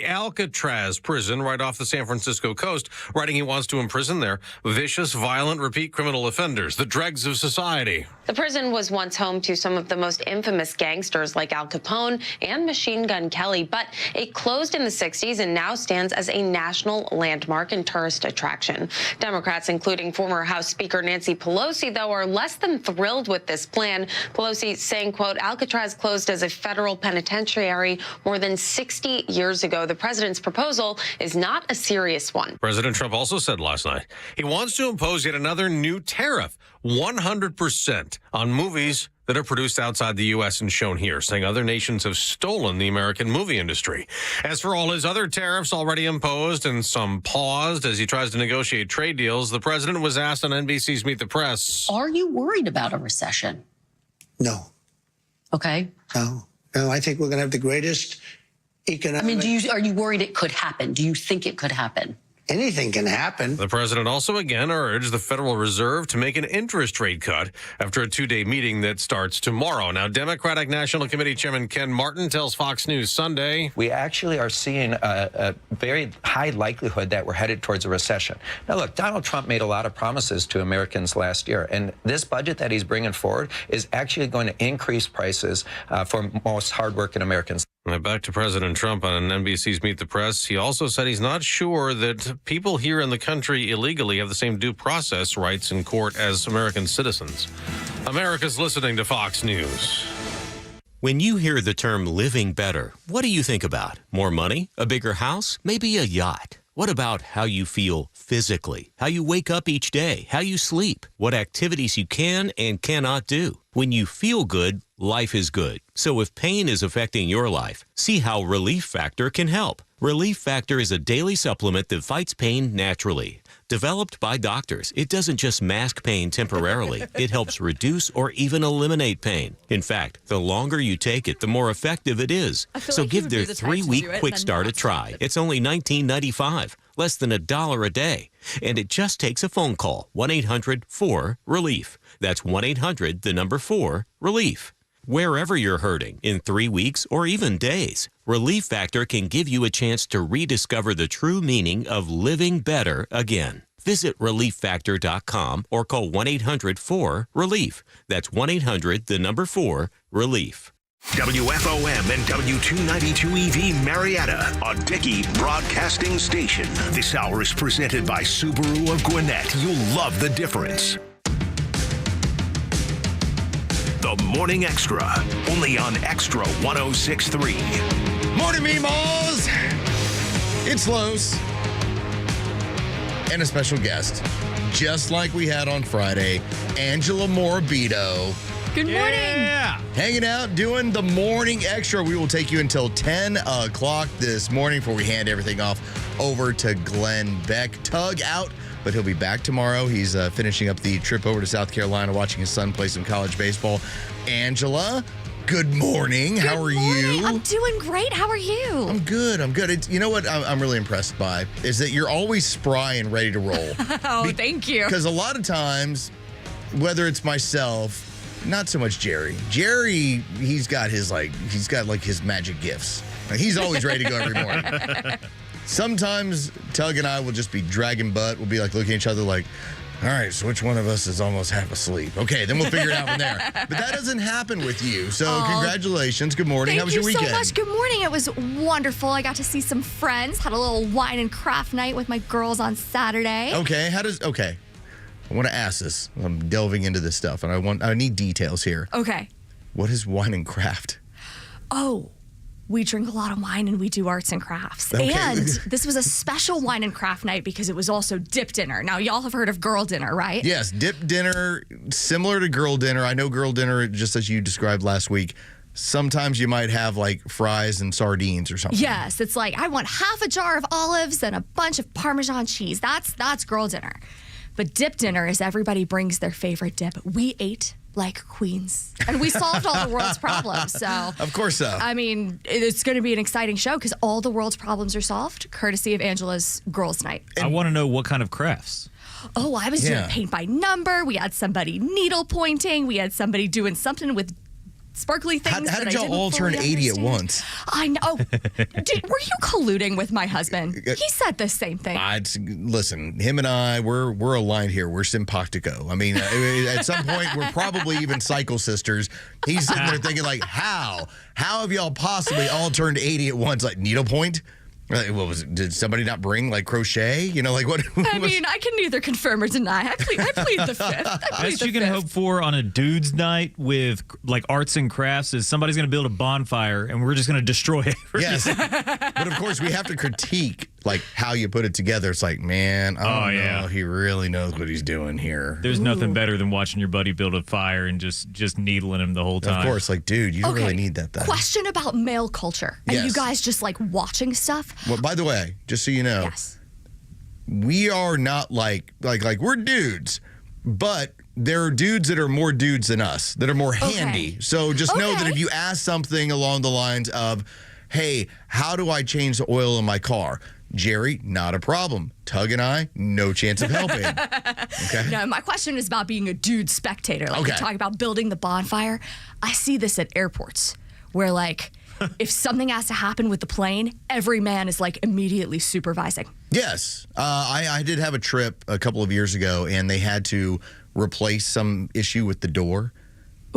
Alcatraz prison right off the San Francisco coast, writing he wants to imprison their vicious, violent, repeat criminal offenders, the dregs of society. The prison was once home to some of the most infamous gangsters like Al Capone and Machine Gun Kelly, but it closed in the 60s and now stands as a national landmark and tourist attraction. Democrats, including former House Speaker Nancy Pelosi, though, are less than thrilled with this plan. Pelosi saying, quote, Alcatraz closed as a federal penitentiary more than 60 years ago. The president's proposal is not a serious one. President Trump also said last night he wants to impose yet another new tariff, 100% on movies that are produced outside the U.S. and shown here, saying other nations have stolen the American movie industry. As for all his other tariffs already imposed and some paused as he tries to negotiate trade deals, the president was asked on NBC's Meet the Press. Are you worried about a recession? No. Okay. No, I think we're going to have the greatest economic... I mean, are you worried it could happen? Do you think it could happen? Anything can happen. The president also again urged the Federal Reserve to make an interest rate cut after a two-day meeting that starts tomorrow. Now, Democratic National Committee Chairman Ken Martin tells Fox News Sunday, we actually are seeing a very high likelihood that we're headed towards a recession. Now, look, Donald Trump made a lot of promises to Americans last year, and this budget that he's bringing forward is actually going to increase prices for most hardworking Americans. Back to President Trump on NBC's Meet the Press. He also said he's not sure that people here in the country illegally have the same due process rights in court as American citizens. America's listening to Fox News. When you hear the term living better, what do you think about? More money? A bigger house? Maybe a yacht? What about how you feel physically? How you wake up each day? How you sleep? What activities you can and cannot do? When you feel good, life is good. So if pain is affecting your life, see how Relief Factor can help. Relief Factor is a daily supplement that fights pain naturally. Developed by doctors, it doesn't just mask pain temporarily. It helps reduce or even eliminate pain. In fact, the longer you take it, the more effective it is. So give their 3-week quick start a try. It's only $19.95, less than $1 a day. And it just takes a phone call, 1-800-4-RELIEF. That's 1-800-4-RELIEF. Wherever you're hurting, in 3 weeks or even days, Relief Factor can give you a chance to rediscover the true meaning of living better again. Visit ReliefFactor.com or call 1-800-4-RELIEF. That's 1-800-4-RELIEF. WFOM and W292 EV Marietta, a Dickey broadcasting station. This hour is presented by Subaru of Gwinnett. You'll love the difference. The Morning Extra, only on Extra 106.3. Morning, Meemaws! It's Los. And a special guest, just like we had on Friday, Angela Morabito. Good morning. Yeah. Hanging out, doing the Morning Extra. We will take you until 10 o'clock this morning before we hand everything off over to Glenn Beck. Tug out, but he'll be back tomorrow. He's finishing up the trip over to South Carolina, watching his son play some college baseball. Angela, good morning. How are you? I'm doing great. How are you? I'm good. You know what I'm really impressed by is that you're always spry and ready to roll. Thank you. Because a lot of times, whether it's myself, not so much Jerry. Jerry, he's got his magic gifts. Like, he's always ready to go every morning. Sometimes Tug and I will just be dragging butt. We'll be like looking at each other like, all right, so which one of us is almost half asleep? Okay, then we'll figure it out from there. But that doesn't happen with you. So congratulations. Good morning. How was your weekend? Thank you so much. Good morning. It was wonderful. I got to see some friends. Had a little wine and craft night with my girls on Saturday. Okay, I want to ask this. I'm delving into this stuff, and I need details here. Okay. What is wine and craft? Oh, we drink a lot of wine and we do arts and crafts. Okay. And this was a special wine and craft night because it was also dip dinner. Now, y'all have heard of girl dinner, right? Yes, dip dinner, similar to girl dinner. I know girl dinner, just as you described last week, sometimes you might have like fries and sardines or something. Yes, it's like, I want half a jar of olives and a bunch of Parmesan cheese. That's girl dinner. But dip dinner is everybody brings their favorite dip. We ate like queens. And we solved all the world's problems. So of course so. I mean, it's going to be an exciting show because all the world's problems are solved courtesy of Angela's girls' night. I want to know what kind of crafts. Oh, I was doing paint by number. We had somebody needle pointing. We had somebody doing something with sparkly things. How that did y'all all turn 80 at once? I know. Were you colluding with my husband? He said the same thing. Listen, him and I, we're aligned here. We're simpatico. I mean, at some point, we're probably even cycle sisters. He's sitting there thinking, like, how have y'all possibly all turned 80 at once? Like, needlepoint? What was it? Did somebody not bring like crochet? You know, like what? I mean, I can neither confirm or deny. I plead the fifth. Best you can hope for on a dude's night with like arts and crafts is somebody's going to build a bonfire and we're just going to destroy it. Yes, but of course we have to critique like how you put it together. It's like, man, oh yeah, he really knows what he's doing here. There's nothing better than watching your buddy build a fire and just needling him the whole time. Of course, like, dude, you don't really need that. Question about male culture and you guys just like watching stuff. Well, by the way, just so you know, yes, we are not like we're dudes, but there are dudes that are more dudes than us, that are more handy. So just know that if you ask something along the lines of, hey, how do I change the oil in my car? Jerry, not a problem. Tug and I, no chance of helping. Okay. No, my question is about being a dude spectator. Like you're talking about building the bonfire. I see this at airports where like if something has to happen with the plane, every man is like immediately supervising. Yes. I did have a trip a couple of years ago and they had to replace some issue with the door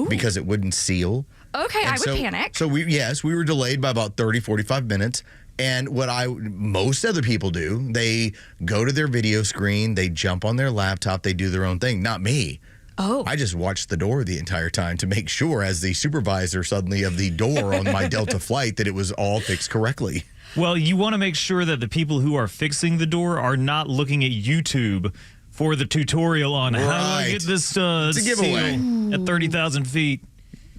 because it wouldn't seal. Okay, I would panic. So we were delayed by about 30, 45 minutes. And what most other people do, they go to their video screen, they jump on their laptop, they do their own thing. Not me. Oh. I just watched the door the entire time to make sure, as the supervisor suddenly of the door on my Delta flight, that it was all fixed correctly. Well, you want to make sure that the people who are fixing the door are not looking at YouTube for the tutorial on how do I get this seal at 30,000 feet.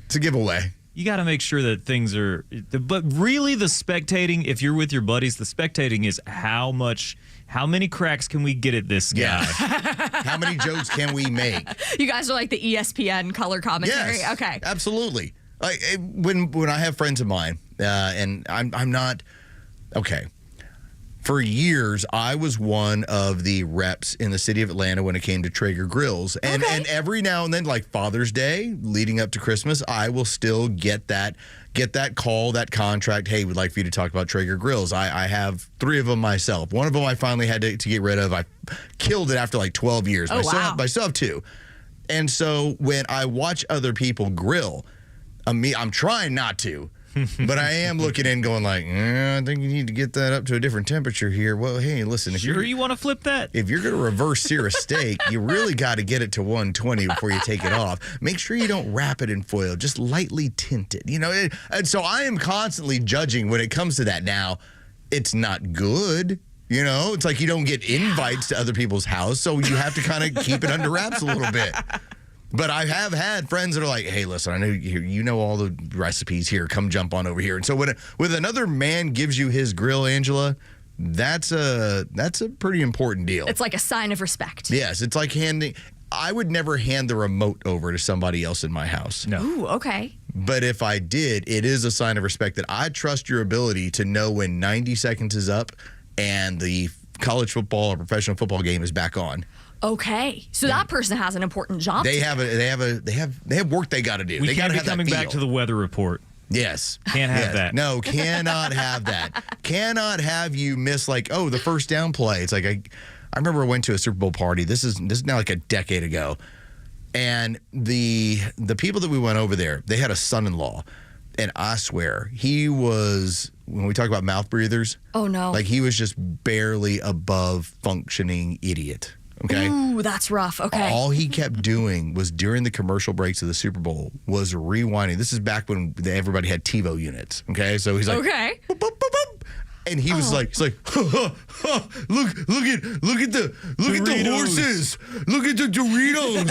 It's a giveaway. You got to make sure that things are, but really the spectating, if you're with your buddies, the spectating is how many cracks can we get at this guy? Yes. How many jokes can we make? You guys are like the ESPN color commentary? Yes, okay. Absolutely. When I have friends of mine, and I'm not, okay. For years, I was one of the reps in the city of Atlanta when it came to Traeger grills. And every now and then, like Father's Day, leading up to Christmas, I will still get that call, that contract. Hey, we'd like for you to talk about Traeger grills. I have 3 of them myself. One of them I finally had to get rid of. I killed it after like 12 years. Oh, wow. I still have 2. And so when I watch other people grill, I'm trying not to. But I am looking in going like, I think you need to get that up to a different temperature here. Well, hey, listen. If you want to flip that? If you're going to reverse sear a steak, you really got to get it to 120 before you take it off. Make sure you don't wrap it in foil. Just lightly tint it. You know, and so I am constantly judging when it comes to that. Now, it's not good. You know, it's like you don't get invites to other people's house, so you have to kind of keep it under wraps a little bit. But I have had friends that are like, hey, listen, I know you know all the recipes here. Come jump on over here. And so when another man gives you his grill, Angela, that's a pretty important deal. It's like a sign of respect. Yes, it's like I would never hand the remote over to somebody else in my house. No. Ooh, okay. But if I did, it is a sign of respect that I trust your ability to know when 90 seconds is up and the college football or professional football game is back on. Okay, so that person has an important job. They have work they got to do. They can't be coming back to the weather report. Yes. Can't have that. No, cannot have that. Cannot have you miss the first down play. It's like I remember I went to a Super Bowl party. This is now like a decade ago, and the people that we went over there, they had a son-in-law, and I swear he was, when we talk about mouth breathers. Oh no. Like he was just barely above functioning idiot. Okay. Ooh, that's rough. Okay. All he kept doing was during the commercial breaks of the Super Bowl was rewinding. This is back when everybody had TiVo units. Okay. So he's like, okay. Boop, boop, boop, boop. And he was like, look at the horses. Look at the Doritos.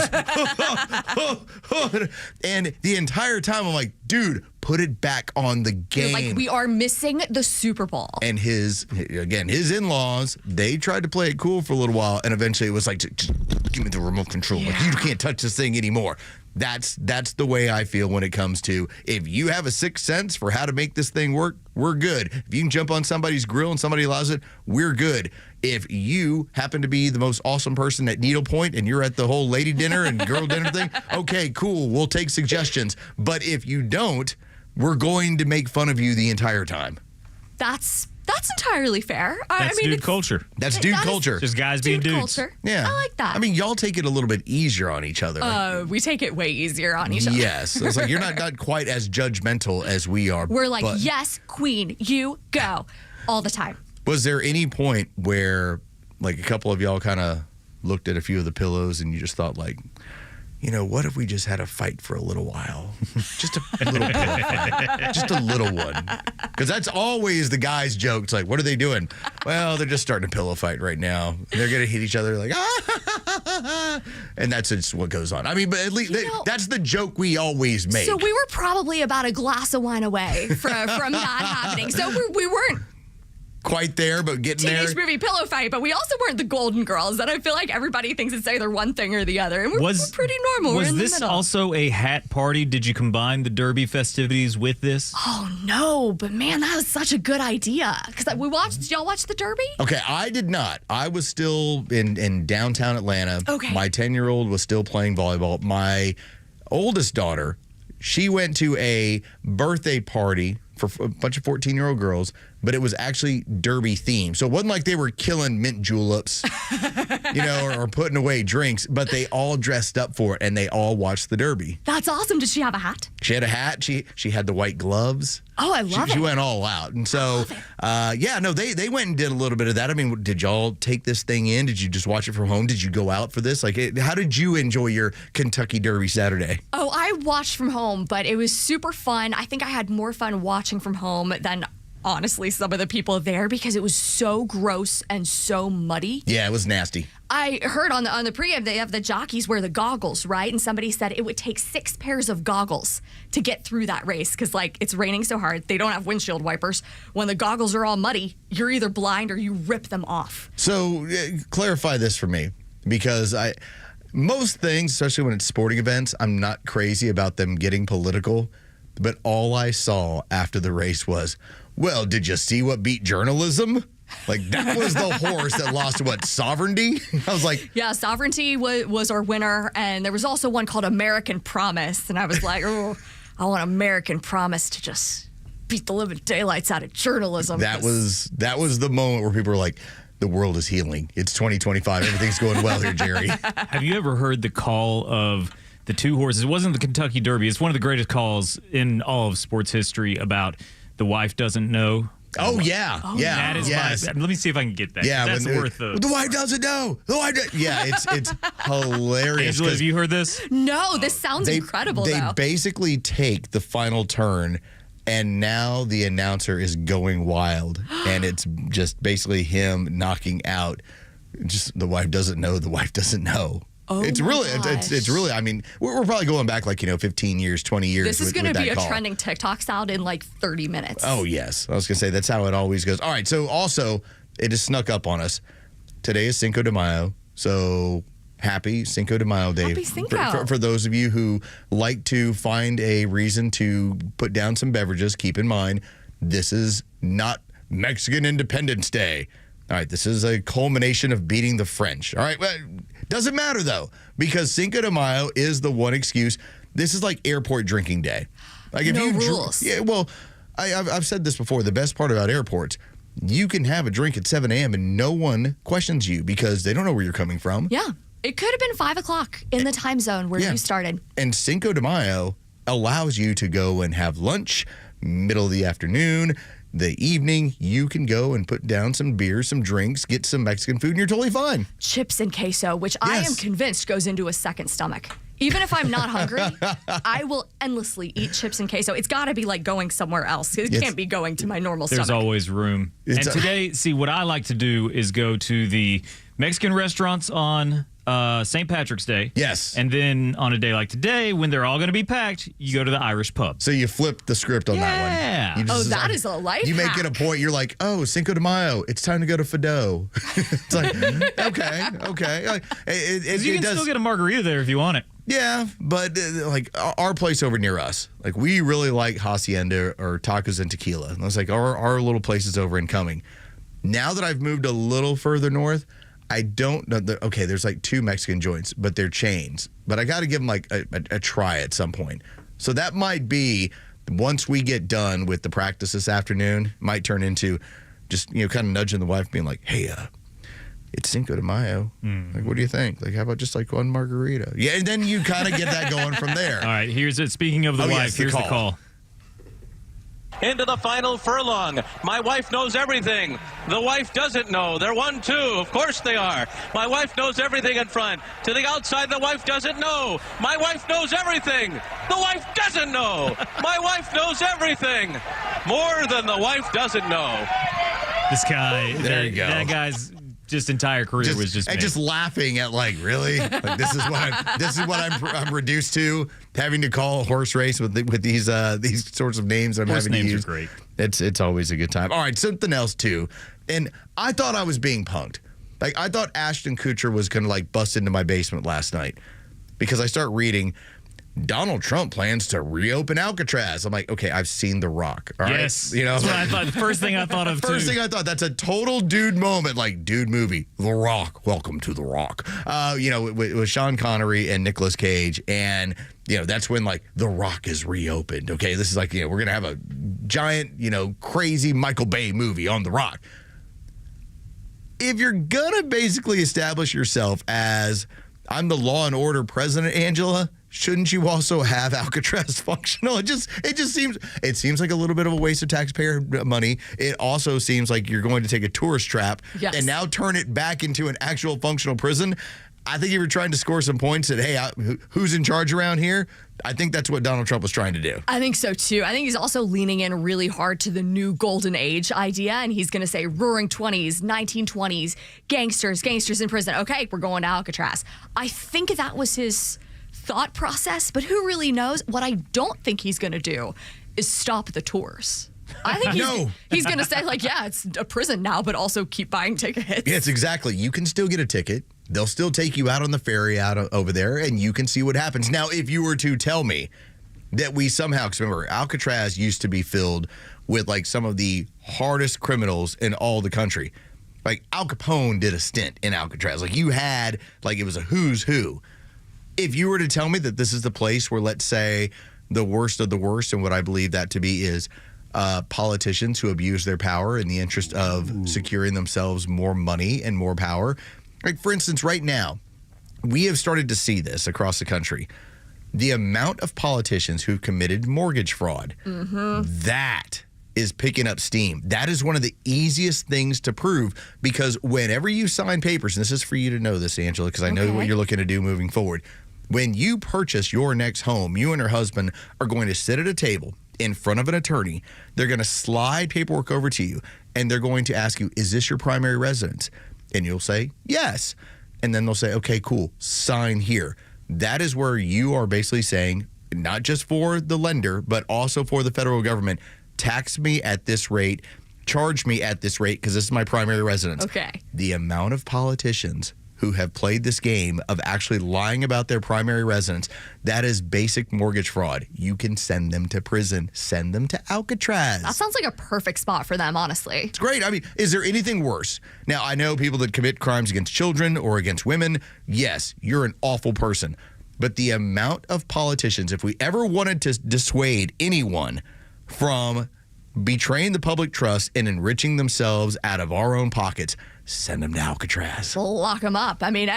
And the entire time I'm like, dude, put it back on the game. Like, we are missing the Super Bowl. And his in-laws, they tried to play it cool for a little while, and eventually it was like, give me the remote control. Like, you can't touch this thing anymore. That's the way I feel when it comes to, if you have a sixth sense for how to make this thing work, we're good. If you can jump on somebody's grill and somebody allows it, we're good. If you happen to be the most awesome person at needlepoint and you're at the whole lady dinner and girl dinner thing, okay, cool, we'll take suggestions. But if you don't, we're going to make fun of you the entire time. That's entirely fair. That's dude culture. That's dude culture. Just guys being dudes. Culture. Yeah. I like that. I mean, y'all take it a little bit easier on each other. We take it way easier on each other. Yes. It's like you're not quite as judgmental as we are. We're like, yes, queen, you go. All the time. Was there any point where, like, a couple of y'all kind of looked at a few of the pillows and you just thought, like, you know, what if we just had a fight for a little while? Just a little pillow fight. Just a little one. Because that's always the guy's joke. It's like, what are they doing? Well, they're just starting a pillow fight right now. They're going to hit each other like, ah. And that's just what goes on. I mean, but at least that's the joke we always make. So we were probably about a glass of wine away from that happening. So we weren't quite there, but getting there. Teenage movie pillow fight, but we also weren't the Golden Girls that I feel like everybody thinks it's either one thing or the other. And we're pretty normal. Was we're in this the middle. also a hat party? Did you combine the Derby festivities with this? Oh, no. But, man, that was such a good idea. Because did y'all watch the Derby? Okay, I did not. I was still in downtown Atlanta. Okay. My 10-year-old was still playing volleyball. My oldest daughter, she went to a birthday party for a bunch of 14-year-old girls, but it was actually Derby themed. So it wasn't like they were killing mint juleps, or putting away drinks, but they all dressed up for it and they all watched the Derby. That's awesome. Did she have a hat? She had a hat. She had the white gloves. Oh, I love it. She went all out. And so, they went and did a little bit of that. I mean, did y'all take this thing in? Did you just watch it from home? Did you go out for this? How did you enjoy your Kentucky Derby Saturday? Oh, I watched from home, but it was super fun. I think I had more fun watching from home than honestly some of the people there because it was so gross and so muddy. Yeah, it was nasty. I heard on the pregame they have the jockeys wear the goggles, right? And somebody said it would take 6 pairs of goggles to get through that race because, it's raining so hard. They don't have windshield wipers. When the goggles are all muddy, you're either blind or you rip them off. So clarify this for me because most things, especially when it's sporting events, I'm not crazy about them getting political. But all I saw after the race was, well, did you see what beat journalism? Like, that was the horse that lost, Sovereignty? I was like... Yeah, Sovereignty was our winner, and there was also one called American Promise, and I was like, oh, I want American Promise to just beat the living daylights out of journalism. That was the moment where people were like, the world is healing. It's 2025. Everything's going well here, Jerry. Have you ever heard the call of the two horses? It wasn't the Kentucky Derby. It's one of the greatest calls in all of sports history about the wife doesn't know. Oh, yeah. Yeah. That is let me see if I can get that. Yeah. That's worth the wife doesn't know. The wife yeah, it's hilarious. Angela, have you heard this? No, this sounds incredible, They though. basically take the final turn, and now the announcer is going wild, and it's just basically him knocking out. Just the wife doesn't know. The wife doesn't know. Oh, it's really, it's really. I mean, we're probably going back 15 years, 20 years. This is going to be a call. trending TikTok sound in 30 minutes. Oh yes, I was going to say that's how it always goes. All right, so also it has snuck up on us. Today is Cinco de Mayo, so happy Cinco de Mayo Day. Happy Cinco. For those of you who like to find a reason to put down some beverages, keep in mind this is not Mexican Independence Day. All right, this is a culmination of beating the French. All right, well, doesn't matter, though, because Cinco de Mayo is the one excuse. This is like airport drinking day. Like if no rules. Yeah, well, I've said this before. The best part about airports, you can have a drink at 7 a.m. and no one questions you because they don't know where you're coming from. Yeah, it could have been 5 o'clock in the time zone where you started. And Cinco de Mayo allows you to go and have lunch, middle of the afternoon, the evening, you can go and put down some beers, some drinks, get some Mexican food, and you're totally fine. Chips and queso, which I am convinced goes into a second stomach. Even if I'm not hungry, I will endlessly eat chips and queso. It's got to be going somewhere else. It can't be going to my normal stomach. There's always room. And today, see, what I like to do is go to the Mexican restaurants on St. Patrick's Day. Yes. And then on a day like today, when they're all going to be packed, you go to the Irish pub. So you flip the script on that one. Yeah. That is a life You make hack. it a point. You're like, oh, Cinco de Mayo. It's time to go to Fido. It's like, okay. Like, You can still get a margarita there if you want it. Yeah, but like our place over near us, like we really like Hacienda or Tacos and Tequila. And it's like our little places over in Cumming. Now that I've moved a little further north, I don't know. Okay, there's like 2 Mexican joints, but they're chains. But I got to give them like a try at some point. So that might be, once we get done with the practice this afternoon, might turn into just, kind of nudging the wife, being like, hey, it's Cinco de Mayo. Like, what do you think? Like, how about just like one margarita? Yeah, and then you kind of get that going from there. All right, here's it. Speaking of the wife, yes, here's the call. Into the final furlong. My wife knows everything. The wife doesn't know. They're 1-2. Of course they are. My wife knows everything in front. To the outside, the wife doesn't know. My wife knows everything. The wife doesn't know. My wife knows everything. More than the wife doesn't know. This guy, There you go. That guy's just entire career was just and made. just laughing at like, really? Like, this is what I'm reduced to, having to call a horse race with these sorts of names I'm Horse having to names use. are great. It's always a good time. All right, something else too. And I thought I was being punked. Like, I thought Ashton Kutcher was gonna like bust into my basement last night, because I start reading Donald Trump plans to reopen Alcatraz. I'm like, okay, I've seen The Rock. All right? Yes. That's what I thought. The first thing I thought of, First thing I thought, that's a total dude moment, like dude movie. The Rock, welcome to The Rock. With Sean Connery and Nicolas Cage, and that's when like The Rock is reopened. Okay, this is like we're gonna have a giant crazy Michael Bay movie on The Rock. If you're gonna basically establish yourself as I'm the law and order president, Angela, shouldn't you also have Alcatraz functional? It seems like a little bit of a waste of taxpayer money. It also seems like you're going to take a tourist trap and now turn it back into an actual functional prison. I think if you're trying to score some points that, hey, who's in charge around here? I think that's what Donald Trump was trying to do. I think so, too. I think he's also leaning in really hard to the new golden age idea, and he's going to say roaring 20s, 1920s, gangsters in prison. Okay, we're going to Alcatraz. I think that was his thought process, but who really knows? What I don't think he's going to do is stop the tours. I think he's going to say, like, yeah, it's a prison now, but also keep buying tickets. Yes, exactly. You can still get a ticket. They'll still take you out on the ferry over there, and you can see what happens. Now, if you were to tell me that we somehow, because remember, Alcatraz used to be filled with like some of the hardest criminals in all the country. Like Al Capone did a stint in Alcatraz. Like you had, like it was a who's who. If you were to tell me that this is the place where, let's say, the worst of the worst, and what I believe that to be is politicians who abuse their power in the interest of securing themselves more money and more power. Like, for instance, right now, we have started to see this across the country. The amount of politicians who've committed mortgage fraud, that is picking up steam. That is one of the easiest things to prove, because whenever you sign papers, and this is for you to know this, Angela, because I know what you're looking to do moving forward. When you purchase your next home, you and her husband are going to sit at a table in front of an attorney. They're going to slide paperwork over to you, and they're going to ask you, is this your primary residence? And you'll say, yes. And then they'll say, okay, cool, sign here. That is where you are basically saying, not just for the lender, but also for the federal government, tax me at this rate, charge me at this rate, because this is my primary residence. Okay. The amount of politicians who have played this game of actually lying about their primary residence, that is basic mortgage fraud. You can send them to prison. Send them to Alcatraz. That sounds like a perfect spot for them, honestly. It's great. I mean, is there anything worse? Now, I know people that commit crimes against children or against women. Yes, you're an awful person. But the amount of politicians, if we ever wanted to dissuade anyone from betraying the public trust and enriching themselves out of our own pockets, send them to Alcatraz. Lock them up. I mean,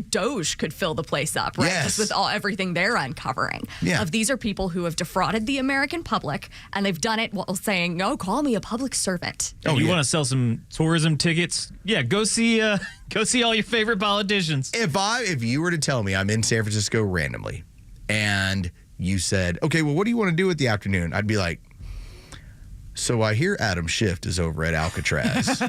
Doge could fill the place up, right? Yes. Just with everything they're uncovering. Yeah. These are people who have defrauded the American public, and they've done it while saying, no, call me a public servant. You want to sell some tourism tickets? Yeah, go see all your favorite politicians. If you were to tell me I'm in San Francisco randomly, and you said, okay, well, what do you want to do with the afternoon? I'd be like, So I hear Adam Schiff is over at Alcatraz.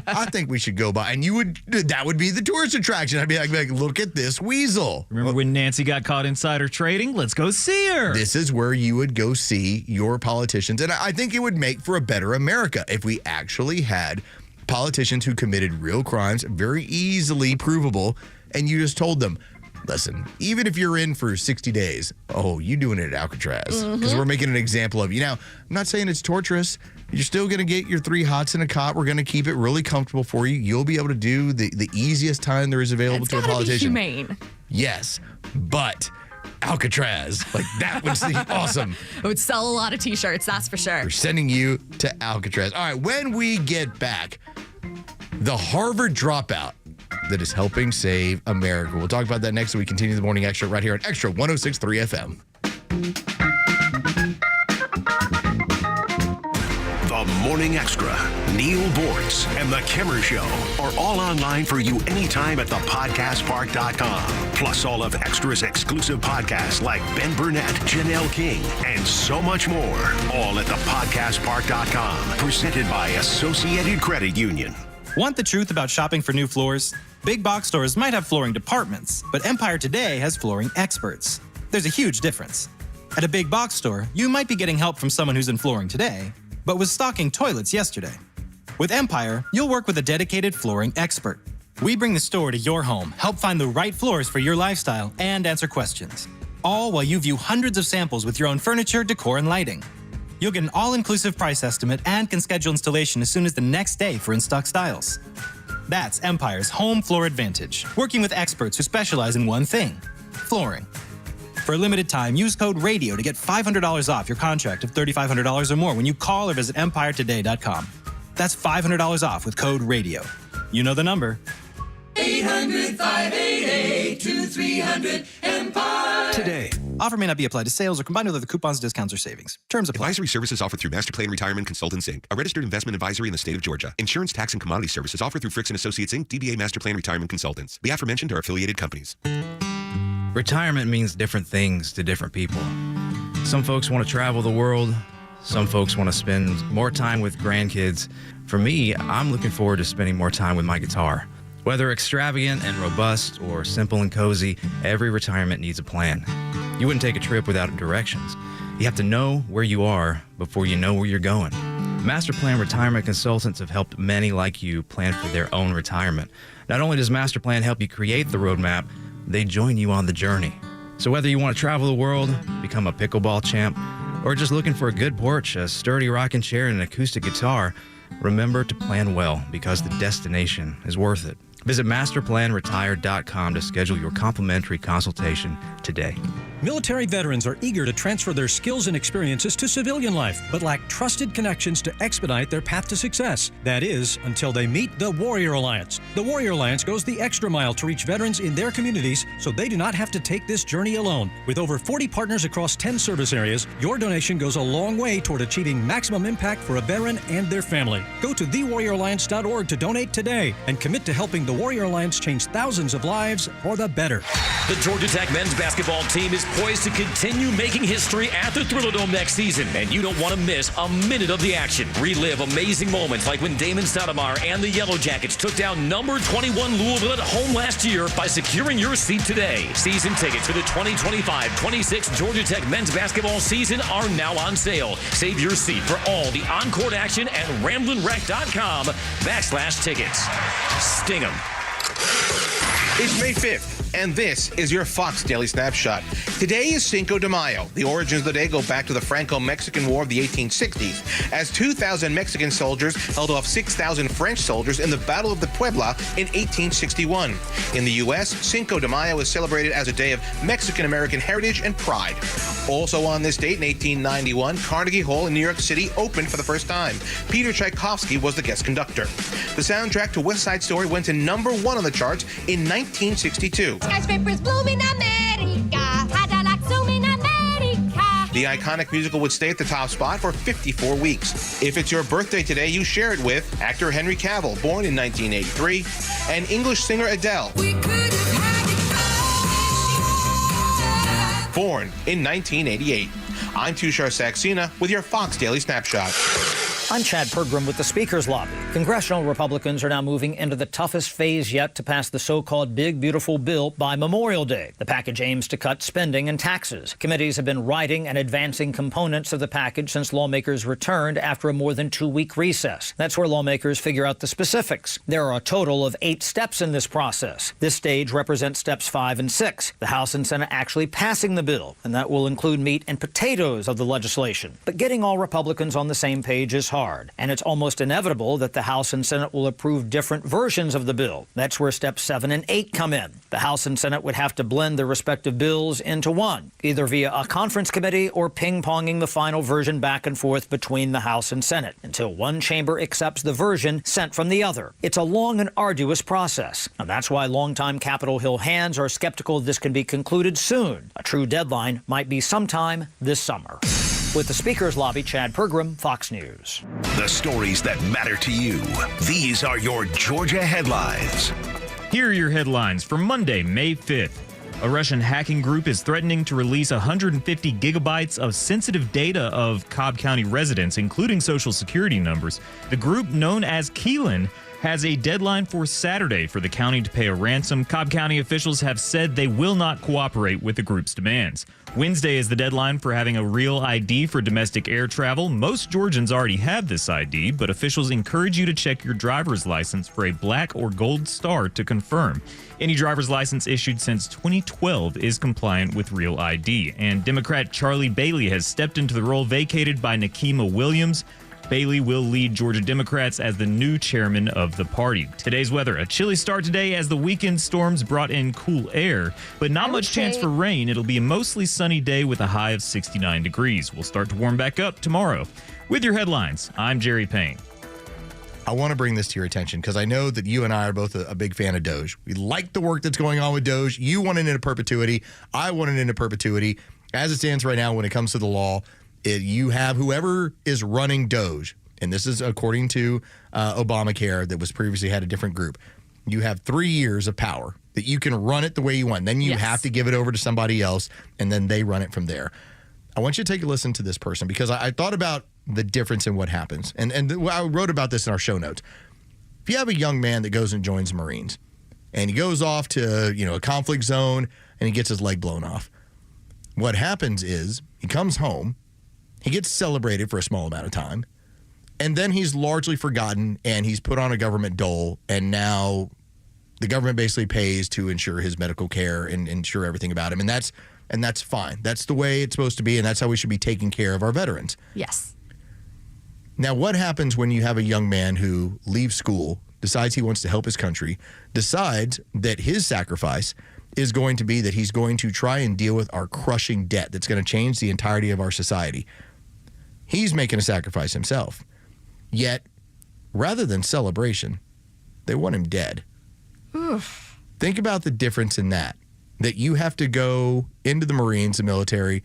I think we should go by. And that would be the tourist attraction. I'd be like, look at this weasel. Remember when Nancy got caught insider trading? Let's go see her. This is where you would go see your politicians. And I think it would make for a better America if we actually had politicians who committed real crimes, very easily provable, and you just told them, listen, even if you're in for 60 days, you doing it at Alcatraz. Because we're making an example of you. Now, I'm not saying it's torturous. You're still going to get your 3 hots and a cot. We're going to keep it really comfortable for you. You'll be able to do the easiest time there is available to a politician. Be humane. Yes, but Alcatraz, like that would seem awesome. It would sell a lot of T-shirts, that's for sure. We're sending you to Alcatraz. All right, when we get back, the Harvard dropout that is helping save America. We'll talk about that next. We continue the Morning Extra right here on Extra 106.3 FM. The Morning Extra, Neil Bortz, and The Kimmer Show are all online for you anytime at thepodcastpark.com. Plus all of Extra's exclusive podcasts like Ben Burnett, Janelle King, and so much more. All at thepodcastpark.com. Presented by Associated Credit Union. Want the truth about shopping for new floors? Big box stores might have flooring departments, but Empire Today has flooring experts. There's a huge difference. At a big box store, you might be getting help from someone who's in flooring today, but was stocking toilets yesterday. With Empire, you'll work with a dedicated flooring expert. We bring the store to your home, help find the right floors for your lifestyle, and answer questions. All while you view hundreds of samples with your own furniture, decor, and lighting. You'll get an all-inclusive price estimate and can schedule installation as soon as the next day for in-stock styles. That's Empire's Home Floor Advantage, working with experts who specialize in one thing, flooring. For a limited time, use code RADIO to get $500 off your contract of $3,500 or more when you call or visit EmpireToday.com. That's $500 off with code RADIO. You know the number. 800-588-2300 Empire. Offer may not be applied to sales or combined with other coupons, discounts, or savings. Terms apply. Advisory services offered through Master Plan Retirement Consultants, Inc., a registered investment advisory in the state of Georgia. Insurance, tax, and commodity services offered through Fricks & Associates, Inc., DBA Master Plan Retirement Consultants. The aforementioned are affiliated companies. Retirement means different things to different people. Some folks want to travel the world. Some folks want to spend more time with grandkids. For me, I'm looking forward to spending more time with my guitar. Whether extravagant and robust or simple and cozy, every retirement needs a plan. You wouldn't take a trip without directions. You have to know where you are before you know where you're going. Master Plan Retirement Consultants have helped many like you plan for their own retirement. Not only does Master Plan help you create the roadmap, they join you on the journey. So whether you want to travel the world, become a pickleball champ, or just looking for a good porch, a sturdy rocking chair, and an acoustic guitar, remember to plan well because the destination is worth it. Visit masterplanretire.com to schedule your complimentary consultation today. Military veterans are eager to transfer their skills and experiences to civilian life, but lack trusted connections to expedite their path to success. That is, until they meet the Warrior Alliance. The Warrior Alliance goes the extra mile to reach veterans in their communities so they do not have to take this journey alone. With over 40 partners across 10 service areas, your donation goes a long way toward achieving maximum impact for a veteran and their family. Go to thewarrioralliance.org to donate today and commit to helping the Warrior Alliance change thousands of lives for the better. The Georgia Tech men's basketball team is poised to continue making history at the Thriller Dome next season, and you don't want to miss a minute of the action. Relive amazing moments like when Damon Stoudemire and the Yellow Jackets took down number 21 Louisville at home last year by securing your seat today. Season tickets for the 2025-26 Georgia Tech men's basketball season are now on sale. Save your seat for all the on-court action at ramblinwreck.com/tickets. Sting 'em. It's May 5th, and this is your Fox Daily Snapshot. Today is Cinco de Mayo. The origins of the day go back to the Franco-Mexican War of the 1860s, as 2,000 Mexican soldiers held off 6,000 French soldiers in the Battle of the Puebla in 1861. In the U.S., Cinco de Mayo is celebrated as a day of Mexican-American heritage and pride. Also on this date in 1891, Carnegie Hall in New York City opened for the first time. Peter Tchaikovsky was the guest conductor. The soundtrack to West Side Story went to #1 on the charts in 1962. Skyscrapers bloom in America, Cadillacs zoom in America. The iconic musical would stay at the top spot for 54 weeks. If it's your birthday today, you share it with actor Henry Cavill, born in 1983, and English singer Adele, born in 1988. I'm Tushar Saxena with your Fox Daily Snapshot. I'm Chad Pergram with the Speaker's Lobby. Congressional Republicans are now moving into the toughest phase yet to pass the so-called Big Beautiful Bill by Memorial Day. The package aims to cut spending and taxes. Committees have been writing and advancing components of the package since lawmakers returned after a more than 2-week recess. That's where lawmakers figure out the specifics. There are a total of 8 steps in this process. This stage represents steps 5 and 6. The House and Senate actually passing the bill, and that will include meat and potatoes of the legislation. But getting all Republicans on the same page is hard. And it's almost inevitable that the House and Senate will approve different versions of the bill. That's where steps 7 and 8 come in. The House and Senate would have to blend their respective bills into one, either via a conference committee or ping-ponging the final version back and forth between the House and Senate until one chamber accepts the version sent from the other. It's a long and arduous process, and that's why longtime Capitol Hill hands are skeptical this can be concluded soon. A true deadline might be sometime this summer. With the Speaker's Lobby, Chad Pergram, Fox News. The stories that matter to you. These are your Georgia headlines. Here are your headlines for Monday, May 5th. A Russian hacking group is threatening to release 150 gigabytes of sensitive data of Cobb County residents, including social security numbers. The group, known as Keelan, has a deadline for Saturday for the county to pay a ransom. Cobb County officials have said they will not cooperate with the group's demands. Wednesday is the deadline for having a real ID for domestic air travel. Most Georgians already have this ID, but officials encourage you to check your driver's license for a black or gold star to confirm. Any driver's license issued since 2012 is compliant with Real ID. And Democrat Charlie Bailey has stepped into the role vacated by Nikema Williams. Bailey will lead Georgia Democrats as the new chairman of the party. Today's weather, a chilly start today as the weekend storms brought in cool air, but not much chance for rain. It'll be a mostly sunny day with a high of 69 degrees. We'll start to warm back up tomorrow. With your headlines, I'm Jerry Payne. I want to bring this to your attention because I know that you and I are both a big fan of Doge. We like the work that's going on with Doge. You want it into perpetuity. I want it into perpetuity. As it stands right now, when it comes to the law, you have whoever is running Doge, and this is according to Obamacare that was previously had a different group. You have 3 years of power that you can run it the way you want. Then you have to give it over to somebody else, and then they run it from there. I want you to take a listen to this person because I thought about the difference in what happens. And I wrote about this in our show notes. If you have a young man that goes and joins the Marines, and he goes off to a conflict zone, and he gets his leg blown off, what happens is he comes home, he gets celebrated for a small amount of time, and then he's largely forgotten, and he's put on a government dole, and now the government basically pays to ensure his medical care and ensure everything about him, and that's fine. That's the way it's supposed to be, and that's how we should be taking care of our veterans. Yes. Now, what happens when you have a young man who leaves school, decides he wants to help his country, decides that his sacrifice is going to be that he's going to try and deal with our crushing debt that's going to change the entirety of our society? He's making a sacrifice himself. Yet, rather than celebration, they want him dead. Oof. Think about the difference in that you have to go into the Marines, the military,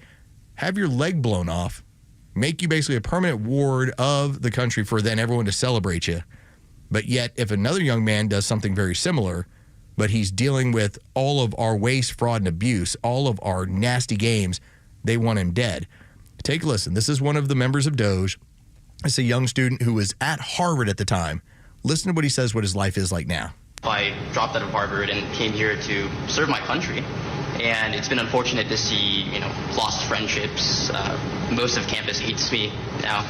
have your leg blown off, make you basically a permanent ward of the country for then everyone to celebrate you. But yet, if another young man does something very similar, but he's dealing with all of our waste, fraud, and abuse, all of our nasty games, they want him dead. Take a listen. This is one of the members of Doge. It's a young student who was at Harvard at the time. Listen to what he says, what his life is like now. I dropped out of Harvard and came here to serve my country. And it's been unfortunate to see, lost friendships. Most of campus hates me now.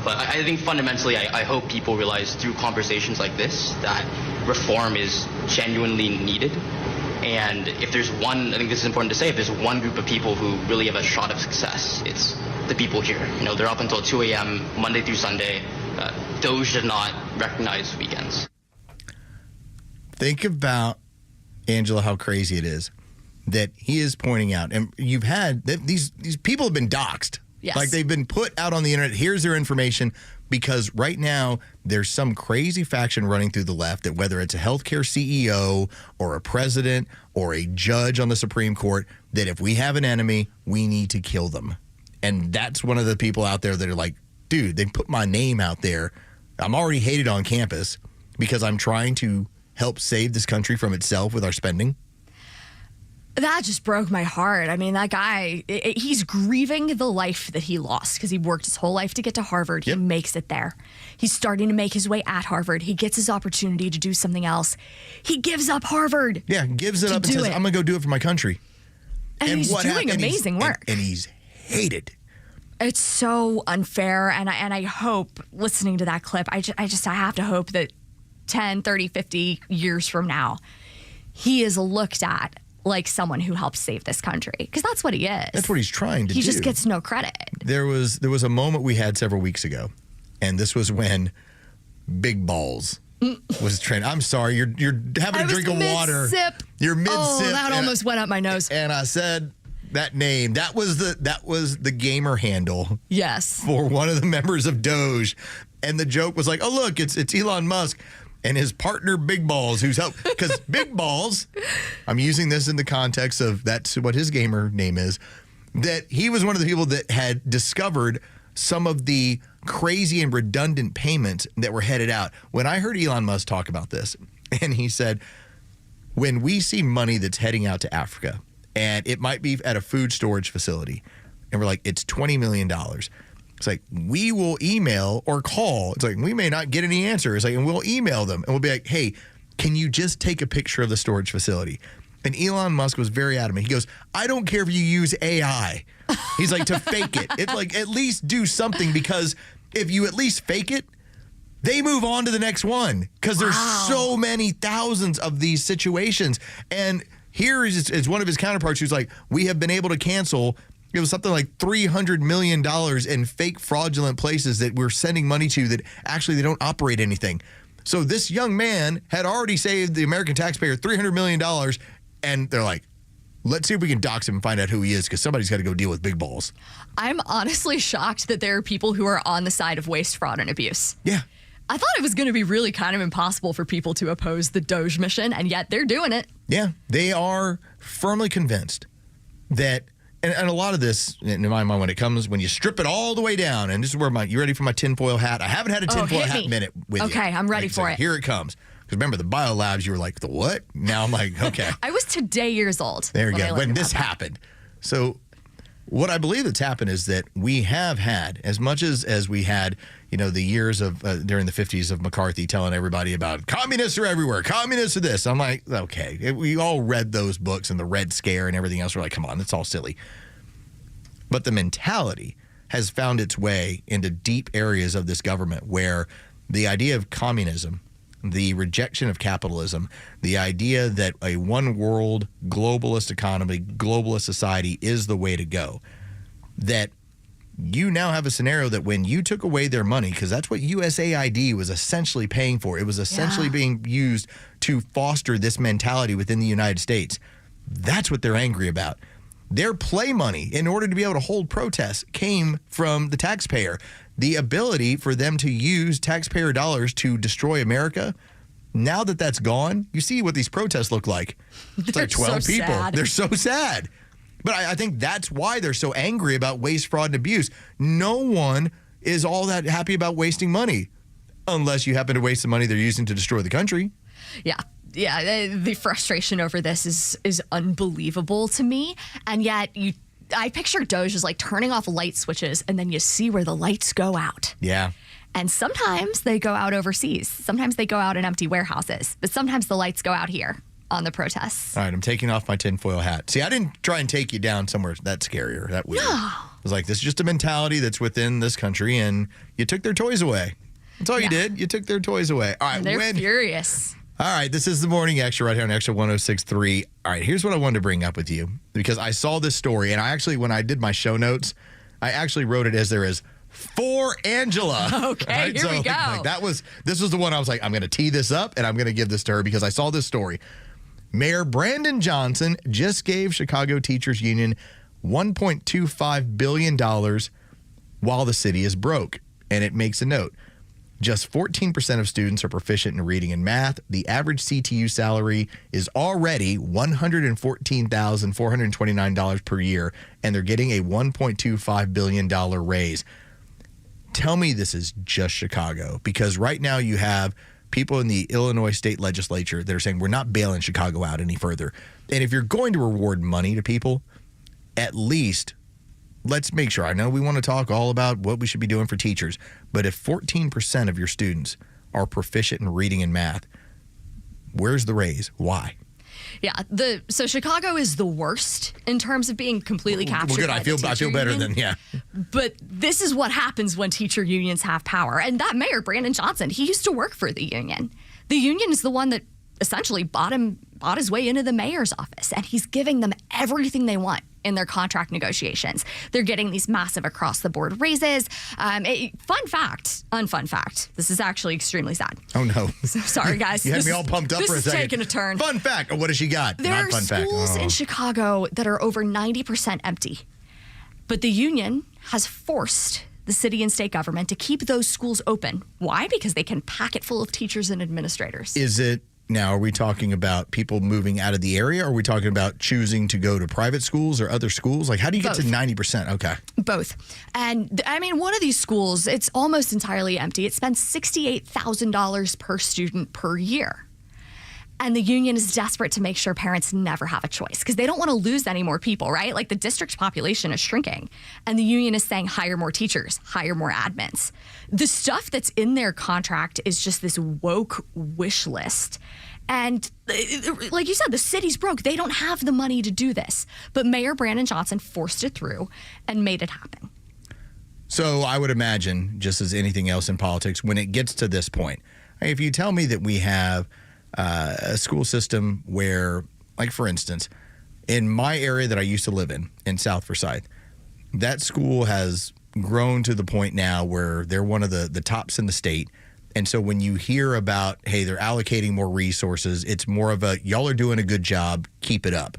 But I think fundamentally, I hope people realize through conversations like this that reform is genuinely needed. And if there's one, I think this is important to say, if there's one group of people who really have a shot of success, it's the people here. They're up until 2 a.m. Monday through Sunday. Doge did not recognize weekends. Think about, Angela, how crazy it is that he is pointing out. And you've had, these people have been doxxed. Yes. Like they've been put out on the internet. Here's their information. Because right now, there's some crazy faction running through the left that whether it's a healthcare CEO or a president or a judge on the Supreme Court, that if we have an enemy, we need to kill them. And that's one of the people out there that are like, dude, they put my name out there. I'm already hated on campus because I'm trying to help save this country from itself with our spending. That just broke my heart. I mean, that guy, he's grieving the life that he lost because he worked his whole life to get to Harvard. He makes it there. He's starting to make his way at Harvard. He gets his opportunity to do something else. He gives up Harvard. Yeah, gives it up and says, I'm going to go do it for my country. And he's doing amazing work. And he's hated. It's so unfair. And I hope, listening to that clip, I have to hope that 10, 30, 50 years from now, he is looked at like someone who helped save this country, because that's what he is. That's what he's trying to do. He just gets no credit. There was a moment we had several weeks ago, and this was when Big Balls was trending. I'm sorry, you're having a drink of water. You're mid-sip. Oh, that almost went up my nose. And I said that name. That was the gamer handle. Yes. For one of the members of Doge, and the joke was like, "Oh look, it's Elon Musk." And his partner, Big Balls, who's helped. Because Big Balls, I'm using this in the context of that's what his gamer name is, that he was one of the people that had discovered some of the crazy and redundant payments that were headed out. When I heard Elon Musk talk about this, and he said, when we see money that's heading out to Africa, and it might be at a food storage facility, and we're like, it's $20 million. It's like, we will email or call. It's like, we may not get any answer. It's like, and we'll email them. And we'll be like, hey, can you just take a picture of the storage facility? And Elon Musk was very adamant. He goes, I don't care if you use AI. He's like, to fake it. It's like, at least do something, because if you at least fake it, they move on to the next one, because there's so many thousands of these situations. And here is one of his counterparts who's like, we have been able to cancel. It was something like $300 million in fake fraudulent places that we're sending money to that actually they don't operate anything. So this young man had already saved the American taxpayer $300 million, and they're like, let's see if we can dox him and find out who he is, because somebody's got to go deal with Big Balls. I'm honestly shocked that there are people who are on the side of waste, fraud, and abuse. Yeah. I thought it was going to be really kind of impossible for people to oppose the Doge mission, and yet they're doing it. Yeah, they are firmly convinced that, and a lot of this, in my mind, when you strip it all the way down, and this is where you ready for my tinfoil hat? I haven't had a tinfoil hat minute with you. Okay, I'm ready for it. Here it comes. Because remember, the biolabs, you were like, the what? Now I'm like, okay. I was today years old. There you go. When this happened. So what I believe that's happened is that we have had, as much as we had, the years of during the 50s of McCarthy telling everybody about communists are everywhere, communists are this. I'm like, okay, we all read those books and the Red Scare and everything else. We're like, come on, that's all silly. But the mentality has found its way into deep areas of this government where the idea of communism, the rejection of capitalism, the idea that a one world globalist economy, globalist society is the way to go, that you now have a scenario that when you took away their money, because that's what USAID was essentially paying for, it was essentially being used to foster this mentality within the United States. That's what they're angry about. Their play money, in order to be able to hold protests, came from the taxpayer. The ability for them to use taxpayer dollars to destroy America, now that that's gone, you see what these protests look like. It's like 12 people. Sad. They're so sad. But I think that's why they're so angry about waste, fraud, and abuse. No one is all that happy about wasting money, unless you happen to waste the money they're using to destroy the country. Yeah. The frustration over this is unbelievable to me. And yet I picture Doge as like turning off light switches, and then you see where the lights go out. Yeah. And sometimes they go out overseas. Sometimes they go out in empty warehouses. But sometimes the lights go out here on the protests. All right, I'm taking off my tinfoil hat. See, I didn't try and take you down somewhere that scary or that weird. No. I was like, this is just a mentality that's within this country, and you took their toys away. That's all you did. You took their toys away. All right, they're furious. All right, this is the Morning Xtra right here on Xtra 106.3. All right, here's what I wanted to bring up with you, because I saw this story, and I actually, when I did my show notes, I actually wrote it as there is for Angela. Okay, right? here we go. This was the one I was like, I'm going to tee this up, and I'm going to give this to her because I saw this story. Mayor Brandon Johnson just gave Chicago Teachers Union $1.25 billion while the city is broke. And it makes a note. Just 14% of students are proficient in reading and math. The average CTU salary is already $114,429 per year, and they're getting a $1.25 billion raise. Tell me this is just Chicago, because right now you have people in the Illinois state legislature that are saying we're not bailing Chicago out any further. And if you're going to reward money to people, at least let's make sure. I know we want to talk all about what we should be doing for teachers, but if 14% of your students are proficient in reading and math, where's the raise? Why? Yeah, so Chicago is the worst in terms of being completely captured. Well, good. By I feel better union. than But this is what happens when teacher unions have power. And that mayor, Brandon Johnson, he used to work for the union. The union is the one that essentially bought his way into the mayor's office, and he's giving them everything they want in their contract negotiations. They're getting these massive across-the-board raises. Unfun fact, this is actually extremely sad. Oh, no. Sorry, guys. You had me all pumped up for a second. This is taking a turn. Fun fact. Oh, what has she got? There Not are fun fact. schools in Chicago that are over 90% empty, but the union has forced the city and state government to keep those schools open. Why? Because they can pack it full of teachers and administrators. Now, are we talking about people moving out of the area, or are we talking about choosing to go to private schools or other schools? Like, how do you get to 90%? Okay. Both. And I mean, one of these schools, it's almost entirely empty. It spends $68,000 per student per year. And the union is desperate to make sure parents never have a choice because they don't want to lose any more people, right? Like the district population is shrinking. And the union is saying hire more teachers, hire more admins. The stuff that's in their contract is just this woke wish list. And like you said, the city's broke. They don't have the money to do this. But Mayor Brandon Johnson forced it through and made it happen. So I would imagine, just as anything else in politics, when it gets to this point, if you tell me that we have a school system where, like for instance, in my area that I used to live in South Forsyth, that school has grown to the point now where they're one of the tops in the state. And so when you hear about, hey, they're allocating more resources, it's more of a, y'all are doing a good job, keep it up.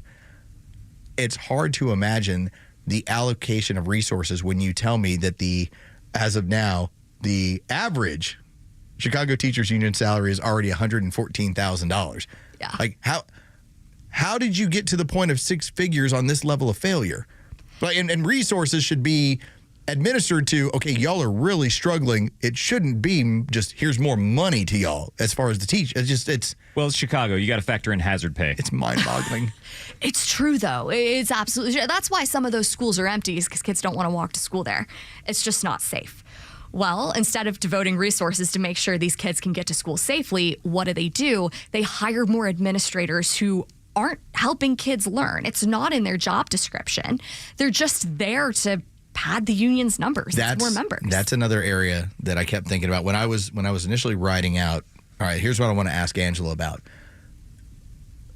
It's hard to imagine the allocation of resources when you tell me that as of now, the average Chicago Teachers Union salary is already $114,000. Yeah. Like, how did you get to the point of six figures on this level of failure? Like, and resources should be administered to, okay, y'all are really struggling. It shouldn't be just here's more money to y'all as far as the teach. It's well, it's Chicago. You got to factor in hazard pay. It's mind-boggling. It's true, though. It's absolutely true. That's why some of those schools are empty, is because kids don't want to walk to school there. It's just not safe. Well, instead of devoting resources to make sure these kids can get to school safely, what do? They hire more administrators who aren't helping kids learn. It's not in their job description. They're just there to pad the union's numbers. It's more members. That's another area that I kept thinking about when I was initially writing out. All right, here's what I want to ask Angela about.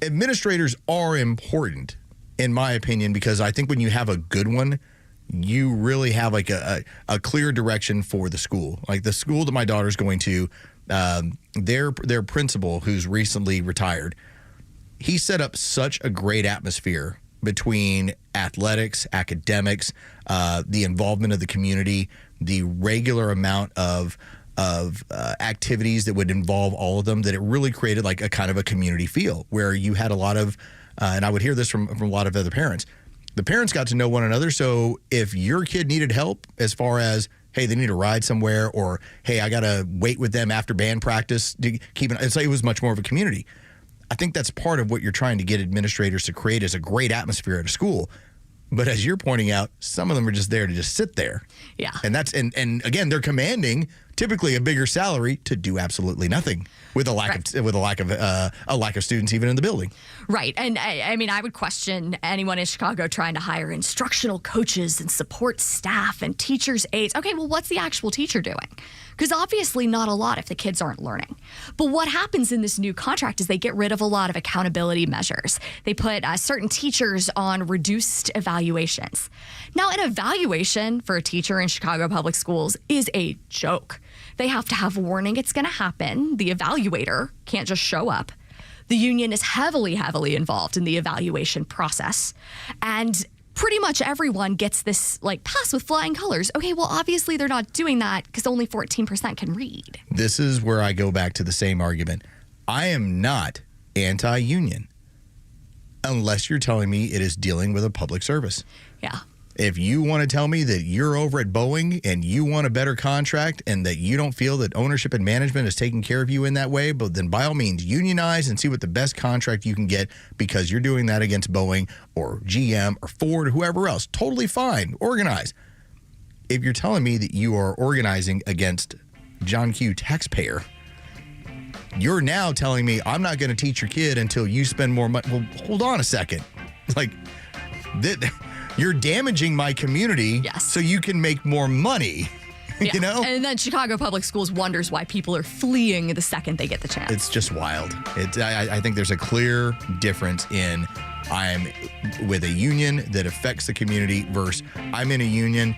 Administrators are important, in my opinion, because I think when you have a good one, you really have like a clear direction for the school. Like the school that my daughter's going to, their principal, who's recently retired, he set up such a great atmosphere between athletics, academics, the involvement of the community, the regular amount of activities that would involve all of them, that it really created like a kind of a community feel where you had a lot of, and I would hear this from a lot of other parents. The parents got to know one another. So if your kid needed help as far as, hey, they need a ride somewhere, or hey, I got to wait with them after band practice to keep it. It's like it was much more of a community. I think that's part of what you're trying to get administrators to create is a great atmosphere at a school. But as you're pointing out, some of them are just there to just sit there. Yeah. And and again, they're commanding typically a bigger salary to do absolutely nothing with a lack of students even in the building. Right. And I mean, I would question anyone in Chicago trying to hire instructional coaches and support staff and teachers' aides. Okay, well, what's the actual teacher doing? Because obviously not a lot if the kids aren't learning. But what happens in this new contract is they get rid of a lot of accountability measures. They put certain teachers on reduced evaluations. Now, an evaluation for a teacher in Chicago public schools is a joke. They have to have warning it's going to happen. The evaluator can't just show up. The union is heavily involved in the evaluation process. And pretty much everyone gets this like pass with flying colors. Okay, well, obviously they're not doing that because only 14% can read. This is where I go back to the same argument. I am not anti-union unless you're telling me it is dealing with a public service. Yeah. If you want to tell me that you're over at Boeing and you want a better contract and that you don't feel that ownership and management is taking care of you in that way, but then by all means, unionize and see what the best contract you can get because you're doing that against Boeing or GM or Ford or whoever else. Totally fine. Organize. If you're telling me that you are organizing against John Q. taxpayer, you're now telling me I'm not going to teach your kid until you spend more money. Well, hold on a second. Like, you're damaging my community so you can make more money, you know? And then Chicago Public Schools wonders why people are fleeing the second they get the chance. It's just wild. I think there's a clear difference in I'm with a union that affects the community versus I'm in a union.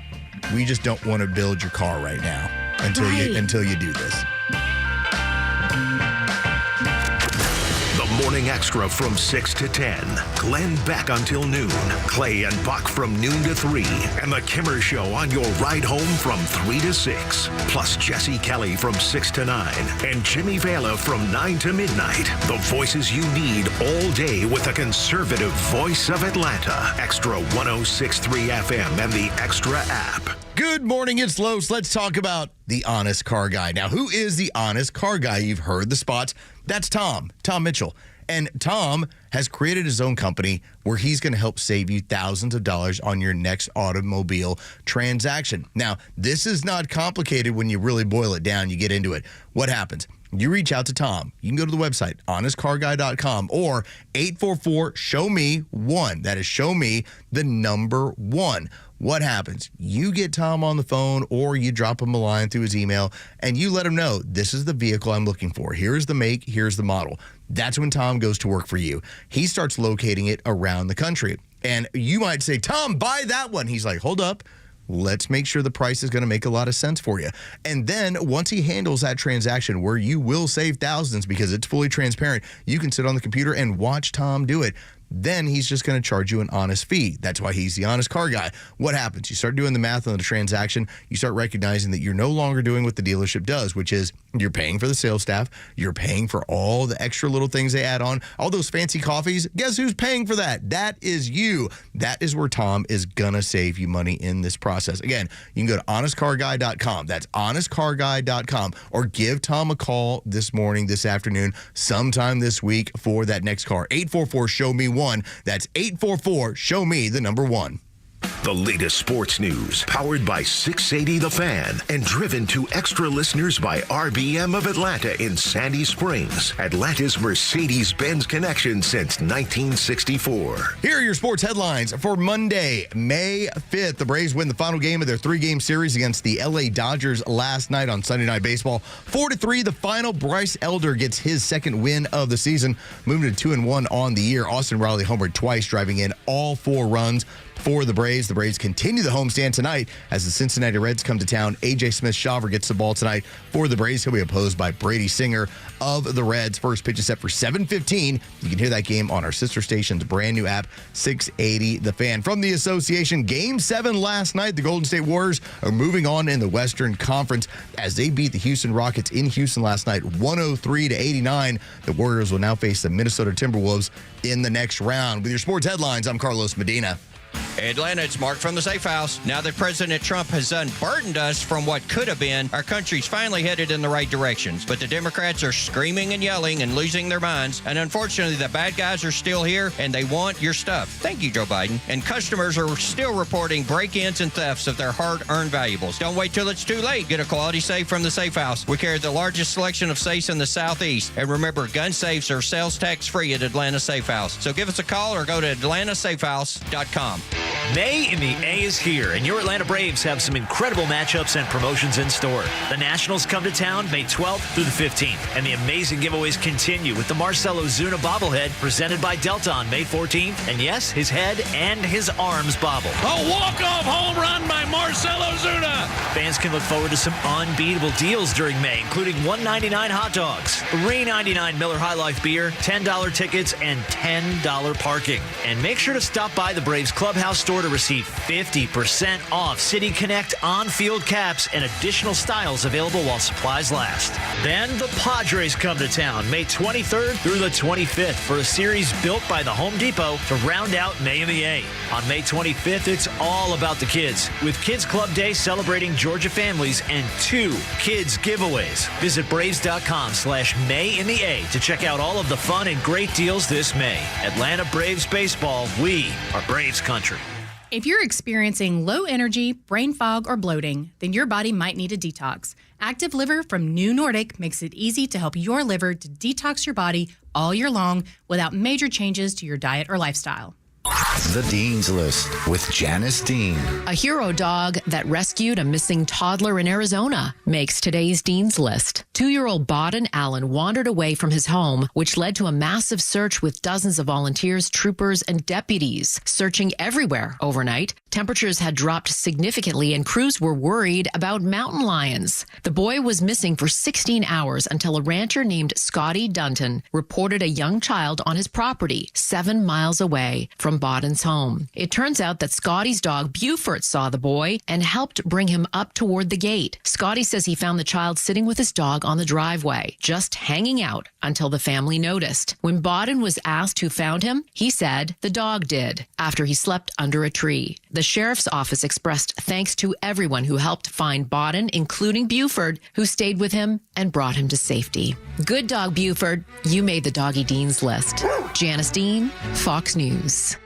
We just don't want to build your car right now until you do this. Morning Extra from 6 to 10. Glenn Beck until noon. Clay and Buck from noon to 3. And the Kimmer Show on your ride home from 3 to 6. Plus Jesse Kelly from 6 to 9. And Jimmy Vela from 9 to midnight. The voices you need all day with a conservative voice of Atlanta. Extra 106.3 FM and the Extra app. Good morning, it's Los. Let's talk about the Honest Car Guy. Now, who is the Honest Car Guy? You've heard the spots. That's Tom Mitchell. And Tom has created his own company where he's going to help save you thousands of dollars on your next automobile transaction. Now, this is not complicated when you really boil it down. You get into it. What happens? You reach out to Tom. You can go to the website, honestcarguy.com, or 844-SHOW-ME-1. That is show me the number 1. What happens? You get Tom on the phone or you drop him a line through his email and you let him know, this is the vehicle I'm looking for. Here's the make, here's the model. That's when Tom goes to work for you. He starts locating it around the country. And you might say, Tom, buy that one. He's like, hold up. Let's make sure the price is going to make a lot of sense for you. And then once he handles that transaction where you will save thousands because it's fully transparent, you can sit on the computer and watch Tom do it. Then he's just going to charge you an honest fee. That's why he's the Honest Car Guy. What happens? You start doing the math on the transaction. You start recognizing that you're no longer doing what the dealership does, which is you're paying for the sales staff. You're paying for all the extra little things they add on. All those fancy coffees. Guess who's paying for that? That is you. That is where Tom is going to save you money in this process. Again, you can go to honestcarguy.com. That's honestcarguy.com. Or give Tom a call this morning, this afternoon, sometime this week for that next car. 844-SHOW-ME-1. That's 844-SHOW-ME, the number 1. The latest sports news, powered by 680 The Fan, and driven to extra listeners by RBM of Atlanta in Sandy Springs, Atlanta's Mercedes-Benz connection since 1964. Here are your sports headlines for Monday, May 5th. The Braves win the final game of their 3-game series against the LA Dodgers last night on Sunday Night Baseball. 4-3, the final. Bryce Elder gets his second win of the season, moving to 2-1 on the year. Austin Riley homered twice, driving in all 4 runs for the Braves. The Braves continue the homestand tonight as the Cincinnati Reds come to town. A.J. Smith-Shawver gets the ball tonight for the Braves. He'll be opposed by Brady Singer of the Reds. First pitch is set for 7:15. You can hear that game on our sister station's brand new app, 680 The Fan. From the association, Game 7 last night. The Golden State Warriors are moving on in the Western Conference as they beat the Houston Rockets in Houston last night, 103-89. The Warriors will now face the Minnesota Timberwolves in the next round. With your sports headlines, I'm Carlos Medina. Atlanta, it's Mark from the Safe House. Now that President Trump has unburdened us from what could have been, our country's finally headed in the right directions. But the Democrats are screaming and yelling and losing their minds. And unfortunately, the bad guys are still here and they want your stuff. Thank you, Joe Biden. And customers are still reporting break-ins and thefts of their hard-earned valuables. Don't wait till it's too late. Get a quality safe from the Safe House. We carry the largest selection of safes in the Southeast. And remember, gun safes are sales tax-free at Atlanta Safe House. So give us a call or go to atlantasafehouse.com. May in the A is here, and your Atlanta Braves have some incredible matchups and promotions in store. The Nationals come to town May 12th through the 15th, and the amazing giveaways continue with the Marcell Ozuna bobblehead presented by Delta on May 14th, and yes, his head and his arms bobble. A walk-off home run by Marcell Ozuna! Fans can look forward to some unbeatable deals during May, including $1.99 hot dogs, $3.99 Miller High Life beer, $10 tickets, and $10 parking. And make sure to stop by the Braves Clubhouse store store to receive 50% off City Connect on-field caps and additional styles available while supplies last. Then the Padres come to town May 23rd through the 25th for a series built by the Home Depot to round out May in the A. On May 25th, it's all about the kids, with Kids Club Day celebrating Georgia families and 2 kids giveaways. Visit Braves.com/May in the A to check out all of the fun and great deals this May. Atlanta Braves baseball, we are Braves country. If you're experiencing low energy, brain fog, or bloating, then your body might need a detox. Active Liver from New Nordic makes it easy to help your liver to detox your body all year long without major changes to your diet or lifestyle. The Dean's List with Janice Dean. A hero dog that rescued a missing toddler in Arizona makes today's Dean's List. 2-year-old Baden Allen wandered away from his home, which led to a massive search with dozens of volunteers, troopers, and deputies searching everywhere overnight. Temperatures had dropped significantly and crews were worried about mountain lions. The boy was missing for 16 hours until a rancher named Scotty Dunton reported a young child on his property 7 miles away from Baden's home. It turns out that Scotty's dog Buford saw the boy and helped bring him up toward the gate. Scotty says he found the child sitting with his dog on the driveway, just hanging out until the family noticed. When Baden was asked who found him, he said the dog did after he slept under a tree. The sheriff's office expressed thanks to everyone who helped find Baden, including Buford, who stayed with him and brought him to safety. Good dog, Buford. You made the Doggy Dean's List. Janice Dean, Fox News.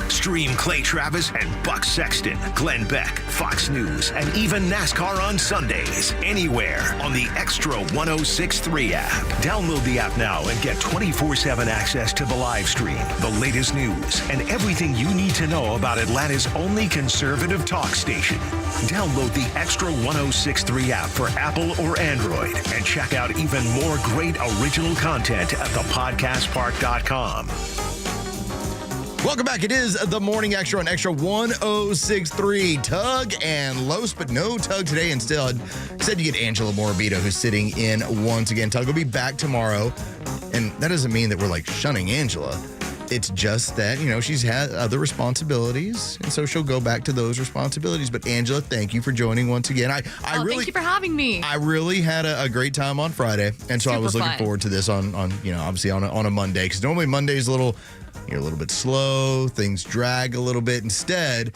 Stream Clay Travis and Buck Sexton, Glenn Beck, Fox News, and even NASCAR on Sundays. Anywhere on the Extra 106.3 app. Download the app now and get 24/7 access to the live stream, the latest news, and everything you need to know about Atlanta's only conservative talk station. Download the Extra 106.3 app for Apple or Android and check out even more great original content at thepodcastpark.com. Welcome back. It is the Morning Extra on Extra 106.3. Tug and Los, but no Tug today. Instead, you get Angela Morabito, who's sitting in once again. Tug will be back tomorrow. And that doesn't mean that we're like shunning Angela. It's just that, she's had other responsibilities. And so she'll go back to those responsibilities. But Angela, thank you for joining once again. Thank you for having me. I really had a great time on Friday. And so I was looking forward to this on obviously on a Monday. Because normally Monday's you're a little bit slow, things drag a little bit. Instead,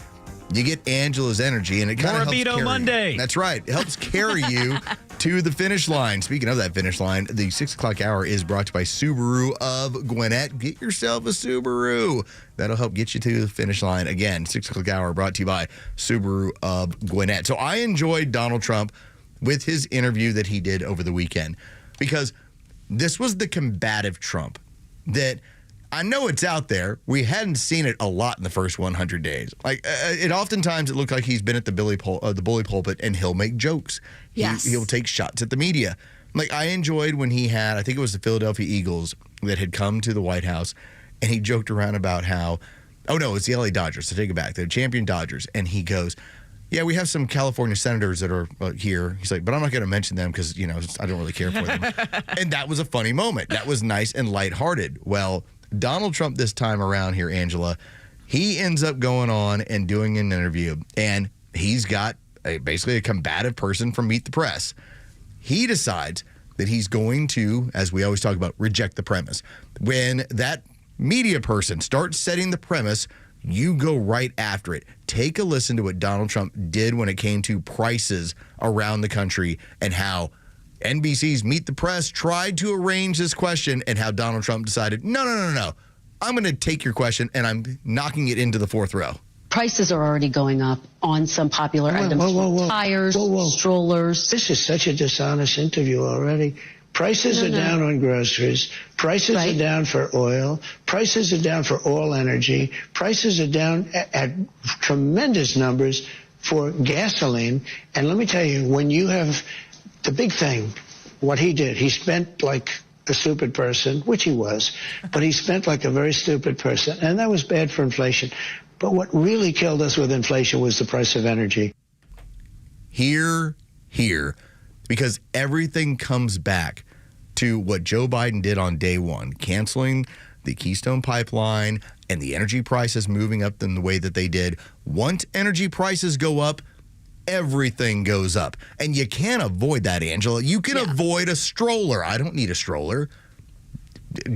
you get Angela's energy, and it kind of helps carry Monday. You. That's right. It helps carry you to the finish line. Speaking of that finish line, the 6 o'clock hour is brought to you by Subaru of Gwinnett. Get yourself a Subaru. That'll help get you to the finish line. Again, 6 o'clock hour brought to you by Subaru of Gwinnett. So I enjoyed Donald Trump with his interview that he did over the weekend, because this was the combative Trump that I know it's out there. We hadn't seen it a lot in the first 100 days. Oftentimes it looked like he's been at the bully pulpit, and he'll make jokes. Yes. He'll take shots at the media. I enjoyed when he had, I think it was the Philadelphia Eagles that had come to the White House, and he joked around about how, oh no, it's the LA Dodgers, so take it back. They're champion Dodgers. And he goes, yeah, we have some California senators that are here. He's like, but I'm not going to mention them because, I don't really care for them. And that was a funny moment. That was nice and lighthearted. Well, Donald Trump this time around here, Angela, he ends up going on and doing an interview, and he's got basically a combative person from Meet the Press. He decides that he's going to, as we always talk about, reject the premise. When that media person starts setting the premise, you go right after it. Take a listen to what Donald Trump did when it came to prices around the country and how NBC's Meet the Press tried to arrange this question, and how Donald Trump decided, no. I'm going to take your question, and I'm knocking it into the fourth row. Prices are already going up on some popular items. Whoa. Tires, strollers. This is such a dishonest interview already. Prices are down on groceries. Prices are down for oil. Prices are down for all energy. Prices are down at tremendous numbers for gasoline. And let me tell you, when you have the big thing, what he did, he spent like a stupid person, which he was, but he spent like a very stupid person, and that was bad for inflation. But what really killed us with inflation was the price of energy. Here, because everything comes back to what Joe Biden did on day one, canceling the Keystone Pipeline and the energy prices moving up in the way that they did. Once energy prices go up, everything goes up. And you can't avoid that, Angela. You can avoid a stroller. I don't need a stroller.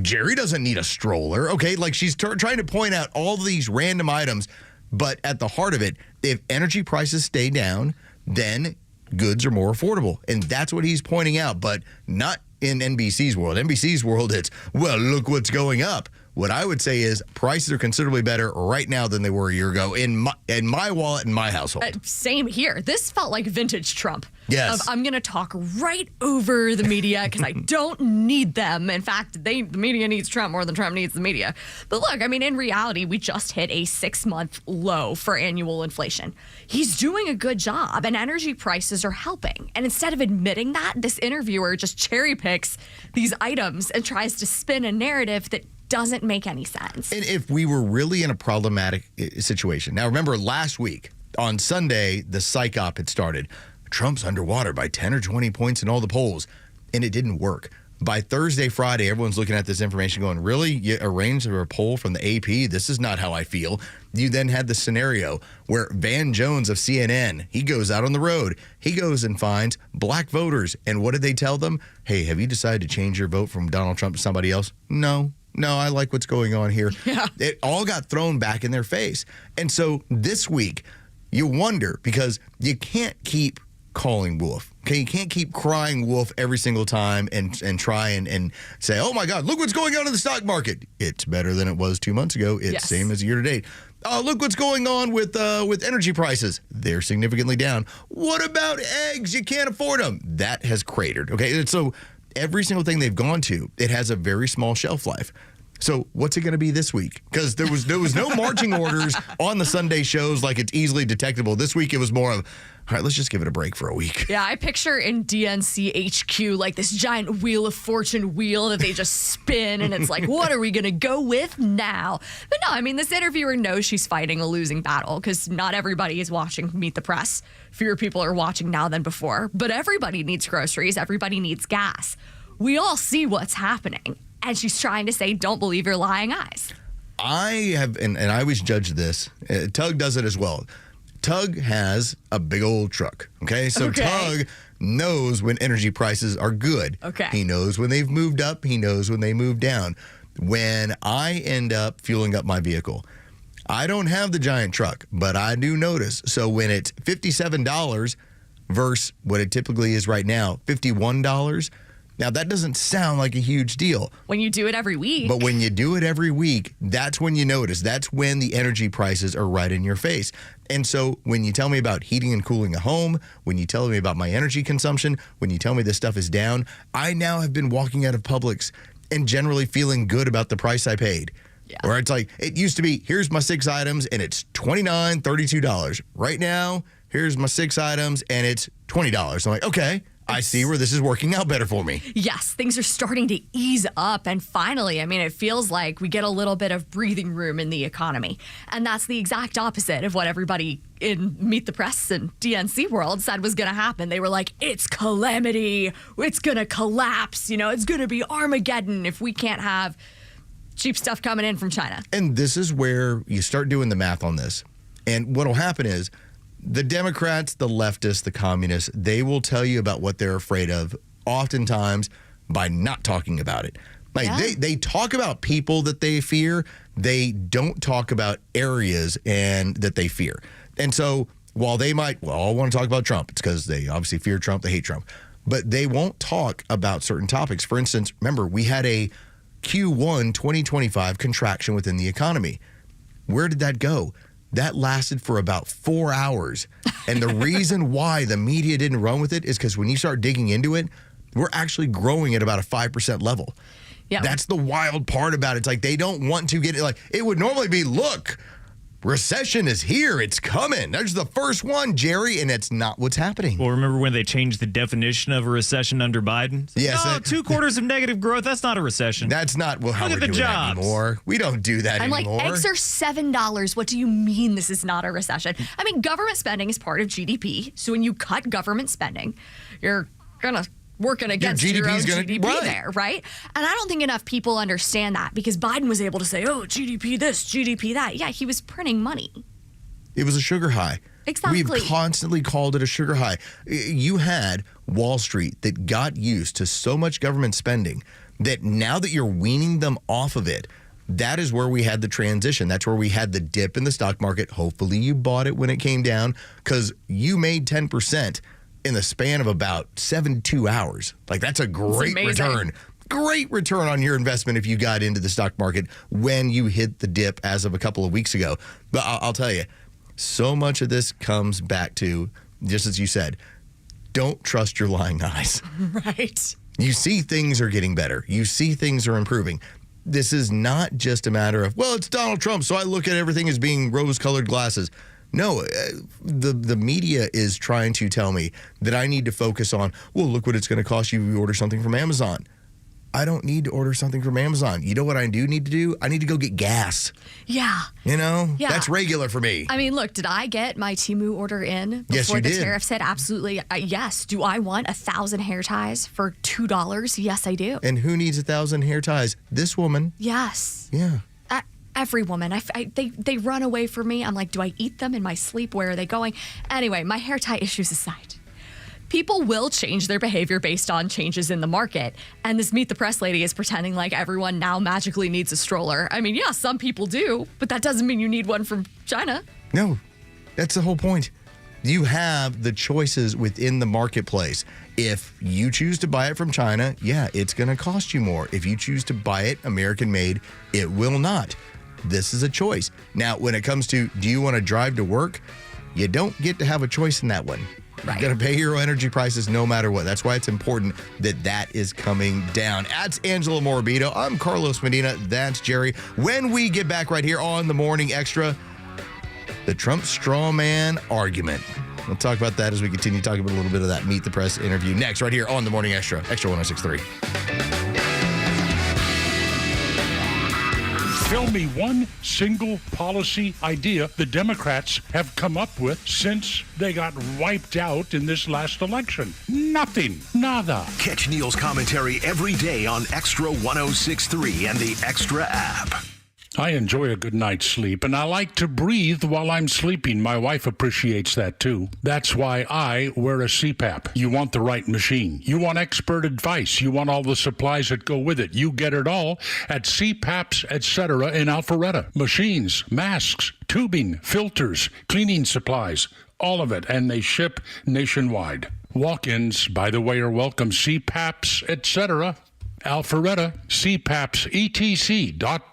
Jerry doesn't need a stroller. Okay, like she's trying to point out all these random items, but at the heart of it, if energy prices stay down, then goods are more affordable. And that's what he's pointing out, but not in NBC's world. NBC's world, it's, well, look what's going up. What I would say is prices are considerably better right now than they were a year ago in my wallet and my household. Same here. This felt like vintage Trump. Yes. I'm going to talk right over the media because I don't need them. In fact, the media needs Trump more than Trump needs the media. But look, I mean, in reality, we just hit a 6-month low for annual inflation. He's doing a good job, and energy prices are helping. And instead of admitting that, this interviewer just cherry picks these items and tries to spin a narrative that doesn't make any sense. And if we were really in a problematic situation. Now, remember last week on Sunday, the psych op had started. Trump's underwater by 10 or 20 points in all the polls, and it didn't work. By Thursday, Friday, everyone's looking at this information going, really? You arranged a poll from the AP? This is not how I feel. You then had the scenario where Van Jones of CNN, he goes out on the road. He goes and finds black voters. And what did they tell them? Hey, have you decided to change your vote from Donald Trump to somebody else? No, I like what's going on here. Yeah. It all got thrown back in their face. And so this week, you wonder, because you can't keep calling wolf. Okay, you can't keep crying wolf every single time and try and say, oh my God, look what's going on in the stock market. It's better than it was 2 months ago. It's same as year to date. Oh, look what's going on with energy prices. They're significantly down. What about eggs? You can't afford them. That has cratered. Okay, and so every single thing they've gone to, it has a very small shelf life. So what's it going to be this week? Because there was no marching orders on the Sunday shows like it's easily detectable. This week it was more of, all right, let's just give it a break for a week. Yeah, I picture in DNC HQ like this giant Wheel of Fortune wheel that they just spin, and it's like, what are we going to go with now? But no, I mean, this interviewer knows she's fighting a losing battle because not everybody is watching Meet the Press. Fewer people are watching now than before. But everybody needs groceries. Everybody needs gas. We all see what's happening. And she's trying to say, don't believe your lying eyes. I have, and I always judge this. Tug does it as well. Tug has a big old truck. Okay. So Tug knows when energy prices are good. Okay. He knows when they've moved up. He knows when they move down. When I end up fueling up my vehicle, I don't have the giant truck, but I do notice. So when it's $57 versus what it typically is right now, $51. Now, that doesn't sound like a huge deal. When you do it every week. But when you do it every week, that's when you notice. That's when the energy prices are right in your face. And so when you tell me about heating and cooling a home, when you tell me about my energy consumption, when you tell me this stuff is down, I now have been walking out of Publix and generally feeling good about the price I paid. Yeah. Where it's like, it used to be, here's my 6 items and it's $29, $32. Right now, here's my 6 items and it's $20. I'm like, okay. I see where this is working out better for me. Yes, things are starting to ease up. And finally, I mean, it feels like we get a little bit of breathing room in the economy. And that's the exact opposite of what everybody in Meet the Press and DNC world said was going to happen. They were like, it's calamity. It's going to collapse. You know, it's going to be Armageddon if we can't have cheap stuff coming in from China. And this is where you start doing the math on this. And what will happen is, the Democrats, the leftists, the communists, they will tell you about what they're afraid of, oftentimes by not talking about it. Like they talk about people that they fear. They don't talk about areas and that they fear. And so while they might, all want to talk about Trump, it's because they obviously fear Trump, they hate Trump. But they won't talk about certain topics. For instance, remember, we had a Q1 2025 contraction within the economy. Where did that go? That lasted for about 4 hours. And the reason why the media didn't run with it is because when you start digging into it, we're actually growing at about a 5% level. Yeah. That's the wild part about it. It's like they don't want to get it. Like it would normally be, look, recession is here. It's coming. There's the first one, Jerry, and that's not what's happening. Well, remember when they changed the definition of a recession under Biden? Yes. No, 2 quarters of negative growth. That's not a recession. That's not how Look we're at the doing jobs. that anymore. We don't do that I'm anymore. like, eggs are $7. What do you mean this is not a recession? I mean, government spending is part of GDP. So when you cut government spending, you're going to working against your own GDP right. there, right? And I don't think enough people understand that because Biden was able to say, oh, GDP this, GDP that. Yeah, he was printing money. It was a sugar high. Exactly. We've constantly called it a sugar high. You had Wall Street that got used to so much government spending that now that you're weaning them off of it, that is where we had the transition. That's where we had the dip in the stock market. Hopefully you bought it when it came down because you made 10% in the span of about 72 hours. Like, that's a great return. Great return on your investment if you got into the stock market when you hit the dip as of a couple of weeks ago. But I'll tell you, so much of this comes back to, just as you said, don't trust your lying eyes. Right. You see things are getting better. You see things are improving. This is not just a matter of, well, it's Donald Trump, so I look at everything as being rose-colored glasses. No, the media is trying to tell me that I need to focus on, well, look what it's going to cost you if you order something from Amazon. I don't need to order something from Amazon. You know what I do need to do? I need to go get gas. Yeah. You know? Yeah. That's regular for me. I mean, look, did I get my Temu order in before Yes, you the did. tariffs hit? Absolutely. Yes. Do I want 1,000 hair ties for $2? Yes, I do. And who needs 1,000 hair ties? This woman. Yes. Yeah. Every woman. They run away from me. I'm like, do I eat them in my sleep? Where are they going? Anyway, my hair tie issues aside. People will change their behavior based on changes in the market. And this Meet the Press lady is pretending like everyone now magically needs a stroller. I mean, yeah, some people do, but that doesn't mean you need one from China. No, that's the whole point. You have the choices within the marketplace. If you choose to buy it from China, yeah, it's going to cost you more. If you choose to buy it American made, it will not. This is a choice. Now, when it comes to, do you want to drive to work? You don't get to have a choice in that one. Right. You're going to pay your energy prices no matter what. That's why it's important that that is coming down. That's Angela Morabito. I'm Carlos Medina. That's Jerry. When we get back right here on the Morning Extra, the Trump straw man argument. We'll talk about that as we continue talking about a little bit of that Meet the Press interview next right here on the Morning Extra, Extra 106.3. Tell me one single policy idea the Democrats have come up with since they got wiped out in this last election. Nothing. Nada. Catch Neil's commentary every day on Extra 106.3 and the Extra app. I enjoy a good night's sleep, and I like to breathe while I'm sleeping. My wife appreciates that, too. That's why I wear a CPAP. You want the right machine. You want expert advice. You want all the supplies that go with it. You get it all at CPAPs, etc. in Alpharetta. Machines, masks, tubing, filters, cleaning supplies, all of it, and they ship nationwide. Walk-ins, by the way, are welcome. CPAPs, etc. Alpharetta, CPAPSETC.com.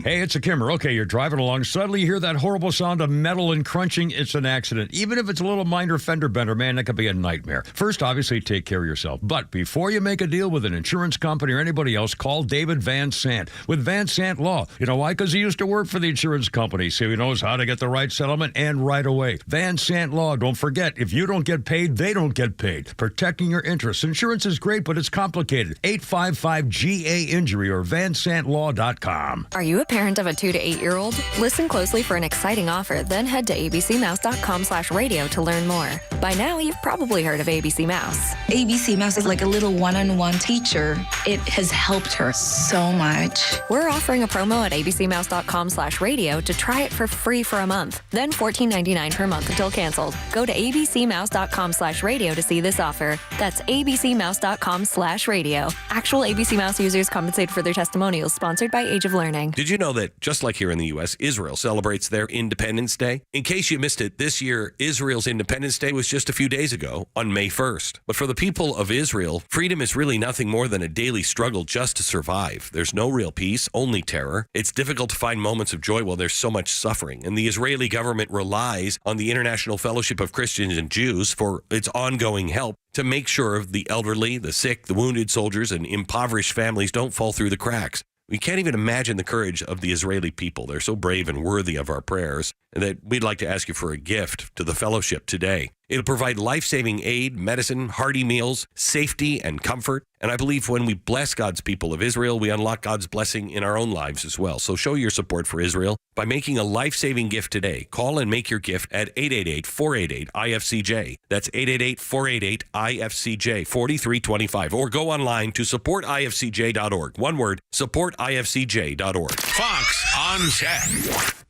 Hey, it's a Kimmer. Okay, you're driving along. Suddenly you hear that horrible sound of metal and crunching. It's an accident. Even if it's a little minor fender bender, man, that could be a nightmare. First, obviously, take care of yourself. But before you make a deal with an insurance company or anybody else, call David Van Sant with Van Sant Law. You know why? Because he used to work for the insurance company, so he knows how to get the right settlement and right away. Van Sant Law. Don't forget, if you don't get paid, they don't get paid. Protecting your interests. Insurance is great, but it's complicated. 855-GA-INJURY or vansantlaw.com. Are you a parent of a 2 to 8-year-old? Listen closely for an exciting offer, then head to abcmouse.com/radio to learn more. By now, you've probably heard of ABC Mouse. ABC Mouse is like a little one-on-one teacher. It has helped her so much. We're offering a promo at abcmouse.com/radio to try it for free for a month, then $14.99 per month until canceled. Go to abcmouse.com/radio to see this offer. That's abcmouse.com/radio. Actual ABC Mouse users compensated for their testimonials, sponsored by Age of Learning. Did you know that, just like here in the U.S., Israel celebrates their Independence Day? In case you missed it, this year, Israel's Independence Day was just a few days ago, on May 1st. But for the people of Israel, freedom is really nothing more than a daily struggle just to survive. There's no real peace, only terror. It's difficult to find moments of joy while there's so much suffering. And the Israeli government relies on the International Fellowship of Christians and Jews for its ongoing help to make sure the elderly, the sick, the wounded soldiers, and impoverished families don't fall through the cracks. We can't even imagine the courage of the Israeli people. They're so brave and worthy of our prayers. that we'd like to ask you for a gift to the fellowship today. It'll provide life-saving aid, medicine, hearty meals, safety, and comfort. And I believe when we bless God's people of Israel, we unlock God's blessing in our own lives as well. So show your support for Israel by making a life-saving gift today. Call and make your gift at 888-488-IFCJ. That's 888-488-IFCJ, 4325. Or go online to supportifcj.org. One word, supportifcj.org. Fox on Tech.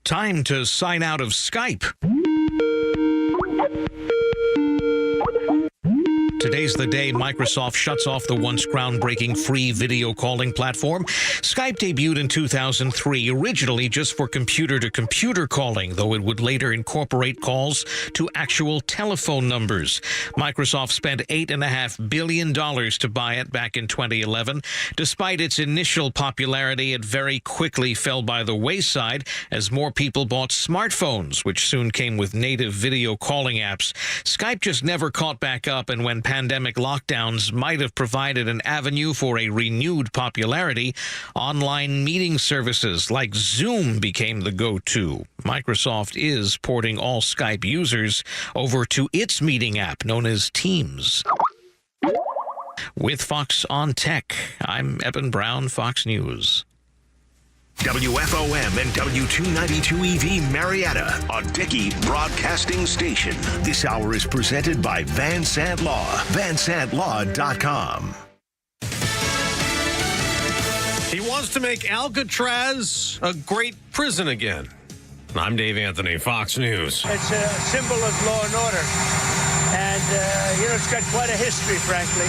Time to sign out of Skype. Today's the day Microsoft shuts off the once groundbreaking free video calling platform. Skype debuted in 2003, originally just for computer-to-computer calling, though it would later incorporate calls to actual telephone numbers. Microsoft spent $8.5 billion to buy it back in 2011. Despite its initial popularity, it very quickly fell by the wayside as more people bought smartphones, which soon came with native video calling apps. Skype just never caught back up, and when pandemic lockdowns might have provided an avenue for a renewed popularity, online meeting services like Zoom became the go-to. Microsoft is porting all Skype users over to its meeting app known as Teams. With Fox on Tech, I'm Eben Brown, Fox News. WFOM and W292 EV Marietta, a Dickey broadcasting station. This hour is presented by Van Sant Law, vansantlaw.com. He wants to make Alcatraz a great prison again. I'm Dave Anthony, Fox News. It's a symbol of law and order. And, it's got quite a history, frankly.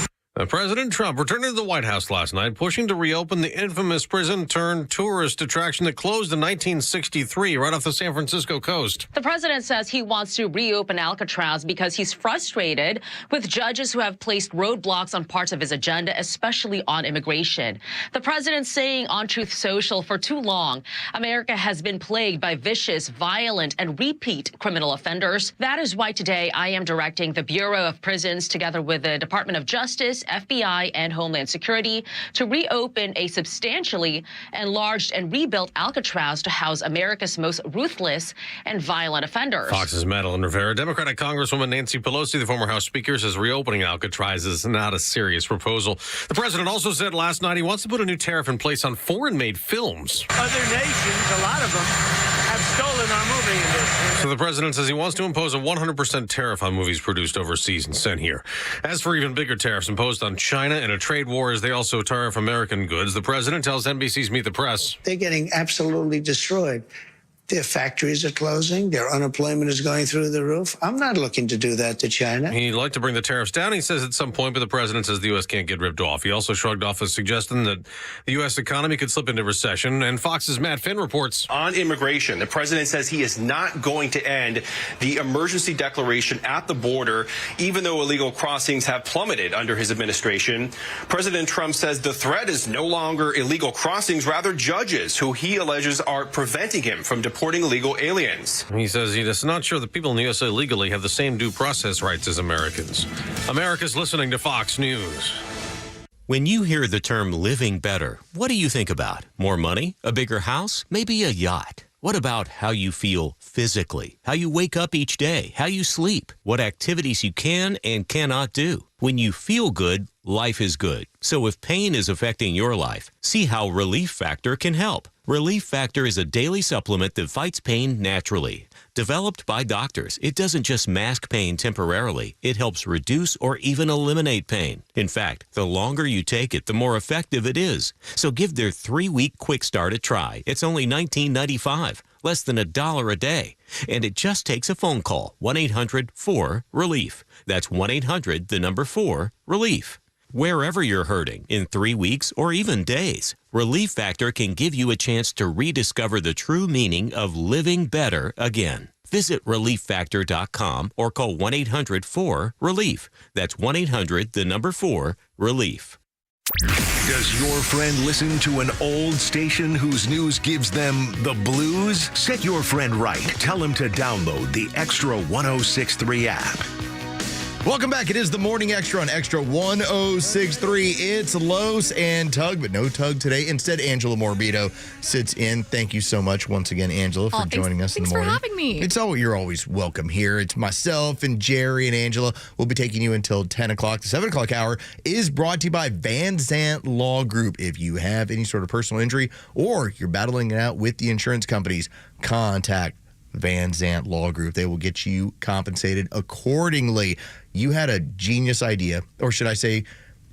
President Trump returned to the White House last night, pushing to reopen the infamous prison-turned-tourist attraction that closed in 1963 right off the San Francisco coast. The president says he wants to reopen Alcatraz because he's frustrated with judges who have placed roadblocks on parts of his agenda, especially on immigration. The president saying on Truth Social, for too long, America has been plagued by vicious, violent, and repeat criminal offenders. That is why today I am directing the Bureau of Prisons together with the Department of Justice, FBI, and Homeland Security to reopen a substantially enlarged and rebuilt Alcatraz to house America's most ruthless and violent offenders. Fox's Madeline Rivera. Democratic Congresswoman Nancy Pelosi, the former House Speaker, says reopening Alcatraz is not a serious proposal. The president also said last night he wants to put a new tariff in place on foreign-made films. Other nations, a lot of them, have stolen our movie industry. So the president says he wants to impose a 100% tariff on movies produced overseas and sent here. As for even bigger tariffs imposed on China in a trade war as they also tariff American goods, the president tells NBC's Meet the Press. They're getting absolutely destroyed. Their factories are closing. Their unemployment is going through the roof. I'm not looking to do that to China. He'd like to bring the tariffs down, he says, at some point, but the president says the U.S. can't get ripped off. He also shrugged off a suggestion that the U.S. economy could slip into recession. And Fox's Matt Finn reports. On immigration, the president says he is not going to end the emergency declaration at the border, even though illegal crossings have plummeted under his administration. President Trump says the threat is no longer illegal crossings, rather judges who he alleges are preventing him from deporting illegal aliens. He says he is not sure that people in the USA legally have the same due process rights as Americans. America's listening to Fox News. When you hear the term living better, what do you think about? More money? A bigger house? Maybe a yacht? What about how you feel physically? How you wake up each day? How you sleep? What activities you can and cannot do? When you feel good, life is good. So if pain is affecting your life, see how Relief Factor can help. Relief Factor is a daily supplement that fights pain naturally. Developed by doctors, it doesn't just mask pain temporarily. It helps reduce or even eliminate pain. In fact, the longer you take it, the more effective it is. So give their 3-week quick start a try. It's only $19.95, less than $1 a day. And it just takes a phone call, 1-800-4-RELIEF. That's 1-800-4-RELIEF. Wherever you're hurting, in 3 weeks or even days, Relief Factor can give you a chance to rediscover the true meaning of living better again. Visit ReliefFactor.com or call 1-800-4-RELIEF. That's 1-800-4-RELIEF. Does your friend listen to an old station whose news gives them the blues? Set your friend right. Tell him to download the Extra 106.3 app. Welcome back. It is the Morning Extra on Extra 1063. It's Los and Tug, but no Tug today. Instead, Angela Morabito sits in. Thank you so much once again, Angela, for joining us in the morning. Thanks for having me. You're always welcome here. It's myself and Jerry and Angela. We'll be taking you until 10 o'clock. The 7 o'clock hour is brought to you by Van Zant Law Group. If you have any sort of personal injury or you're battling it out with the insurance companies, contact Van Zant Law Group. They will get you compensated accordingly. You had a genius idea, or should I say,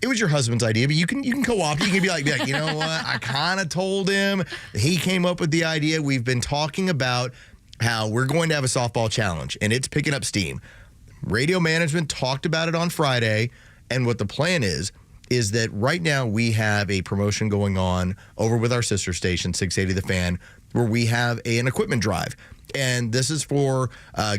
it was your husband's idea, but you can co-opt it. You can be like, you know what? I kind of told him. He came up with the idea. We've been talking about how we're going to have a softball challenge, and it's picking up steam. Radio management talked about it on Friday, and what the plan is that right now we have a promotion going on over with our sister station, 680 The Fan, where we have an equipment drive. And this is for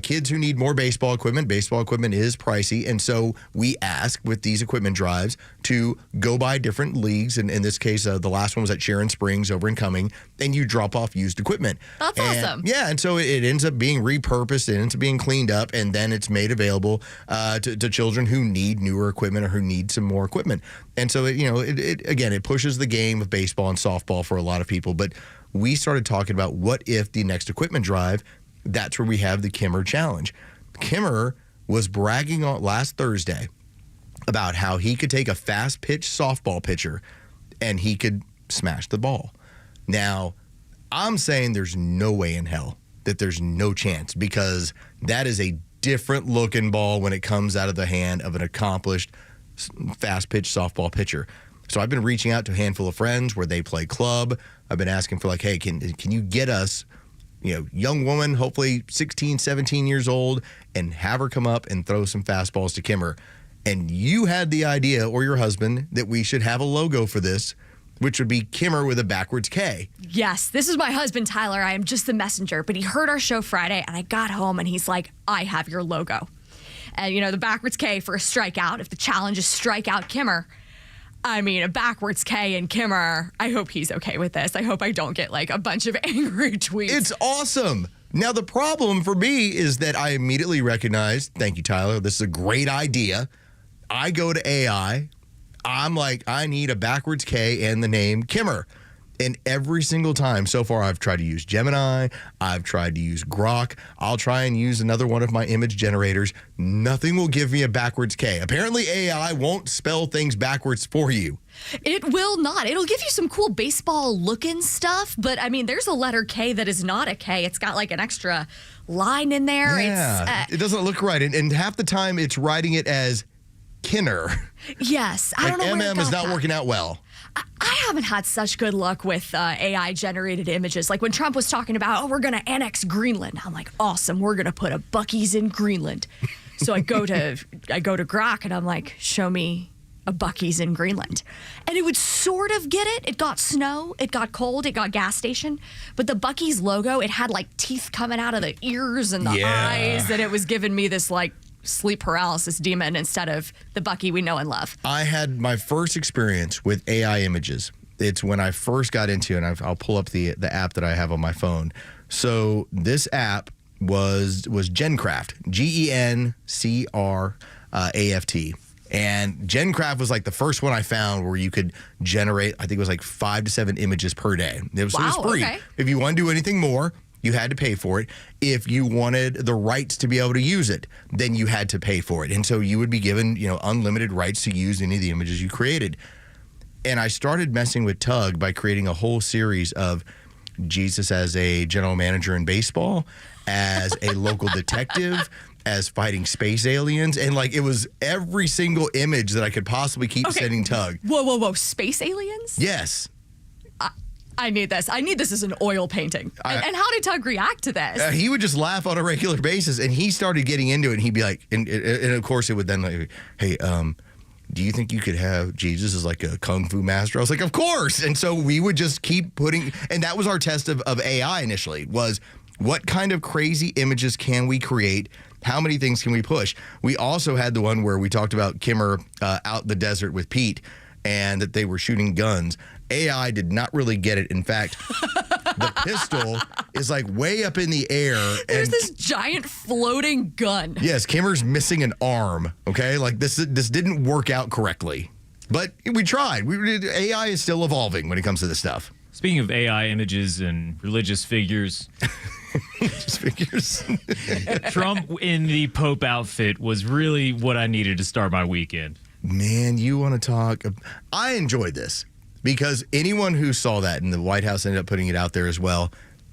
kids who need more baseball equipment. Baseball equipment is pricey. And so we ask with these equipment drives to go by different leagues. And in this case, the last one was at Sharon Springs over in Cumming. And you drop off used equipment. That's awesome. Yeah. And so it ends up being repurposed. It ends up being cleaned up. And then it's made available to children who need newer equipment or who need some more equipment. And so, it pushes the game of baseball and softball for a lot of people. But we started talking about what if the next equipment drive, that's where we have the Kimmer Challenge. Kimmer was bragging on last Thursday about how he could take a fast pitch softball pitcher and he could smash the ball. Now, I'm saying there's no way in hell that there's no chance, because that is a different looking ball when it comes out of the hand of an accomplished fast pitch softball pitcher. So I've been reaching out to a handful of friends where they play club. I've been asking for hey, can you get us, young woman, hopefully 16, 17 years old, and have her come up and throw some fastballs to Kimmer. And you had the idea, or your husband, that we should have a logo for this, which would be Kimmer with a backwards K. Yes, this is my husband, Tyler. I am just the messenger. But he heard our show Friday, and I got home, and he's like, I have your logo. And, the backwards K for a strikeout. If the challenge is strikeout Kimmer, I mean, a backwards K in Kimmer, I hope he's okay with this. I hope I don't get a bunch of angry tweets. It's awesome. Now, the problem for me is that I immediately recognized, thank you, Tyler, this is a great idea. I go to AI. I'm like, I need a backwards K and the name Kimmer. And every single time so far, I've tried to use Gemini. I've tried to use Grok. I'll try and use another one of my image generators. Nothing will give me a backwards K. Apparently, AI won't spell things backwards for you. It will not. It'll give you some cool baseball-looking stuff, but, there's a letter K that is not a K. It's got, an extra line in there. Yeah, it doesn't look right. And half the time, it's writing it as Kinner. Yes. I don't know where MM is not working out well. I haven't had such good luck with AI-generated images. Like when Trump was talking about, we're going to annex Greenland. I'm like, awesome, we're going to put a Buc-ee's in Greenland. So I go to Grok and I'm like, show me a Buc-ee's in Greenland. And it would sort of get it. It got snow, it got cold, it got gas station. But the Buc-ee's logo, it had teeth coming out of the ears and the eyes. And it was giving me this sleep paralysis demon instead of the Buc-ee we know and love. I had my first experience with AI images. It's when I first got into it, and I'll pull up the app that I have on my phone. So this app was GenCraft, GenCraft. And GenCraft was the first one I found where you could generate, I think it was 5 to 7 images per day. It was free. Okay. If you want to do anything more, you had to pay for it. If you wanted the rights to be able to use it, then you had to pay for it. And so you would be given, unlimited rights to use any of the images you created. And I started messing with Tug by creating a whole series of Jesus as a general manager in baseball, as a local detective, as fighting space aliens. And it was every single image that I could possibly keep sending Tug. Whoa. Space aliens? Yes. I need this. I need this as an oil painting. And how did Tug react to this? He would just laugh on a regular basis, and he started getting into it. And he'd be like, and of course it would then hey, do you think you could have Jesus as a kung fu master? I was like, of course. And so we would just keep putting, and that was our test of AI initially, was what kind of crazy images can we create? How many things can we push? We also had the one where we talked about Kimmer out in the desert with Pete, and that they were shooting guns. AI did not really get it. In fact, the pistol is like way up in the air. There's this giant floating gun. Yes, Kimmer's missing an arm. Okay, like this didn't work out correctly, but we tried. AI is still evolving when it comes to this stuff. Speaking of AI images and religious figures. Trump in the Pope outfit was really what I needed to start my weekend. Man, you want to talk? I enjoyed this because anyone who saw that, and the White House ended up putting it out there as well,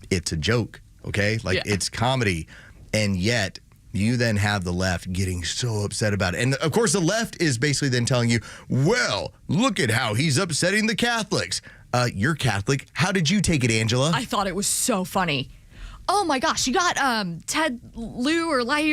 it's a joke, okay? Like, it's comedy. And yet, you then have the left getting so upset about it. And, of course, the left is basically then telling you, well, look at how he's upsetting the Catholics. You're Catholic. How did you take it, Angela? I thought it was so funny. Oh my gosh, you got Ted Lieu,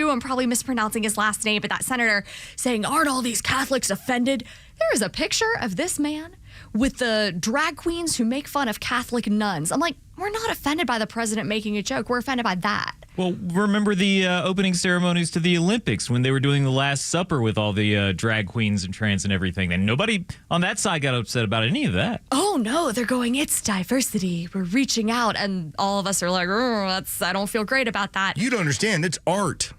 I'm probably mispronouncing his last name, but that senator saying, aren't all these Catholics offended? There is a picture of this man with the drag queens who make fun of Catholic nuns. I'm like, we're not offended by the president making a joke. We're offended by that. Well, remember the opening ceremonies to the Olympics when they were doing the Last Supper with all the drag queens and trans and everything. And nobody on that side got upset about any of that. Oh, no, they're going, it's diversity. We're reaching out. And all of us are like, I don't feel great about that. You don't understand. It's art.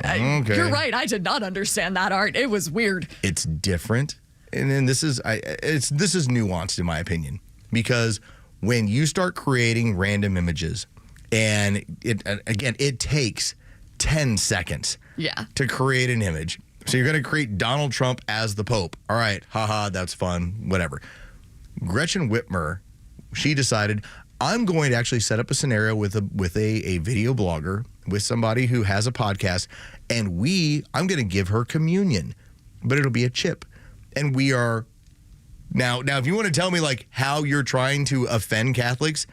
Okay. You're right. I did not understand that art. It was weird. It's different. And then this is nuanced in my opinion, because when you start creating random images, and it takes 10 seconds to create an image. So you're going to create Donald Trump as the Pope. All right, haha, that's fun, whatever. Gretchen Whitmer, she decided, I'm going to actually set up a scenario with a video blogger, with somebody who has a podcast, and I'm going to give her communion, but it'll be a chip. And we are now if you want to tell me like how you're trying to offend Catholics,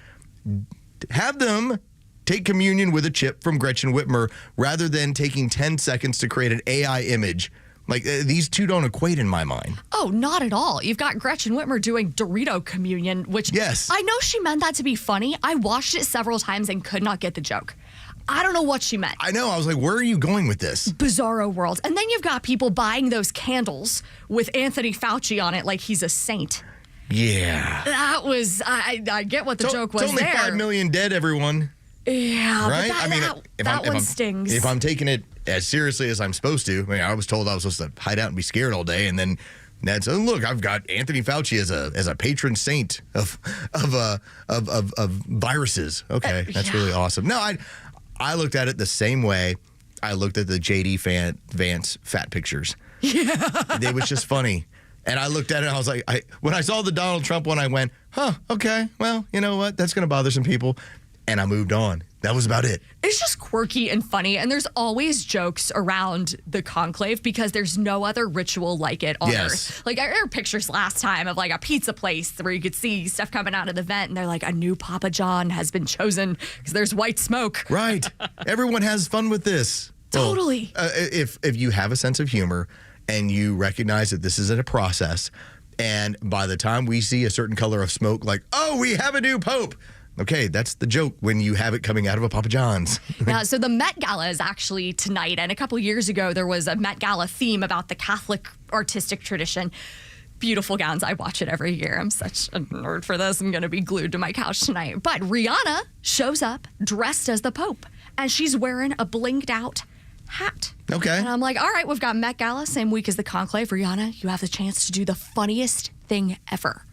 have them take communion with a chip from Gretchen Whitmer rather than taking 10 seconds to create an AI image. Like, these two don't equate in my mind. Oh, not at all. You've got Gretchen Whitmer doing Dorito communion, which I know she meant that to be funny. I watched it several times and could not get the joke. I don't know what she meant. I know. I was like, where are you going with this? Bizarro world. And then you've got people buying those candles with Anthony Fauci on it like he's a saint. Yeah. That was, I get what the joke was there. It's only there. 5 million dead, everyone. Yeah. Right? But that one stings. If I'm taking it as seriously as I'm supposed to, I was told I was supposed to hide out and be scared all day, and then that's look, I've got Anthony Fauci as a patron saint of viruses. Okay, that's really awesome. No, I looked at it the same way I looked at the JD Vance fat pictures. Yeah, it was just funny. And I looked at it and I was like, when I saw the Donald Trump one, I went, okay, well, you know what? That's going to bother some people. And I moved on. That was about it. It's just quirky and funny. And there's always jokes around the conclave because there's no other ritual like it on Earth. Like, there were pictures last time of like a pizza place where you could see stuff coming out of the vent. And they're like, a new Papa John has been chosen because there's white smoke. Right. Everyone has fun with this. Totally. Well, if you have a sense of humor and you recognize that this is a process, and by the time we see a certain color of smoke, like, oh, we have a new pope. Okay, that's the joke when you have it coming out of a Papa John's. Yeah, so the Met Gala is actually tonight. And a couple years ago, there was a Met Gala theme about the Catholic artistic tradition. Beautiful gowns. I watch it every year. I'm such a nerd for this. I'm going to be glued to my couch tonight. But Rihanna shows up dressed as the Pope, and she's wearing a blinged out hat. Okay. And I'm like, all right, we've got Met Gala, same week as the conclave. Rihanna, you have the chance to do the funniest thing ever.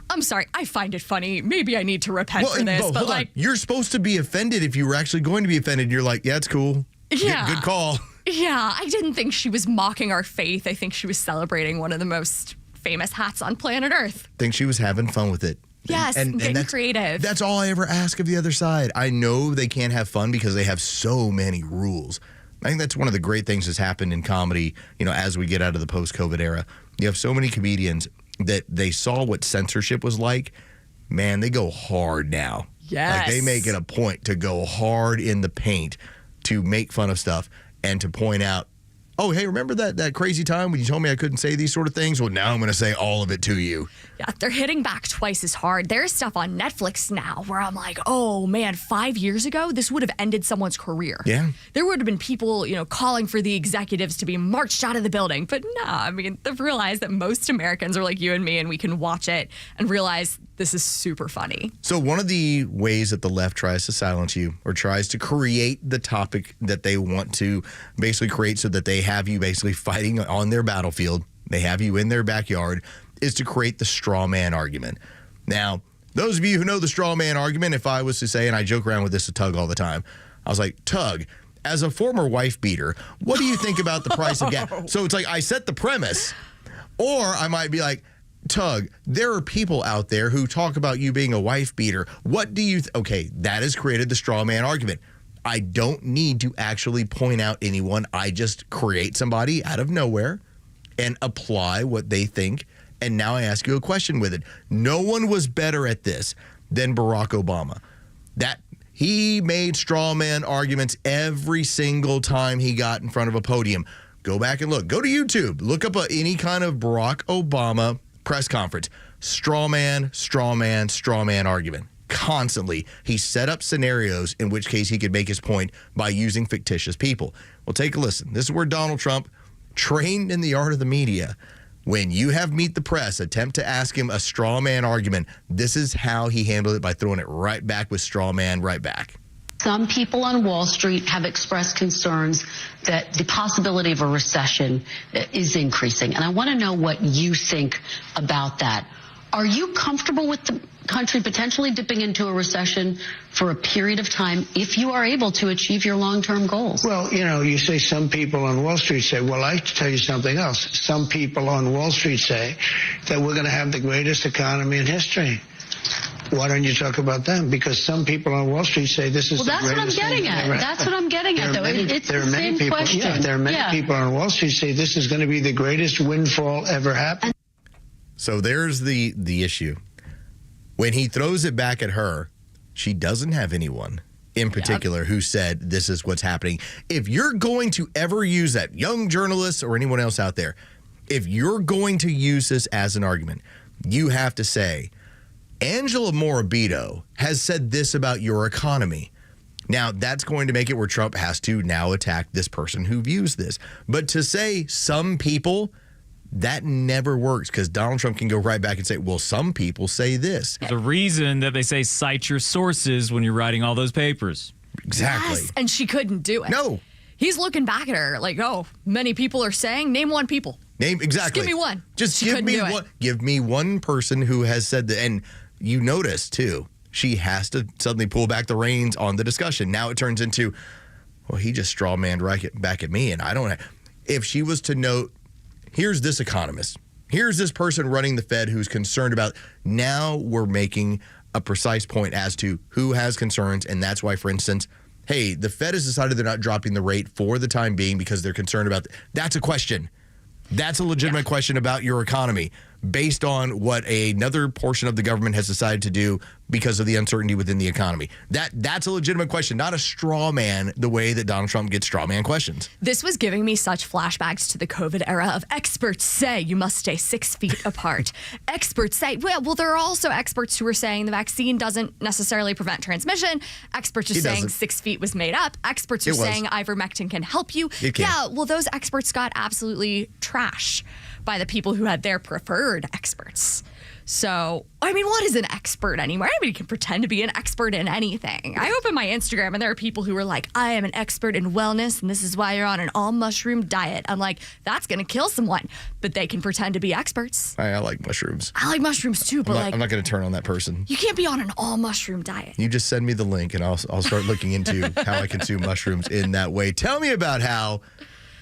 I'm sorry, I find it funny. Maybe I need to repent for this, but like, you're supposed to be offended if you were actually going to be offended. You're like, yeah, it's cool. Yeah. Good call. Yeah, I didn't think she was mocking our faith. I think she was celebrating one of the most famous hats on planet Earth. I think she was having fun with it. Yes, and getting creative. That's all I ever ask of the other side. I know they can't have fun because they have so many rules. I think that's one of the great things that's happened in comedy, as we get out of the post-COVID era. You have so many comedians that they saw what censorship was like. Man, they go hard now. Yes. Like, they make it a point to go hard in the paint to make fun of stuff and to point out, oh, hey, remember that crazy time when you told me I couldn't say these sort of things? Well, now I'm going to say all of it to you. Yeah, they're hitting back twice as hard. There's stuff on Netflix now where I'm like, oh, man, 5 years ago, this would have ended someone's career. Yeah. There would have been people, calling for the executives to be marched out of the building. But no, I mean, they've realized that most Americans are like you and me, and we can watch it and realize This is super funny. So one of the ways that the left tries to silence you or tries to create the topic that they want to basically create so that they have you basically fighting on their battlefield, they have you in their backyard, is to create the straw man argument. Now, those of you who know the straw man argument, if I was to say, and I joke around with this to Tug all the time, I was like, Tug, as a former wife beater, what do you think about the price of gas? So it's like I set the premise, or I might be like, Tug, there are people out there who talk about you being a wife beater. What do you okay, that has created the straw man argument. I don't need to actually point out anyone. I just create somebody out of nowhere and apply what they think. And now I ask you a question with it. No one was better at this than Barack Obama. That he made straw man arguments every single time he got in front of a podium. Go back and look. Go to YouTube. Look up any kind of Barack Obama press conference. Straw man argument. Constantly. He set up scenarios in which case he could make his point by using fictitious people. Well, take a listen. This is where Donald Trump, trained in the art of the media, when you have Meet the Press attempt to ask him a straw man argument, this is how he handled it, by throwing it right back with straw man right back. Some people on Wall Street have expressed concerns that the possibility of a recession is increasing. And I want to know what you think about that. Are you comfortable with the country potentially dipping into a recession for a period of time if you are able to achieve your long-term goals? Well, you say some people on Wall Street say, well, I tell you something else. Some people on Wall Street say that we're going to have the greatest economy in history. Why don't you talk about them? Because some people on Wall Street say this is the greatest. That's what I'm getting at. That's what I'm getting at, though. It's the same question. Yeah, there are many people on Wall Street say this is going to be the greatest windfall ever happened. So there's the issue. When he throws it back at her, she doesn't have anyone in particular who said this is what's happening. If you're going to ever use that, young journalists or anyone else out there, if you're going to use this as an argument, you have to say, Angela Morabito has said this about your economy. Now, that's going to make it where Trump has to now attack this person who views this. But to say some people, that never works, because Donald Trump can go right back and say, well, some people say this. The reason that they say cite your sources when you're writing all those papers. Exactly. Yes, and she couldn't do it. No. He's looking back at her like, oh, many people are saying, name one people. Exactly. Just give me one. Just she give me one. Give me one person who has said that. And you notice, too, she has to suddenly pull back the reins on the discussion. Now it turns into, well, he just strawmanned right back at me, and I don't have. If she was to note, here's this economist, here's this person running the Fed who's concerned about, now we're making a precise point as to who has concerns, and that's why, for instance, hey, the Fed has decided they're not dropping the rate for the time being because they're concerned about that's a question. That's a legitimate question about your economy based on what another portion of the government has decided to do because of the uncertainty within the economy. That's a legitimate question, not a straw man the way that Donald Trump gets straw man questions. This was giving me such flashbacks to the COVID era of experts say you must stay 6 feet apart. Experts say, well, there are also experts who are saying the vaccine doesn't necessarily prevent transmission. Experts are saying 6 feet was made up. Experts are saying ivermectin can help you. It can. Yeah, well, those experts got absolutely trashed by the people who had their preferred experts. So, I mean, what is an expert anymore? Anybody can pretend to be an expert in anything. I open my Instagram and there are people who are like, I am an expert in wellness and this is why you're on an all-mushroom diet. I'm like, that's going to kill someone. But they can pretend to be experts. I like mushrooms. I like mushrooms too, but I'm not going to turn on that person. You can't be on an all-mushroom diet. You just send me the link and I'll start looking into how I consume mushrooms in that way. Tell me about how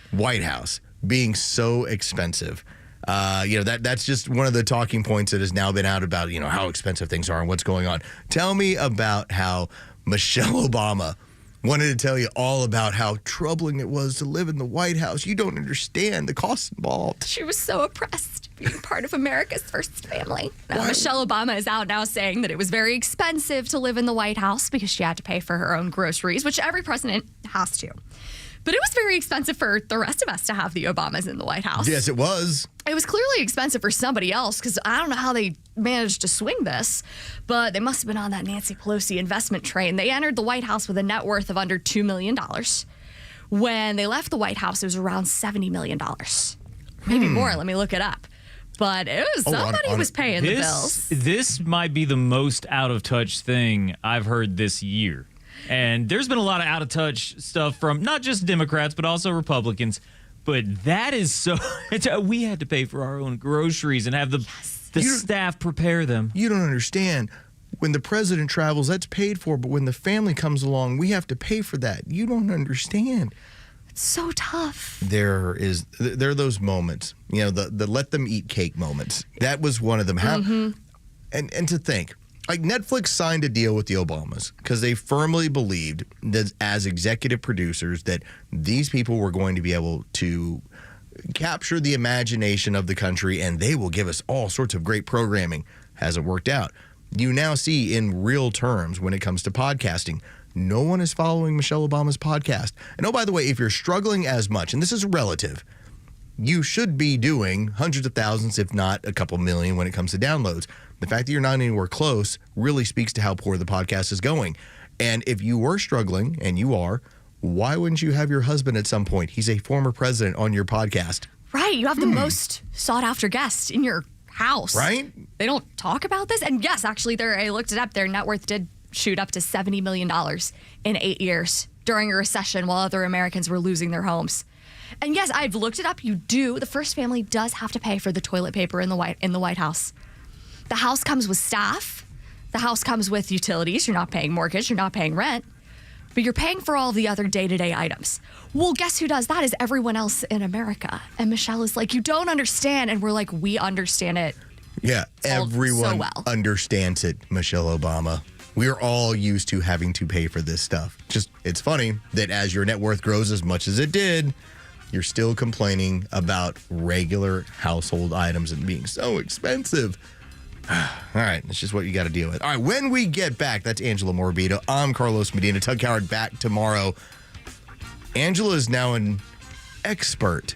White House being so expensive. That's just one of the talking points that has now been out about, how expensive things are and what's going on. Tell me about how Michelle Obama wanted to tell you all about how troubling it was to live in the White House. You don't understand the costs involved. She was so oppressed being part of America's first family. Now, Michelle Obama is out now saying that it was very expensive to live in the White House because she had to pay for her own groceries, which every president has to. But it was very expensive for the rest of us to have the Obamas in the White House. Yes, it was. It was clearly expensive for somebody else because I don't know how they managed to swing this, but they must have been on that Nancy Pelosi investment train. They entered the White House with a net worth of under $2 million. When they left the White House, it was around $70 million. Maybe more. Let me look it up. but it was somebody was paying the bills. This might be the most out of touch thing I've heard this year. And there's been a lot of out of touch stuff from not just Democrats, but also Republicans. But that is so. We had to pay for our own groceries and have the staff prepare them. You don't understand. When the president travels, that's paid for. But when the family comes along, we have to pay for that. You don't understand. It's so tough. There are those moments, the let them eat cake moments. That was one of them. And to think, like Netflix signed a deal with the Obamas because they firmly believed that as executive producers that these people were going to be able to capture the imagination of the country and they will give us all sorts of great programming. Hasn't worked out. You now see in real terms when it comes to podcasting, no one is following Michelle Obama's podcast. And oh, by the way, if you're struggling as much, and this is relative, you should be doing hundreds of thousands, if not a couple million when it comes to downloads. The fact that you're not anywhere close really speaks to how poor the podcast is going. And if you were struggling, and you are, why wouldn't you have your husband at some point? He's a former president on your podcast. Right. You have the most sought after guest in your house. Right? They don't talk about this. And yes, actually, I looked it up. Their net worth did shoot up to $70 million in 8 years during a recession while other Americans were losing their homes. And yes, I've looked it up. The first family does have to pay for the toilet paper in the White House. The house comes with staff. The house comes with utilities. You're not paying mortgage. You're not paying rent. But you're paying for all the other day-to-day items. Well, guess who does that is everyone else in America. And Michelle is like, you don't understand. And we're like, we understand it. Yeah, everyone so well. understands it, Michelle Obama. We're all used to having to pay for this stuff. It's funny that as your net worth grows as much as it did, you're still complaining about regular household items and being so expensive. All right, that's just what you got to deal with. All right, when we get back, that's Angela Morabito. I'm Carlos Medina. Tug Coward back tomorrow. Angela is now an expert.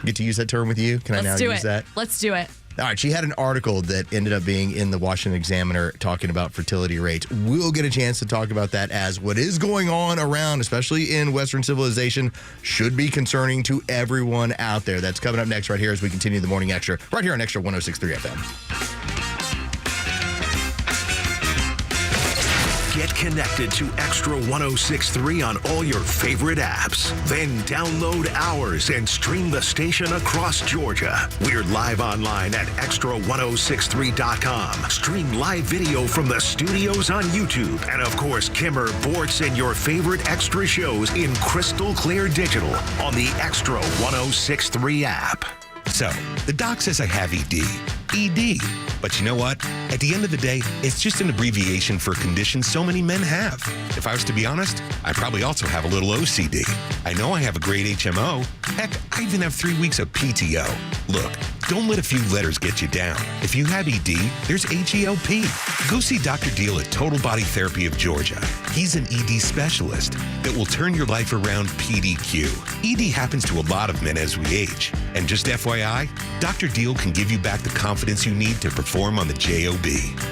Get to use that term with you? Can I now use that? Let's do it. All right, she had an article that ended up being in the Washington Examiner talking about fertility rates. We'll get a chance to talk about that as what is going on around, especially in Western civilization, should be concerning to everyone out there. That's coming up next right here as we continue the Morning Extra, right here on Extra 106.3 FM. Get connected to Extra 106.3 on all your favorite apps. Then download ours and stream the station across Georgia. We're live online at extra1063.com. Stream live video from the studios on YouTube. And of course, Kimmer, Bortz, and your favorite Extra shows in crystal clear digital on the Extra 106.3 app. So, the doc says I have ED. ED. But you know what? At the end of the day, it's just an abbreviation for conditions so many men have. If I was to be honest, I probably also have a little OCD. I know I have a great HMO. Heck, I even have 3 weeks of PTO. Look, don't let a few letters get you down. If you have ED, there's HELP. Go see Dr. Deal at Total Body Therapy of Georgia. He's an ED specialist that will turn your life around PDQ. ED happens to a lot of men as we age. And just FYI, Dr. Deal can give you back the confidence you need to perform on the JOB.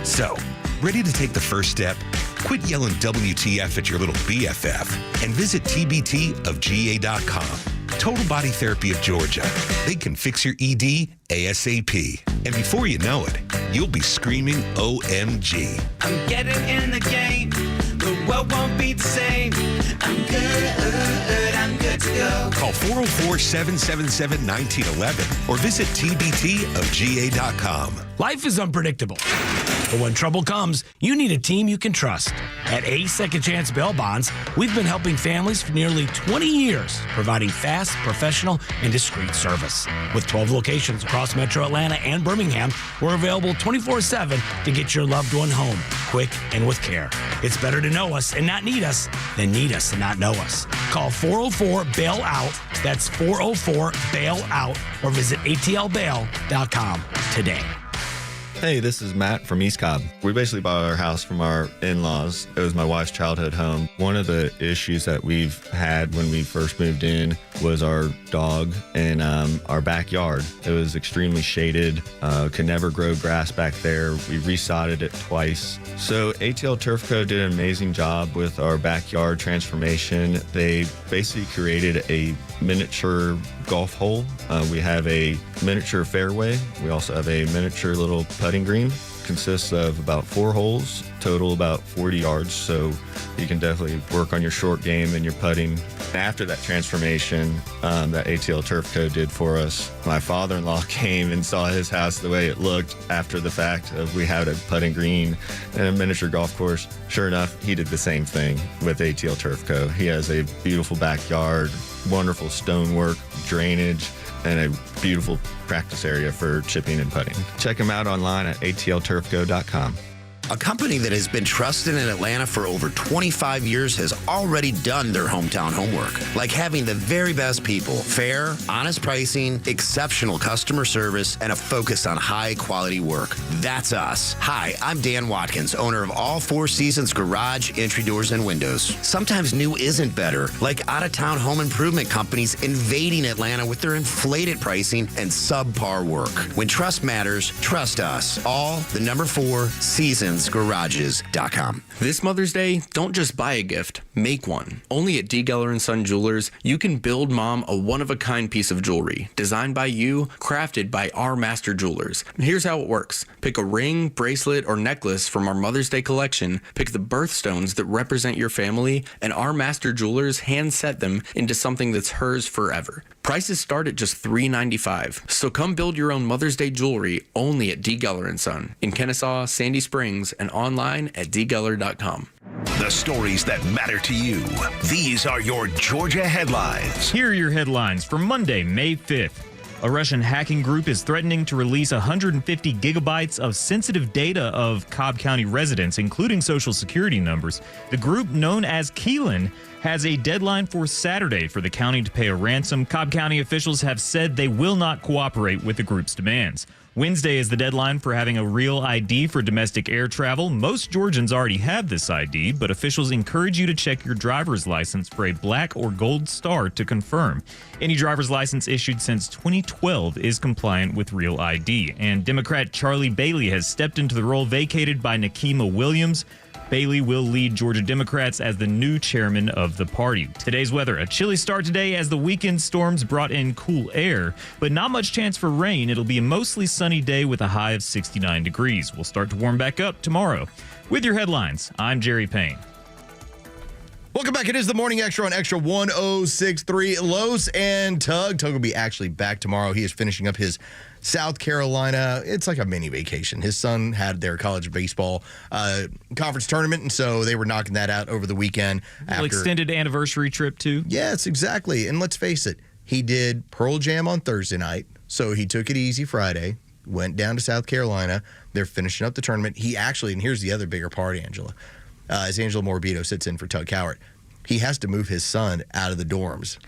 So, ready to take the first step? Quit yelling WTF at your little BFF and visit tbtofga.com. Total Body Therapy of Georgia. They can fix your ED ASAP. And before you know it, you'll be screaming OMG. I'm getting in the game. The world won't be the same. I'm good to go. Call 404-777-1911 or visit tbtofga.com. Life is unpredictable, but when trouble comes, you need a team you can trust. At A Second Chance Bail Bonds, we've been helping families for nearly 20 years, providing fast, professional, and discreet service. With 12 locations across Metro Atlanta and Birmingham, we're available 24/7 to get your loved one home, quick and with care. It's better to know us and not need us than need us and not know us. Call 404-BAIL-OUT, that's 404-BAIL-OUT, or visit atlbail.com today. Hey, this is Matt from East Cobb. We basically bought our house from our in-laws. It was my wife's childhood home. One of the issues that we've had when we first moved in was our dog in our backyard. It was extremely shaded, could never grow grass back there. We resodded it twice. So ATL Turf Co. did an amazing job with our backyard transformation. They basically created a miniature golf hole. We have a miniature fairway. We also have a miniature little putting green. Consists of about 4 holes, total about 40 yards, so you can definitely work on your short game and your putting. After that transformation that ATL Turf Co. did for us, my father-in-law came and saw his house the way it looked after the fact of we had a putting green and a miniature golf course. Sure enough, he did the same thing with ATL Turf Co. He has a beautiful backyard, wonderful stonework, drainage, and a beautiful practice area for chipping and putting. Check them out online at atlturfco.com. A company that has been trusted in Atlanta for over 25 years has already done their hometown homework, like having the very best people, fair, honest pricing, exceptional customer service, and a focus on high-quality work. That's us. Hi, I'm Dan Watkins, owner of All Four Seasons Garage, Entry Doors, and Windows. Sometimes new isn't better, like out-of-town home improvement companies invading Atlanta with their inflated pricing and subpar work. When trust matters, trust us. All, the number 4, Seasons Garages.com. This Mother's Day, don't just buy a gift, make one. Only at D. Geller & Son Jewelers, you can build mom a one-of-a-kind piece of jewelry, designed by you, crafted by our master jewelers. Here's how it works. Pick a ring, bracelet, or necklace from our Mother's Day collection, pick the birthstones that represent your family, and our master jewelers hand set them into something that's hers forever. Prices start at just $3.95. So come build your own Mother's Day jewelry only at D. Geller & Son in Kennesaw, Sandy Springs, and online at dgeller.com. The stories that matter to you. These are your Georgia headlines. Here are your headlines for Monday, May 5th. A Russian hacking group is threatening to release 150 gigabytes of sensitive data of Cobb County residents, including social security numbers. The group, known as Keelan, has a deadline for Saturday for the county to pay a ransom. Cobb County officials have said they will not cooperate with the group's demands. Wednesday is the deadline for having a real ID for domestic air travel. Most Georgians already have this ID, but officials encourage you to check your driver's license for a black or gold star to confirm. Any driver's license issued since 2012 is compliant with real ID. And Democrat Charlie Bailey has stepped into the role vacated by Nikema Williams. Bailey will lead Georgia Democrats as the new chairman of the party. Today's weather, a chilly start today as the weekend storms brought in cool air, but not much chance for rain. It'll be a mostly sunny day with a high of 69 degrees. We'll start to warm back up tomorrow. With your headlines, I'm Jerry Payne. Welcome back. It is the Morning Extra on Extra 106.3. Los and Tug. Tug will be actually back tomorrow. He is finishing up his South Carolina. It's like a mini vacation. His son had their college baseball conference tournament, and so they were knocking that out over the weekend. After extended anniversary trip, too? Yes, exactly. And let's face it, he did Pearl Jam on Thursday night, so he took it easy Friday, went down to South Carolina. They're finishing up the tournament. He actually, and here's the other bigger part, Angela, as Angela Morabito sits in for Tug Cowart, he has to move his son out of the dorms.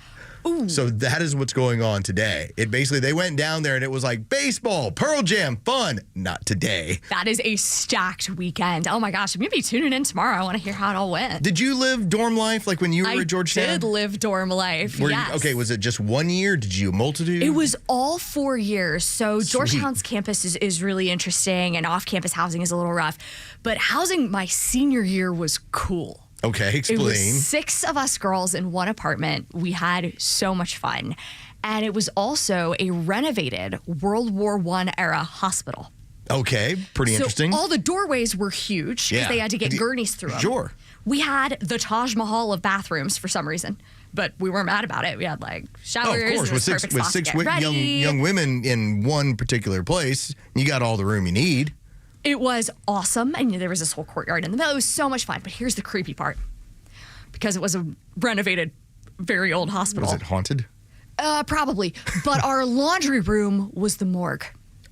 Ooh. So that is what's going on today. It basically, they went down there and it was like baseball, Pearl Jam, fun. Not today. That is a stacked weekend. Oh my gosh, I'm going to be tuning in tomorrow. I want to hear how it all went. Did you live dorm life like when you were at Georgetown? I did live dorm life, yes. Okay, was it just 1 year? Did you multitude? It was all 4 years. So Georgetown's campus is really interesting, and off-campus housing is a little rough. But housing my senior year was cool. Okay, explain. It was 6 of us girls in one apartment. We had so much fun. And it was also a renovated World War I era hospital. Okay, pretty interesting. All the doorways were huge because they had to get gurneys through them. Sure. We had the Taj Mahal of bathrooms for some reason, but we weren't mad about it. We had like showers. Oh, of course, with six young women in one particular place, you got all the room you need. It was awesome, and there was this whole courtyard in the middle. It was so much fun, but here's the creepy part. Because it was a renovated, very old hospital. Was it haunted? Probably, but our laundry room was the morgue.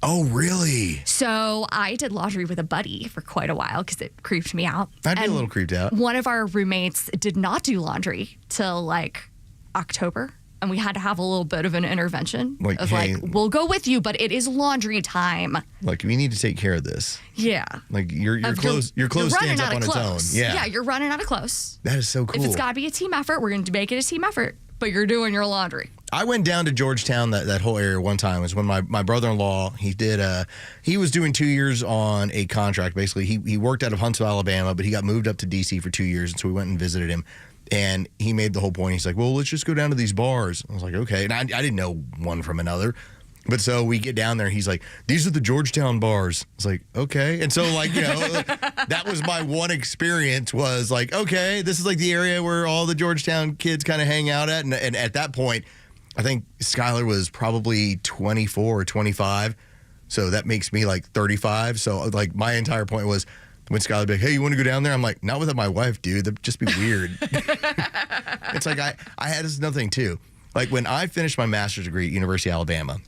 Oh, really? So I did laundry with a buddy for quite a while because it creeped me out. I'd be a little creeped out. One of our roommates did not do laundry till like October. And we had to have a little bit of an intervention we'll go with you, but it is laundry time. Like, we need to take care of this. Yeah. Like, your clothes stands up on its own. Yeah, you're running out of clothes. That is so cool. If it's got to be a team effort, we're going to make it a team effort, but you're doing your laundry. I went down to Georgetown, that whole area one time. It was when my brother-in-law, he was doing 2 years on a contract. Basically, he worked out of Huntsville, Alabama, but he got moved up to D.C. for 2 years, and so we went and visited him. And he made the whole point. He's like, well, let's just go down to these bars. I was like, okay. And I didn't know one from another. But so we get down there, he's like, these are the Georgetown bars. I was like, okay. And so, like, you know, that was my one experience was like, okay, this is like the area where all the Georgetown kids kind of hang out at. And at that point, I think Skylar was probably 24 or 25. So that makes me like 35. So, like, my entire point was when Skylar would be like, hey, you want to go down there? I'm like, not without my wife, dude. That'd just be weird. It's like I had this another thing, too. Like, when I finished my master's degree at University of Alabama,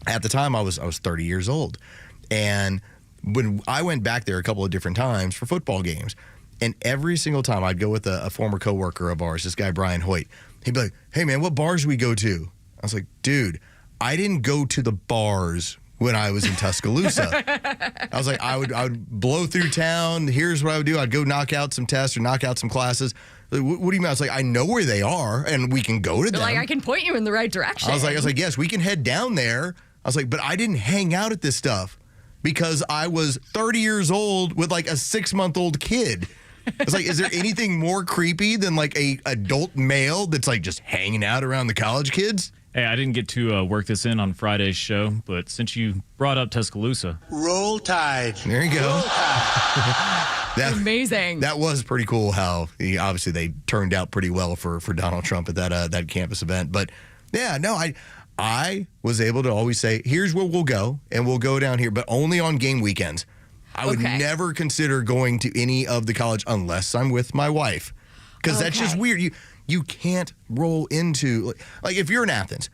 at the time, I was 30 years old. And when I went back there a couple of different times for football games, and every single time I'd go with a former coworker of ours, this guy, Brian Hoyt. He'd be like, hey, man, what bars do we go to? I was like, dude, I didn't go to the bars when I was in Tuscaloosa. I was like, I would blow through town. Here's what I would do. I'd go knock out some tests or knock out some classes. Like, what do you mean? I was like, I know where they are, and we can go to them. Like, I can point you in the right direction. I was like, yes, we can head down there. I was like, but I didn't hang out at this stuff because I was 30 years old with like a 6-month-old kid. It's like, is there anything more creepy than like a adult male that's like just hanging out around the college kids? Hey, I didn't get to work this in on Friday's show, but since you brought up Tuscaloosa. Roll Tide. There you go. Amazing. That was pretty cool how obviously they turned out pretty well for Donald Trump at that campus event. But yeah, no, I was able to always say, here's where we'll go, and we'll go down here, but only on game weekends. I would never consider going to any of the college unless I'm with my wife, because that's just weird. You can't roll into, like if you're in Athens,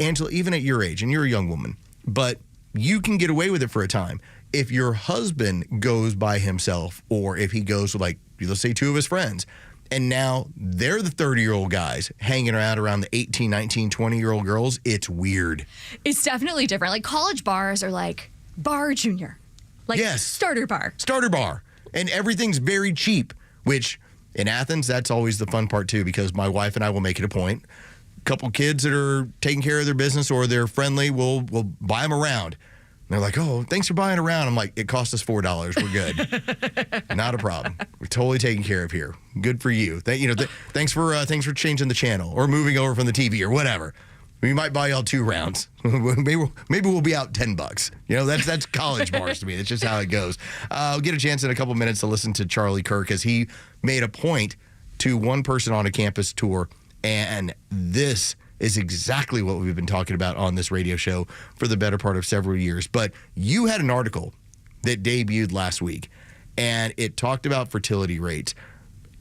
Angela, even at your age, and you're a young woman, but you can get away with it for a time. If your husband goes by himself, or if he goes with, like, let's say 2 of his friends, and now they're the 30-year-old guys hanging around the 18, 19, 20-year-old girls, it's weird. It's definitely different. Like, college bars are like bar junior. Like, starter bar. Starter bar. And everything's very cheap, which in Athens, that's always the fun part, too, because my wife and I will make it a point. A couple kids that are taking care of their business or they're friendly, we'll buy them around. And they're like, oh, thanks for buying around. I'm like, it cost us $4. We're good. Not a problem. We're totally taken care of here. Good for you. Thanks for changing the channel or moving over from the TV or whatever. We might buy y'all 2 rounds. Maybe we'll be out $10. You know, that's college bars to me. That's just how it goes. I'll get a chance in a couple minutes to listen to Charlie Kirk as he made a point to one person on a campus tour, and this is exactly what we've been talking about on this radio show for the better part of several years. But you had an article that debuted last week, and it talked about fertility rates.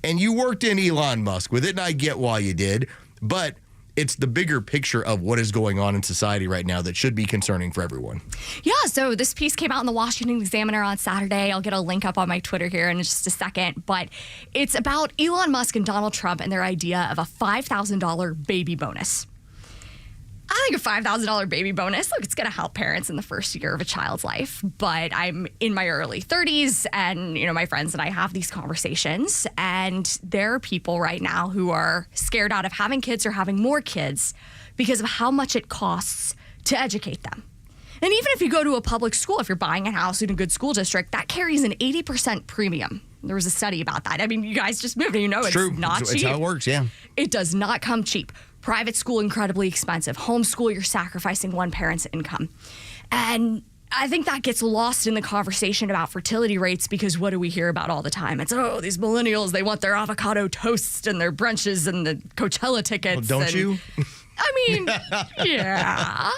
And you worked in Elon Musk with it, and I get why you did, but it's the bigger picture of what is going on in society right now that should be concerning for everyone. Yeah, so this piece came out in the Washington Examiner on Saturday. I'll get a link up on my Twitter here in just a second. But it's about Elon Musk and Donald Trump and their idea of a $5,000 baby bonus. I think a $5,000 baby bonus, look, it's going to help parents in the first year of a child's life. But I'm in my early 30s, and my friends and I have these conversations, and there are people right now who are scared out of having kids or having more kids because of how much it costs to educate them. And even if you go to a public school, if you're buying a house in a good school district, that carries an 80% premium. There was a study about that. I mean, you guys just moved, it's true. Not cheap. It's how it works, yeah. It does not come cheap. Private school, incredibly expensive. Homeschool, you're sacrificing one parent's income. And I think that gets lost in the conversation about fertility rates, because what do we hear about all the time? It's, these millennials, they want their avocado toast and their brunches and the Coachella tickets. Well, don't you? I mean, yeah.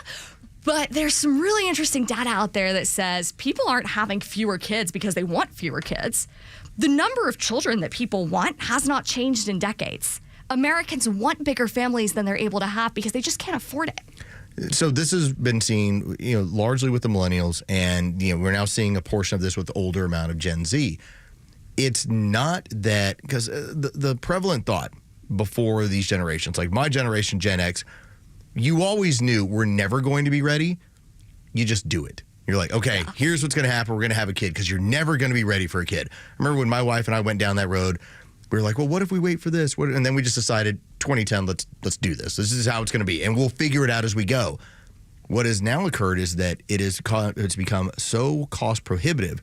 But there's some really interesting data out there that says people aren't having fewer kids because they want fewer kids. The number of children that people want has not changed in decades. Americans want bigger families than they're able to have because they just can't afford it. So this has been seen, largely with the millennials, and we're now seeing a portion of this with the older amount of Gen Z. It's not that, because the prevalent thought before these generations, like my generation, Gen X, you always knew we're never going to be ready. You just do it. You're like, okay, here's what's going to happen. We're going to have a kid, because you're never going to be ready for a kid. I remember when my wife and I went down that road, we were like, well, what if we wait for this? And then we just decided 2010, let's do this. This is how it's going to be. And we'll figure it out as we go. What has now occurred is that it's become so cost prohibitive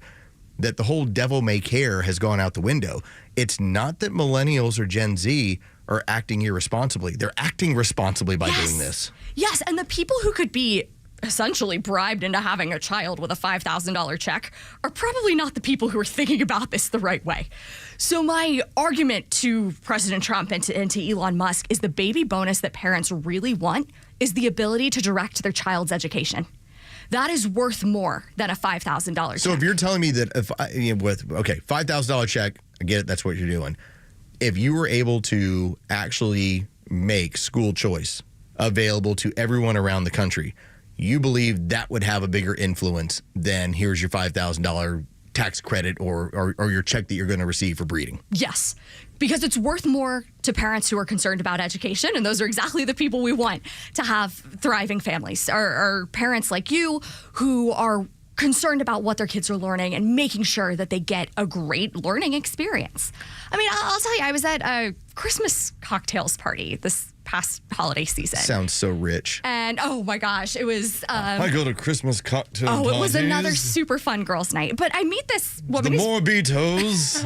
that the whole devil may care has gone out the window. It's not that millennials or Gen Z are acting irresponsibly. They're acting responsibly by doing this. Yes, and the people who could be essentially bribed into having a child with a $5,000 check are probably not the people who are thinking about this the right way. So my argument to President Trump and to Elon Musk is the baby bonus that parents really want is the ability to direct their child's education. That is worth more than a $5,000 check. So if you're telling me that $5,000 check, I get it, that's what you're doing. If you were able to actually make school choice available to everyone around the country, you believe that would have a bigger influence than here's your $5,000 tax credit or your check that you're going to receive for breeding? Yes, because it's worth more to parents who are concerned about education, and those are exactly the people we want to have thriving families, or parents like you who are concerned about what their kids are learning and making sure that they get a great learning experience. I mean, I'll tell you, I was at a Christmas cocktails party this past holiday season. Sounds so rich. And oh my gosh, it was... I go to Christmas cocktail parties. it was another super fun girls' night. But I meet this woman... The Morabitos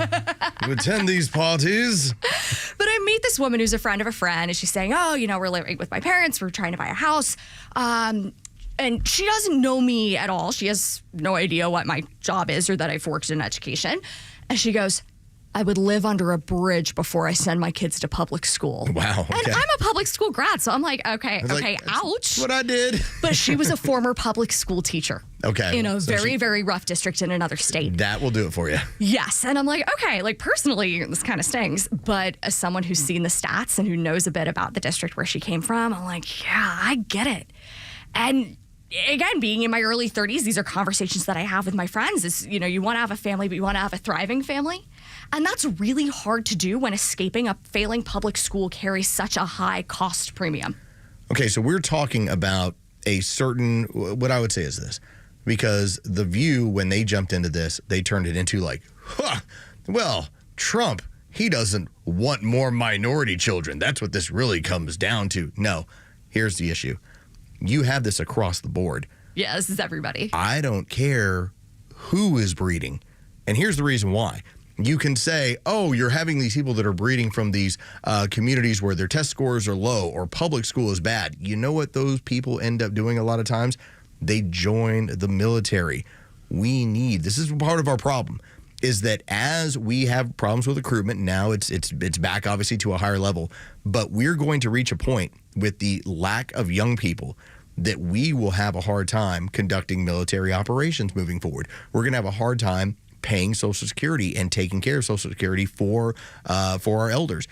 who attend these parties. But I meet this woman who's a friend of a friend, and she's saying, we're living with my parents, we're trying to buy a house. And she doesn't know me at all. She has no idea what my job is or that I've worked in education. And she goes, I would live under a bridge before I send my kids to public school. Wow. Okay. And I'm a public school grad, so I'm like, okay, ouch. That's what I did. But she was a former public school teacher. Okay. In a very rough district in another state. That will do it for you. Yes. And I'm like, okay, like personally, this kind of stings. But as someone who's seen the stats and who knows a bit about the district where she came from, I'm like, yeah, I get it. And again, being in my early 30s, these are conversations that I have with my friends is, you want to have a family, but you want to have a thriving family. And that's really hard to do when escaping a failing public school carries such a high cost premium. Okay, so we're talking about a certain, what I would say is this, because The View, when they jumped into this, they turned it into like, well, Trump, he doesn't want more minority children. That's what this really comes down to. No, here's the issue. You have this across the board. Yeah, this is everybody. I don't care who is breeding. And here's the reason why. You can say, oh, you're having these people that are breeding from these communities where their test scores are low or public school is bad. You know what those people end up doing a lot of times? They join the military. This is part of our problem, is that as we have problems with recruitment, now it's back obviously to a higher level, but we're going to reach a point with the lack of young people that we will have a hard time conducting military operations moving forward. We're going to have a hard time paying Social Security and taking care of Social Security for our elders.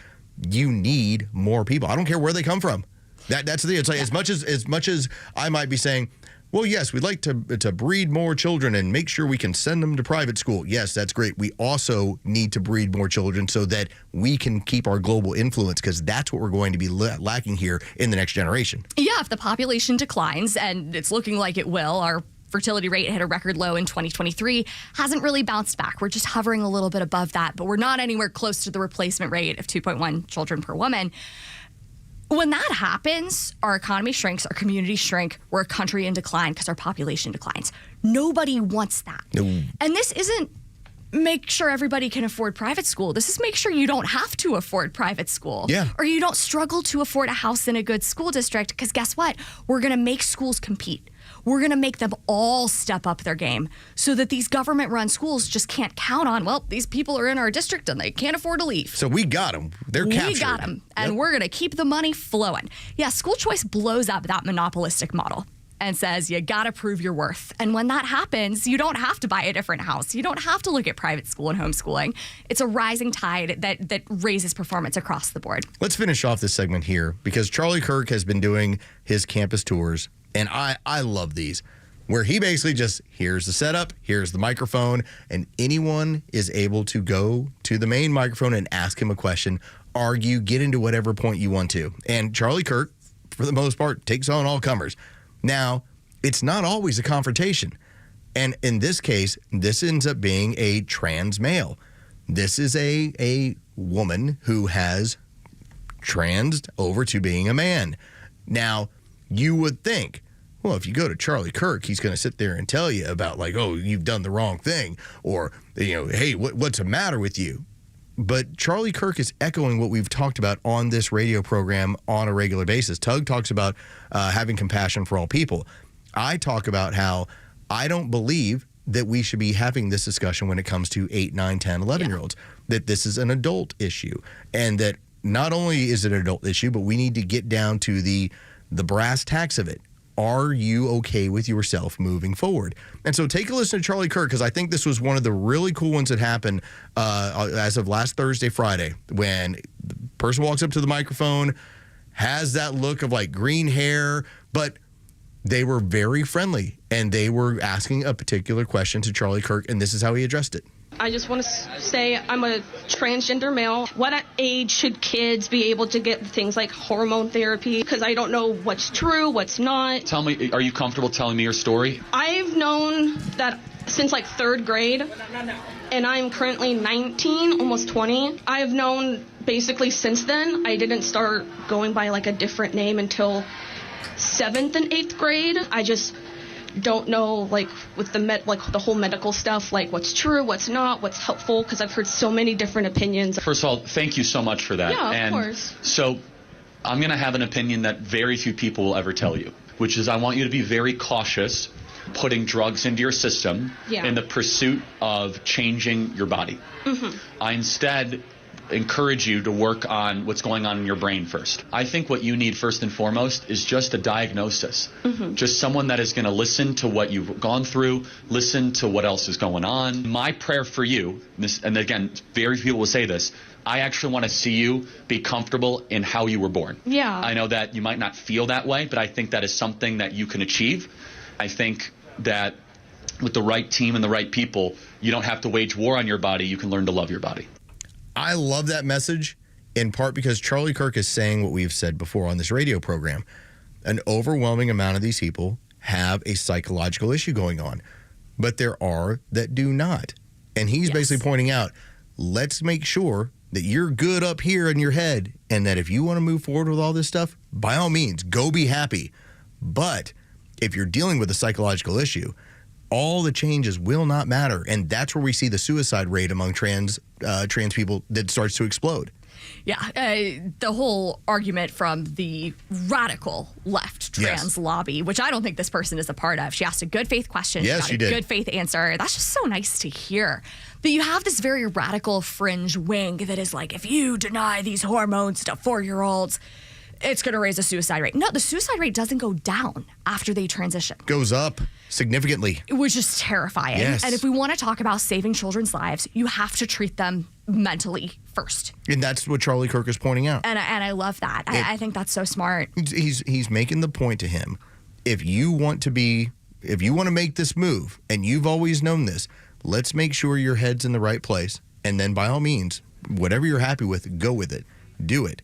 You need more people. I don't care where they come from. That's the thing. It's like as much as I might be saying, well, yes, we'd like to breed more children and make sure we can send them to private school. Yes, that's great. We also need to breed more children so that we can keep our global influence, because that's what we're going to be lacking here in the next generation. Yeah, if the population declines, and it's looking like it will, our fertility rate hit a record low in 2023, hasn't really bounced back. We're just hovering a little bit above that, but we're not anywhere close to the replacement rate of 2.1 children per woman. When that happens, our economy shrinks, our communities shrink, we're a country in decline because our population declines. Nobody wants that. No. And this isn't make sure everybody can afford private school. This is make sure you don't have to afford private school. Yeah. Or you don't struggle to afford a house in a good school district, because guess what? We're going to make schools compete. We're going to make them all step up their game so that these government-run schools just can't count on, well, these people are in our district and they can't afford to leave. So we got them. They're captured. We got them, and we're going to keep the money flowing. Yeah, school choice blows up that monopolistic model and says you got to prove your worth. And when that happens, you don't have to buy a different house. You don't have to look at private school and homeschooling. It's a rising tide that raises performance across the board. Let's finish off this segment here, because Charlie Kirk has been doing his campus tours. And I love these, where he basically just, here's the setup, here's the microphone, and anyone is able to go to the main microphone and ask him a question, argue, get into whatever point you want to. And Charlie Kirk, for the most part, takes on all comers. Now, it's not always a confrontation. And in this case, this ends up being a trans male. This is a woman who has transed over to being a man. Now, you would think, well, if you go to Charlie Kirk, he's going to sit there and tell you about like, oh, you've done the wrong thing, or, hey, what's the matter with you? But Charlie Kirk is echoing what we've talked about on this radio program on a regular basis. Tug talks about having compassion for all people. I talk about how I don't believe that we should be having this discussion when it comes to 8, 9, 10, 11-year-olds, that this is an adult issue, and that not only is it an adult issue, but we need to get down to the brass tacks of it. Are you okay with yourself moving forward? And so take a listen to Charlie Kirk, because I think this was one of the really cool ones that happened as of last Thursday, Friday, when the person walks up to the microphone, has that look of like green hair, but they were very friendly, and they were asking a particular question to Charlie Kirk, and this is how he addressed it. I just want to say I'm a transgender male. What age should kids be able to get things like hormone therapy? Because I don't know what's true, what's not. Tell me, are you comfortable telling me your story? I've known that since like 3rd grade, and I'm currently 19, almost 20. I've known basically since then. I didn't start going by like a different name until 7th and 8th grade. I just don't know, like, with the whole medical stuff, like what's true, what's not, what's helpful, because I've heard so many different opinions. First of all, thank you so much for that. Yeah, of course. So I'm going to have an opinion that very few people will ever tell you, which is I want you to be very cautious putting drugs into your system in the pursuit of changing your body. Mm-hmm. I instead encourage you to work on what's going on in your brain first. I think what you need first and foremost is just a diagnosis. Mm-hmm. Just someone that is going to listen to what you've gone through, listen to what else is going on. My prayer for you, and again, very few people will say this, I actually want to see you be comfortable in how you were born. Yeah. I know that you might not feel that way, but I think that is something that you can achieve. I think that with the right team and the right people, you don't have to wage war on your body. You can learn to love your body. I love that message, in part because Charlie Kirk is saying what we've said before on this radio program. An overwhelming amount of these people have a psychological issue going on, but there are that do not. And he's basically pointing out, let's make sure that you're good up here in your head, and that if you want to move forward with all this stuff, by all means, go be happy. But if you're dealing with a psychological issue, all the changes will not matter. And that's where we see the suicide rate among trans people that starts to explode. Yeah, the whole argument from the radical left trans lobby, which I don't think this person is a part of. She asked a good faith question. Yes, she got a good faith answer. That's just so nice to hear. That you have this very radical fringe wing that is like, if you deny these hormones to 4-year-olds, it's going to raise the suicide rate. No, the suicide rate doesn't go down after they transition. Goes up significantly. Which is terrifying. Yes. And if we want to talk about saving children's lives, you have to treat them mentally first. And that's what Charlie Kirk is pointing out. And I love that. I think that's so smart. He's making the point to him. If you want to make this move, and you've always known this, let's make sure your head's in the right place. And then by all means, whatever you're happy with, go with it. Do it.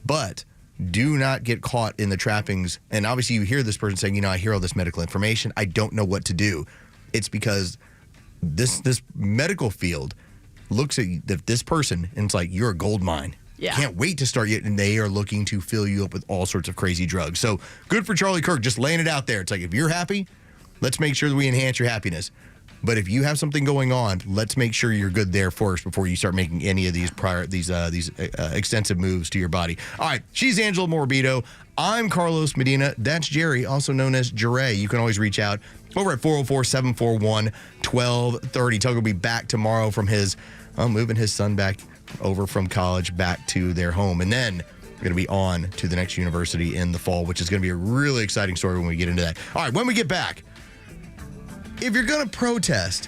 But do not get caught in the trappings. And obviously you hear this person saying, I hear all this medical information. I don't know what to do. It's because this medical field looks at this person and it's like, you're a gold mine. Yeah. Can't wait to start you. And they are looking to fill you up with all sorts of crazy drugs. So good for Charlie Kirk, just laying it out there. It's like, if you're happy, let's make sure that we enhance your happiness. But if you have something going on, let's make sure you're good there first before you start making any of these extensive moves to your body. All right, she's Angela Morabito. I'm Carlos Medina. That's Jerry, also known as Jere. You can always reach out over at 404-741-1230. Tug will be back tomorrow from moving his son back over from college back to their home. And then we're going to be on to the next university in the fall, which is going to be a really exciting story when we get into that. All right, when we get back, if you're going to protest,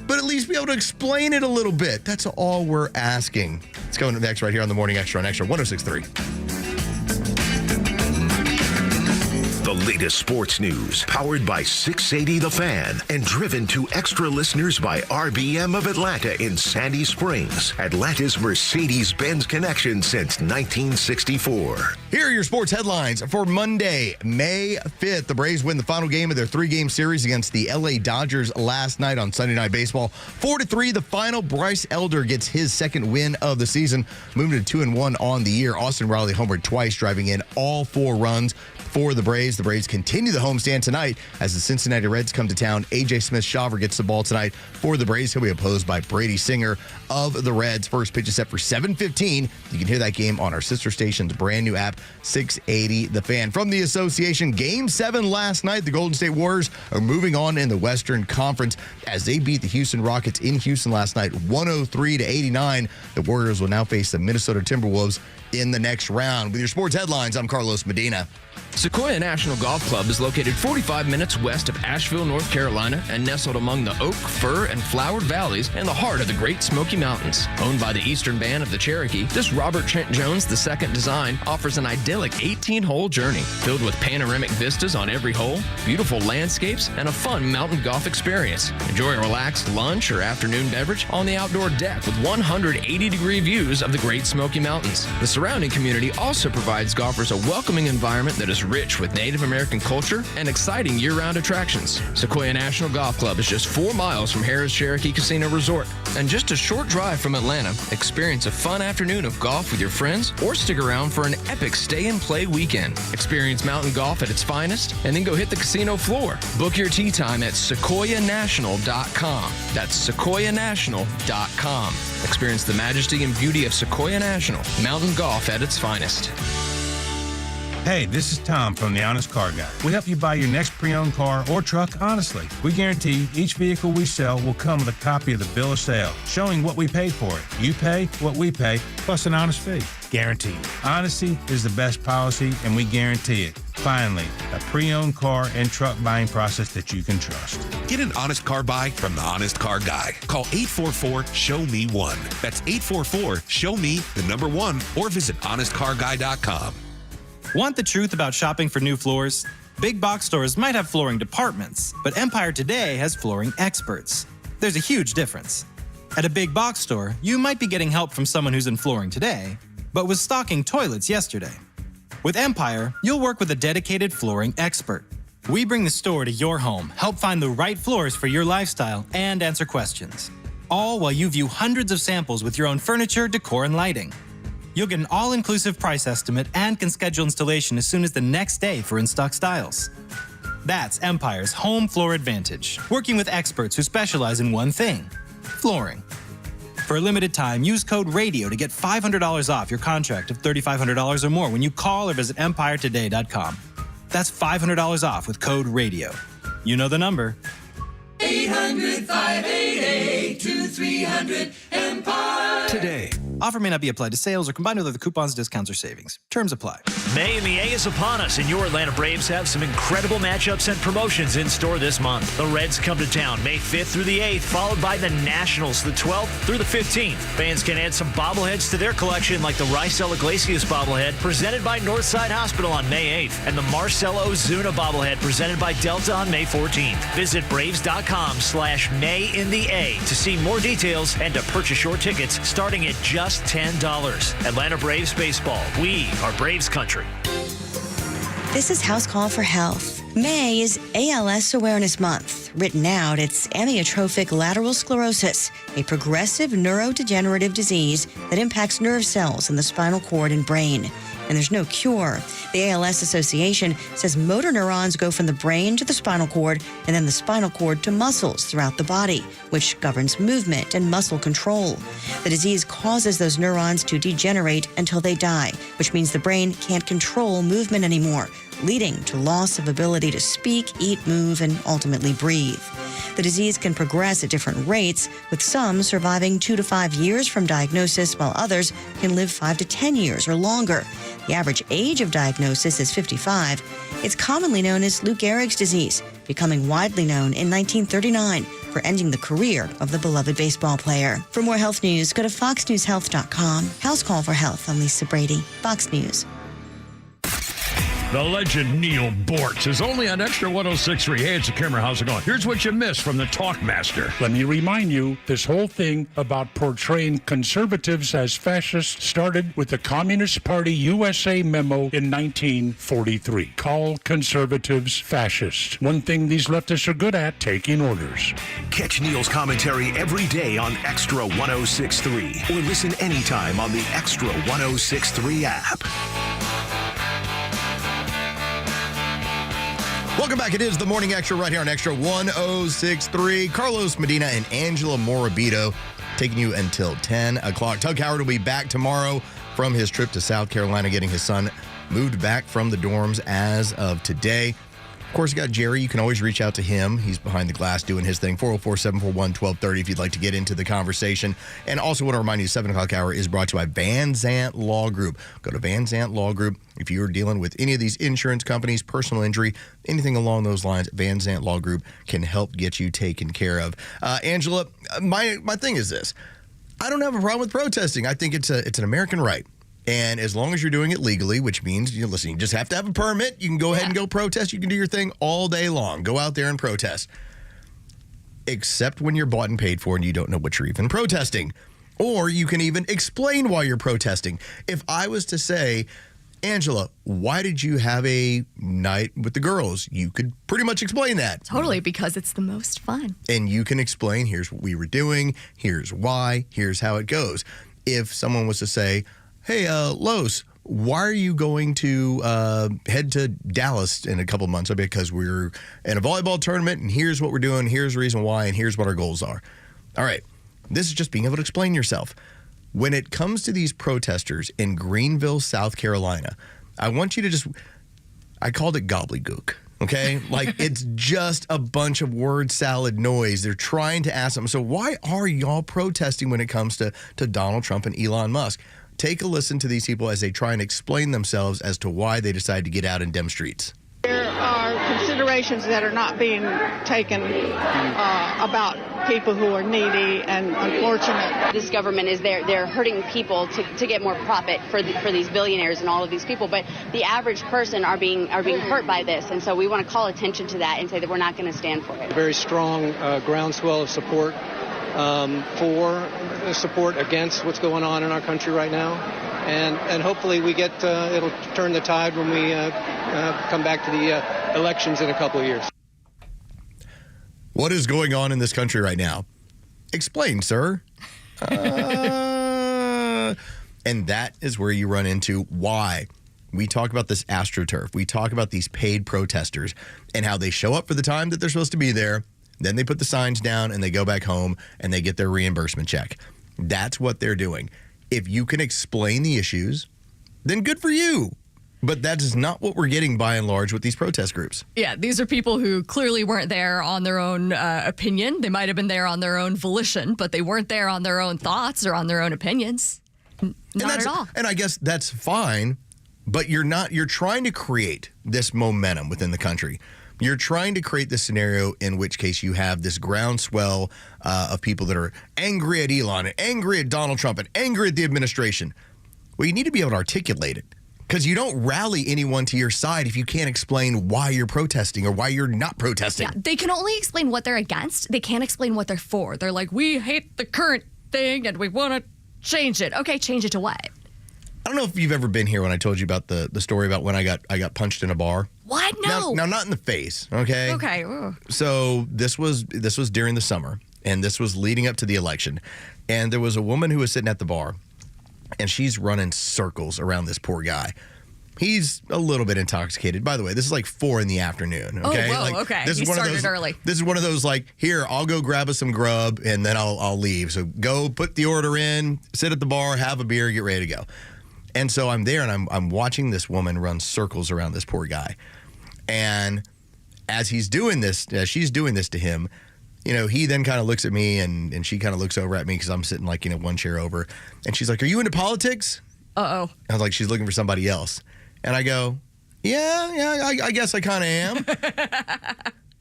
but at least be able to explain it a little bit. That's all we're asking. It's coming up next right here on the Morning Xtra on Xtra 106.3. The latest sports news, powered by 680 The Fan, and driven to extra listeners by RBM of Atlanta in Sandy Springs, Atlanta's Mercedes-Benz connection since 1964. Here are your sports headlines for Monday, May 5th. The Braves win the final game of their 3-game series against the LA Dodgers last night on Sunday Night Baseball. 4-3, the final. Bryce Elder gets his second win of the season, moving to 2-1 on the year. Austin Riley homered twice, driving in all 4 runs for the Braves. The Braves continue the homestand tonight as the Cincinnati Reds come to town. A.J. Smith-Shawver gets the ball tonight for the Braves. He'll be opposed by Brady Singer of the Reds. First pitch is set for 7:15. You can hear that game on our sister station's brand new app, 680 The Fan. From the association, Game 7 last night. The Golden State Warriors are moving on in the Western Conference as they beat the Houston Rockets in Houston last night, 103-89. The Warriors will now face the Minnesota Timberwolves in the next round. With your sports headlines, I'm Carlos Medina. Sequoia National Golf Club is located 45 minutes west of Asheville, North Carolina, and nestled among the oak, fir, and flowered valleys in the heart of the Great Smoky Mountains. Owned by the Eastern Band of the Cherokee, this Robert Trent Jones II design offers an idyllic 18-hole journey filled with panoramic vistas on every hole, beautiful landscapes, and a fun mountain golf experience. Enjoy a relaxed lunch or afternoon beverage on the outdoor deck with 180-degree views of the Great Smoky Mountains. The surrounding community also provides golfers a welcoming environment that is rich with Native American culture and exciting year-round attractions. Sequoia National Golf Club is just 4 miles from Harrah's Cherokee Casino Resort and just a short drive from Atlanta. Experience a fun afternoon of golf with your friends or stick around for an epic stay-and-play weekend. Experience mountain golf at its finest and then go hit the casino floor. Book your tee time at sequoianational.com. That's sequoianational.com. Experience the majesty and beauty of Sequoia National, mountain golf at its finest. Hey, this is Tom from The Honest Car Guy. We help you buy your next pre-owned car or truck honestly. We guarantee each vehicle we sell will come with a copy of the bill of sale, showing what we paid for it. You pay what we pay, plus an honest fee. Guaranteed. Honesty is the best policy, and we guarantee it. Finally, a pre-owned car and truck buying process that you can trust. Get an honest car buy from the Honest Car Guy. Call 844-SHOW-ME-1. That's 844-SHOW-ME-1 or visit honestcarguy.com. Want the truth about shopping for new floors? Big box stores might have flooring departments, but Empire Today has flooring experts. There's a huge difference. At a big box store, you might be getting help from someone who's in flooring today, but was stocking toilets yesterday. With Empire, you'll work with a dedicated flooring expert. We bring the store to your home, help find the right floors for your lifestyle, and answer questions. All while you view hundreds of samples with your own furniture, decor, and lighting. You'll get an all-inclusive price estimate and can schedule installation as soon as the next day for in-stock styles. That's Empire's Home Floor Advantage, working with experts who specialize in one thing, flooring. For a limited time, use code RADIO to get $500 off your contract of $3,500 or more when you call or visit EmpireToday.com. That's $500 off with code RADIO. You know the number. 800-588-2300 Today. Offer may not be applied to sales or combined with other coupons, discounts, or savings. Terms apply. May in the A is upon us, and your Atlanta Braves have some incredible matchups and promotions in store this month. The Reds come to town May 5th through the 8th, followed by the Nationals the 12th through the 15th. Fans can add some bobbleheads to their collection, like the Rysel Iglesias bobblehead presented by Northside Hospital on May 8th, and the Marcelo Ozuna bobblehead presented by Delta on May 14th. Visit Braves.com/May in the A to see more details and to purchase your tickets starting at just $10. Atlanta Braves Baseball. We are Braves Country. This is House Call for Health. May is ALS Awareness Month. Written out, it's amyotrophic lateral sclerosis, a progressive neurodegenerative disease that impacts nerve cells in the spinal cord and brain. And there's no cure. The ALS Association says motor neurons go from the brain to the spinal cord and then the spinal cord to muscles throughout the body, which governs movement and muscle control. The disease causes those neurons to degenerate until they die, which means the brain can't control movement anymore, leading to loss of ability to speak, eat, move, and ultimately breathe. The disease can progress at different rates, with some surviving 2 to 5 years from diagnosis, while others can live 5 to 10 years or longer. The average age of diagnosis is 55. It's commonly known as Lou Gehrig's disease, becoming widely known in 1939 for ending the career of the beloved baseball player. For more health news, go to foxnewshealth.com. House Call for Health. I'm Lisa Brady, Fox News. The legend Neil Bortz is only on Extra 106.3. Hey, it's a Kimmer. How's it going? Here's what you missed from the Talkmaster. Let me remind you, this whole thing about portraying conservatives as fascists started with the Communist Party USA memo in 1943. Call conservatives fascists. One thing these leftists are good at, taking orders. Catch Neil's commentary every day on Extra 106.3 or listen anytime on the Extra 106.3 app. Welcome back. It is the Morning Extra right here on Extra 106.3. Carlos Medina and Angela Morabito taking you until 10 o'clock. Tug Howard will be back tomorrow from his trip to South Carolina, getting his son moved back from the dorms as of today. Of course, you got Jerry. You can always reach out to him. He's behind the glass doing his thing. 404-741-1230 if you'd like to get into the conversation. And also want to remind you, 7 o'clock hour is brought to you by Van Zant Law Group. Go to Van Zant Law Group. If you're dealing with any of these insurance companies, personal injury, anything along those lines, Van Zant Law Group can help get you taken care of. Angela, my thing is this. I don't have a problem with protesting. I think it's an American right. And as long as you're doing it legally, which means, listen, you just have to have a permit. You can go ahead and go protest. You can do your thing all day long. Go out there and protest. Except when you're bought and paid for and you don't know what you're even protesting. Or you can even explain why you're protesting. If I was to say, Angela, why did you have a night with the girls? You could pretty much explain that. Totally, because it's the most fun. And you can explain, here's what we were doing, here's why, here's how it goes. If someone was to say, hey, Los, why are you going to head to Dallas in a couple months? Because we're in a volleyball tournament, and here's what we're doing, here's the reason why, and here's what our goals are. All right, this is just being able to explain yourself. When it comes to these protesters in Greenville, South Carolina, I want you to just, I called it gobbledygook, okay? Like, it's just a bunch of word salad noise. They're trying to ask them, so why are y'all protesting when it comes to Donald Trump and Elon Musk? Take a listen to these people as they try and explain themselves as to why they decided to get out and dem streets. There are considerations that are not being taken about people who are needy and unfortunate. This government is they're hurting people to get more profit for these billionaires and all of these people, but the average person are being hurt by this, and so we want to call attention to that and say that we're not going to stand for it. Very strong groundswell of support for support against what's going on in our country right now, and hopefully we get it'll turn the tide when we come back to the elections in a couple of years. What is going on in this country right now? Explain, sir. And that is where you run into why we talk about this AstroTurf. We talk about these paid protesters and how they show up for the time that they're supposed to be there. Then they put the signs down and they go back home and they get their reimbursement check. That's what they're doing. If you can explain the issues, then good for you. But that is not what we're getting by and large with these protest groups. Yeah, these are people who clearly weren't there on their own opinion. They might have been there on their own volition, but they weren't there on their own thoughts or on their own opinions. Not at all. And I guess that's fine, but you're trying to create this momentum within the country. You're trying to create this scenario in which case you have this groundswell of people that are angry at Elon and angry at Donald Trump and angry at the administration. Well, you need to be able to articulate it because you don't rally anyone to your side if you can't explain why you're protesting or why you're not protesting. Yeah, they can only explain what they're against. They can't explain what they're for. They're like, we hate the current thing and we want to change it. Okay, change it to what? I don't know if you've ever been here when I told you about the story about when I got punched in a bar. What? No. Now not in the face, okay? Okay. Ugh. So this was during the summer, and this was leading up to the election. And there was a woman who was sitting at the bar, and she's running circles around this poor guy. He's a little bit intoxicated. By the way, this is like 4 p.m, okay? Oh, whoa, okay. This is he one started of those, early. This is one of those like, here, I'll go grab us some grub, and then I'll leave. So go put the order in, sit at the bar, have a beer, get ready to go. And so I'm there, and I'm watching this woman run circles around this poor guy. And as she's doing this to him, he then kind of looks at me, and she kind of looks over at me because I'm sitting like, one chair over. And she's like, are you into politics? Uh-oh. I was like, she's looking for somebody else. And I go, yeah, I guess I kind of am.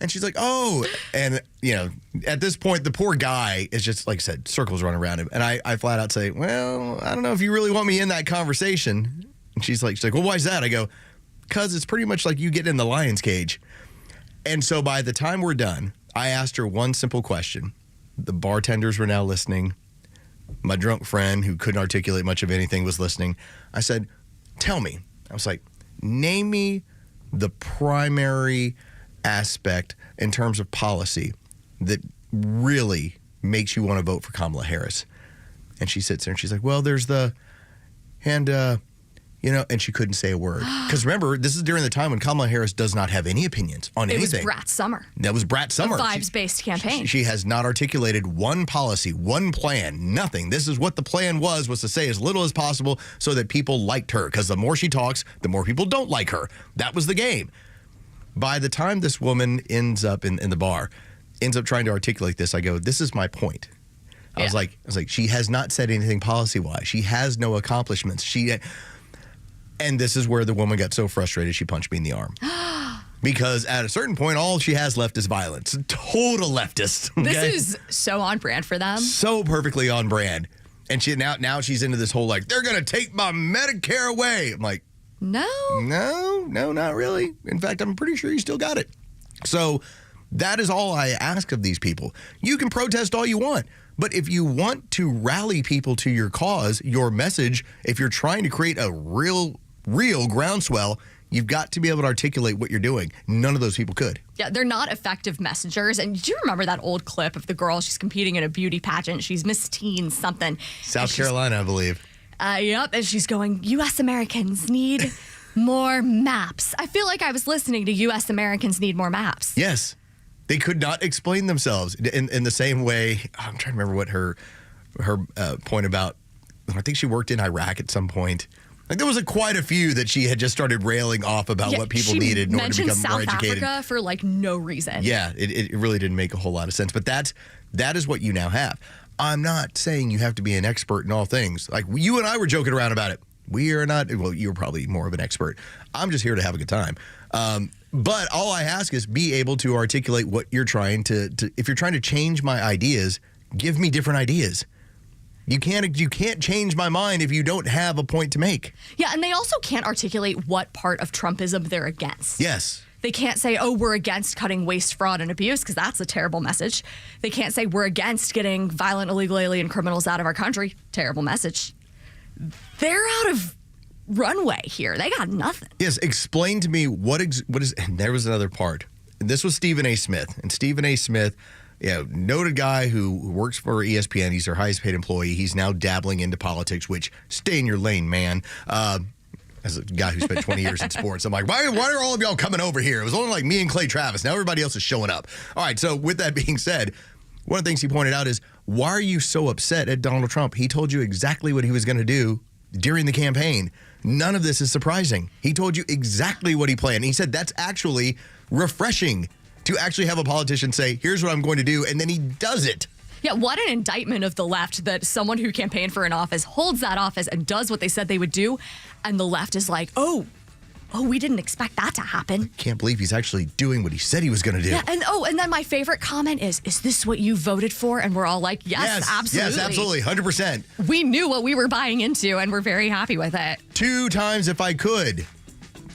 And she's like, oh. And, at this point, the poor guy is just, like I said, circles running around him. And I flat out say, well, I don't know if you really want me in that conversation. And she's like, well, why is that? I go, because it's pretty much like you get in the lion's cage. And so by the time we're done, I asked her one simple question. The bartenders were now listening. My drunk friend, who couldn't articulate much of anything, was listening. I said, tell me. I was like, name me the primary aspect in terms of policy that really makes you want to vote for Kamala Harris. And she sits there and she's like, well, there's and she couldn't say a word. Because remember, this is during the time when Kamala Harris does not have any opinions on anything. It was Brat Summer. That was Brat Summer. A vibes-based campaign. She has not articulated one policy, one plan, nothing. This is what the plan was to say as little as possible so that people liked her. Because the more she talks, the more people don't like her. That was the game. By the time this woman ends up in the bar, ends up trying to articulate this, I go, this is my point. I was like, she has not said anything policy-wise. She has no accomplishments. And this is where the woman got so frustrated, she punched me in the arm. Because at a certain point, all she has left is violence. Total leftist. Okay? This is so on brand for them. So perfectly on brand. And she now she's into this whole, like, they're going to take my Medicare away. I'm like, No, not really. In fact, I'm pretty sure you still got it. So that is all I ask of these people. You can protest all you want. But if you want to rally people to your cause, your message, if you're trying to create a real groundswell, you've got to be able to articulate what you're doing. None of those people could. Yeah, they're not effective messengers. And do you remember that old clip of the girl? She's competing in a beauty pageant. She's Miss Teen something. South Carolina, I believe. Yep. And she's going, U.S. Americans need more maps. I feel like I was listening to U.S. Americans need more maps. Yes. They could not explain themselves in the same way. I'm trying to remember what her point about, I think she worked in Iraq at some point. Like there was quite a few that she had just started railing off about what people needed in order to become more educated. South Africa for like no reason. Yeah, it really didn't make a whole lot of sense. But that is what you now have. I'm not saying you have to be an expert in all things. Like you and I were joking around about it. We are not, well, you're probably more of an expert. I'm just here to have a good time. But all I ask is be able to articulate what you're trying to if you're trying to change my ideas, give me different ideas. You can't change my mind if you don't have a point to make. Yeah, and they also can't articulate what part of Trumpism they're against. Yes. They can't say, oh, we're against cutting waste, fraud, and abuse, because that's a terrible message. They can't say we're against getting violent, illegal alien criminals out of our country. Terrible message. They're out of runway here. They got nothing. Yes, explain to me what is, and there was another part. And this was Stephen A. Smith. And Stephen A. Smith, noted guy who works for ESPN. He's their highest paid employee. He's now dabbling into politics, which stay in your lane, man. As a guy who spent 20 years in sports, I'm like, why are all of y'all coming over here? It was only like me and Clay Travis. Now everybody else is showing up. All right, so with that being said, one of the things he pointed out is, why are you so upset at Donald Trump? He told you exactly what he was going to do during the campaign. None of this is surprising. He told you exactly what he planned. He said that's actually refreshing to actually have a politician say, here's what I'm going to do, and then he does it. Yeah, what an indictment of the left that someone who campaigned for an office holds that office and does what they said they would do, and the left is like, oh, we didn't expect that to happen. Can't believe he's actually doing what he said he was going to do. Yeah, and then my favorite comment is this what you voted for? And we're all like, yes, absolutely. Yes, absolutely, 100%. We knew what we were buying into, and we're very happy with it. 2 times if I could.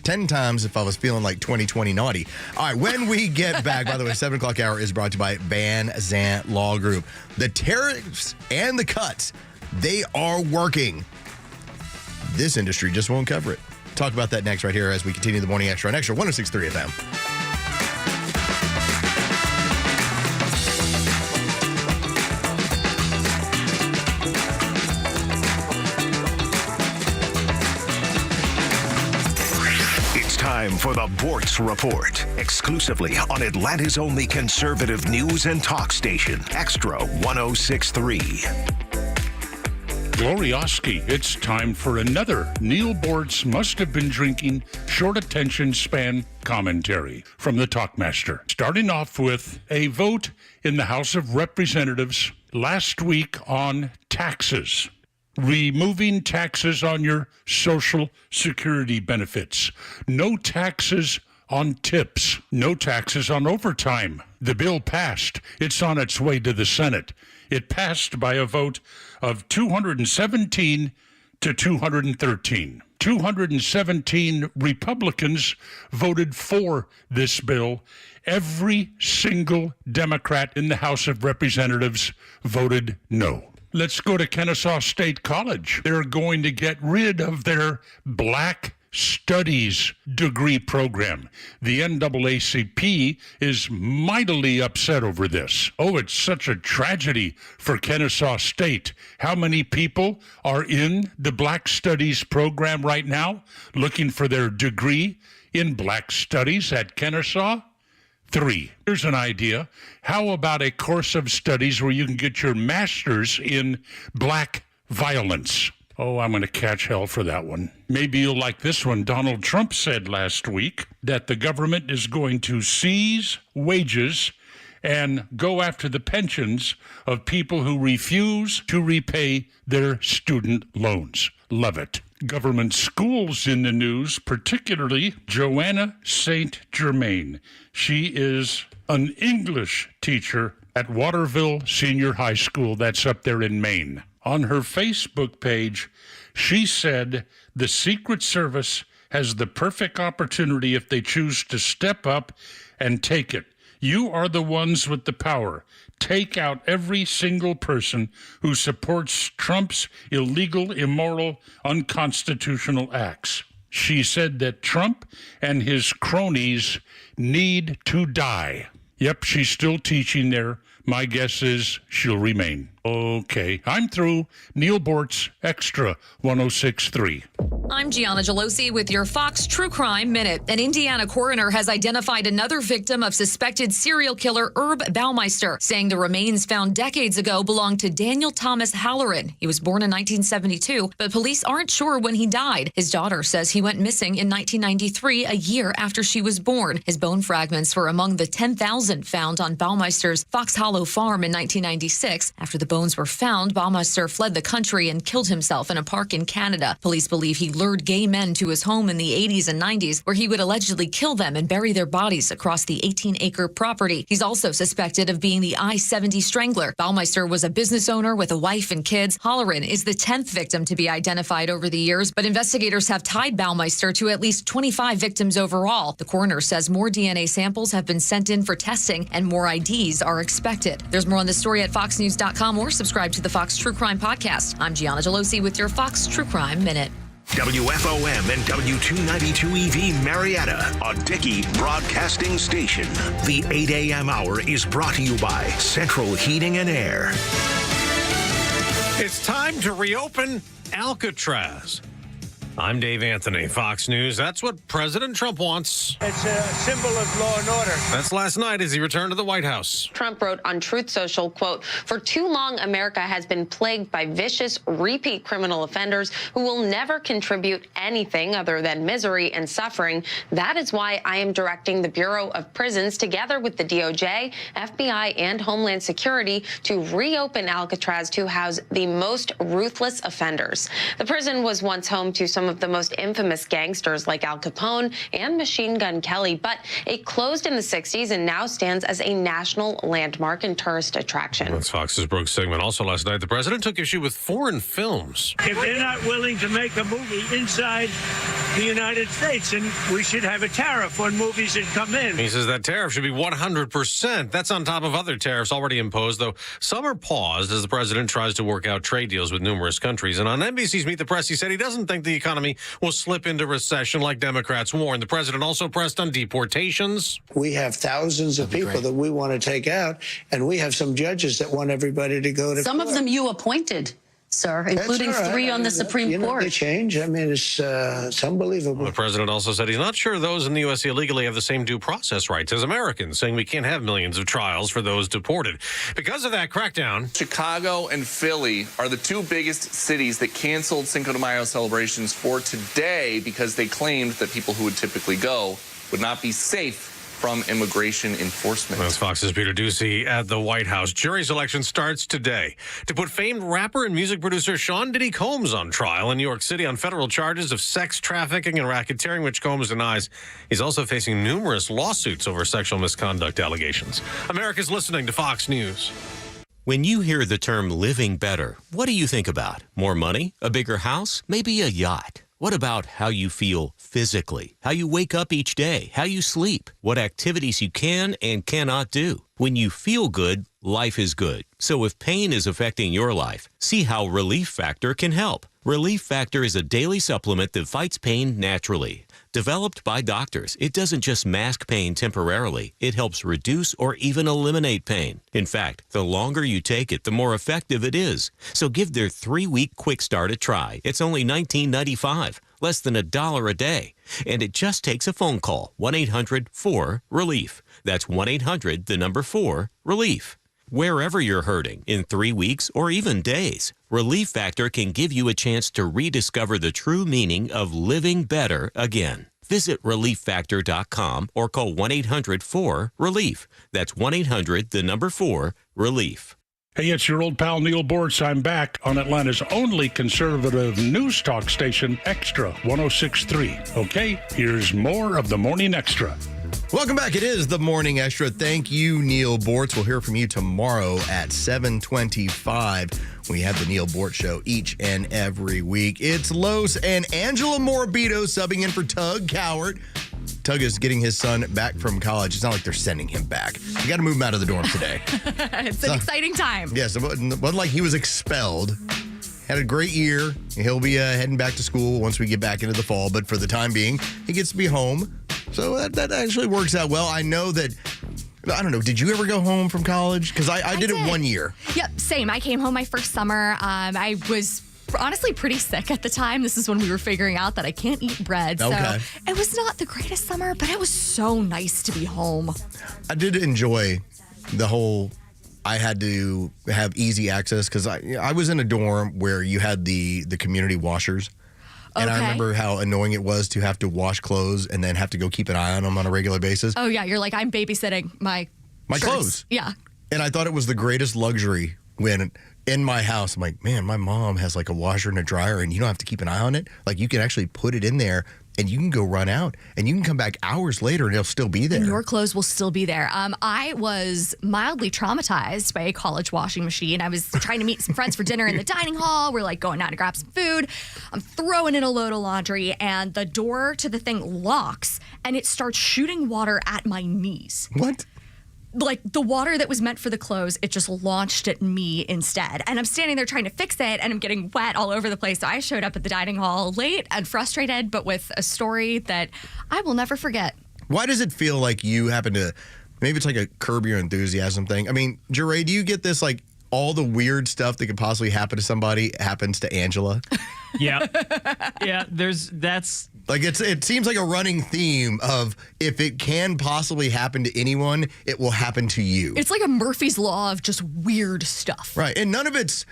10 times if I was feeling like 2020 naughty. All right, when we get back, by the way, 7 o'clock hour is brought to you by Van Zant Law Group. The tariffs and the cuts, they are working. This industry just won't cover it. Talk about that next right here as we continue the Morning Extra on Extra 106.3 FM. Time for the Bortz Report, exclusively on Atlanta's only conservative news and talk station, Extra 106.3. Glorioski, it's time for another Neil Bortz must have been drinking short attention span commentary from the Talkmaster. Starting off with a vote in the House of Representatives last week on taxes. Removing taxes on your Social Security benefits. No taxes on tips. No taxes on overtime. The bill passed. It's on its way to the Senate. It passed by a vote of 217 to 213. 217 Republicans voted for this bill. Every single Democrat in the House of Representatives voted no. Let's go to Kennesaw State College. They're going to get rid of their Black Studies degree program. The NAACP is mightily upset over this. Oh, it's such a tragedy for Kennesaw State. How many people are in the Black Studies program right now looking for their degree in Black Studies at Kennesaw? 3. Here's an idea. How about a course of studies where you can get your master's in Black violence? Oh, I'm going to catch hell for that one. Maybe you'll like this one. Donald Trump said last week that the government is going to seize wages and go after the pensions of people who refuse to repay their student loans. Love it. Government schools in the news, particularly Joanna St. Germain. She is an English teacher at Waterville Senior High School. That's up there in Maine. On her Facebook page, she said the Secret Service has the perfect opportunity if they choose to step up and take it. You are the ones with the power. Take out every single person who supports Trump's illegal, immoral, unconstitutional acts. She said that Trump and his cronies need to die. Yep, she's still teaching there. My guess is she'll remain. Okay, I'm through. Neil Bortz, Extra 106.3. I'm Gianna Gelosi with your Fox True Crime Minute. An Indiana coroner has identified another victim of suspected serial killer Herb Baumeister, saying the remains found decades ago belonged to Daniel Thomas Halloran. He was born in 1972, but police aren't sure when he died. His daughter says he went missing in 1993, a year after she was born. His bone fragments were among the 10,000 found on Baumeister's Fox Hollow farm in 1996. After the bones were found, Baumeister fled the country and killed himself in a park in Canada. Police believe he lured gay men to his home in the 80s and 90s, where he would allegedly kill them and bury their bodies across the 18-acre property. He's also suspected of being the I-70 strangler. Baumeister was a business owner with a wife and kids. Halloran is the 10th victim to be identified over the years, but investigators have tied Baumeister to at least 25 victims overall. The coroner says more DNA samples have been sent in for testing and more IDs are expected. There's more on this story at foxnews.com or subscribe to the Fox True Crime Podcast. I'm Gianna Gelosi with your Fox True Crime Minute. WFOM and W292EV Marietta, a Dickey broadcasting station. The 8 a.m. hour is brought to you by Central Heating and Air. It's time to reopen Alcatraz. I'm Dave Anthony, Fox News. That's what President Trump wants. It's a symbol of law and order. That's last night as he returned to the White House. Trump wrote on Truth Social, quote, "For too long, America has been plagued by vicious, repeat criminal offenders who will never contribute anything other than misery and suffering. That is why I am directing the Bureau of Prisons, together with the DOJ, FBI, and Homeland Security, to reopen Alcatraz to house the most ruthless offenders. The prison was once home to some of the most infamous gangsters like Al Capone and Machine Gun Kelly, but it closed in the 60s and now stands as a national landmark and tourist attraction." That's Fox's Brooks Sigmund. Also last night, the president took issue with foreign films. If they're not willing to make a movie inside the United States, then we should have a tariff on movies that come in. He says that tariff should be 100%. That's on top of other tariffs already imposed, though some are paused as the president tries to work out trade deals with numerous countries. And on NBC's Meet the Press, he said he doesn't think the economy will slip into recession like Democrats warned. The president also pressed on deportations. We have thousands of people that we want to take out, and we have some judges that want everybody to go to Some court. of them you appointed, sir, including That's all right. 3 on the Supreme Court. They change. I mean, it's unbelievable. The president also said he's not sure those in the U.S. illegally have the same due process rights as Americans, saying we can't have millions of trials for those deported. Because of that crackdown, Chicago and Philly are the two biggest cities that canceled Cinco de Mayo celebrations for today because they claimed that people who would typically go would not be safe from immigration enforcement. That's Fox's Peter Ducey at the White House. Jury selection starts today to put famed rapper and music producer Sean Diddy Combs on trial in New York City on federal charges of sex trafficking and racketeering, which Combs denies. He's also facing numerous lawsuits over sexual misconduct allegations. America's listening to Fox News. When you hear the term living better, what do you think about? More money? A bigger house? Maybe a yacht? What about how you feel physically? How you wake up each day? How you sleep? What activities you can and cannot do? When you feel good, life is good. So if pain is affecting your life, see how Relief Factor can help. Relief Factor is a daily supplement that fights pain naturally. Developed by doctors, it doesn't just mask pain temporarily. It helps reduce or even eliminate pain. In fact, the longer you take it, the more effective it is. So give their 3-week quick start a try. It's only $19.95, less than $1 a day. And it just takes a phone call, 1-800-4-RELIEF. That's 1-800-4-RELIEF. Wherever you're hurting, in 3 weeks or even days, Relief Factor can give you a chance to rediscover the true meaning of living better again. Visit ReliefFactor.com or call 1-800-4-RELIEF. That's 1-800-4-RELIEF. Hey, it's your old pal Neil Bortz. I'm back on Atlanta's only conservative news talk station, Extra 106.3. Okay, here's more of the Morning Extra. Welcome back. It is the Morning Extra. Thank you, Neil Bortz. We'll hear from you tomorrow at 7:25. We have the Neil Bortz Show each and every week. It's Los and Angela Morabito subbing in for Tug Cowart. Tug is getting his son back from college. It's not like they're sending him back. You got to move him out of the dorm today. It's an exciting time. Yes, it wasn't like he was expelled. Had a great year. He'll be heading back to school once we get back into the fall. But for the time being, he gets to be home. So that actually works out well. I know that, I don't know, did you ever go home from college? Because I did it 1 year. Yep, same. I came home my first summer. I was honestly pretty sick at the time. This is when we were figuring out that I can't eat bread. Okay. So it was not the greatest summer, but it was so nice to be home. I did enjoy the whole, I had to have easy access because I was in a dorm where you had the community washers. And I remember how annoying it was to have to wash clothes and then have to go keep an eye on them on a regular basis. Oh, yeah. You're like, I'm babysitting my shirts. Clothes. Yeah. And I thought it was the greatest luxury when in my house, I'm like, man, my mom has like a washer and a dryer and you don't have to keep an eye on it. Like you can actually put it in there and you can go run out and you can come back hours later and it'll still be there. And your clothes will still be there. I was mildly traumatized by a college washing machine. I was trying to meet some friends for dinner in the dining hall. We're like going out to grab some food. I'm throwing in a load of laundry and the door to the thing locks and it starts shooting water at my knees. What? Like the water that was meant for the clothes, it just launched at me instead. And I'm standing there trying to fix it and I'm getting wet all over the place. So I showed up at the dining hall late and frustrated, but with a story that I will never forget. Why does it feel like you happen to, maybe it's like a Curb Your Enthusiasm thing. I mean, Jeray, do you get this like all the weird stuff that could possibly happen to somebody happens to Angela? Yeah. Yeah, that's like it seems like a running theme of if it can possibly happen to anyone, it will happen to you. It's like a Murphy's Law of just weird stuff. Right. And none of it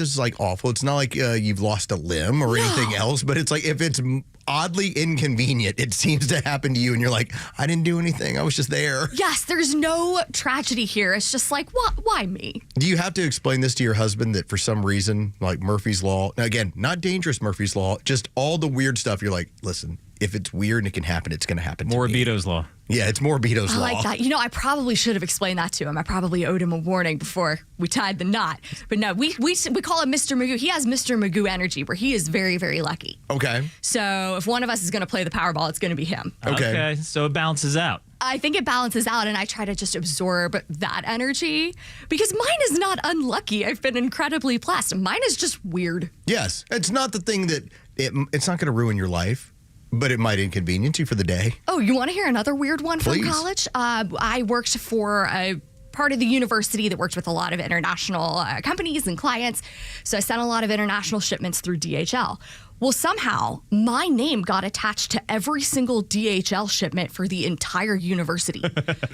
is like awful. It's not like you've lost a limb or anything else, but it's like if it's oddly inconvenient, it seems to happen to you and you're like, I didn't do anything. I was just there. Yes, there's no tragedy here. It's just like, why me? Do you have to explain this to your husband that for some reason, like Murphy's Law, now again, not dangerous Murphy's Law, just all the weird stuff, you're like, listen, if it's weird and it can happen, it's going to happen to me. Morabito's Law. Yeah, it's Morabito's Law. I like that. You know, I probably should have explained that to him. I probably owed him a warning before we tied the knot. But no, we call him Mr. Magoo. He has Mr. Magoo energy where he is very, very lucky. Okay. So if one of us is going to play the Powerball, it's going to be him. Okay. So it balances out. I think it balances out, and I try to just absorb that energy because mine is not unlucky. I've been incredibly blessed. Mine is just weird. Yes. It's not the thing that it's not going to ruin your life, but it might inconvenience you for the day. Oh, you want to hear another weird one from college? I worked for a part of the university that worked with a lot of international companies and clients. So I sent a lot of international shipments through DHL. Well, somehow my name got attached to every single DHL shipment for the entire university.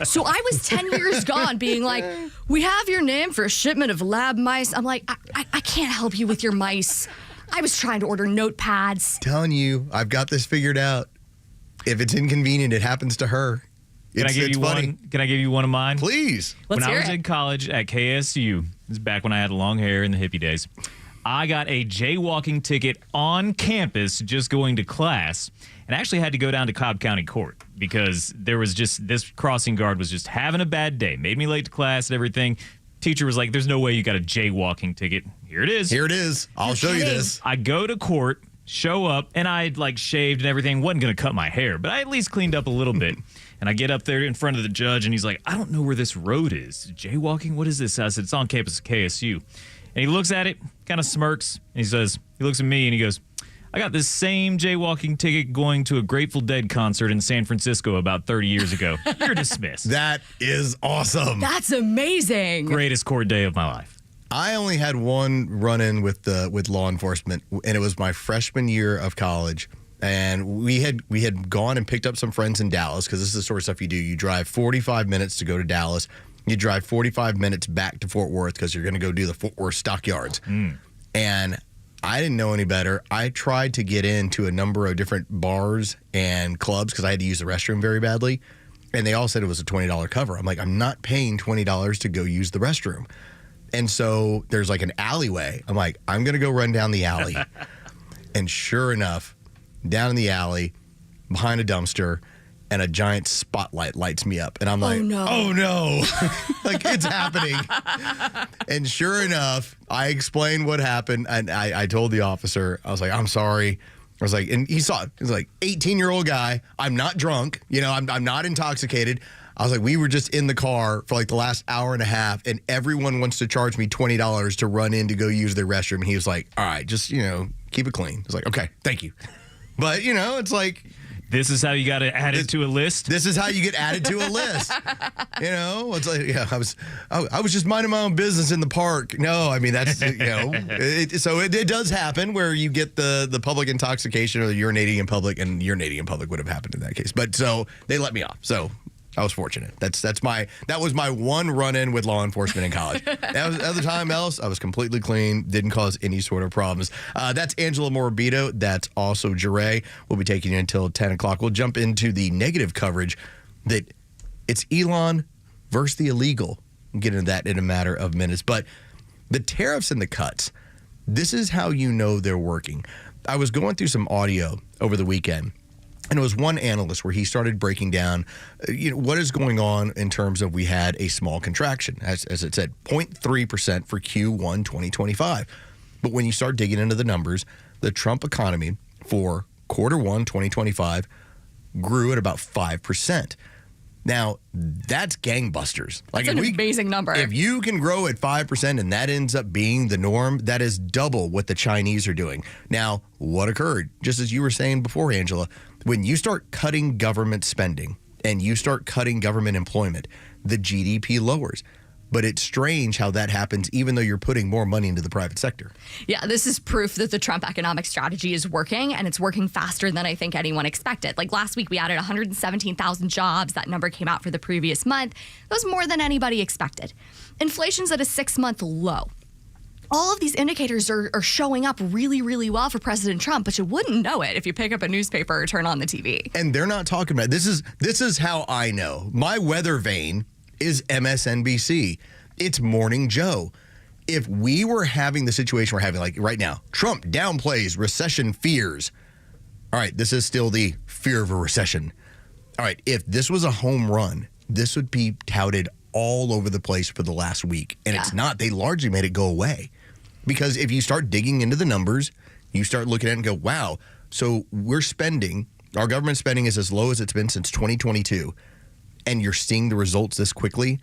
So I was 10 years gone being like, we have your name for a shipment of lab mice. I'm like, I can't help you with your mice. I was trying to order notepads. Telling you, I've got this figured out. If it's inconvenient, it happens to her. Can I give you funny. one? Can I give you one of mine? Please. When I was in college at KSU, this is back when I had long hair in the hippie days, I got a jaywalking ticket on campus just going to class and actually had to go down to Cobb County Court because there was just this crossing guard was just having a bad day, made me late to class and everything. Teacher was like, there's no way you got a jaywalking ticket. Here it is. Here it is. I'll show you this. I go to court, show up, and I'd like shaved and everything. Wasn't going to cut my hair, but I at least cleaned up a little bit. And I get up there in front of the judge, and he's like, I don't know where this road is. Jaywalking? What is this? I said, it's on campus at KSU. And he looks at it, kind of smirks, and he looks at me, and he goes, I got this same jaywalking ticket going to a Grateful Dead concert in San Francisco about 30 years ago. You're dismissed. That is awesome. That's amazing. Greatest court day of my life. I only had one run-in with law enforcement, and it was my freshman year of college. And we had gone and picked up some friends in Dallas, because this is the sort of stuff you do. You drive 45 minutes to go to Dallas. You drive 45 minutes back to Fort Worth because you're going to go do the Fort Worth Stockyards. And I didn't know any better. I tried to get into a number of different bars and clubs because I had to use the restroom very badly. And they all said it was a $20 cover. I'm like, I'm not paying $20 to go use the restroom. And so there's like an alleyway. I'm like, I'm going to go run down the alley. And sure enough, down in the alley, behind a dumpster, and a giant spotlight lights me up. And I'm like, oh no, like it's happening. And sure enough, I explained what happened. And I told the officer, I was like, I'm sorry. I was like, and he saw it. He was like, 18-year-old guy. I'm not drunk. I'm not intoxicated. I was like, we were just in the car for like the last hour and a half, and everyone wants to charge me $20 to run in to go use their restroom. And he was like, all right, just, keep it clean. I was like, okay, thank you. But, it's like, this is how you got to add it to a list. This is how you get added to a list. It's like, I was just minding my own business in the park. No, I mean, that's, so it does happen where you get the public intoxication or the urinating in public, and urinating in public would have happened in that case. But so they let me off. So I was fortunate. That was my one run-in with law enforcement in college. Other time else, I was completely clean, didn't cause any sort of problems. That's Angela Morabito. That's also Jure. We'll be taking you until 10 o'clock. We'll jump into the negative coverage that it's Elon versus the illegal. We'll get into that in a matter of minutes. But the tariffs and the cuts, this is how you know they're working. I was going through some audio over the weekend, and it was one analyst where he started breaking down, what is going on in terms of we had a small contraction, as it said, 0.3% for Q1 2025. But when you start digging into the numbers, the Trump economy for quarter one 2025 grew at about 5%. Now, that's gangbusters. That's an amazing number. If you can grow at 5% and that ends up being the norm, that is double what the Chinese are doing. Now, what occurred? Just as you were saying before, Angela, when you start cutting government spending and you start cutting government employment, the GDP lowers. But it's strange how that happens even though you're putting more money into the private sector. Yeah, this is proof that the Trump economic strategy is working, and it's working faster than I think anyone expected. Like last week, we added 117,000 jobs. That number came out for the previous month. That was more than anybody expected. Inflation's at a 6-month low. All of these indicators are showing up really, really well for President Trump, but you wouldn't know it if you pick up a newspaper or turn on the TV. And they're not talking about this is how I know. My weather vane is MSNBC. It's Morning Joe. If we were having the situation we're having like right now, Trump downplays recession fears. All right, this is still the fear of a recession. All right, if this was a home run, this would be touted all over the place for the last week. And It's not. They largely made it go away. Because if you start digging into the numbers, you start looking at it and go, wow, so we're spending, our government spending is as low as it's been since 2022. And you're seeing the results this quickly.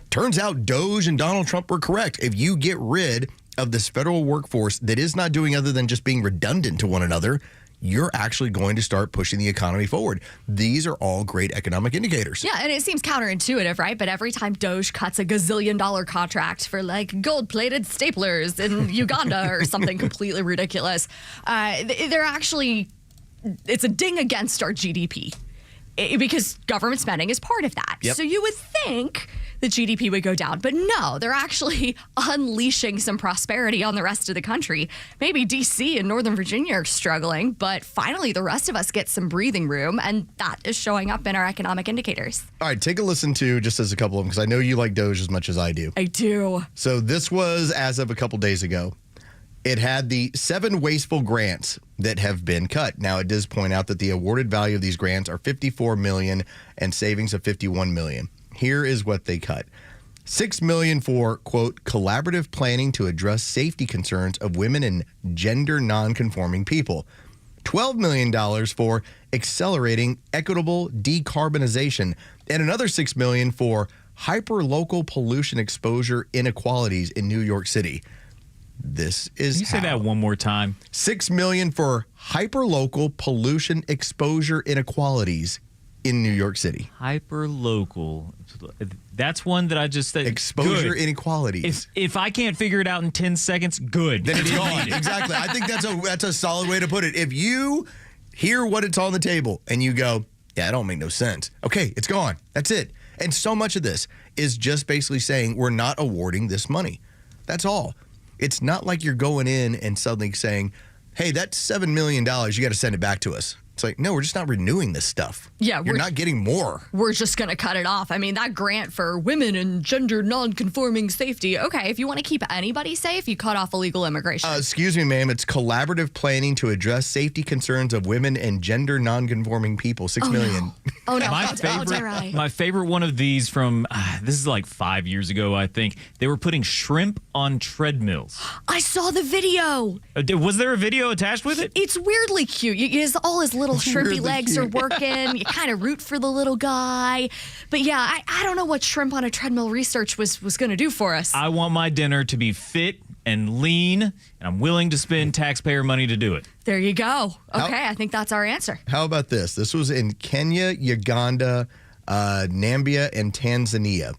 Turns out Doge and Donald Trump were correct. If you get rid of this federal workforce that is not doing other than just being redundant to one another, you're actually going to start pushing the economy forward. These are all great economic indicators. Yeah, and it seems counterintuitive, right? But every time Doge cuts a gazillion-dollar contract for like gold-plated staplers in Uganda or something completely ridiculous, they're actually, it's a ding against our GDP. Because government spending is part of that. Yep. So you would think the GDP would go down. But no, they're actually unleashing some prosperity on the rest of the country. Maybe D.C. and Northern Virginia are struggling, but finally the rest of us get some breathing room, and that is showing up in our economic indicators. All right, take a listen to just as a couple of them, because I know you like Doge as much as I do. I do. So this was as of a couple days ago. It had the 7 wasteful grants that have been cut. Now, it does point out that the awarded value of these grants are $54 million and savings of $51 million. Here is what they cut. $6 million for, quote, collaborative planning to address safety concerns of women and gender nonconforming people. $12 million for accelerating equitable decarbonization. And another $6 million for hyperlocal pollution exposure inequalities in New York City. This is Can you say that one more time? $6 million for hyperlocal pollution exposure inequalities in New York City. Hyperlocal. That's one that I just said. Exposure good. inequalities. If I can't figure it out in 10 seconds, good. Then it's gone. Exactly. I think that's a solid way to put it. If you hear what it's on the table and you go, yeah, it don't make no sense. Okay, it's gone. That's it. And so much of this is just basically saying we're not awarding this money. That's all. It's not like you're going in and suddenly saying, hey, that's $7 million. You got to send it back to us. It's like, no, we're just not renewing this stuff. Yeah, you're not getting more. We're just going to cut it off. I mean, that grant for women and gender non-conforming safety. Okay, if you want to keep anybody safe, you cut off illegal immigration. Excuse me, ma'am. It's collaborative planning to address safety concerns of women and gender non-conforming people. $6 million. No. Oh, no. My favorite one of these from, this is like 5 years ago, I think. They were putting shrimp on treadmills. I saw the video. Was there a video attached with it? It's weirdly cute. All his little shrimpy legs are working. You kind of root for the little guy. But yeah, I don't know what shrimp on a treadmill research was going to do for us. I want my dinner to be fit and lean, and I'm willing to spend taxpayer money to do it. There you go. Okay, I think that's our answer. How about this? This was in Kenya, Uganda, Namibia, and Tanzania.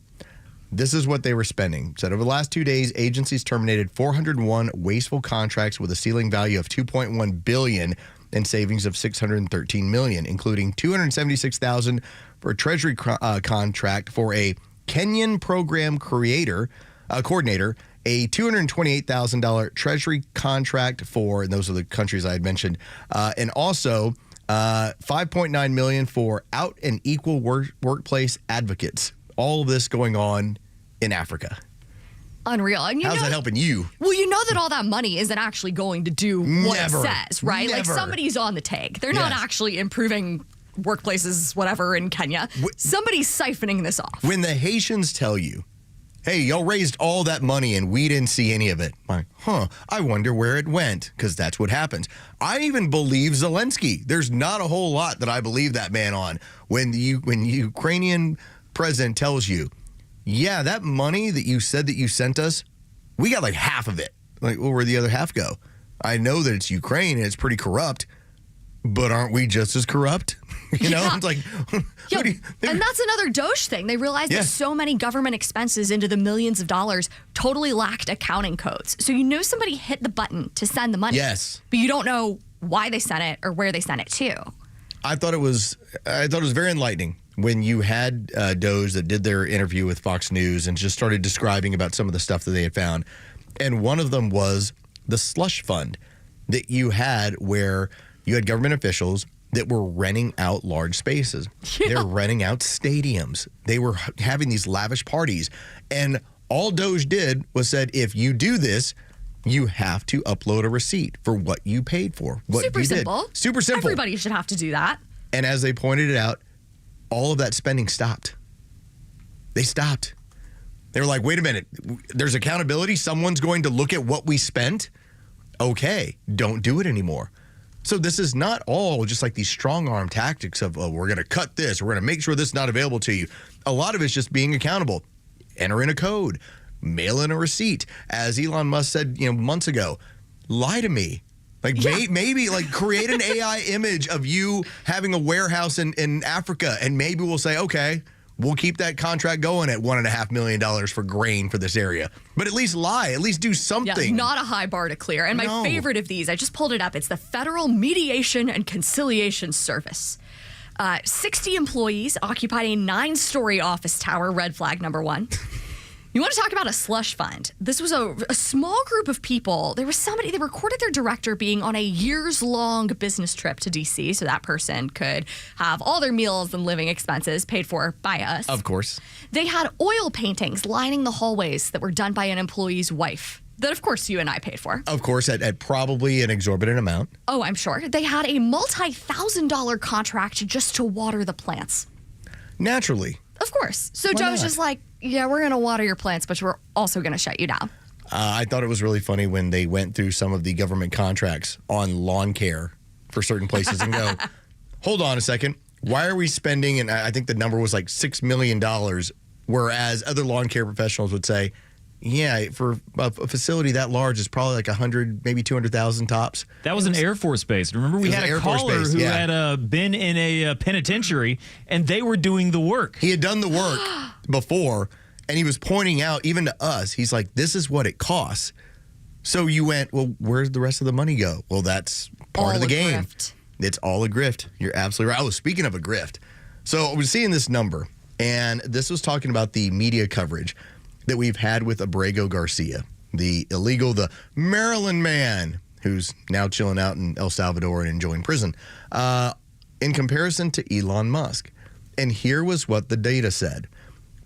This is what they were spending. Said over the last 2 days, agencies terminated 401 wasteful contracts with a ceiling value of $2.1 billion and savings of $613 million, including $276,000 for a Treasury contract for a Kenyan program coordinator, a $228,000 Treasury contract for, and those are the countries I had mentioned, and also $5.9 million for out and equal workplace advocates. All of this going on in Africa. Unreal. And how's that helping you? Well, you know that all that money isn't actually going to do what it says, right? Never. Like somebody's on the take. They're not actually improving workplaces, whatever, in Kenya. Somebody's siphoning this off. When the Haitians tell you, hey, y'all raised all that money and we didn't see any of it. I'm like, I wonder where it went, because that's what happens. I even believe Zelensky. There's not a whole lot that I believe that man on. When the Ukrainian president tells you, yeah, that money that you said that you sent us, we got like half of it. Like, well, where'd the other half go? I know that it's Ukraine and it's pretty corrupt, but aren't we just as corrupt? You know, it's like, and that's another Doge thing. They realized that so many government expenses into the millions of dollars totally lacked accounting codes. So you know somebody hit the button to send the money. Yes. But you don't know why they sent it or where they sent it to. I thought it was very enlightening when you had Doge that did their interview with Fox News and just started describing about some of the stuff that they had found. And one of them was the slush fund that you had, where you had government officials that were renting out large spaces. They were renting out stadiums. They were having these lavish parties. And all Doge did was said, if you do this, you have to upload a receipt for what you paid for, what Super you simple. did. Super simple. Everybody should have to do that. And as they pointed it out, all of that spending stopped. They stopped. They were like, wait a minute, there's accountability. Someone's going to look at what we spent. Okay, don't do it anymore. So this is not all just like these strong arm tactics of, we're going to cut this, we're going to make sure this is not available to you. A lot of it's just being accountable. Enter in a code, mail in a receipt. As Elon Musk said, months ago, lie to me. Like maybe like create an AI image of you having a warehouse in Africa, and maybe we'll say, okay, we'll keep that contract going at $1.5 million for grain for this area. But at least lie, at least do something. Yeah, not a high bar to clear. And my favorite of these, I just pulled it up. It's the Federal Mediation and Conciliation Service. 60 employees occupied a 9-story office tower, red flag number 1. You want to talk about a slush fund? This was a small group of people. There was somebody, they recorded their director being on a years-long business trip to D.C. so that person could have all their meals and living expenses paid for by us. Of course. They had oil paintings lining the hallways that were done by an employee's wife that, of course, you and I paid for. Of course, at probably an exorbitant amount. Oh, I'm sure. They had a multi-$1,000 contract just to water the plants. Naturally. Of course. So Joe's just like, yeah, we're going to water your plants, but we're also going to shut you down. I thought it was really funny when they went through some of the government contracts on lawn care for certain places and go, hold on a second. Why are we spending, and I think the number was like $6 million, whereas other lawn care professionals would say, yeah, for a facility that large, it's probably like 100, maybe 200,000 tops. That was an Air Force base. Remember, we had a caller who had been in a penitentiary, and they were doing the work. He had done the work before, and he was pointing out, even to us, he's like, this is what it costs. So you went, well, where's the rest of the money go? Well, that's part of the game. Grift. It's all a grift. You're absolutely right. Oh, speaking of a grift. So I was seeing this number, and this was talking about the media coverage that we've had with Abrego Garcia, the Maryland man who's now chilling out in El Salvador and enjoying prison, in comparison to Elon Musk. And here was what the data said.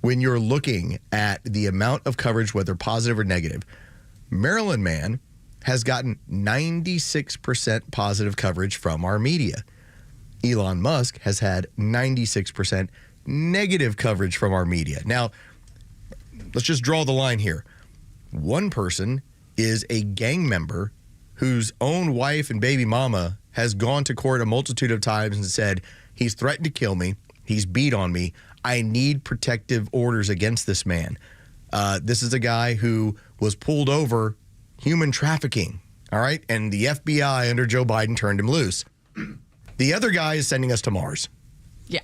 When you're looking at the amount of coverage, whether positive or negative, Maryland man has gotten 96% positive coverage from our media. Elon Musk has had 96% negative coverage from our media. Now, let's just draw the line here. One person is a gang member whose own wife and baby mama has gone to court a multitude of times and said, he's threatened to kill me. He's beat on me. I need protective orders against this man. This is a guy who was pulled over human trafficking. All right. And the FBI under Joe Biden turned him loose. The other guy is sending us to Mars. Yeah.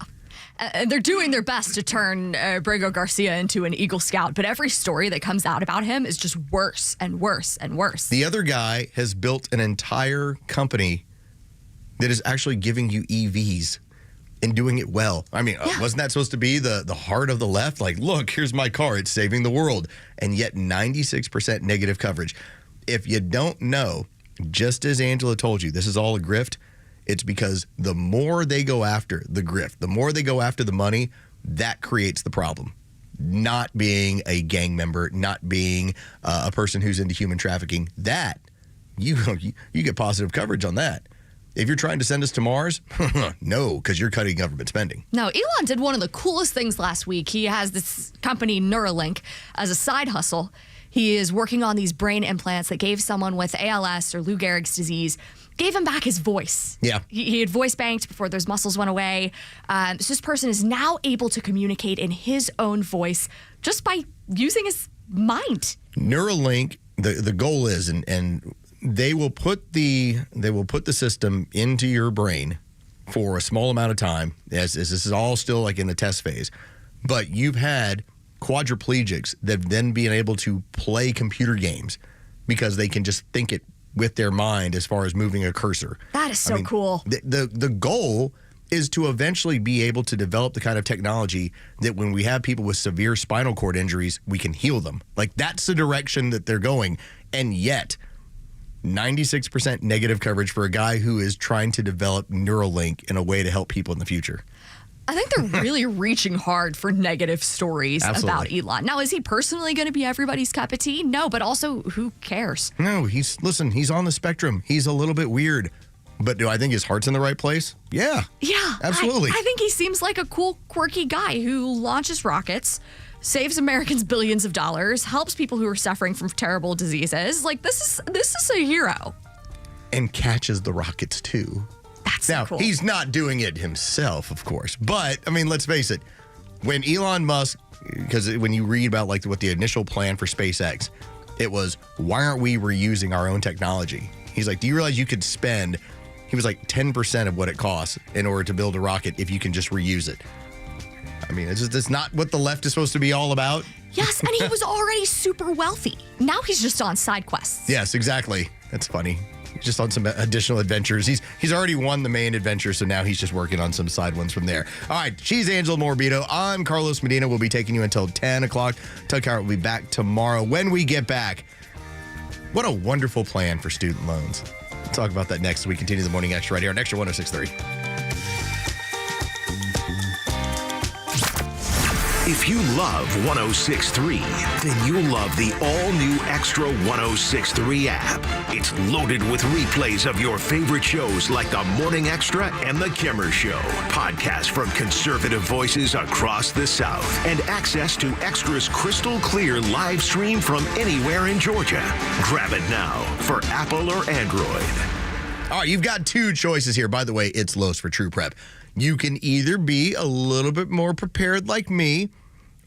They're doing their best to turn Abrego Garcia into an Eagle Scout, but every story that comes out about him is just worse and worse and worse. The other guy has built an entire company that is actually giving you EVs and doing it well. I mean, wasn't that supposed to be the heart of the left? Like, look, here's my car. It's saving the world. And yet 96% negative coverage. If you don't know, just as Angela told you, this is all a grift. It's because the more they go after the grift, the more they go after the money, that creates the problem. Not being a gang member, not being a person who's into human trafficking, that you get positive coverage on that. If you're trying to send us to Mars, no, because you're cutting government spending. No, Elon did one of the coolest things last week. He has this company, Neuralink, as a side hustle. He is working on these brain implants that gave someone with ALS or Lou Gehrig's disease, gave him back his voice. Yeah. He had voice banked before those muscles went away. So this person is now able to communicate in his own voice just by using his mind. Neuralink, the goal is, and they will put the system into your brain for a small amount of time, as this is all still like in the test phase. But you've had quadriplegics that then being able to play computer games because they can just think it with their mind as far as moving a cursor. That is so cool. The goal is to eventually be able to develop the kind of technology that when we have people with severe spinal cord injuries, we can heal them. Like, that's the direction that they're going. And yet 96% negative coverage for a guy who is trying to develop Neuralink in a way to help people in the future. I think they're really reaching hard for negative stories about Elon. Now, is he personally going to be everybody's cup of tea? No, but also, who cares? No, he's on the spectrum. He's a little bit weird. But do I think his heart's in the right place? Yeah. Yeah. Absolutely. I think he seems like a cool, quirky guy who launches rockets, saves Americans billions of dollars, helps people who are suffering from terrible diseases. Like, this is a hero. And catches the rockets, too. That's now, so cool. He's not doing it himself, of course. But, I mean, let's face it. When Elon Musk, because when you read about like what the initial plan for SpaceX, it was, why aren't we reusing our own technology? He's like, do you realize you could spend, he was like 10% of what it costs in order to build a rocket if you can just reuse it. I mean, it's not what the left is supposed to be all about. Yes, and he was already super wealthy. Now he's just on side quests. Yes, exactly. That's funny. Just on some additional adventures. He's already won the main adventure, so now he's just working on some side ones from there. All right, she's Angela Morabito. I'm Carlos Medina. We'll be taking you until 10 o'clock. Tug Howard will be back tomorrow. When we get back, what a wonderful plan for student loans. We'll talk about that next. We continue the Morning Extra right here on Extra 106.3. If you love 106.3, then you'll love the all-new Extra 106.3 app. It's loaded with replays of your favorite shows like the Morning Extra and the Kimmer Show. Podcasts from conservative voices across the South. And access to Extra's crystal clear live stream from anywhere in Georgia. Grab it now for Apple or Android. All right, you've got two choices here. By the way, it's Los for True Prep. You can either be a little bit more prepared like me,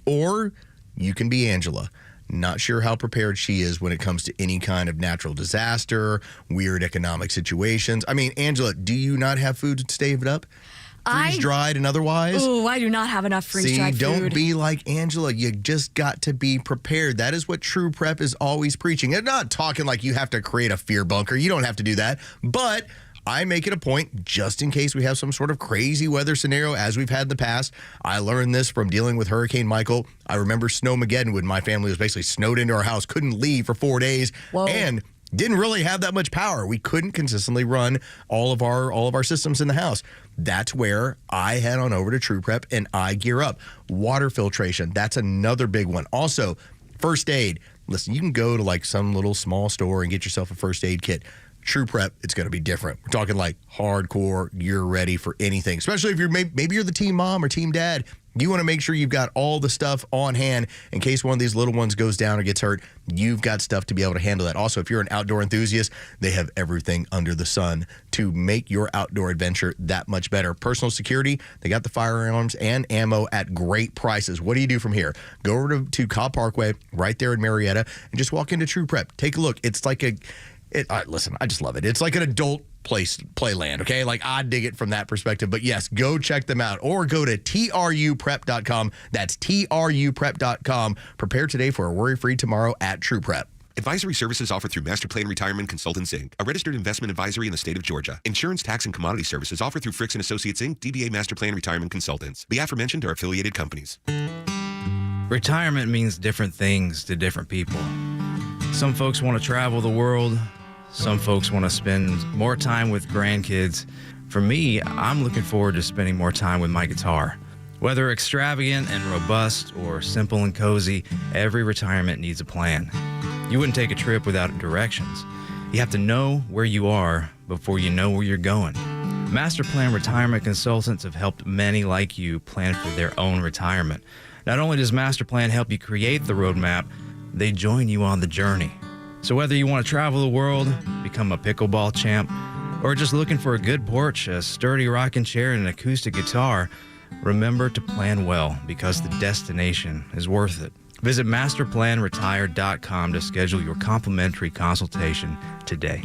or you can be Angela. Not sure how prepared she is when it comes to any kind of natural disaster, weird economic situations. I mean, Angela, do you not have food saved up? Freeze-dried and otherwise? Oh, I do not have enough freeze-dried food. Don't be like Angela. You just got to be prepared. That is what True Prep is always preaching. I'm not talking like you have to create a fear bunker. You don't have to do that. But I make it a point, just in case we have some sort of crazy weather scenario as we've had in the past. I learned this from dealing with Hurricane Michael. I remember Snowmageddon when my family was basically snowed into our house, couldn't leave for 4 days, and didn't really have that much power. We couldn't consistently run all of our systems in the house. That's where I head on over to True Prep and I gear up. Water filtration, that's another big one. Also, first aid. Listen, you can go to like some little small store and get yourself a first aid kit. True Prep, it's going to be different. We're talking like hardcore, you're ready for anything. Especially if you're maybe you're the team mom or team dad. You want to make sure you've got all the stuff on hand in case one of these little ones goes down or gets hurt. You've got stuff to be able to handle that. Also, if you're an outdoor enthusiast, they have everything under the sun to make your outdoor adventure that much better. Personal security, they got the firearms and ammo at great prices. What do you do from here? Go over to Cobb Parkway, right there in Marietta, and just walk into True Prep. Take a look. It's like listen, I just love it. It's like an adult playland, okay? Like, I dig it from that perspective. But yes, go check them out or go to truprep.com. That's truprep.com. Prepare today for a worry-free tomorrow at True Prep. Advisory services offered through Master Plan Retirement Consultants, Inc., a registered investment advisory in the state of Georgia. Insurance, tax, and commodity services offered through Fricks & Associates, Inc., DBA Master Plan Retirement Consultants. The aforementioned are affiliated companies. Retirement means different things to different people. Some folks want to travel the world. Some folks want to spend more time with grandkids. For me, I'm looking forward to spending more time with my guitar. Whether extravagant and robust or simple and cozy, every retirement needs a plan. You wouldn't take a trip without directions. You have to know where you are before you know where you're going. Master Plan Retirement Consultants have helped many like you plan for their own retirement. Not only does Master Plan help you create the roadmap, they join you on the journey. So whether you want to travel the world, become a pickleball champ, or just looking for a good porch, a sturdy rocking chair, and an acoustic guitar, remember to plan well because the destination is worth it. Visit masterplanretire.com to schedule your complimentary consultation today.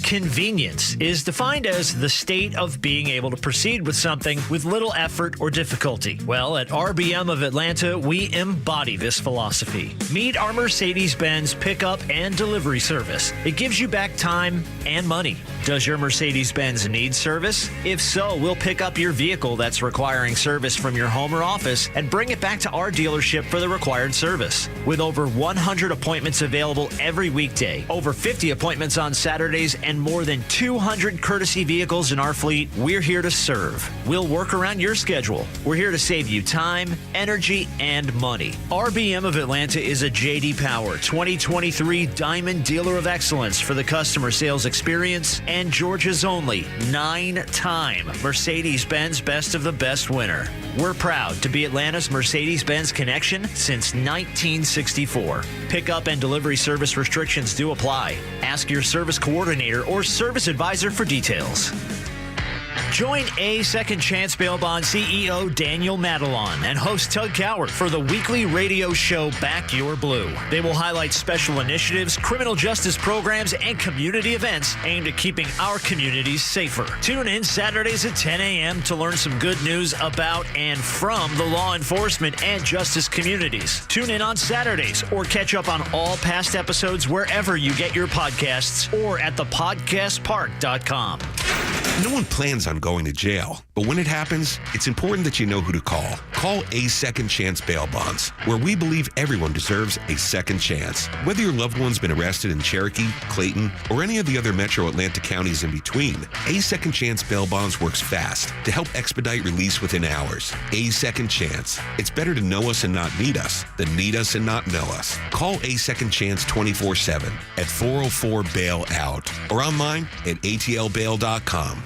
Convenience is defined as the state of being able to proceed with something with little effort or difficulty. Well, at RBM of Atlanta, we embody this philosophy. Meet our Mercedes-Benz pickup and delivery service. It gives you back time and money. Does your Mercedes-Benz need service? If so, we'll pick up your vehicle that's requiring service from your home or office and bring it back to our dealership for the required service. With over 100 appointments available every weekday, over 50 appointments on Saturdays, and more than 200 courtesy vehicles in our fleet, we're here to serve. We'll work around your schedule. We're here to save you time, energy, and money. RBM of Atlanta is a J.D. Power 2023 Diamond Dealer of Excellence for the customer sales experience and Georgia's only 9-time Mercedes-Benz Best of the Best winner. We're proud to be Atlanta's Mercedes-Benz connection since 1964. Pickup and delivery service restrictions do apply. Ask your service coordinator or service advisor for details. Join A Second Chance Bail Bond CEO Daniel Madelon and host Tug Coward for the weekly radio show Back Your Blue. They will highlight special initiatives, criminal justice programs, and community events aimed at keeping our communities safer. Tune in Saturdays at 10 a.m. to learn some good news about and from the law enforcement and justice communities. Tune in on Saturdays or catch up on all past episodes wherever you get your podcasts or at thepodcastpark.com. No one plans on going to jail, but when it happens, it's important that you know who to call. Call A Second Chance Bail Bonds, where we believe everyone deserves a second chance. Whether your loved one's been arrested in Cherokee, Clayton, or any of the other metro Atlanta counties in between, A Second Chance Bail Bonds works fast to help expedite release within hours. A Second Chance. It's better to know us and not need us than need us and not know us. Call A Second Chance 24/7 at 404-BAIL-OUT or online at atlbail.com.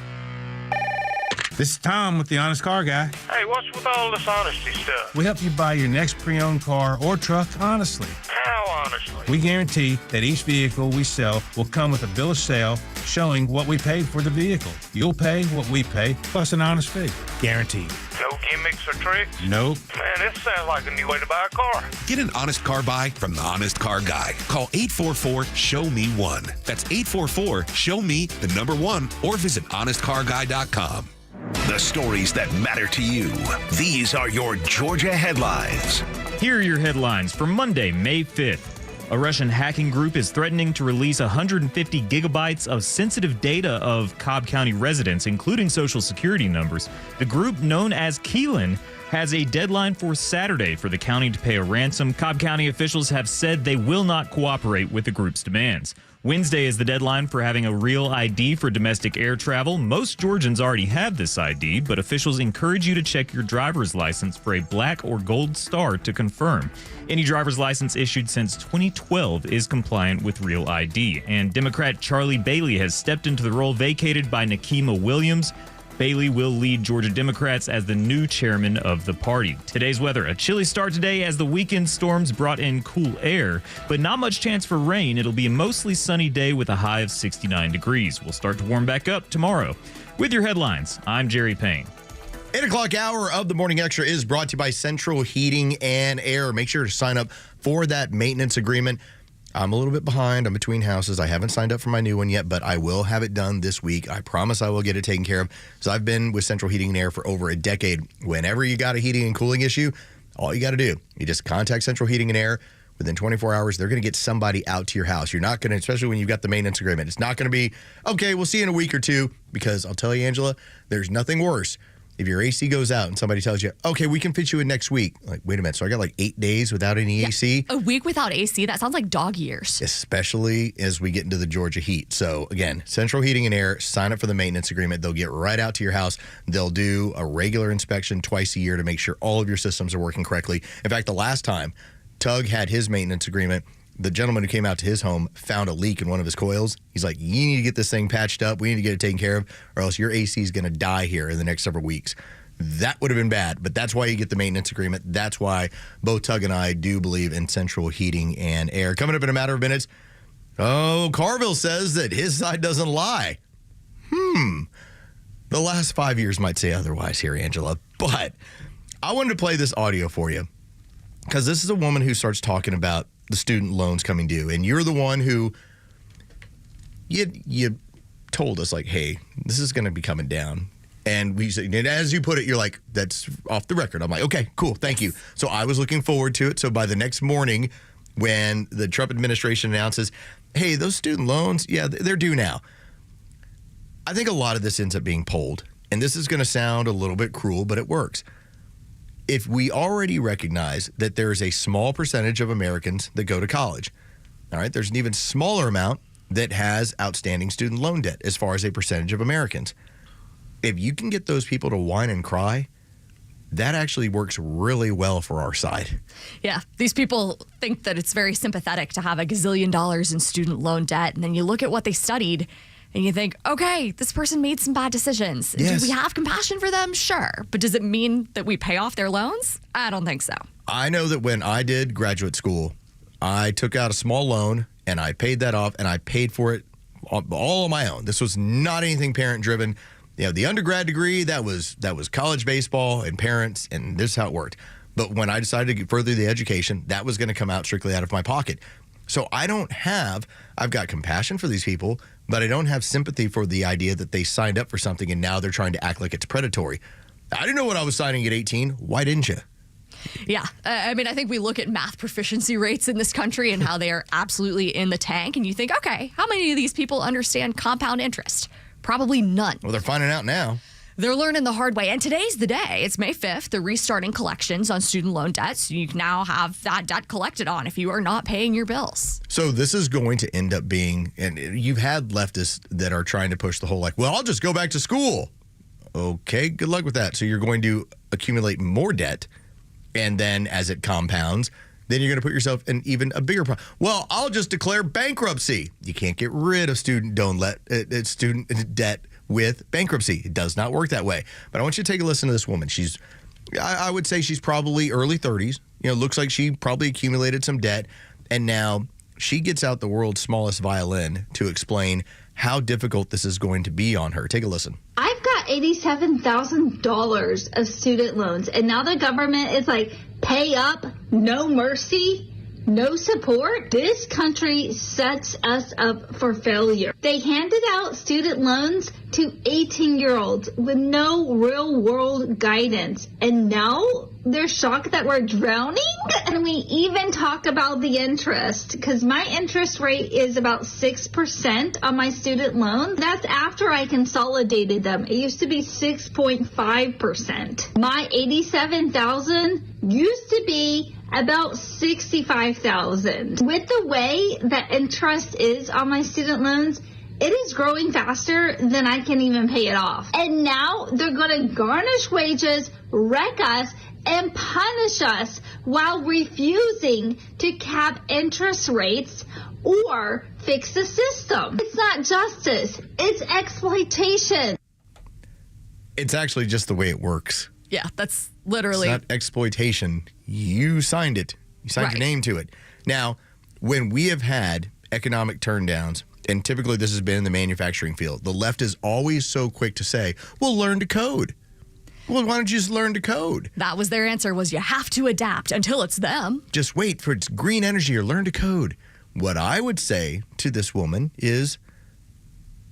This is Tom with the Honest Car Guy. Hey, what's with all this honesty stuff? We help you buy your next pre-owned car or truck honestly. How honestly? We guarantee that each vehicle we sell will come with a bill of sale showing what we paid for the vehicle. You'll pay what we pay, plus an honest fee. Guaranteed. No gimmicks or tricks? Nope. Man, this sounds like a new way to buy a car. Get an honest car buy from the Honest Car Guy. Call 844-SHOW-ME-1. That's 844-SHOW-ME-1 or visit honestcarguy.com. The stories that matter to you. These are your Georgia headlines. Here are your headlines for Monday, May 5th. A Russian hacking group is threatening to release 150 gigabytes of sensitive data of Cobb County residents, including social security numbers. The group, known as Keelan, has a deadline for Saturday for the county to pay a ransom. Cobb County officials have said they will not cooperate with the group's demands. Wednesday is the deadline for having a real ID for domestic air travel. Most Georgians already have this ID, but officials encourage you to check your driver's license for a black or gold star to confirm. Any driver's license issued since 2012 is compliant with real ID. And Democrat Charlie Bailey has stepped into the role vacated by Nikema Williams. Bailey will lead Georgia Democrats as the new chairman of the party. Today's weather, a chilly start today as the weekend storms brought in cool air, but not much chance for rain. It'll be a mostly sunny day with a high of 69 degrees. We'll start to warm back up tomorrow. With your headlines, I'm Jerry Payne. 8 o'clock hour of the Morning Extra is brought to you by Central Heating and Air. Make sure to sign up for that maintenance agreement. I'm a little bit behind. I'm between houses. I haven't signed up for my new one yet, but I will have it done this week. I promise I will get it taken care of. So I've been with Central Heating and Air for over a decade. Whenever you got a heating and cooling issue, all you got to do, you just contact Central Heating and Air. Within 24 hours, they're going to get somebody out to your house. You're not going to, especially when you've got the maintenance agreement, it's not going to be, okay, we'll see you in a week or two, because I'll tell you, Angela, there's nothing worse. If your AC goes out and somebody tells you, okay, we can fit you in next week. Like, wait a minute. So I got like 8 days without any AC. A week without AC? That sounds like dog years. Especially as we get into the Georgia heat. So again, Central Heating and Air, sign up for the maintenance agreement. They'll get right out to your house. They'll do a regular inspection twice a year to make sure all of your systems are working correctly. In fact, the last time Tug had his maintenance agreement, the gentleman who came out to his home found a leak in one of his coils. He's like, you need to get this thing patched up. We need to get it taken care of, or else your AC is going to die here in the next several weeks. That would have been bad, but that's why you get the maintenance agreement. That's why both Tug and I do believe in Central Heating and Air. Coming up in a matter of minutes, Carville says that his side doesn't lie. The last 5 years might say otherwise here, Angela. But I wanted to play this audio for you, because this is a woman who starts talking about the student loans coming due, and you're the one who you told us, like, hey, this is going to be coming down. And we said, and as you put it, you're like, that's off the record. I'm like, okay, cool, thank you. So I was looking forward to it. So by the next morning, when the Trump administration announces, hey, those student loans, yeah, they're due now. I think a lot of this ends up being pulled, and this is going to sound a little bit cruel, but it works. If we already recognize that there is a small percentage of Americans that go to college, all right, there's an even smaller amount that has outstanding student loan debt as far as a percentage of Americans. If you can get those people to whine and cry, that actually works really well for our side. Yeah, these people think that it's very sympathetic to have $1 gazillion in student loan debt, and then you look at what they studied, and you think, okay, this person made some bad decisions. Yes. Do we have compassion for them? Sure. But does it mean that we pay off their loans? I don't think so. I know that when I did graduate school, I took out a small loan, and I paid that off, and I paid for it all on my own. This was not anything parent-driven. You know, the undergrad degree, that was college baseball and parents, and this is how it worked. But when I decided to further the education, that was going to come out strictly out of my pocket. So I've got compassion for these people, but I don't have sympathy for the idea that they signed up for something and now they're trying to act like it's predatory. I didn't know what I was signing at 18. Why didn't you? Yeah. I mean, I think we look at math proficiency rates in this country and how they are absolutely in the tank. And you think, okay, how many of these people understand compound interest? Probably none. Well, they're finding out now. They're learning the hard way. And today's the day. It's May 5th. They're restarting collections on student loan debt. So you now have that debt collected on if you are not paying your bills. So this is going to end up being, and you've had leftists that are trying to push the whole well, I'll just go back to school. Okay, good luck with that. So you're going to accumulate more debt. And then as it compounds, then you're going to put yourself in even a bigger problem. Well, I'll just declare bankruptcy. You can't get rid of student debt with bankruptcy. It does not work that way. But I want you to take a listen to this woman. I would say she's probably early 30s. Looks like she probably accumulated some debt. And now she gets out the world's smallest violin to explain how difficult this is going to be on her. Take a listen. I've got $87,000 of student loans, and now the government is pay up, no mercy, no support. This country sets us up for failure. They handed out student loans to 18-year-olds with no real-world guidance, and now they're shocked that we're drowning? And we even talk about the interest, because my interest rate is about 6% on my student loan. That's after I consolidated them. It used to be 6.5%. My $87,000 used to be about $65,000. With the way that interest is on my student loans, it is growing faster than I can even pay it off. And now they're going to garnish wages, wreck us, and punish us while refusing to cap interest rates or fix the system. It's not justice. It's exploitation. It's actually just the way it works. Yeah, that's literally. It's not exploitation. You signed it. You signed your name to it. Now, when we have had economic turndowns, and typically this has been in the manufacturing field, the left is always so quick to say, well, learn to code. Well, why don't you just learn to code? That was their answer, was you have to adapt until it's them. Just wait for its green energy or learn to code. What I would say to this woman is,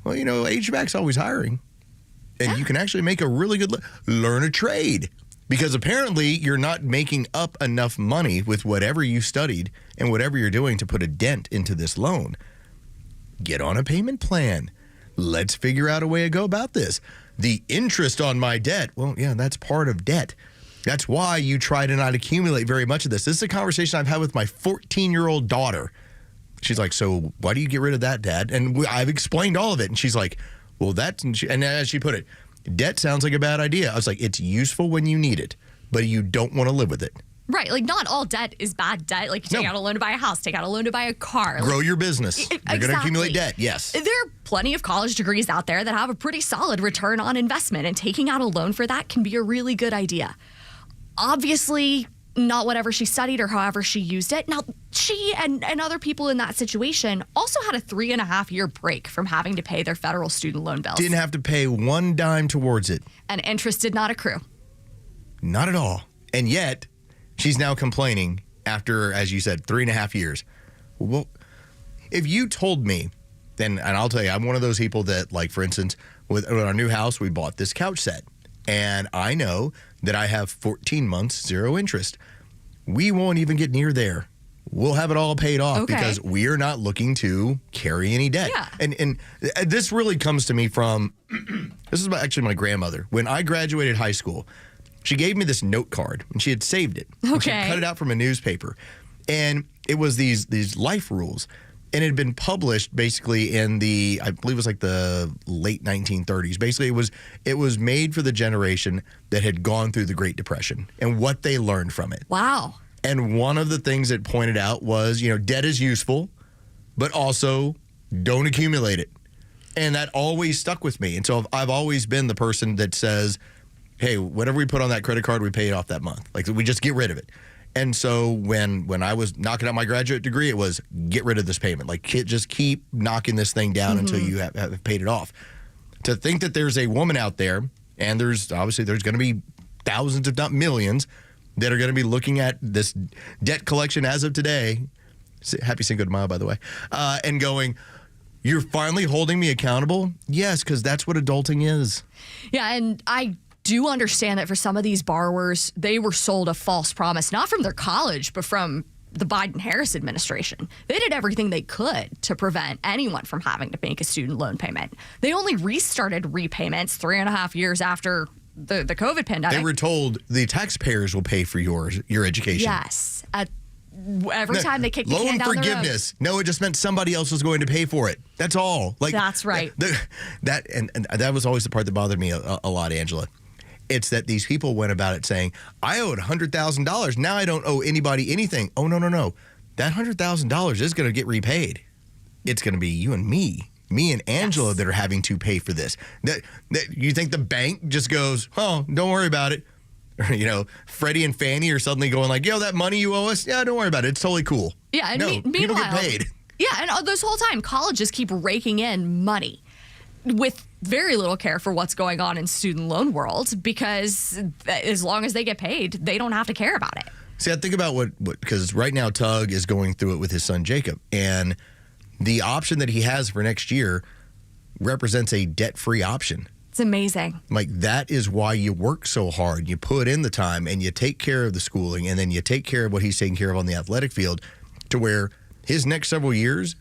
well, HVAC's always hiring. And you can actually make a really good learn a trade. Because apparently you're not making up enough money with whatever you studied and whatever you're doing to put a dent into this loan. Get on a payment plan. Let's figure out a way to go about this. The interest on my debt, well, yeah, that's part of debt. That's why you try to not accumulate very much of this. This is a conversation I've had with my 14-year-old daughter. She's like, so why do you get rid of that, Dad? And I've explained all of it. And she's like, well, and as she put it, debt sounds like a bad idea. I was like, it's useful when you need it, but you don't want to live with it. Right. Not all debt is bad debt. You take out a loan to buy a house, take out a loan to buy a car. Grow your business. You're going to accumulate debt. Yes. There are plenty of college degrees out there that have a pretty solid return on investment, and taking out a loan for that can be a really good idea. Obviously, not whatever she studied or however she used it. Now, she and other people in that situation also had a 3.5-year break from having to pay their federal student loan bills. Didn't have to pay one dime towards it. And interest did not accrue. Not at all. And yet, she's now complaining after, as you said, 3.5 years. Well, if you told me, and I'll tell you, I'm one of those people that, for instance, with our new house, we bought this couch set. And I know that I have 14 months, zero interest. We won't even get near there. We'll have it all paid off because we are not looking to carry any debt. Yeah. And this really comes to me from, this is actually my grandmother. When I graduated high school, she gave me this note card, and she had saved it. She had cut it out from a newspaper. And it was these life rules. And it had been published basically in I believe it was the late 1930s. Basically, it was made for the generation that had gone through the Great Depression and what they learned from it. Wow. And one of the things it pointed out was, debt is useful, but also don't accumulate it. And that always stuck with me. And so I've always been the person that says, hey, whatever we put on that credit card, we pay it off that month. We just get rid of it. And so when I was knocking out my graduate degree, it was get rid of this payment. Just keep knocking this thing down until you have paid it off. To think that there's a woman out there, and there's going to be thousands, if not millions, that are going to be looking at this debt collection as of today. Happy Cinco de Mayo, by the way. And going, you're finally holding me accountable? Yes, because that's what adulting is. Yeah, and I do understand that for some of these borrowers, they were sold a false promise, not from their college, but from the Biden-Harris administration. They did everything they could to prevent anyone from having to make a student loan payment. They only restarted repayments 3.5 years after the COVID pandemic. They were told the taxpayers will pay for your education. Yes. Every time they kick the can down forgiveness. the road. No, it just meant somebody else was going to pay for it. That's all. Like that's right. That was always the part that bothered me a lot, Angela. It's that these people went about it saying, I owed $100,000. Now I don't owe anybody anything. Oh, no. That $100,000 is going to get repaid. It's going to be you and me and Angela that are having to pay for this. That you think the bank just goes, oh, don't worry about it. Or, Freddie and Fannie are suddenly going like, yo, that money you owe us? Yeah, don't worry about it. It's totally cool. Yeah, and no, people get paid. Yeah, and this whole time, colleges keep raking in money with very little care for what's going on in student loan world, because as long as they get paid, they don't have to care about it. See, I think about what because right now Tug is going through it with his son Jacob, and the option that he has for next year represents a debt-free option. It's amazing. Like, that is why you work so hard. You put in the time and you take care of the schooling, and then you take care of what he's taking care of on the athletic field, to where his next several years,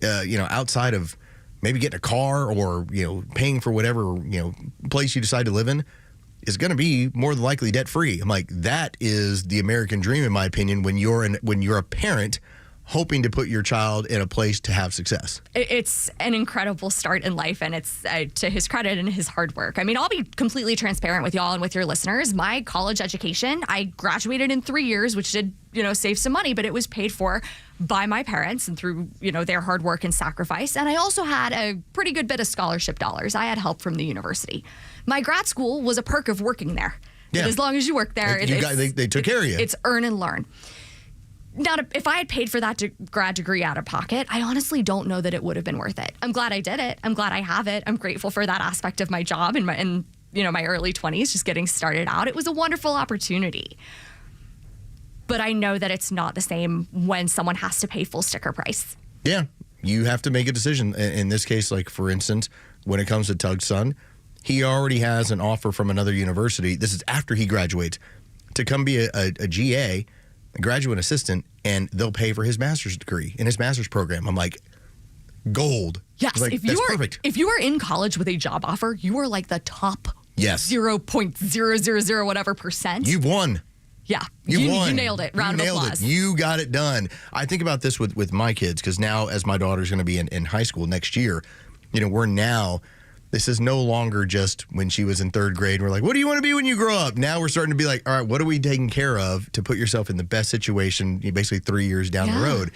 outside of maybe getting a car or, paying for whatever, place you decide to live in, is going to be more than likely debt-free. I'm like, that is the American dream, in my opinion, when you're a parent hoping to put your child in a place to have success. It's an incredible start in life, and it's to his credit and his hard work. I mean, I'll be completely transparent with y'all and with your listeners. My college education, I graduated in 3 years, which did, save some money, but it was paid for by my parents and through, their hard work and sacrifice. And I also had a pretty good bit of scholarship dollars. I had help from the university. My grad school was a perk of working there. Yeah. As long as you work there, they took care of you. It's earn and learn. Now, if I had paid for that grad degree out of pocket, I honestly don't know that it would have been worth it. I'm glad I did it. I'm glad I have it. I'm grateful for that aspect of my job in my early 20s, just getting started out. It was a wonderful opportunity. But I know that it's not the same when someone has to pay full sticker price. Yeah, you have to make a decision. In this case, like, for instance, when it comes to Tug's son, he already has an offer from another university. This is after he graduates, to come be a GA, a graduate assistant, and they'll pay for his master's degree in his master's program. I'm like, gold. Yes, like, that's perfect. If you are in college with a job offer, you are like the top 0.000 whatever percent. You've won. Yeah, you won. You nailed it. Round of applause. You got it done. I think about this with my kids, because now, as my daughter's going to be in high school next year, this is no longer just when she was in third grade. We're like, what do you want to be when you grow up? Now we're starting to be like, all right, what are we taking care of to put yourself in the best situation, basically 3 years down the road?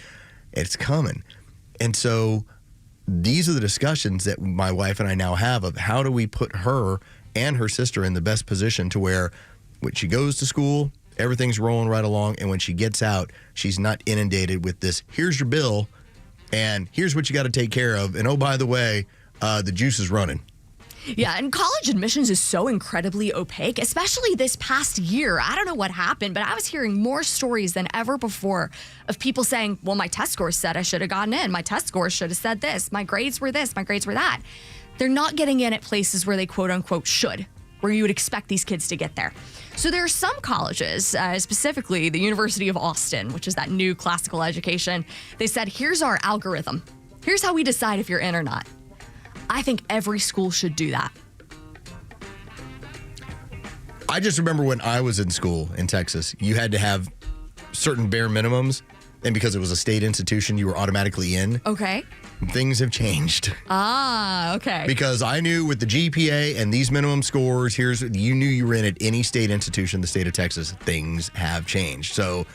It's coming. And so these are the discussions that my wife and I now have of how do we put her and her sister in the best position to where when she goes to school, everything's rolling right along. And when she gets out, she's not inundated with this, here's your bill, and here's what you got to take care of. And oh, by the way, the juice is running. Yeah, and college admissions is so incredibly opaque, especially this past year. I don't know what happened, but I was hearing more stories than ever before of people saying, well, my test scores said I should have gotten in. My test scores should have said this. My grades were this. My grades were that. They're not getting in at places where they quote unquote should, where you would expect these kids to get there. So there are some colleges, specifically the University of Austin, which is that new classical education. They said, here's our algorithm. Here's how we decide if you're in or not. I think every school should do that. I just remember when I was in school in Texas, you had to have certain bare minimums, and because it was a state institution, you were automatically in. Okay. Things have changed. Okay. Because I knew with the GPA and these minimum scores, you knew you were in at any state institution, the state of Texas. Things have changed. So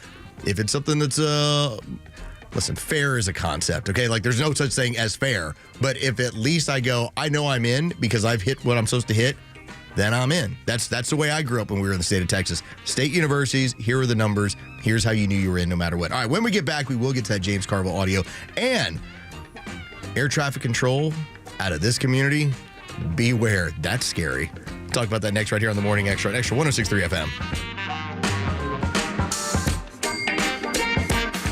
if it's something that's listen, fair is a concept, okay? Like, there's no such thing as fair. But if at least I know I'm in because I've hit what I'm supposed to hit, then I'm in. That's the way I grew up when we were in the state of Texas. State universities, here are the numbers. Here's how you knew you were in no matter what. All right, when we get back, we will get to that James Carville audio. And air traffic control out of this community, beware. That's scary. We'll talk about that next right here on the Morning Xtra, Extra 106.3 FM.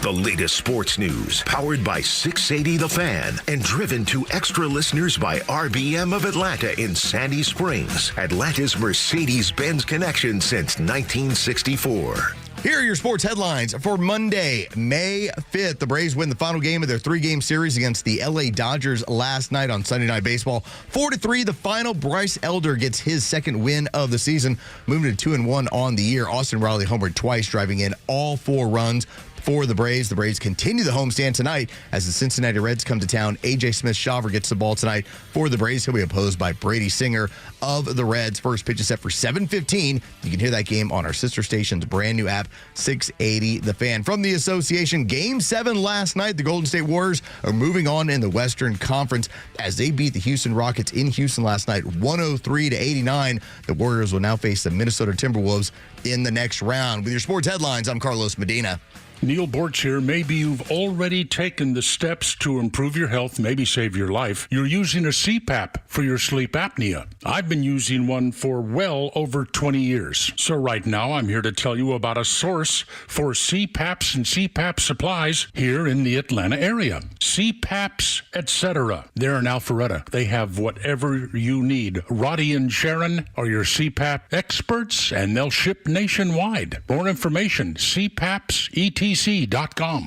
The latest sports news, powered by 680 The Fan, and driven to extra listeners by RBM of Atlanta in Sandy Springs, Atlanta's Mercedes-Benz connection since 1964. Here are your sports headlines for Monday, May 5th. The Braves win the final game of their 3-game series against the LA Dodgers last night on Sunday Night Baseball. 4-3, the final. Bryce Elder gets his second win of the season, moving to 2-1 on the year. Austin Riley homered twice, driving in all 4 runs for the Braves. The Braves continue the homestand tonight as the Cincinnati Reds come to town. A.J. Smith-Shawver gets the ball tonight for the Braves. He'll be opposed by Brady Singer of the Reds. First pitch is set for 7:15. You can hear that game on our sister station's brand new app, 680 The Fan. From the association, Game 7 last night. The Golden State Warriors are moving on in the Western Conference as they beat the Houston Rockets in Houston last night, 103-89. The Warriors will now face the Minnesota Timberwolves in the next round. With your sports headlines, I'm Carlos Medina. Neil Bortz here. Maybe you've already taken the steps to improve your health, maybe save your life. You're using a CPAP for your sleep apnea. I've been using one for well over 20 years. So right now, I'm here to tell you about a source for CPAPs and CPAP supplies here in the Atlanta area. CPAPs, etc. They're in Alpharetta. They have whatever you need. Roddy and Sharon are your CPAP experts, and they'll ship nationwide. More information, CPAPs.com.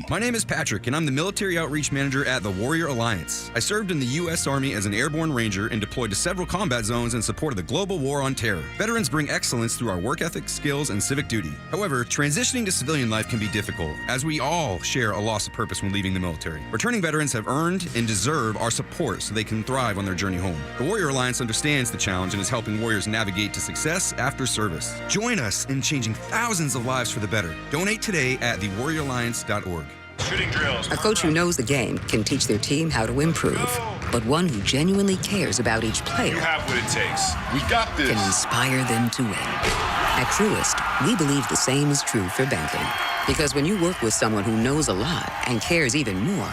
My name is Patrick, and I'm the Military Outreach Manager at the Warrior Alliance. I served in the U.S. Army as an airborne ranger and deployed to several combat zones in support of the global war on terror. Veterans bring excellence through our work ethic, skills, and civic duty. However, transitioning to civilian life can be difficult, as we all share a loss of purpose when leaving the military. Returning veterans have earned and deserve our support so they can thrive on their journey home. The Warrior Alliance understands the challenge and is helping warriors navigate to success after service. Join us in changing thousands of lives for the better. Donate today at thewarrioralliance.org. Shooting drills. A coach who knows the game can teach their team how to improve. But one who genuinely cares about each player, you have what it takes. We got this. Can inspire them to win. At Truist, we believe the same is true for banking. Because when you work with someone who knows a lot and cares even more,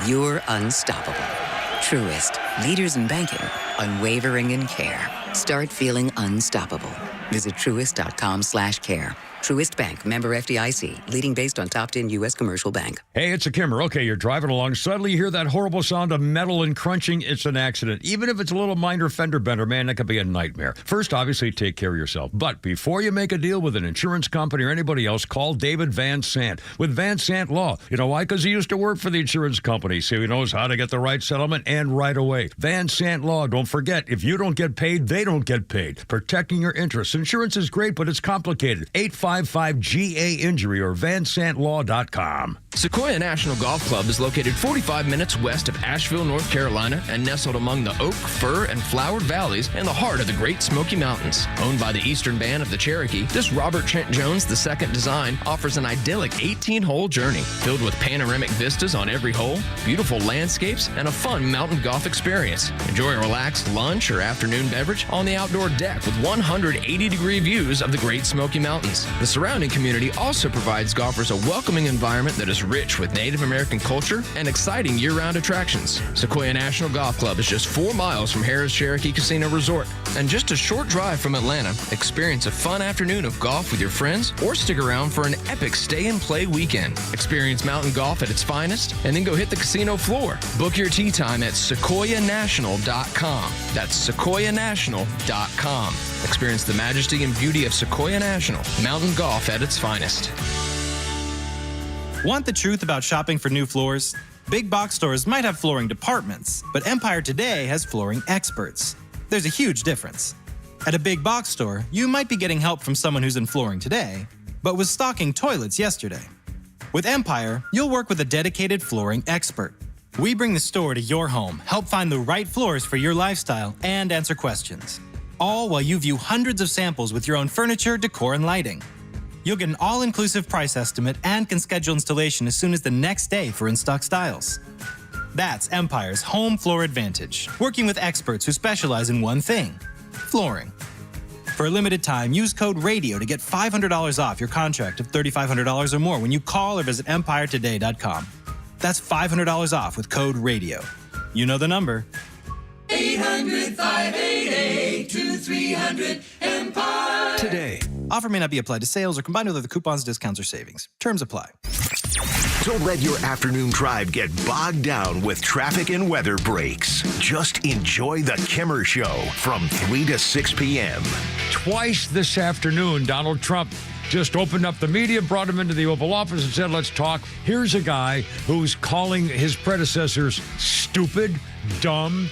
you're unstoppable. Truist, leaders in banking, unwavering in care. Start feeling unstoppable. Visit truist.com/care. Truist Bank, member FDIC, leading based on top 10 U.S. commercial bank. Hey, it's a Kimmer. Okay, you're driving along. Suddenly you hear that horrible sound of metal and crunching. It's an accident. Even if it's a little minor fender bender, man, that could be a nightmare. First, obviously, take care of yourself. But before you make a deal with an insurance company or anybody else, call David Van Sant with Van Sant Law. You know why? Because he used to work for the insurance company, so he knows how to get the right settlement and right away. Van Sant Law. Don't forget, if you don't get paid, they don't get paid. Protecting your interests. Insurance is great, but it's complicated. 855-GA-INJURY or vansantlaw.com. Sequoia National Golf Club is located 45 minutes west of Asheville, North Carolina, and nestled among the oak, fir, and flowered valleys in the heart of the Great Smoky Mountains. Owned by the Eastern Band of the Cherokee, this Robert Trent Jones II design offers an idyllic 18-hole journey filled with panoramic vistas on every hole, beautiful landscapes, and a fun mountain golf experience. Enjoy a relaxed lunch or afternoon beverage on the outdoor deck with 180-degree views of the Great Smoky Mountains. The surrounding community also provides golfers a welcoming environment that is rich with Native American culture and exciting year-round attractions. Sequoia National Golf Club is just 4 miles from Harrah's Cherokee Casino Resort and just a short drive from Atlanta. Experience a fun afternoon of golf with your friends or stick around for an epic stay-and-play weekend. Experience mountain golf at its finest and then go hit the casino floor. Book your tee time at sequoianational.com. That's sequoianational.com. Experience the majesty and beauty of Sequoia National, mountain golf at its finest. Want the truth about shopping for new floors? Big box stores might have flooring departments, but Empire Today has flooring experts. There's a huge difference. At a big box store, you might be getting help from someone who's in flooring today, but was stocking toilets yesterday. With Empire, you'll work with a dedicated flooring expert. We bring the store to your home, help find the right floors for your lifestyle, and answer questions. All while you view hundreds of samples with your own furniture, decor, and lighting. You'll get an all-inclusive price estimate and can schedule installation as soon as the next day for in-stock styles. That's Empire's Home Floor Advantage, working with experts who specialize in one thing, flooring. For a limited time, use code RADIO to get $500 off your contract of $3,500 or more when you call or visit EmpireToday.com. That's $500 off with code RADIO. You know the number. 800-588-2300 Today. Offer may not be applied to sales or combined with other coupons, discounts, or savings. Terms apply. Don't let your afternoon drive get bogged down with traffic and weather breaks. Just enjoy the Kimmer Show from 3 to 6 p.m. Twice this afternoon, Donald Trump just opened up the media, brought him into the Oval Office and said, let's talk. Here's a guy who's calling his predecessors stupid, dumb,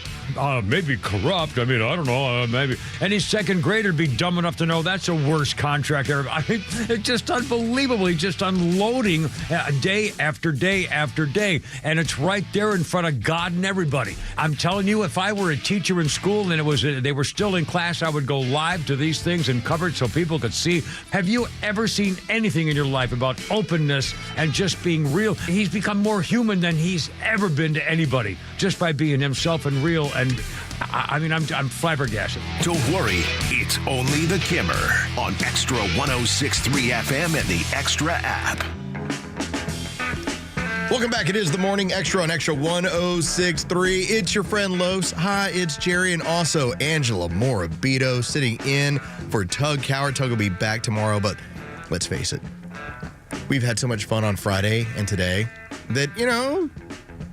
maybe corrupt. I mean, I don't know, maybe. Any second grader would be dumb enough to know that's the worst contract ever. I mean, it's just unbelievably just unloading day after day after day. And it's right there in front of God and everybody. I'm telling you, if I were a teacher in school and they were still in class, I would go live to these things and cover it so people could see. Have you ever seen anything in your life about openness and just being real? He's become more human than he's ever been to anybody just by being himself and real. And I mean, I'm flabbergasted. Don't worry, it's only the Kimmer on Extra 106.3 FM and the Extra app. Welcome back. It is the Morning Extra on Extra 106.3. It's your friend Los. Hi, it's Jerry, and also Angela Morabito sitting in for Tug Coward. Tug will be back tomorrow, but let's face it, we've had so much fun on Friday and today that,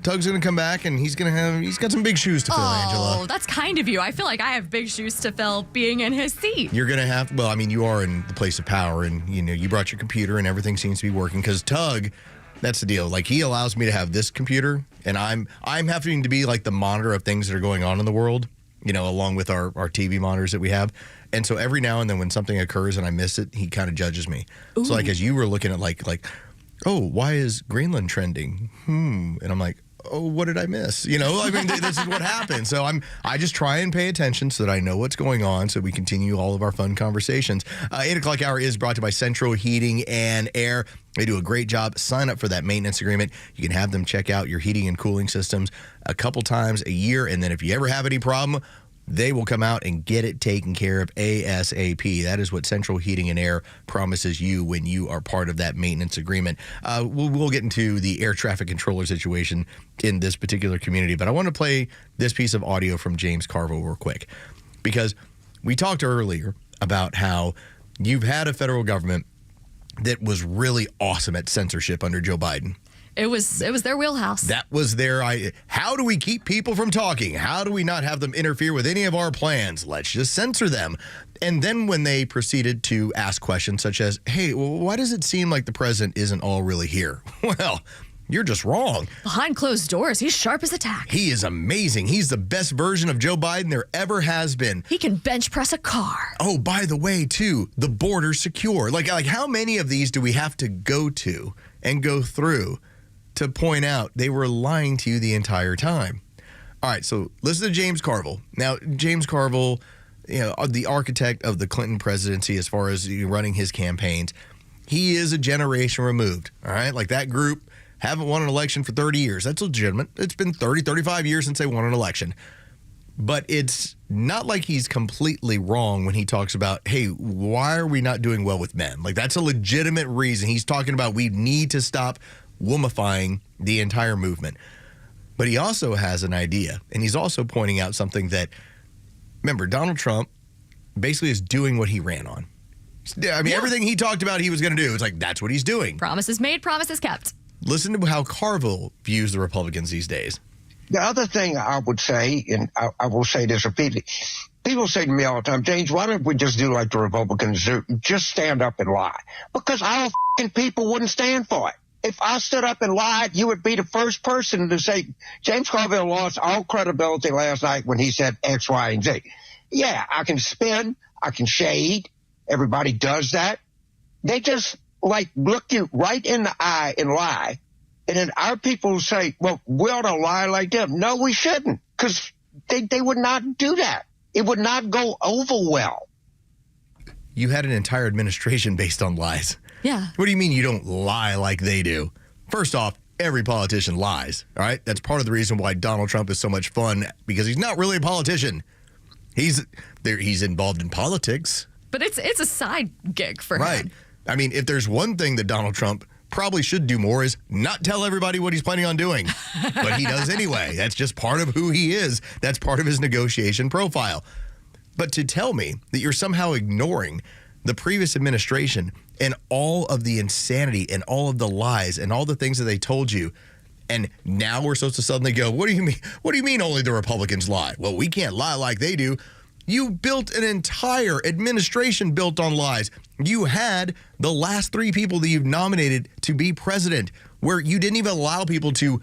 Tug's going to come back, and he's got some big shoes to fill, Angela. Oh, that's kind of you. I feel like I have big shoes to fill being in his seat. You're going to have, well, I mean, you are in the place of power, and, you brought your computer, and everything seems to be working, because Tug, that's the deal. Like, he allows me to have this computer, and I'm having to be, like, the monitor of things that are going on in the world, along with our TV monitors that we have. And so every now and then when something occurs and I miss it, he kind of judges me. Ooh. So, like, as you were looking at, like, oh, why is Greenland trending? And I'm like, oh, what did I miss? I mean, this is what happens. So I just try and pay attention so that I know what's going on so we continue all of our fun conversations. 8 o'clock hour is brought to you by Central Heating and Air. They do a great job. Sign up for that maintenance agreement. You can have them check out your heating and cooling systems a couple times a year. And then if you ever have any problem, they will come out and get it taken care of ASAP. That is what Central Heating and Air promises you when you are part of that maintenance agreement. We'll get into the air traffic controller situation in this particular community, but I want to play this piece of audio from James Carville real quick, because we talked earlier about how you've had a federal government that was really awesome at censorship under Joe Biden. It was their wheelhouse. That was how do we keep people from talking? How do we not have them interfere with any of our plans? Let's just censor them. And then when they proceeded to ask questions such as, hey, well, why does it seem like the president isn't all really here? Well, you're just wrong. Behind closed doors, he's sharp as a tack. He is amazing. He's the best version of Joe Biden there ever has been. He can bench press a car. Oh, by the way, too, the border's secure. Like how many of these do we have to go to and go through to point out they were lying to you the entire time? All right, so listen to James Carville. Now, James Carville, the architect of the Clinton presidency as far as running his campaigns, he is a generation removed, all right? Like that group haven't won an election for 30 years. That's legitimate. It's been 30, 35 years since they won an election. But it's not like he's completely wrong when he talks about, hey, why are we not doing well with men? Like that's a legitimate reason. He's talking about we need to stop womifying the entire movement. But he also has an idea, and he's also pointing out something that, remember, Donald Trump basically is doing what he ran on. I mean, everything he talked about he was going to do, it's like, that's what he's doing. Promises made, promises kept. Listen to how Carville views the Republicans these days. The other thing I would say, and I will say this repeatedly, people say to me all the time, James, why don't we just do like the Republicans do, just stand up and lie? Because our people wouldn't stand for it. If I stood up and lied, you would be the first person to say, James Carville lost all credibility last night when he said X, Y, and Z. Yeah, I can spin, I can shade. Everybody does that. They just look you right in the eye and lie. And then our people say, well, we ought to lie like them. No, we shouldn't, because they would not do that. It would not go over well. You had an entire administration based on lies. Yeah. What do you mean you don't lie like they do? First off, every politician lies, all right? That's part of the reason why Donald Trump is so much fun, because he's not really a politician. He's involved in politics. But it's a side gig for him. Right. I mean, if there's one thing that Donald Trump probably should do more is not tell everybody what he's planning on doing. But he does anyway. That's just part of who he is. That's part of his negotiation profile. But to tell me that you're somehow ignoring the previous administration and all of the insanity and all of the lies and all the things that they told you, and now we're supposed to suddenly go, what do you mean? What do you mean only the Republicans lie? Well, we can't lie like they do. You built an entire administration built on lies. You had the last 3 people that you've nominated to be president, where you didn't even allow people to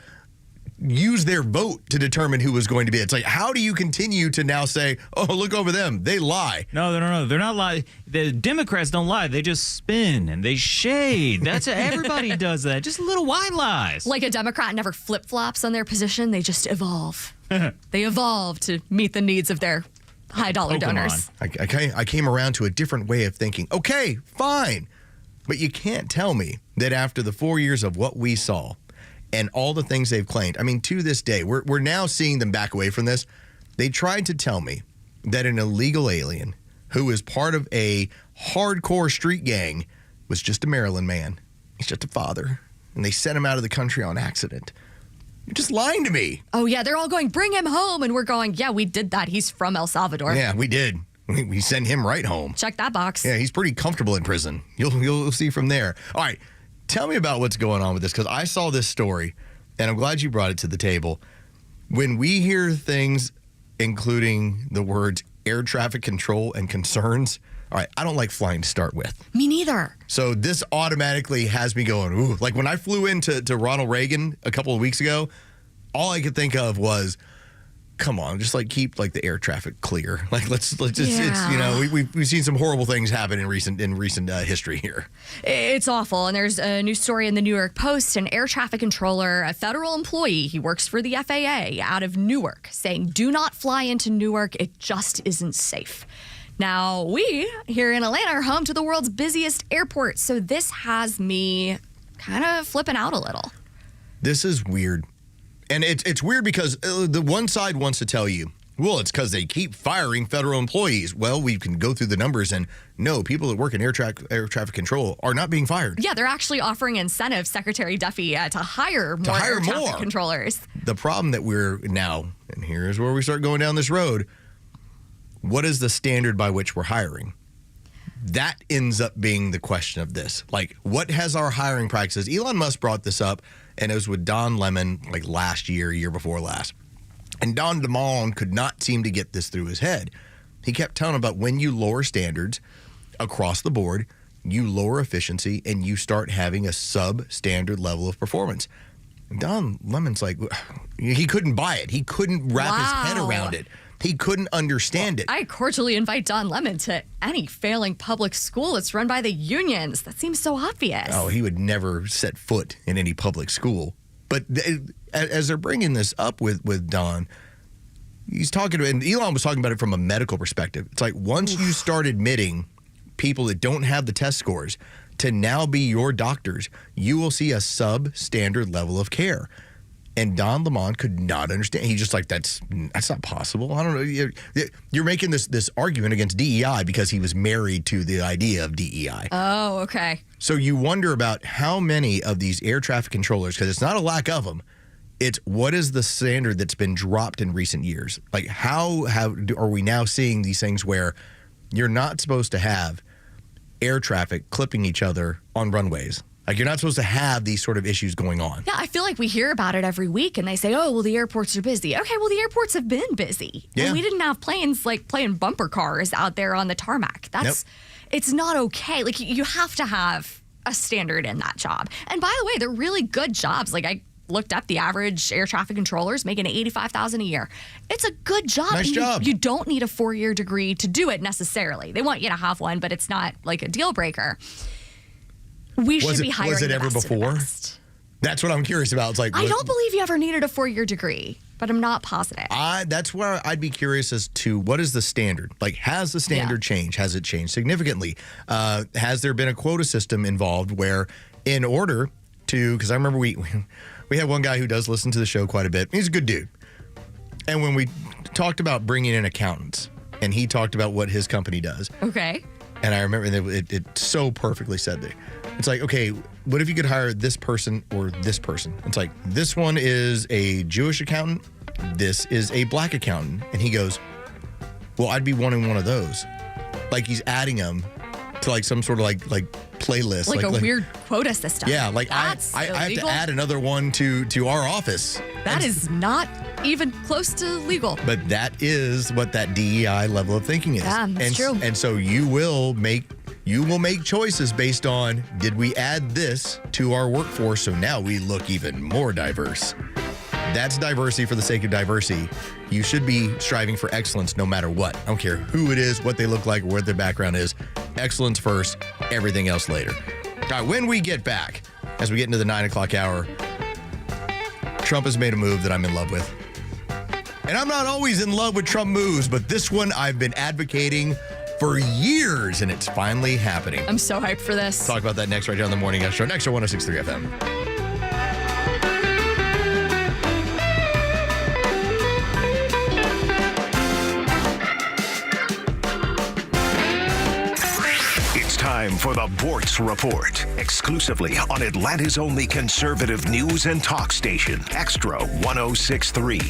use their vote to determine who was going to be. It's like, how do you continue to now say, oh, look over them, they lie? No. They're not lying. The Democrats don't lie. They just spin and they shade. That's everybody does that. Just little white lies. Like a Democrat never flip-flops on their position. They just evolve. They evolve to meet the needs of their high-dollar donors. I came around to a different way of thinking. Okay, fine. But you can't tell me that after the 4 years of what we saw and all the things they've claimed, I mean, to this day, we're now seeing them back away from this. They tried to tell me that an illegal alien who is part of a hardcore street gang was just a Maryland man. He's just a father. And they sent him out of the country on accident. You're just lying to me. Oh, yeah, they're all going, bring him home. And we're going, yeah, we did that. He's from El Salvador. Yeah, we did. We sent him right home. Check that box. Yeah, he's pretty comfortable in prison. You'll see from there. All right, tell me about what's going on with this, because I saw this story, and I'm glad you brought it to the table. When we hear things including the words air traffic control and concerns, all right, I don't like flying to start with. Me neither. So this automatically has me going, ooh. Like when I flew into Ronald Reagan a couple of weeks ago, all I could think of was, come on, just like keep like the air traffic clear. Like let's just, it's, you know, we've seen some horrible things happen in recent history here. It's awful. And there's a new story in the New York Post, an air traffic controller, a federal employee, he works for the FAA out of Newark, saying, do not fly into Newark. It just isn't safe. Now, we here in Atlanta are home to the world's busiest airport. So this has me kind of flipping out a little. This is weird. And it's weird because the one side wants to tell you, well, it's because they keep firing federal employees. Well, we can go through the numbers and no, people that work in air traffic control are not being fired. Yeah, they're actually offering incentives, Secretary Duffy, to hire more air traffic controllers. The problem that we're now, and here's where we start going down this road, what is the standard by which we're hiring? That ends up being the question of this. Like, what has our hiring practices? Elon Musk brought this up, and it was with Don Lemon, like last year before last. And Don Lemon could not seem to get this through his head. He kept telling about when you lower standards across the board, you lower efficiency, and you start having a substandard level of performance. And Don Lemon's like, he couldn't buy it. He couldn't wrap his head around it. He couldn't understand it. I cordially invite Don Lemon to any failing public school that's run by the unions. That seems so obvious. Oh, he would never set foot in any public school. But as they're bringing this up with Don, he's talking to, and Elon was talking about it from a medical perspective. It's like once you start admitting people that don't have the test scores to now be your doctors, you will see a substandard level of care. And Don Lemon could not understand. He's just like, that's not possible. I don't know. You're making this argument against DEI because he was married to the idea of DEI. Oh, okay. So you wonder about how many of these air traffic controllers, because it's not a lack of them, it's what is the standard that's been dropped in recent years? Like how are we now seeing these things where you're not supposed to have air traffic clipping each other on runways? Like, you're not supposed to have these sort of issues going on. Yeah, I feel like we hear about it every week, and they say, oh, well, the airports are busy. Okay, well, the airports have been busy. Yeah. And we didn't have planes, like, playing bumper cars out there on the tarmac. It's not okay. Like, you have to have a standard in that job. And by the way, they're really good jobs. Like, I looked up the average air traffic controllers making $85,000 a year. It's a good job. Nice job. You don't need a 4-year degree to do it necessarily. They want you to have one, but it's not, like, a deal breaker. We should be hiring Was it ever before? That's what I'm curious about. It's like I don't believe you ever needed a 4-year degree, but I'm not positive. That's where I'd be curious as to what is the standard? Like, has the standard changed? Has it changed significantly? Has there been a quota system involved where, in order to, because I remember we had one guy who does listen to the show quite a bit. He's a good dude, and when we talked about bringing in accountants, and he talked about what his company does. Okay. And I remember it so perfectly said that. It's like, okay, what if you could hire this person or this person? It's like, this one is a Jewish accountant. This is a black accountant. And he goes, well, I'd be wanting one of those. Like he's adding them to like some sort of like playlist. Like a weird quota system. Yeah, like I have to add another one to our office. That is not even close to legal. But that is what that DEI level of thinking is. Yeah, that's true. And so you will make choices based on, did we add this to our workforce so now we look even more diverse? That's diversity for the sake of diversity. You should be striving for excellence no matter what. I don't care who it is, what they look like, or what their background is. Excellence first, everything else later. All right, when we get back, as we get into the 9 o'clock hour, Trump has made a move that I'm in love with. And I'm not always in love with Trump moves, but this one I've been advocating for years, and it's finally happening. I'm so hyped for this. Talk about that next right here on the Morning Xtra. Xtra 106.3 FM. Time for the Bortz Report, exclusively on Atlanta's only conservative news and talk station, Xtra 106.3.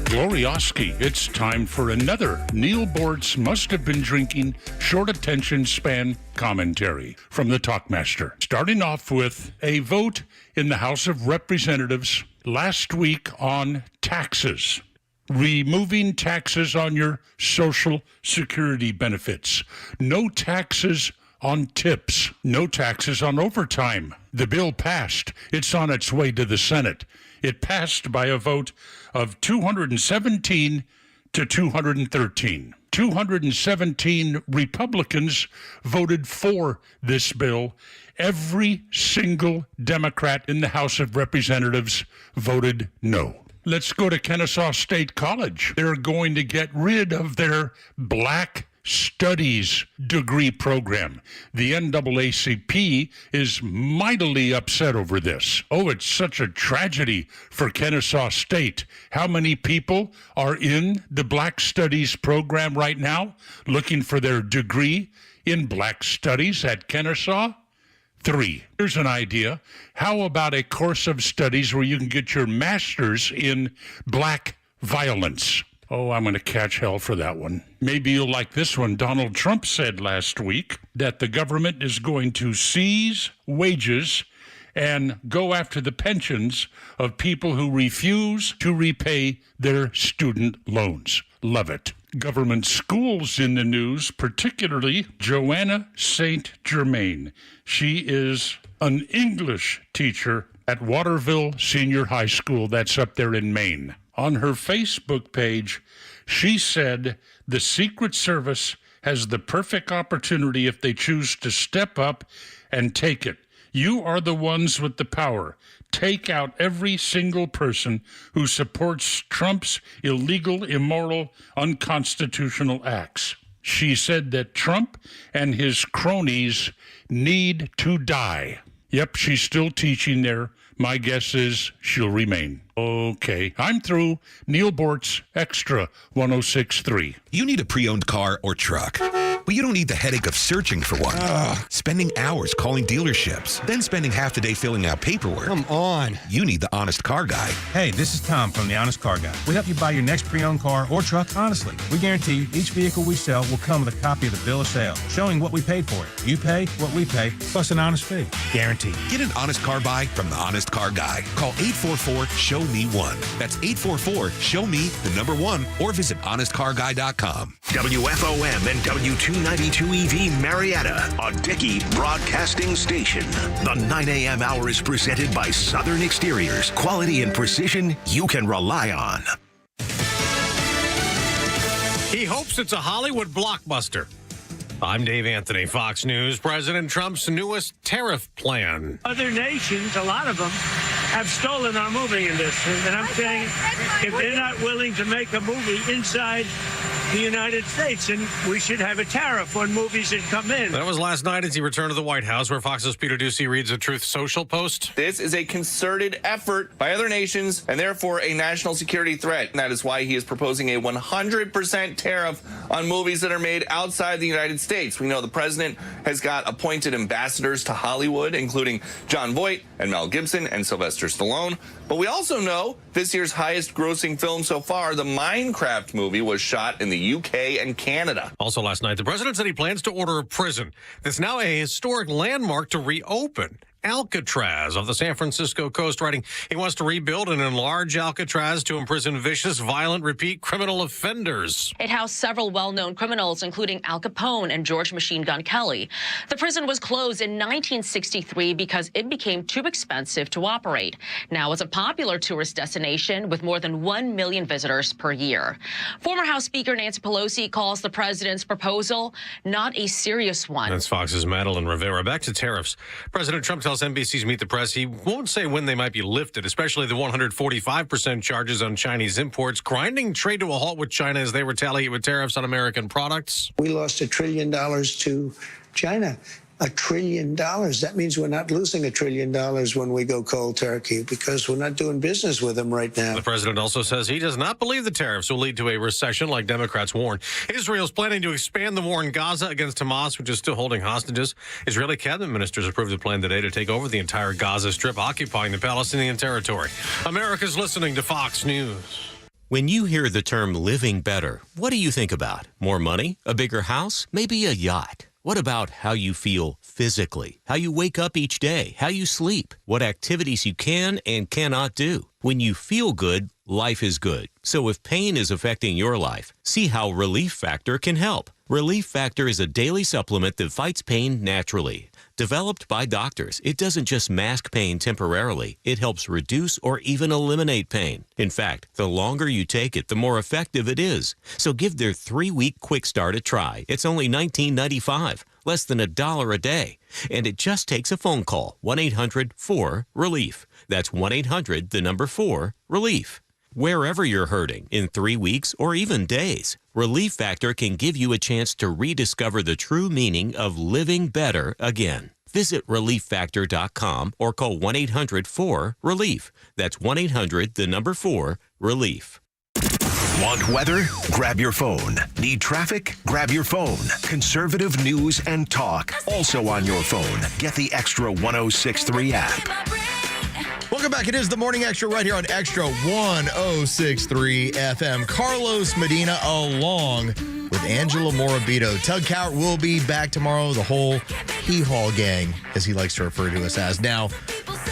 Glorioski, it's time for another Neil Bortz must have been drinking short attention span commentary from the Talkmaster. Starting off with a vote in the House of Representatives last week on taxes. Removing taxes on your Social Security benefits. No taxes on tips. No taxes on overtime. The bill passed. It's on its way to the Senate. It passed by a vote of 217 to 213. 217 Republicans voted for this bill. Every single Democrat in the House of Representatives voted no. Let's go to Kennesaw State College. They're going to get rid of their Black Studies degree program. The NAACP is mightily upset over this. Oh, it's such a tragedy for Kennesaw State. How many people are in the Black Studies program right now looking for their degree in Black Studies at Kennesaw? 3. Here's an idea. How about a course of studies where you can get your master's in black violence? Oh, I'm going to catch hell for that one. Maybe you'll like this one. Donald Trump said last week that the government is going to seize wages and go after the pensions of people who refuse to repay their student loans. Love it. Government schools in the news, particularly Joanna St. Germain. She is an English teacher at Waterville Senior High School. That's up there in Maine. On her Facebook page, she said the Secret Service has the perfect opportunity if they choose to step up and take it. You are the ones with the power. Take out every single person who supports Trump's illegal, immoral, unconstitutional acts. She said that Trump and his cronies need to die. Yep, she's still teaching there. My guess is she'll remain. Okay, I'm through. Neil Bortz, Xtra 106.3. You need a pre-owned car or truck, but you don't need the headache of searching for one. Spending hours calling dealerships, then spending half the day filling out paperwork. Come on. You need the Honest Car Guy. Hey, this is Tom from the Honest Car Guy. We help you buy your next pre-owned car or truck honestly. We guarantee you each vehicle we sell will come with a copy of the bill of sale showing what we paid for it. You pay what we pay, plus an honest fee. Guaranteed. Get an Honest Car Buy from the Honest Car Guy. Call 844-SHOW-ME-1. That's 844-SHOW-ME-1 or visit honestcarguy.com. WFOM and W292 EV Marietta, a Dickey broadcasting station. The 9 a.m. hour is presented by Southern Exteriors. Quality and precision you can rely on. He hopes it's a Hollywood blockbuster. I'm Dave Anthony, Fox News. President Trump's newest tariff plan. Other nations, a lot of them, have stolen our movie industry. And I'm saying if they're not willing to make a movie inside the United States, and we should have a tariff on movies that come in. That was last night as he returned to the White House, where Fox's Peter Ducey reads a Truth Social post. This is a concerted effort by other nations and therefore a national security threat. And that is why he is proposing a 100% tariff on movies that are made outside the United States. We know the president has got appointed ambassadors to Hollywood, including Jon Voight and Mel Gibson and Sylvester Stallone. But we also know this year's highest grossing film so far, the Minecraft movie, was shot in the UK and Canada. Also last night, the president said he plans to order a prison that's now a historic landmark to reopen Alcatraz off the San Francisco coast, writing he wants to rebuild and enlarge Alcatraz to imprison vicious, violent, repeat criminal offenders. It housed several well-known criminals, including Al Capone and George Machine Gun Kelly. The prison was closed in 1963 because it became too expensive to operate. Now it's a popular tourist destination with more than 1 million visitors per year. Former House Speaker Nancy Pelosi calls the president's proposal not a serious one. That's Fox's Madeline Rivera. Back to tariffs. President Trump tells NBC's Meet the Press he won't say when they might be lifted, especially the 145% charges on Chinese imports, grinding trade to a halt with China as they retaliate with tariffs on American products. We lost $1 trillion to China. $1 trillion. That means we're not losing $1 trillion when we go cold turkey because we're not doing business with them right now. The president also says he does not believe the tariffs will lead to a recession like Democrats warn. Israel's planning to expand the war in Gaza against Hamas, which is still holding hostages. Israeli cabinet ministers approved a plan today to take over the entire Gaza Strip, occupying the Palestinian territory. America's listening to Fox News. When you hear the term living better, what do you think about? More money? A bigger house? Maybe a yacht? What about how you feel physically? How you wake up each day? How you sleep? What activities you can and cannot do? When you feel good, life is good. So if pain is affecting your life, see how Relief Factor can help. Relief Factor is a daily supplement that fights pain naturally. Developed by doctors, it doesn't just mask pain temporarily. It helps reduce or even eliminate pain. In fact, the longer you take it, the more effective it is. So give their 3-week quick start a try. It's only $19.95, less than $1 a day. And it just takes a phone call, 1-800-4-RELIEF. That's 1-800-4-RELIEF. Wherever you're hurting, in 3 weeks or even days, Relief Factor can give you a chance to rediscover the true meaning of living better again. Visit ReliefFactor.com or call 1-800-4-RELIEF. That's 1-800-4-RELIEF. Want weather? Grab your phone. Need traffic? Grab your phone. Conservative news and talk, also on your phone. Get the Extra 106.3 app. Welcome back. It is the Morning Extra right here on Extra 106.3 FM. Carlos Medina along with Angela Morabito. Tug Cowart will be back tomorrow. The whole Hee-Haw gang, as he likes to refer to us as. Now,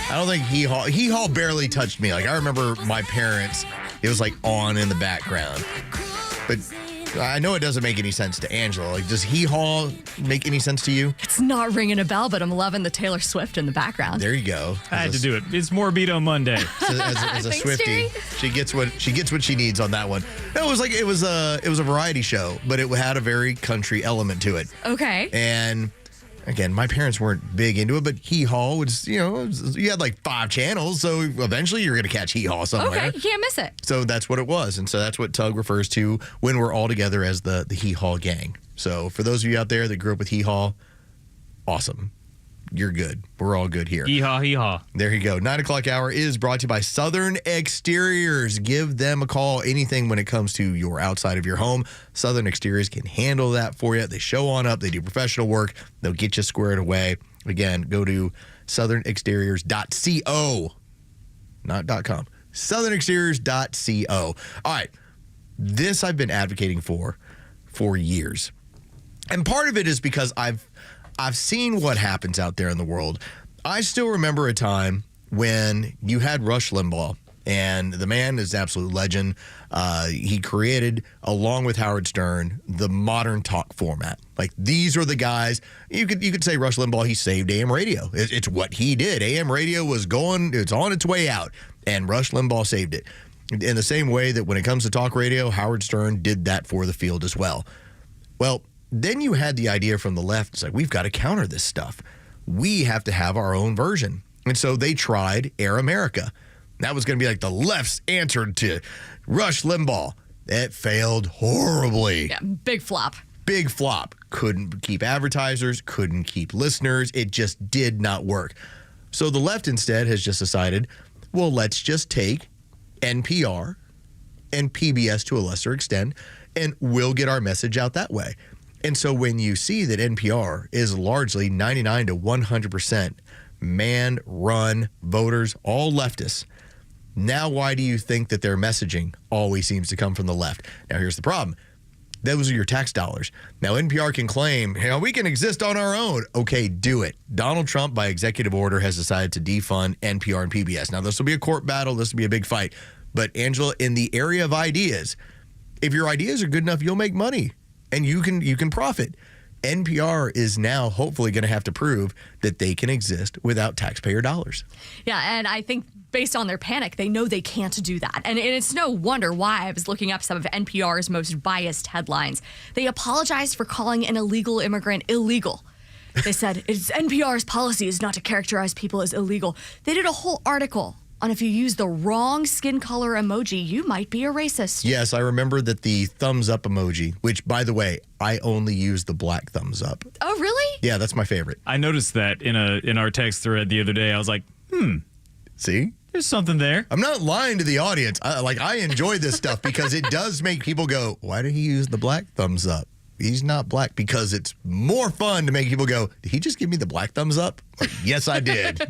I don't think Hee-Haw barely touched me. Like, I remember my parents, it was like on in the background. But I know it doesn't make any sense to Angela. Like, does Hee-Haw make any sense to you? It's not ringing a bell, but I'm loving the Taylor Swift in the background. There you go. I had to do it. It's Morabito Monday. As a Swiftie, she gets what she needs on that one. No, it was a variety show, but it had a very country element to it. Okay. And again, my parents weren't big into it, but Hee-Haw was, you had like 5 channels, so eventually you're going to catch Hee-Haw somewhere. Okay, you can't miss it. So that's what it was. And so that's what Tug refers to when we're all together as the Hee-Haw gang. So for those of you out there that grew up with Hee-Haw, awesome. You're good. We're all good here. Hee-haw, hee-haw. There you go. 9 o'clock hour is brought to you by Southern Exteriors. Give them a call. Anything when it comes to your outside of your home, Southern Exteriors can handle that for you. They show on up. They do professional work. They'll get you squared away. Again, go to southernexteriors.co, not .com. southernexteriors.co. All right. This I've been advocating for years. And part of it is because I've seen what happens out there in the world. I still remember a time when you had Rush Limbaugh, and the man is an absolute legend. He created, along with Howard Stern, the modern talk format. Like, these are the guys. You could say Rush Limbaugh, he saved AM radio. It's what he did. AM radio was it's on its way out, and Rush Limbaugh saved it. In the same way that when it comes to talk radio, Howard Stern did that for the field as well. Well, then you had the idea from the left, it's like, we've got to counter this stuff. We have to have our own version. And so they tried Air America. That was going to be like the left's answer to Rush Limbaugh. It failed horribly. Yeah, big flop. Big flop. Couldn't keep advertisers, couldn't keep listeners. It just did not work. So the left instead has just decided, well, let's just take NPR and PBS to a lesser extent, and we'll get our message out that way. And so when you see that NPR is largely 99 to 100% man-run voters, all leftists, now why do you think that their messaging always seems to come from the left? Now, here's the problem. Those are your tax dollars. Now, NPR can claim, we can exist on our own. Okay, do it. Donald Trump, by executive order, has decided to defund NPR and PBS. Now, this will be a court battle. This will be a big fight. But, Angela, in the area of ideas, if your ideas are good enough, you'll make money and you can profit. NPR is now hopefully going to have to prove that they can exist without taxpayer dollars. Yeah, and I think based on their panic, they know they can't do that. And it's no wonder why. I was looking up some of NPR's most biased headlines. They apologized for calling an illegal immigrant illegal. They said, it's NPR's policy is not to characterize people as illegal. They did a whole article on if you use the wrong skin color emoji, you might be a racist. Yes, I remember that the thumbs up emoji, which, by the way, I only use the black thumbs up. Oh, really? Yeah, that's my favorite. I noticed that in our text thread the other day. I was like, see? There's something there. I'm not lying to the audience. I enjoy this stuff because it does make people go, why did he use the black thumbs up? He's not black, because it's more fun to make people go, did he just give me the black thumbs up? Like, yes, I did.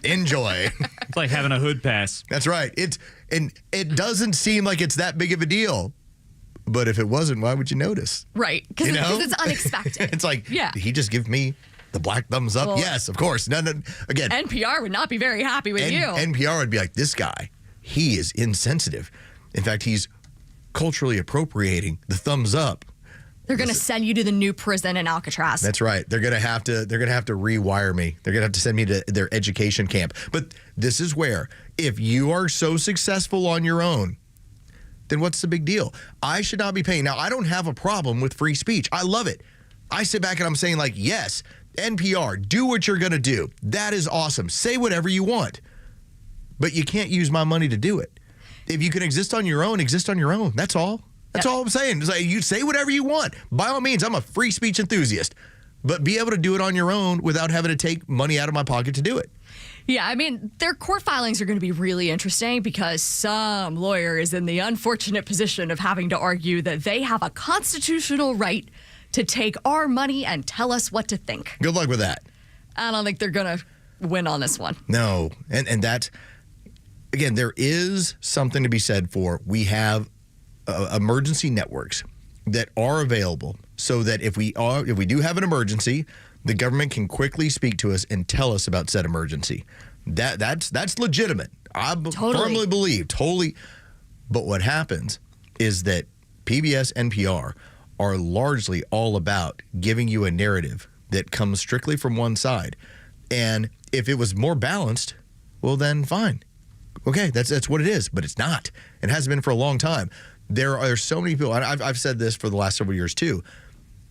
Enjoy. It's like having a hood pass. That's right. It doesn't seem like it's that big of a deal. But if it wasn't, why would you notice? Right. Because it's unexpected. It's like, yeah. Did he just give me the black thumbs up? Well, yes, of course. No, again. NPR would not be very happy with you. NPR would be like, this guy, he is insensitive. In fact, he's culturally appropriating the thumbs up. They're going to send you to the new prison in Alcatraz. That's right. They're going to have to rewire me. They're going to have to send me to their education camp. But this is where, if you are so successful on your own, then what's the big deal? I should not be paying. Now, I don't have a problem with free speech. I love it. I sit back and I'm saying, like, yes, NPR, do what you're going to do. That is awesome. Say whatever you want. But you can't use my money to do it. If you can exist on your own, exist on your own. That's all. That's all I'm saying. It's like, you say whatever you want. By all means, I'm a free speech enthusiast. But be able to do it on your own without having to take money out of my pocket to do it. Yeah, I mean, their court filings are going to be really interesting because some lawyer is in the unfortunate position of having to argue that they have a constitutional right to take our money and tell us what to think. Good luck with that. I don't think they're going to win on this one. No. And that's, again, there is something to be said for, we have emergency networks that are available so that if we do have an emergency, the government can quickly speak to us and tell us about said emergency. That's legitimate. I firmly believe, totally. But what happens is that PBS, NPR are largely all about giving you a narrative that comes strictly from one side. And if it was more balanced, well, then fine. Okay, that's what it is. But it's not. It hasn't been for a long time. There are so many people, and I've said this for the last several years too.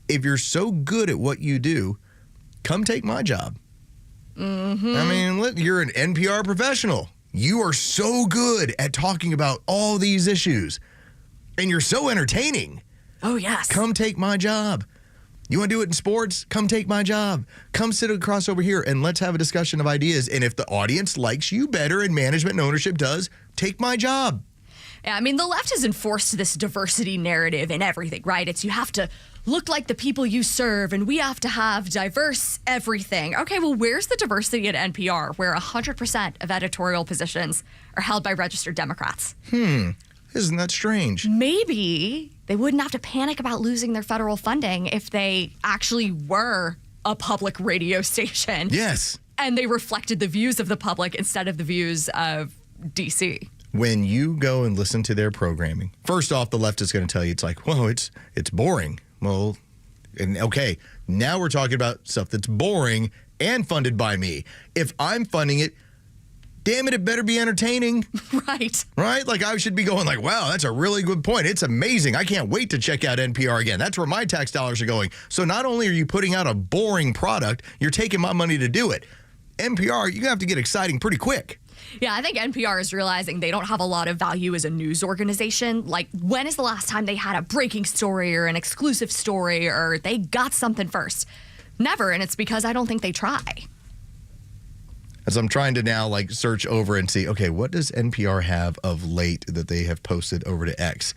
If you're so good at what you do, come take my job. Mm-hmm. I mean, you're an NPR professional. You are so good at talking about all these issues, and you're so entertaining. Oh, yes. Come take my job. You want to do it in sports? Come take my job. Come sit across over here, and let's have a discussion of ideas. And if the audience likes you better and management and ownership does, take my job. Yeah, I mean, the left has enforced this diversity narrative in everything, right? It's you have to look like the people you serve, and we have to have diverse everything. Okay, well, where's the diversity at NPR, where 100% of editorial positions are held by registered Democrats? Isn't that strange? Maybe they wouldn't have to panic about losing their federal funding if they actually were a public radio station. Yes. And they reflected the views of the public instead of the views of D.C. When you go and listen to their programming, first off, the left is going to tell you, it's like, well, it's boring. Well, and okay, now we're talking about stuff that's boring and funded by me. If I'm funding it, damn it better be entertaining. Right. Right? Like, I should be going like, wow, that's a really good point. It's amazing. I can't wait to check out NPR again. That's where my tax dollars are going. So not only are you putting out a boring product, you're taking my money to do it. NPR, you have to get exciting pretty quick. Yeah, I think NPR is realizing they don't have a lot of value as a news organization. Like, when is the last time they had a breaking story or an exclusive story or they got something first? Never, and it's because I don't think they try. As I'm trying to now, like, search over and see, okay, what does NPR have of late that they have posted over to X?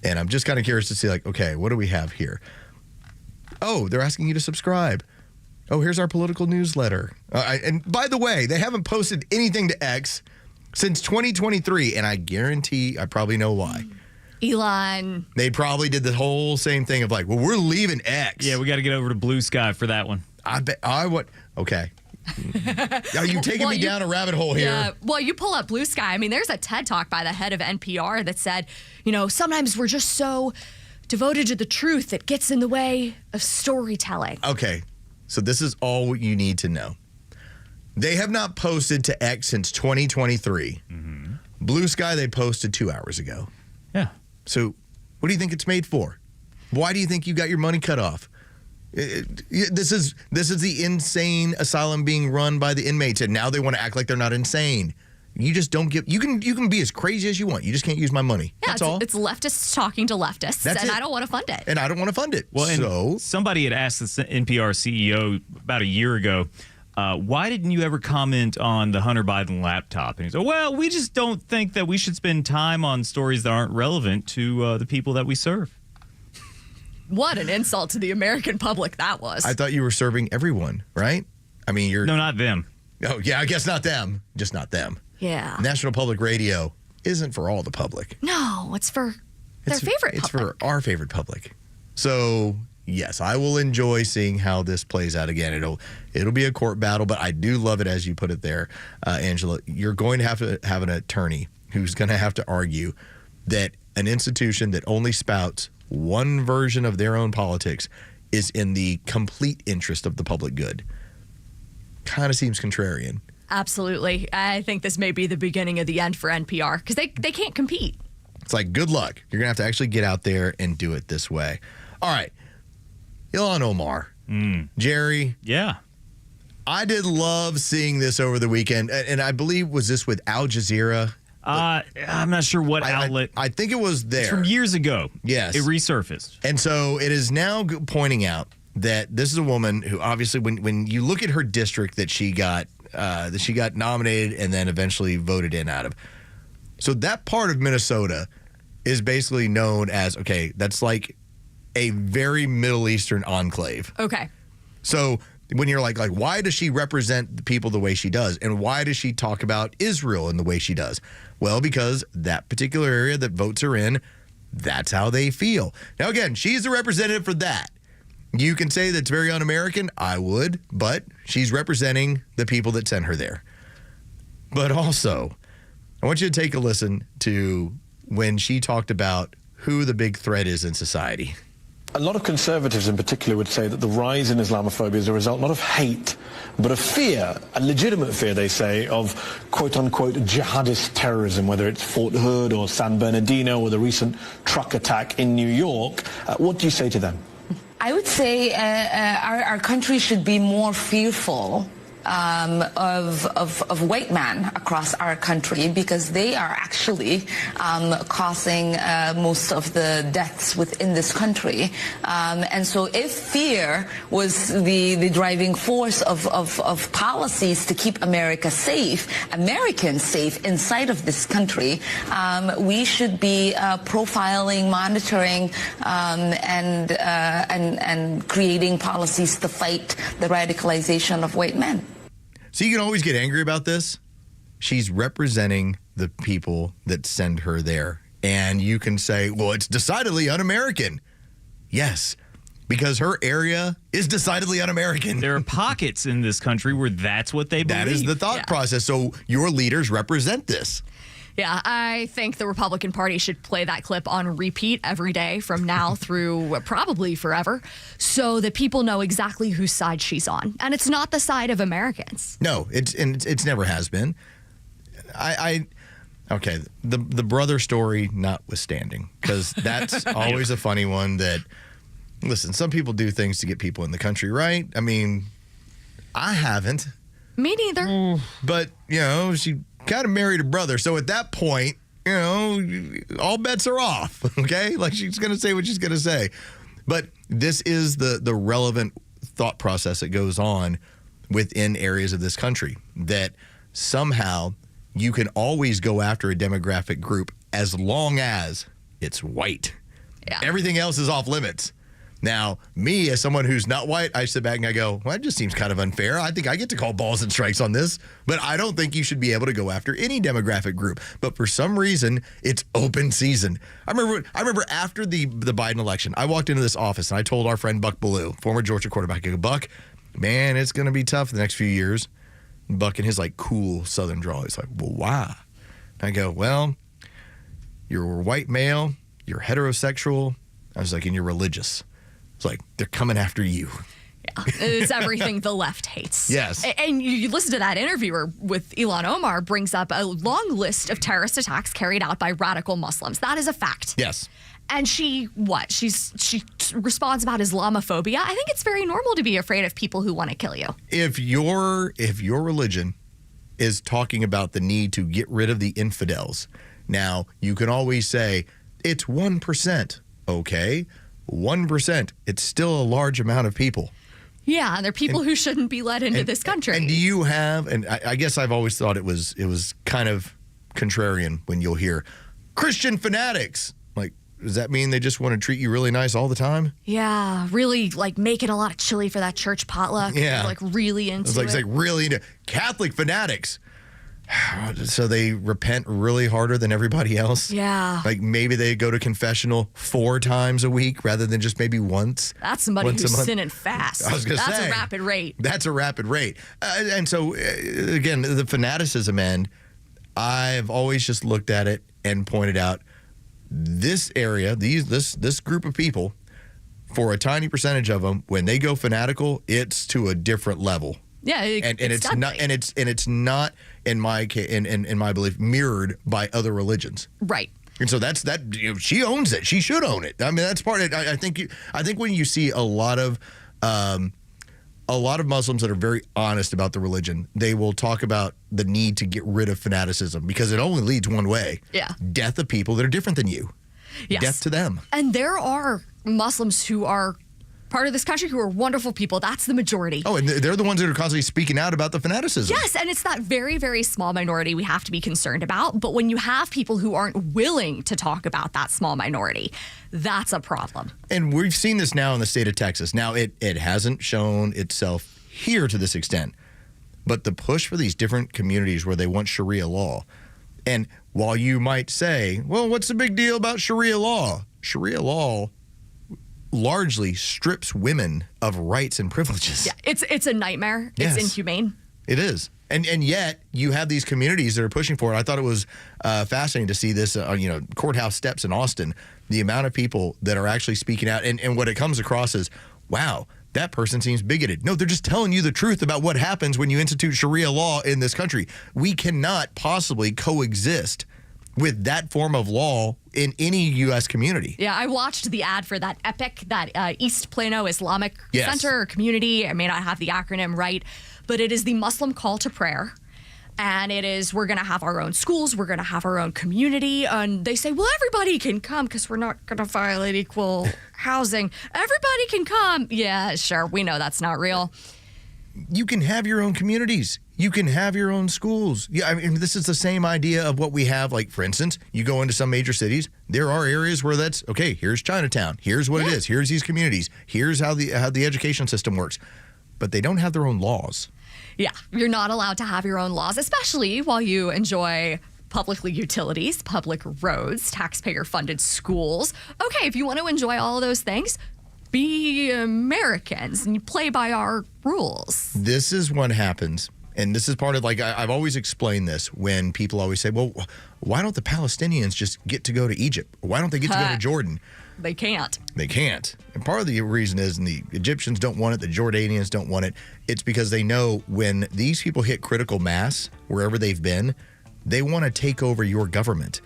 And I'm just kind of curious to see, like, okay, what do we have here? Oh, they're asking you to subscribe. Oh, here's our political newsletter. And by the way, they haven't posted anything to X since 2023, and I guarantee I probably know why. Elon. They probably did the whole same thing of like, well, we're leaving X. Yeah, we got to get over to Blue Sky for that one. I bet I would. Okay. Are you taking me down a rabbit hole here? Yeah. Well, you pull up Blue Sky. I mean, there's a TED Talk by the head of NPR that said, sometimes we're just so devoted to the truth that gets in the way of storytelling. Okay. So this is all what you need to know. They have not posted to X since 2023. Mm-hmm. Blue Sky, they posted 2 hours ago. Yeah. So what do you think it's made for? Why do you think you got your money cut off? This is the insane asylum being run by the inmates, and now they want to act like they're not insane. You just don't give. You can be as crazy as you want. You just can't use my money. Yeah, That's all. It's leftists talking to leftists, and I don't want to fund it. And I don't want to fund it. Well, so and somebody had asked the NPR CEO about a year ago, why didn't you ever comment on the Hunter Biden laptop? And he said, well, we just don't think that we should spend time on stories that aren't relevant to the people that we serve. What an insult to the American public that was. I thought you were serving everyone, right? I mean, you're... No, not them. Oh, yeah, I guess not them. Just not them. Yeah. National Public Radio isn't for all the public. No, it's for their favorite public. It's for our favorite public. So, yes, I will enjoy seeing how this plays out again. It'll be a court battle, but I do love it as you put it there, Angela. You're going to have an attorney who's going to have to argue that an institution that only spouts one version of their own politics is in the complete interest of the public good. Kind of seems contrarian. Absolutely. I think this may be the beginning of the end for NPR because they can't compete. It's like, good luck. You're going to have to actually get out there and do it this way. All right. Ilhan Omar. Jerry. Yeah. I did love seeing this over the weekend. And I believe, was this with Al Jazeera? I'm not sure what outlet. I think it was there. It's from years ago. Yes. It resurfaced. And so it is now pointing out that this is a woman who obviously, when you look at her district that she got nominated and then eventually voted in out of. So that part of Minnesota is basically known as, okay, that's like a very Middle Eastern enclave. Okay. So when you're like, why does she represent the people the way she does? And why does she talk about Israel in the way she does? Well, because that particular area that votes her in, that's how they feel. Now, again, she's the representative for that. You can say that's very un-American. I would, but she's representing the people that sent her there. But also, I want you to take a listen to when she talked about who the big threat is in society. A lot of conservatives in particular would say that the rise in Islamophobia is a result not of hate, but of fear, a legitimate fear, they say, of quote-unquote jihadist terrorism, whether it's Fort Hood or San Bernardino or the recent truck attack in New York. What do you say to them? I would say our country should be more fearful of white men across our country because they are actually causing most of the deaths within this country. And so if fear was the driving force of policies to keep America safe, Americans safe inside of this country, we should be profiling, monitoring, and creating policies to fight the radicalization of white men. So you can always get angry about this. She's representing the people that send her there. And you can say, well, it's decidedly un-American. Yes, because her area is decidedly un-American. There are pockets in this country where that's what they believe. That is the thought process. So your leaders represent this. Yeah, I think the Republican Party should play that clip on repeat every day from now through probably forever so that people know exactly whose side she's on. And it's not the side of Americans. No, it's never has been. Okay, the brother story notwithstanding, because that's always a funny one that, listen, some people do things to get people in the country, right? I mean, I haven't. Me neither. But, she kind of married her brother. So at that point, all bets are off, okay? Like, she's going to say what she's going to say. But this is the relevant thought process that goes on within areas of this country, that somehow you can always go after a demographic group as long as it's white. Yeah. Everything else is off limits. Now, me, as someone who's not white, I sit back and I go, well, that just seems kind of unfair. I think I get to call balls and strikes on this, but I don't think you should be able to go after any demographic group. But for some reason, it's open season. I remember after the Biden election, I walked into this office and I told our friend Buck Ballou, former Georgia quarterback, I go, Buck, man, it's going to be tough the next few years. Buck in his like cool Southern drawl, he's like, well, why? I go, well, you're a white male, you're heterosexual. I was like, and you're religious. It's like, they're coming after you. Yeah, it's everything the left hates. Yes. And you listen to that interviewer with Ilhan Omar brings up a long list of terrorist attacks carried out by radical Muslims. That is a fact. Yes. And she responds about Islamophobia. I think it's very normal to be afraid of people who want to kill you. If your religion is talking about the need to get rid of the infidels, now you can always say it's 1%. Okay, 1%. It's still a large amount of people. Yeah, and they're people who shouldn't be let into this country. And do you have, and I guess I've always thought it was kind of contrarian when you'll hear Christian fanatics. Like, does that mean they just want to treat you really nice all the time? Yeah, really like making a lot of chili for that church potluck. Yeah. Like really into it's like really into Catholic fanatics. So they repent really harder than everybody else? Yeah. Like maybe they go to confessional 4 times a week rather than just maybe once. That's somebody once who's a month. sinning fast. I was going to say. That's a rapid rate. That's a rapid rate. And so, again, the fanaticism end, I've always just looked at it and pointed out this area, this group of people, for a tiny percentage of them, when they go fanatical, it's to a different level. Yeah, it's not in my belief mirrored by other religions. Right. And so that's that. You know, she owns it. She should own it. I mean, that's part of it. I think when you see a lot of Muslims that are very honest about the religion, they will talk about the need to get rid of fanaticism because it only leads one way. Yeah. Death of people that are different than you. Yes. Death to them. And there are Muslims who are part of this country who are wonderful people. That's the majority. Oh, and they're the ones that are constantly speaking out about the fanaticism. Yes, and it's that very, very small minority we have to be concerned about. But when you have people who aren't willing to talk about that small minority, that's a problem. And we've seen this now in the state of Texas. Now, it hasn't shown itself here to this extent. But the push for these different communities where they want Sharia law. And while you might say, well, what's the big deal about Sharia law? Sharia law largely strips women of rights and privileges. Yeah, it's a nightmare. Yes. It's inhumane. It is. And yet you have these communities that are pushing for it. I thought it was fascinating to see this on courthouse steps in Austin, the amount of people that are actually speaking out. And what it comes across is, wow, that person seems bigoted. No, they're just telling you the truth about what happens when you institute Sharia law in this country. We cannot possibly coexist with that form of law in any U.S. community. Yeah, I watched the ad for that EPIC, that East Plano Islamic Center or community. I may not have the acronym right, but it is the Muslim call to prayer. And it is, we're going to have our own schools, we're going to have our own community. And they say, well, everybody can come because we're not going to violate equal housing. Everybody can come. Yeah, sure. We know that's not real. You can have your own communities. You can have your own schools. Yeah, I mean, this is the same idea of what we have. Like, for instance, you go into some major cities. There are areas where that's, okay, here's Chinatown. Here's what it is. Here's these communities. Here's how the education system works. But they don't have their own laws. Yeah, you're not allowed to have your own laws, especially while you enjoy public utilities, public roads, taxpayer-funded schools. Okay, if you want to enjoy all of those things, be Americans and you play by our rules. This is what happens. And this is part of, like, I've always explained this when people always say, well, why don't the Palestinians just get to go to Egypt? Why don't they get to go to Jordan? They can't. They can't. And part of the reason is, and the Egyptians don't want it, the Jordanians don't want it, it's because they know when these people hit critical mass, wherever they've been, they want to take over your government.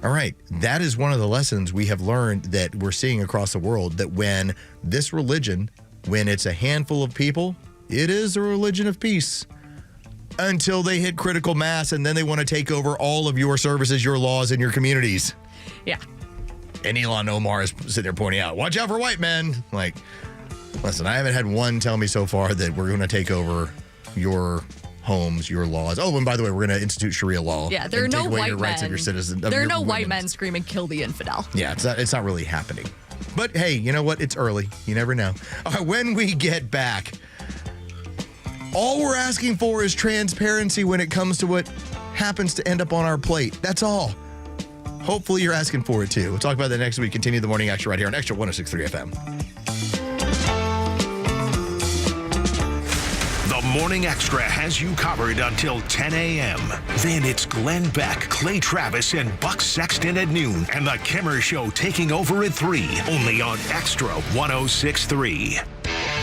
All right, that is one of the lessons we have learned that we're seeing across the world, that when this religion, when it's a handful of people, it is a religion of peace. Until they hit critical mass, and then they want to take over all of your services, your laws, and your communities. Yeah. And Ilhan Omar is sitting there pointing out, watch out for white men. Like, listen, I haven't had one tell me so far that we're going to take over your homes, your laws. Oh, and by the way, we're going to institute Sharia law. Yeah, there are no take away white your rights men. of your citizens. There are no white men screaming, kill the infidel. Yeah, it's not really happening. But hey, you know what? It's early. You never know. When we get back, all we're asking for is transparency when it comes to what happens to end up on our plate. That's all. Hopefully you're asking for it too. We'll talk about that next week. Continue the Morning Extra right here on Extra 106.3 FM. The Morning Extra has you covered until 10 a.m. Then it's Glenn Beck, Clay Travis, and Buck Sexton at noon, and The Kimmer Show taking over at 3, only on Extra 106.3.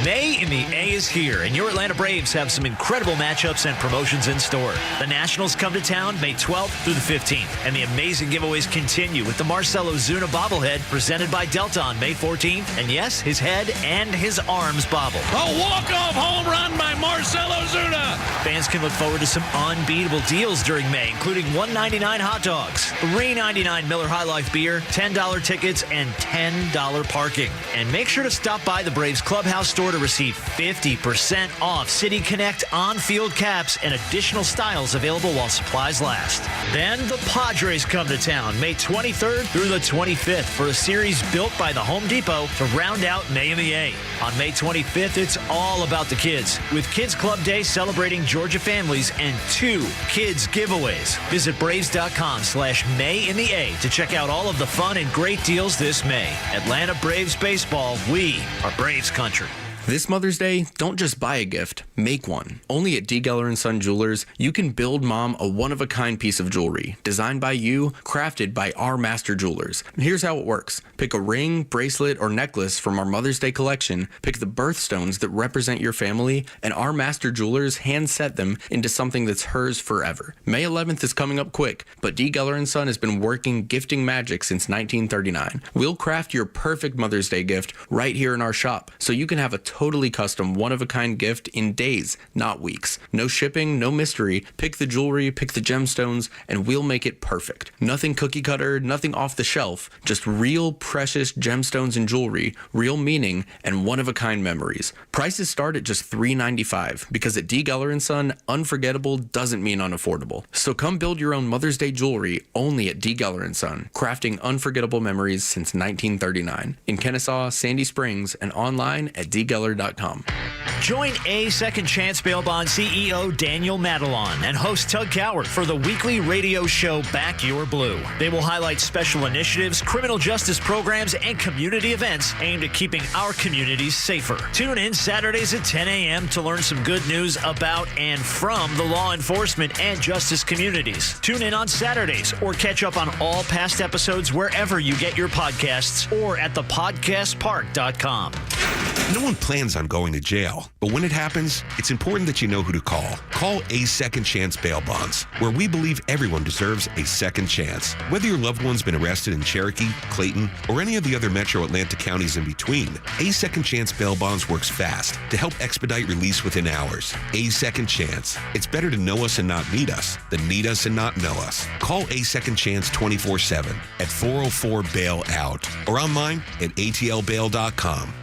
May in the A is here, and your Atlanta Braves have some incredible matchups and promotions in store. The Nationals come to town May 12th through the 15th, and the amazing giveaways continue with the Marcell Ozuna bobblehead presented by Delta on May 14th, and yes, his head and his arms bobble. A walk-off home run by Marcell Ozuna! Fans can look forward to some unbeatable deals during May, including $1.99 hot dogs, $3.99 Miller High Life beer, $10 tickets, and $10 parking. And make sure to stop by the Braves Clubhouse store to receive 50% off City Connect on-field caps and additional styles available while supplies last. Then the Padres come to town May 23rd through the 25th for a series built by the Home Depot to round out May in the A. On May 25th, it's all about the kids, with Kids Club Day celebrating Georgia families and 2 kids giveaways. Visit Braves.com/May in the A to check out all of the fun and great deals this May. Atlanta Braves baseball, we are Braves country. This Mother's Day, don't just buy a gift, make one. Only at D. Geller & Son Jewelers, you can build mom a one-of-a-kind piece of jewelry, designed by you, crafted by our master jewelers. Here's how it works. Pick a ring, bracelet, or necklace from our Mother's Day collection, pick the birthstones that represent your family, and our master jewelers hand-set them into something that's hers forever. May 11th is coming up quick, but D. Geller & Son has been working gifting magic since 1939. We'll craft your perfect Mother's Day gift right here in our shop, so you can have a totally custom one-of-a-kind gift in days, not weeks. No shipping, no mystery. Pick the jewelry, pick the gemstones, and we'll make it perfect. Nothing cookie cutter, nothing off the shelf, just real precious gemstones and jewelry, real meaning, and one-of-a-kind memories. Prices start at just $3.95 because at D. Geller & Son, unforgettable doesn't mean unaffordable. So come build your own Mother's Day jewelry only at D. Geller & Son, crafting unforgettable memories since 1939. In Kennesaw, Sandy Springs, and online at dgeller.com. Join A Second Chance Bail Bond CEO Daniel Madelon and host Tug Coward for the weekly radio show Back Your Blue. They will highlight special initiatives, criminal justice programs, and community events aimed at keeping our communities safer. Tune in Saturdays at 10 a.m. to learn some good news about and from the law enforcement and justice communities. Tune in on Saturdays or catch up on all past episodes wherever you get your podcasts or at thepodcastpark.com. No one plans on going to jail, but when it happens, it's important that you know who to call. Call A Second Chance Bail Bonds, where we believe everyone deserves a second chance. Whether your loved one's been arrested in Cherokee, Clayton, or any of the other metro Atlanta counties in between, A Second Chance Bail Bonds works fast to help expedite release within hours. A Second Chance. It's better to know us and not need us than need us and not know us. Call A Second Chance 24/7 at 404-BAIL-OUT or online at atlbail.com.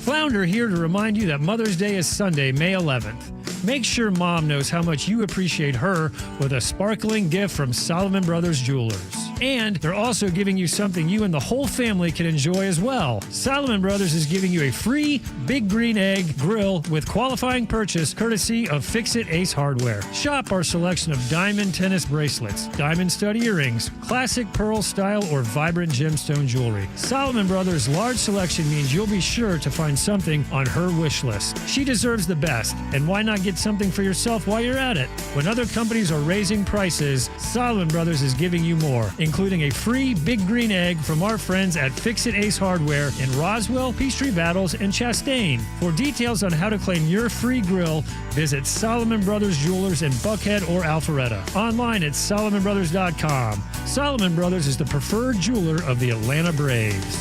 Flounder here to remind you that Mother's Day is Sunday, May 11th. Make sure Mom knows how much you appreciate her with a sparkling gift from Solomon Brothers Jewelers. And they're also giving you something you and the whole family can enjoy as well. Solomon Brothers is giving you a free Big Green Egg grill with qualifying purchase courtesy of Fix-It Ace Hardware. Shop our selection of diamond tennis bracelets, diamond stud earrings, classic pearl style or vibrant gemstone jewelry. Solomon Brothers' large selection means you'll be sure to find something on her wish list. She deserves the best, and why not get something for yourself while you're at it? When other companies are raising prices, Solomon Brothers is giving you more, including a free Big Green Egg from our friends at Fix-It Ace Hardware in Roswell, Peachtree Battles, and Chastain. For details on how to claim your free grill, visit Solomon Brothers Jewelers in Buckhead or Alpharetta. Online at SolomonBrothers.com. Solomon Brothers is the preferred jeweler of the Atlanta Braves.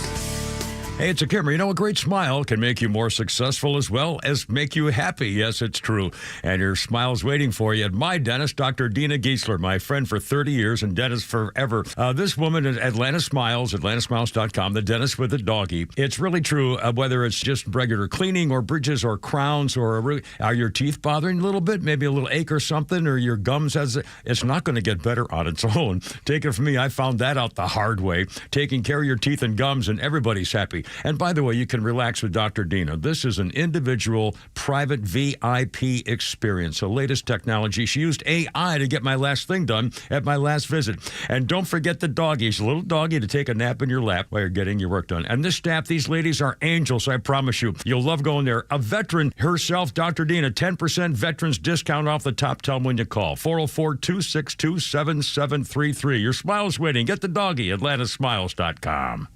Hey, it's a Kimmer. You know, a great smile can make you more successful as well as make you happy. Yes, it's true. And your smile's waiting for you at my dentist, Dr. Dina Giesler, my friend for 30 years and dentist forever. This woman at Atlanta Smiles, atlantasmiles.com, the dentist with the doggy. It's really true, whether it's just regular cleaning or bridges or crowns or are your teeth bothering a little bit, maybe a little ache or something, or your gums it's not going to get better on its own. Take it from me, I found that out the hard way. Taking care of your teeth and gums, and everybody's happy. And by the way, you can relax with Dr. Dina. This is an individual, private VIP experience. The latest technology. She used AI to get my last thing done at my last visit. And don't forget the doggy. She's a little doggy to take a nap in your lap while you're getting your work done. And this staff, these ladies are angels, I promise you. You'll love going there. A veteran herself, Dr. Dina, 10% veterans discount off the top. Tell them when you call. 404-262-7733. Your smile's waiting. Get the doggy at atlantasmiles.com.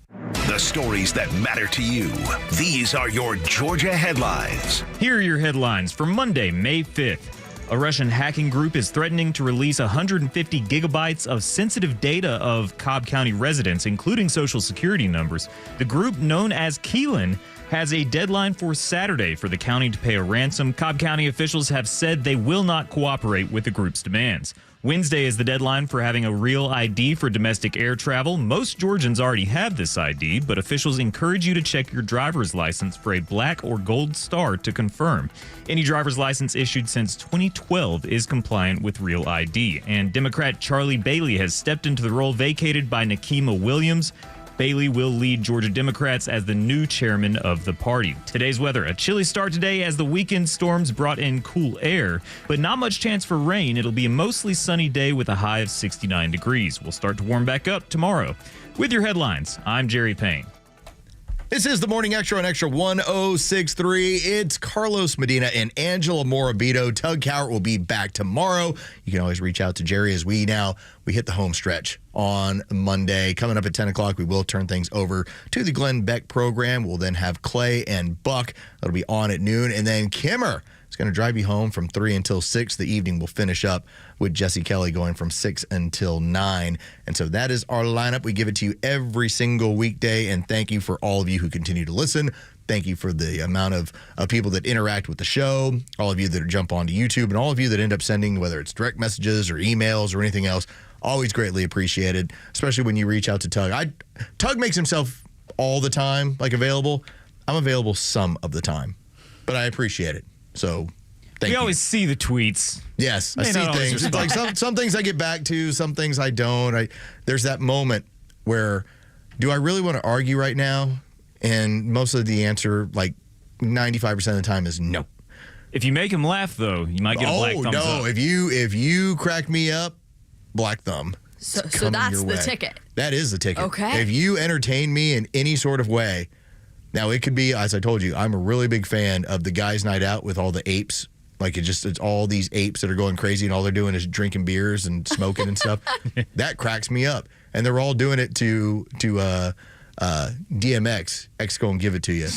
The stories that matter to you. These are your Georgia headlines. Here are your headlines for Monday, May 5th. A Russian hacking group is threatening to release 150 gigabytes of sensitive data of Cobb County residents, including social security numbers. The group, known as Keelan, has a deadline for Saturday for the county to pay a ransom. Cobb County officials have said they will not cooperate with the group's demands. Wednesday is the deadline for having a real ID for domestic air travel. Most Georgians already have this ID, but officials encourage you to check your driver's license for a black or gold star to confirm. Any driver's license issued since 2012 is compliant with real ID. And Democrat Charlie Bailey has stepped into the role vacated by Nikema Williams. Bailey will lead Georgia Democrats as the new chairman of the party. Today's weather, a chilly start today as the weekend storms brought in cool air, but not much chance for rain. It'll be a mostly sunny day with a high of 69 degrees. We'll start to warm back up tomorrow. With your headlines, I'm Jerry Payne. This is the Morning Extra on Extra 1063. It's Carlos Medina and Angela Morabito. Tug Cowart will be back tomorrow. You can always reach out to Jerry as we hit the home stretch on Monday. Coming up at 10 o'clock, we will turn things over to the Glenn Beck program. We'll then have Clay and Buck. That'll be on at noon. And then Kimmer is going to drive you home from 3 until 6. The evening will finish up with Jesse Kelly going from 6 until 9. And so that is our lineup. We give it to you every single weekday. And thank you for all of you who continue to listen. Thank you for the amount of people that interact with the show, all of you that jump onto YouTube, and all of you that end up sending, whether it's direct messages or emails or anything else. Always greatly appreciated, especially when you reach out to Tug. Tug makes himself all the time available. I'm available some of the time, but I appreciate it. So thank you. We always see the tweets. Yes, I see things. It's like some things I get back to, some things I don't. There's that moment where, do I really want to argue right now? And most of the answer, 95% of the time, is no. If you make him laugh, though, you might get a black thumbs up. If you crack me up, black thumb. So that's the ticket. That is the ticket. Okay. If you entertain me in any sort of way, now it could be, as I told you, I'm a really big fan of the guys' night out with all the apes. It's all these apes that are going crazy and all they're doing is drinking beers and smoking and stuff. That cracks me up. And they're all doing it to DMX. X go and give it to you.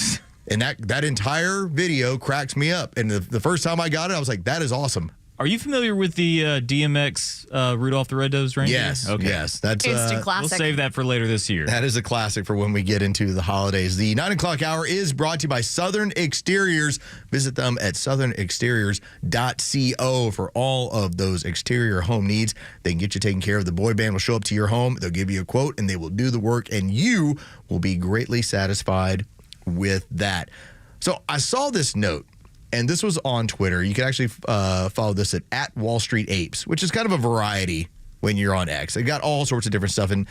And that entire video cracks me up. And the first time I got it, I was like, that is awesome. Are you familiar with the DMX Rudolph the Red-Nosed Reindeer? Yes. Okay. Yes. That's instant classic. We'll save that for later this year. That is a classic for when we get into the holidays. The 9 o'clock hour is brought to you by Southern Exteriors. Visit them at southernexteriors.co for all of those exterior home needs. They can get you taken care of. The boy band will show up to your home. They'll give you a quote, and they will do the work, and you will be greatly satisfied with that. So I saw this note. And this was on Twitter. You can actually follow this at Wall Street Apes, which is kind of a variety when you're on X. They got all sorts of different stuff, and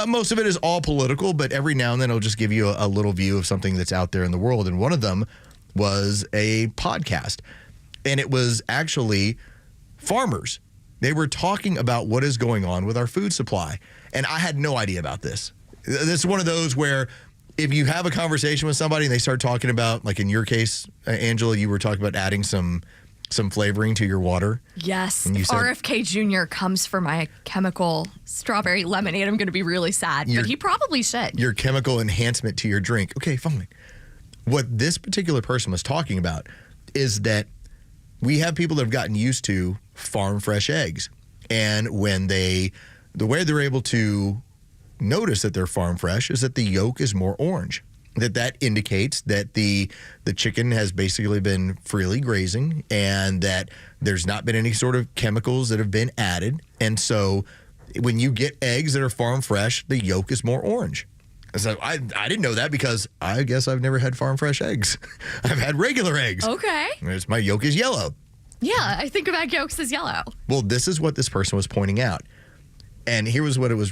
most of it is all political, but every now and then it'll just give you a little view of something that's out there in the world. And one of them was a podcast, and it was actually farmers. They were talking about what is going on with our food supply, and I had no idea about this. This is one of those where if you have a conversation with somebody and they start talking about, like in your case, Angela, you were talking about adding some flavoring to your water. Yes. And you said, RFK Jr. comes for my chemical strawberry lemonade. I'm going to be really sad, but he probably should. Your chemical enhancement to your drink. Okay, fine. What this particular person was talking about is that we have people that have gotten used to farm fresh eggs. And when the way they're able to notice that they're farm fresh is that the yolk is more orange. that indicates that the chicken has basically been freely grazing and that there's not been any sort of chemicals that have been added. And so when you get eggs that are farm fresh, the yolk is more orange. So I didn't know that because I guess I've never had farm fresh eggs. I've had regular eggs. Okay. My yolk is yellow. Yeah, I think of egg yolks as yellow. Well, this is what this person was pointing out. And here was what it was.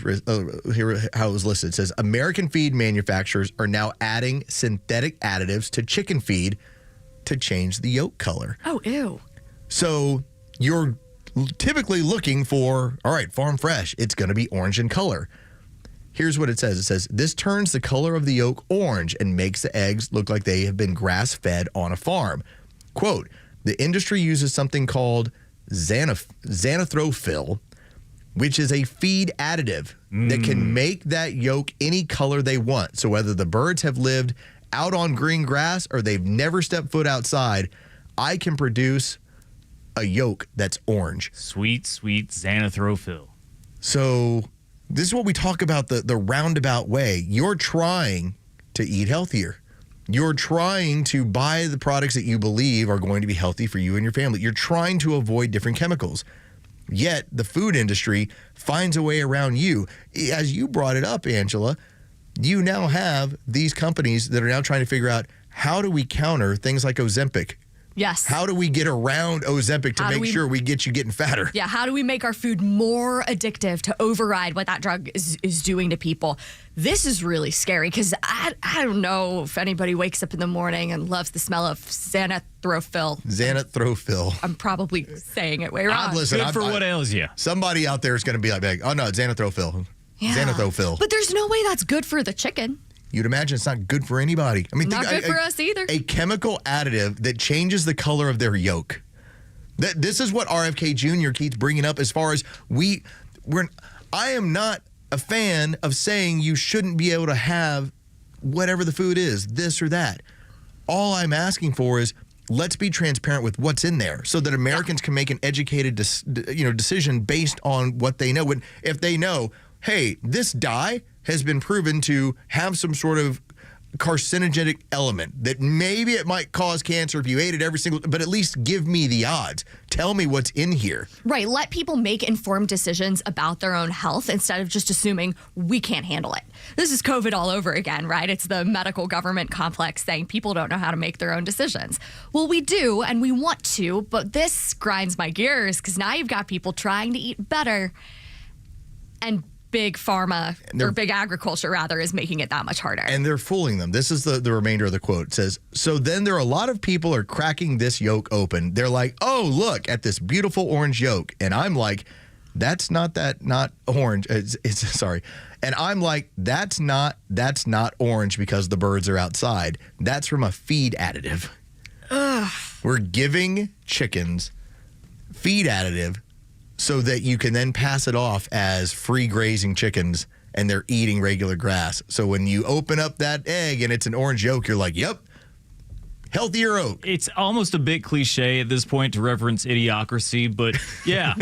Here how it was listed. It says American feed manufacturers are now adding synthetic additives to chicken feed to change the yolk color. Oh, ew. So you're typically looking for, all right, farm fresh. It's going to be orange in color. Here's what it says. It says, this turns the color of the yolk orange and makes the eggs look like they have been grass-fed on a farm. Quote, the industry uses something called xanthrophil, which is a feed additive that can make that yolk any color they want. So whether the birds have lived out on green grass or they've never stepped foot outside, I can produce a yolk that's orange. Sweet, sweet xanthrophil. So this is what we talk about, the roundabout way. You're trying to eat healthier. You're trying to buy the products that you believe are going to be healthy for you and your family. You're trying to avoid different chemicals. Yet the food industry finds a way around you. As you brought it up, Angela, you now have these companies that are now trying to figure out, how do we counter things like Ozempic? Yes. How do we get around Ozempic to make sure we get you getting fatter? Yeah, how do we make our food more addictive to override what that drug is doing to people? This is really scary because I don't know if anybody wakes up in the morning and loves the smell of xanthrophil. Xanthrophil. I'm probably saying it way wrong. Good for what ails you. Somebody out there is going to be like, oh no, it's xanthrophil. Yeah. Xanthrophil. But there's no way that's good for the chicken. You'd imagine it's not good for anybody. I mean, Not good for us either. A chemical additive that changes the color of their yolk. This is what RFK Jr. keeps bringing up as far as I am not a fan of saying you shouldn't be able to have whatever the food is, this or that. All I'm asking for is let's be transparent with what's in there so that Americans can make an educated decision based on what they know. If they know, hey, this dye has been proven to have some sort of carcinogenic element that maybe it might cause cancer if you ate it but at least give me the odds. Tell me what's in here. Right. Let people make informed decisions about their own health instead of just assuming we can't handle it. This is COVID all over again, right? It's the medical government complex saying people don't know how to make their own decisions. Well, we do, and we want to, but this grinds my gears because now you've got people trying to eat better, and big pharma, or big agriculture rather, is making it that much harder. And they're fooling them. This is the remainder of the quote. It says, so then there are a lot of people are cracking this yolk open. They're like, oh, look at this beautiful orange yolk. And I'm like, that's not orange. Sorry. And I'm like, that's not orange because the birds are outside. That's from a feed additive. Ugh. We're giving chickens feed additive so that you can then pass it off as free grazing chickens and they're eating regular grass. So when you open up that egg and it's an orange yolk, you're like, yep, healthier oat. It's almost a bit cliche at this point to reference idiocracy, but yeah,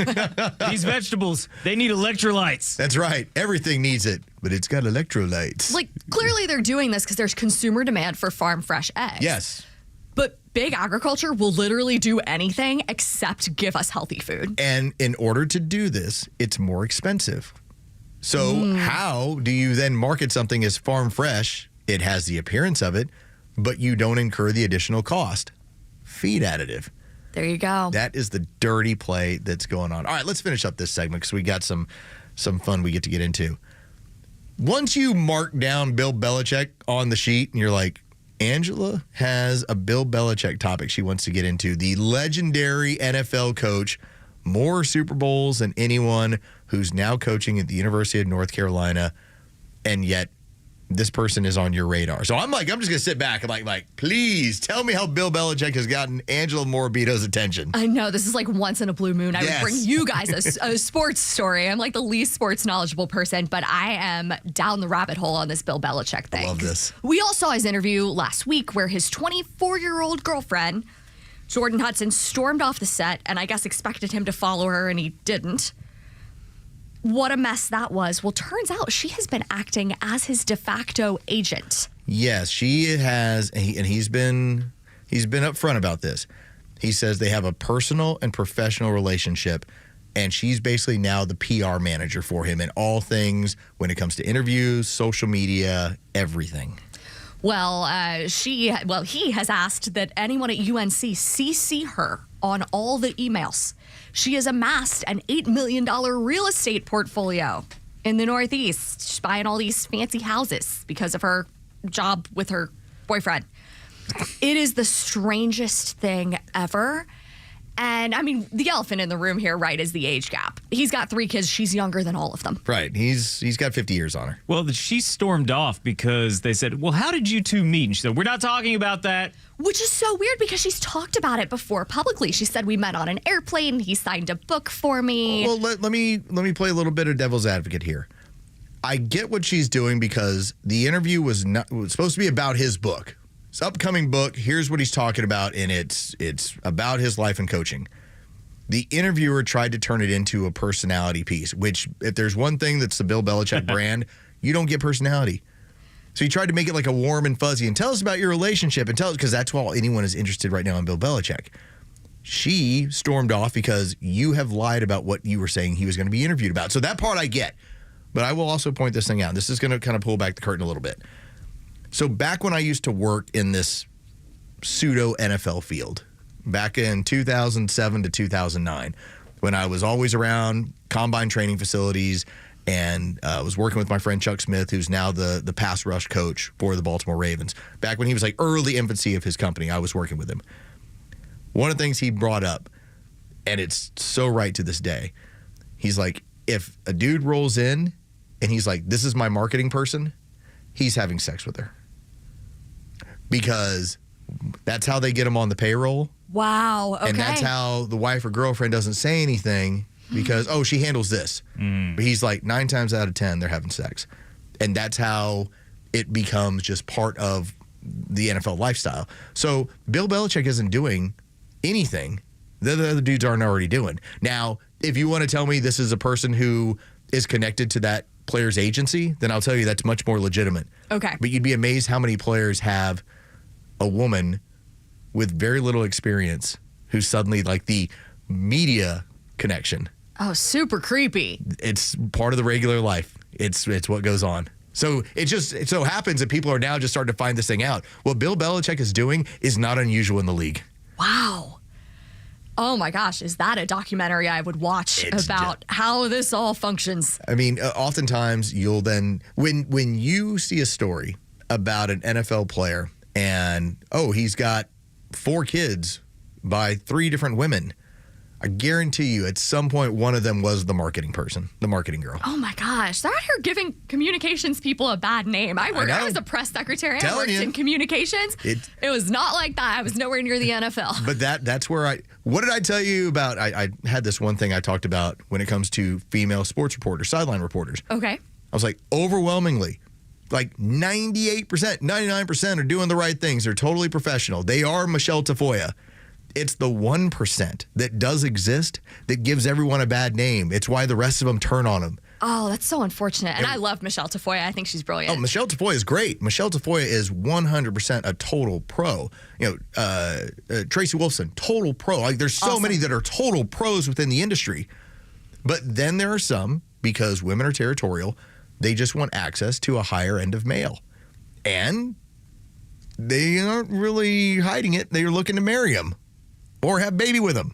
these vegetables, they need electrolytes. That's right. Everything needs it, but it's got electrolytes. Like, clearly they're doing this because there's consumer demand for farm fresh eggs. Yes. But big agriculture will literally do anything except give us healthy food. And in order to do this, it's more expensive. So how do you then market something as farm fresh? It has the appearance of it, but you don't incur the additional cost. Feed additive. There you go. That is the dirty play that's going on. All right, let's finish up this segment because we got some fun we get to get into. Once you mark down Bill Belichick on the sheet and you're like, Angela has a Bill Belichick topic she wants to get into. The legendary NFL coach, more Super Bowls than anyone, who's now coaching at the University of North Carolina, and yet this person is on your radar. So I'm just going to sit back. I'm like, please tell me how Bill Belichick has gotten Angela Morabito's attention. I know. This is like once in a blue moon. I would bring you guys a sports story. I'm like the least sports knowledgeable person, but I am down the rabbit hole on this Bill Belichick thing. I love this. We all saw his interview last week where his 24-year-old girlfriend, Jordan Hudson, stormed off the set and I guess expected him to follow her, and he didn't. What a mess that was. Well, turns out she has been acting as his de facto agent. Yes, she has, and he's been upfront about this. He says they have a personal and professional relationship, and she's basically now the PR manager for him in all things when it comes to interviews, social media, everything. Well, he has asked that anyone at UNC CC her on all the emails. She has amassed an $8 million real estate portfolio in the Northeast. She's buying all these fancy houses because of her job with her boyfriend. It is the strangest thing ever. And I mean, the elephant in the room here, right, is the age gap. He's got 3 kids. She's younger than all of them. Right. He's got 50 years on her. Well, she stormed off because they said, well, how did you two meet? And she said, we're not talking about that. Which is so weird because she's talked about it before publicly. She said, we met on an airplane. He signed a book for me. Well, let me play a little bit of devil's advocate here. I get what she's doing because the interview was supposed to be about his book. His upcoming book, here's what he's talking about, and it's about his life and coaching. The interviewer tried to turn it into a personality piece, which if there's one thing that's the Bill Belichick brand, you don't get personality. So he tried to make it like a warm and fuzzy and tell us about your relationship and tell us, because that's all anyone is interested right now in Bill Belichick. She stormed off because you have lied about what you were saying he was going to be interviewed about. So that part I get. But I will also point this thing out. This is going to kind of pull back the curtain a little bit. So back when I used to work in this pseudo NFL field, back in 2007 to 2009, when I was always around combine training facilities and was working with my friend Chuck Smith, who's now the pass rush coach for the Baltimore Ravens. Back when he was like early infancy of his company, I was working with him. One of the things he brought up, and it's so right to this day, he's like, if a dude rolls in and he's like, this is my marketing person, he's having sex with her. Because that's how they get him on the payroll. Wow, okay. And that's how the wife or girlfriend doesn't say anything because, oh, she handles this. But he's like 9 times out of 10, they're having sex. And that's how it becomes just part of the NFL lifestyle. So Bill Belichick isn't doing anything that the other dudes aren't already doing. Now, if you want to tell me this is a person who is connected to that player's agency, then I'll tell you that's much more legitimate. Okay. But you'd be amazed how many players have a woman with very little experience who's suddenly like the media connection. Oh, super creepy. It's part of the regular life. It's what goes on. So it so happens that people are now just starting to find this thing out. What Bill Belichick is doing is not unusual in the league. Wow. Oh my gosh, is that a documentary I would watch about how this all functions? I mean, oftentimes you'll then, when you see a story about an NFL player and, oh, he's got 4 kids by 3 different women, I guarantee you at some point one of them was the marketing person, the marketing girl. Oh my gosh, they're out here giving communications people a bad name. I was a press secretary. I worked in communications. It was not like that. I was nowhere near the NFL. But that's where what did I tell you about? I had this one thing I talked about when it comes to female sports reporters, sideline reporters. Okay. I was like, overwhelmingly, like 98%, 99% are doing the right things. They're totally professional. They are Michelle Tafoya. It's the 1% that does exist that gives everyone a bad name. It's why the rest of them turn on them. Oh, that's so unfortunate. And I love Michelle Tafoya. I think she's brilliant. Oh, Michelle Tafoya is great. Michelle Tafoya is 100% a total pro. You know, Tracy Wolfson, total pro. Like, there's so many that are total pros within the industry. But then there are some, because women are territorial, they just want access to a higher end of male. And they aren't really hiding it. They're looking to marry him or have baby with him.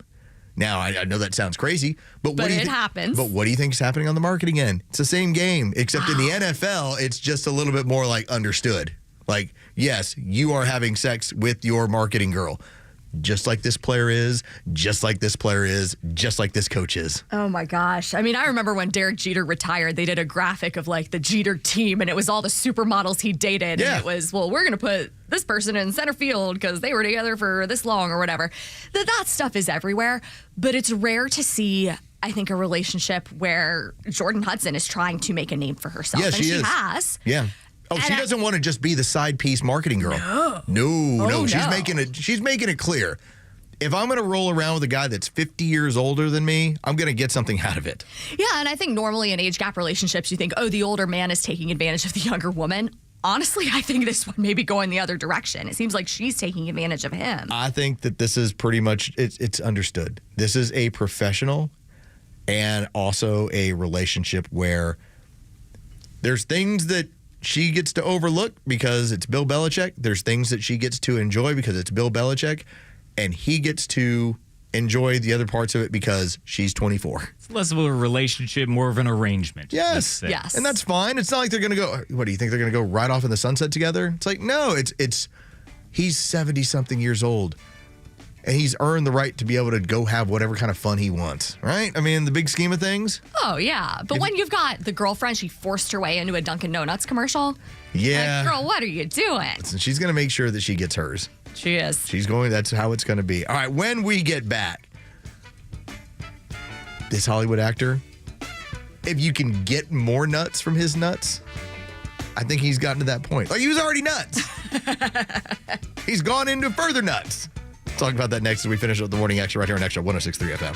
Now, I know that sounds crazy, but what do you happens. But what do you think is happening on the marketing end? It's the same game, except in the NFL, it's just a little bit more like understood. Like, yes, you are having sex with your marketing girl, just like this player is, just like this player is, just like this coach is. Oh my gosh. I mean, I remember when Derek Jeter retired, they did a graphic of like the Jeter team, and it was all the supermodels he dated. Yeah. And it was, well, we're going to put this person in center field because they were together for this long or whatever. That stuff is everywhere, but it's rare to see, I think, a relationship where Jordan Hudson is trying to make a name for herself. Yeah, and she is. has. Yeah. Oh, and she doesn't want to just be the side piece marketing girl. No. She's making it clear. If I'm going to roll around with a guy that's 50 years older than me, I'm going to get something out of it. Yeah, and I think normally in age gap relationships, you think, oh, the older man is taking advantage of the younger woman. honestly, I think this one may be going the other direction. It seems like she's taking advantage of him. I think that this is pretty much, it's understood. This is a professional and also a relationship where there's things that she gets to overlook because it's Bill Belichick. There's things that she gets to enjoy because it's Bill Belichick. And he gets to enjoy the other parts of it because she's 24. It's less of a relationship, more of an arrangement. Yes. Yes. And that's fine. It's not like they're going to go, what do you think, they're going to go right off in the sunset together? It's like, no, it's he's 70-something years old. And he's earned the right to be able to go have whatever kind of fun he wants, right? I mean, the big scheme of things. Oh, yeah. But when you've got the girlfriend, she forced her way into a Dunkin' Donuts commercial. Yeah. Like, girl, what are you doing? Listen, she's going to make sure that she gets hers. She is. That's how it's going to be. All right, when we get back, this Hollywood actor, if you can get more nuts from his nuts, I think he's gotten to that point. Like, he was already nuts. He's gone into further nuts. Talk about that next as we finish up the Morning Xtra right here on Extra 106.3 FM.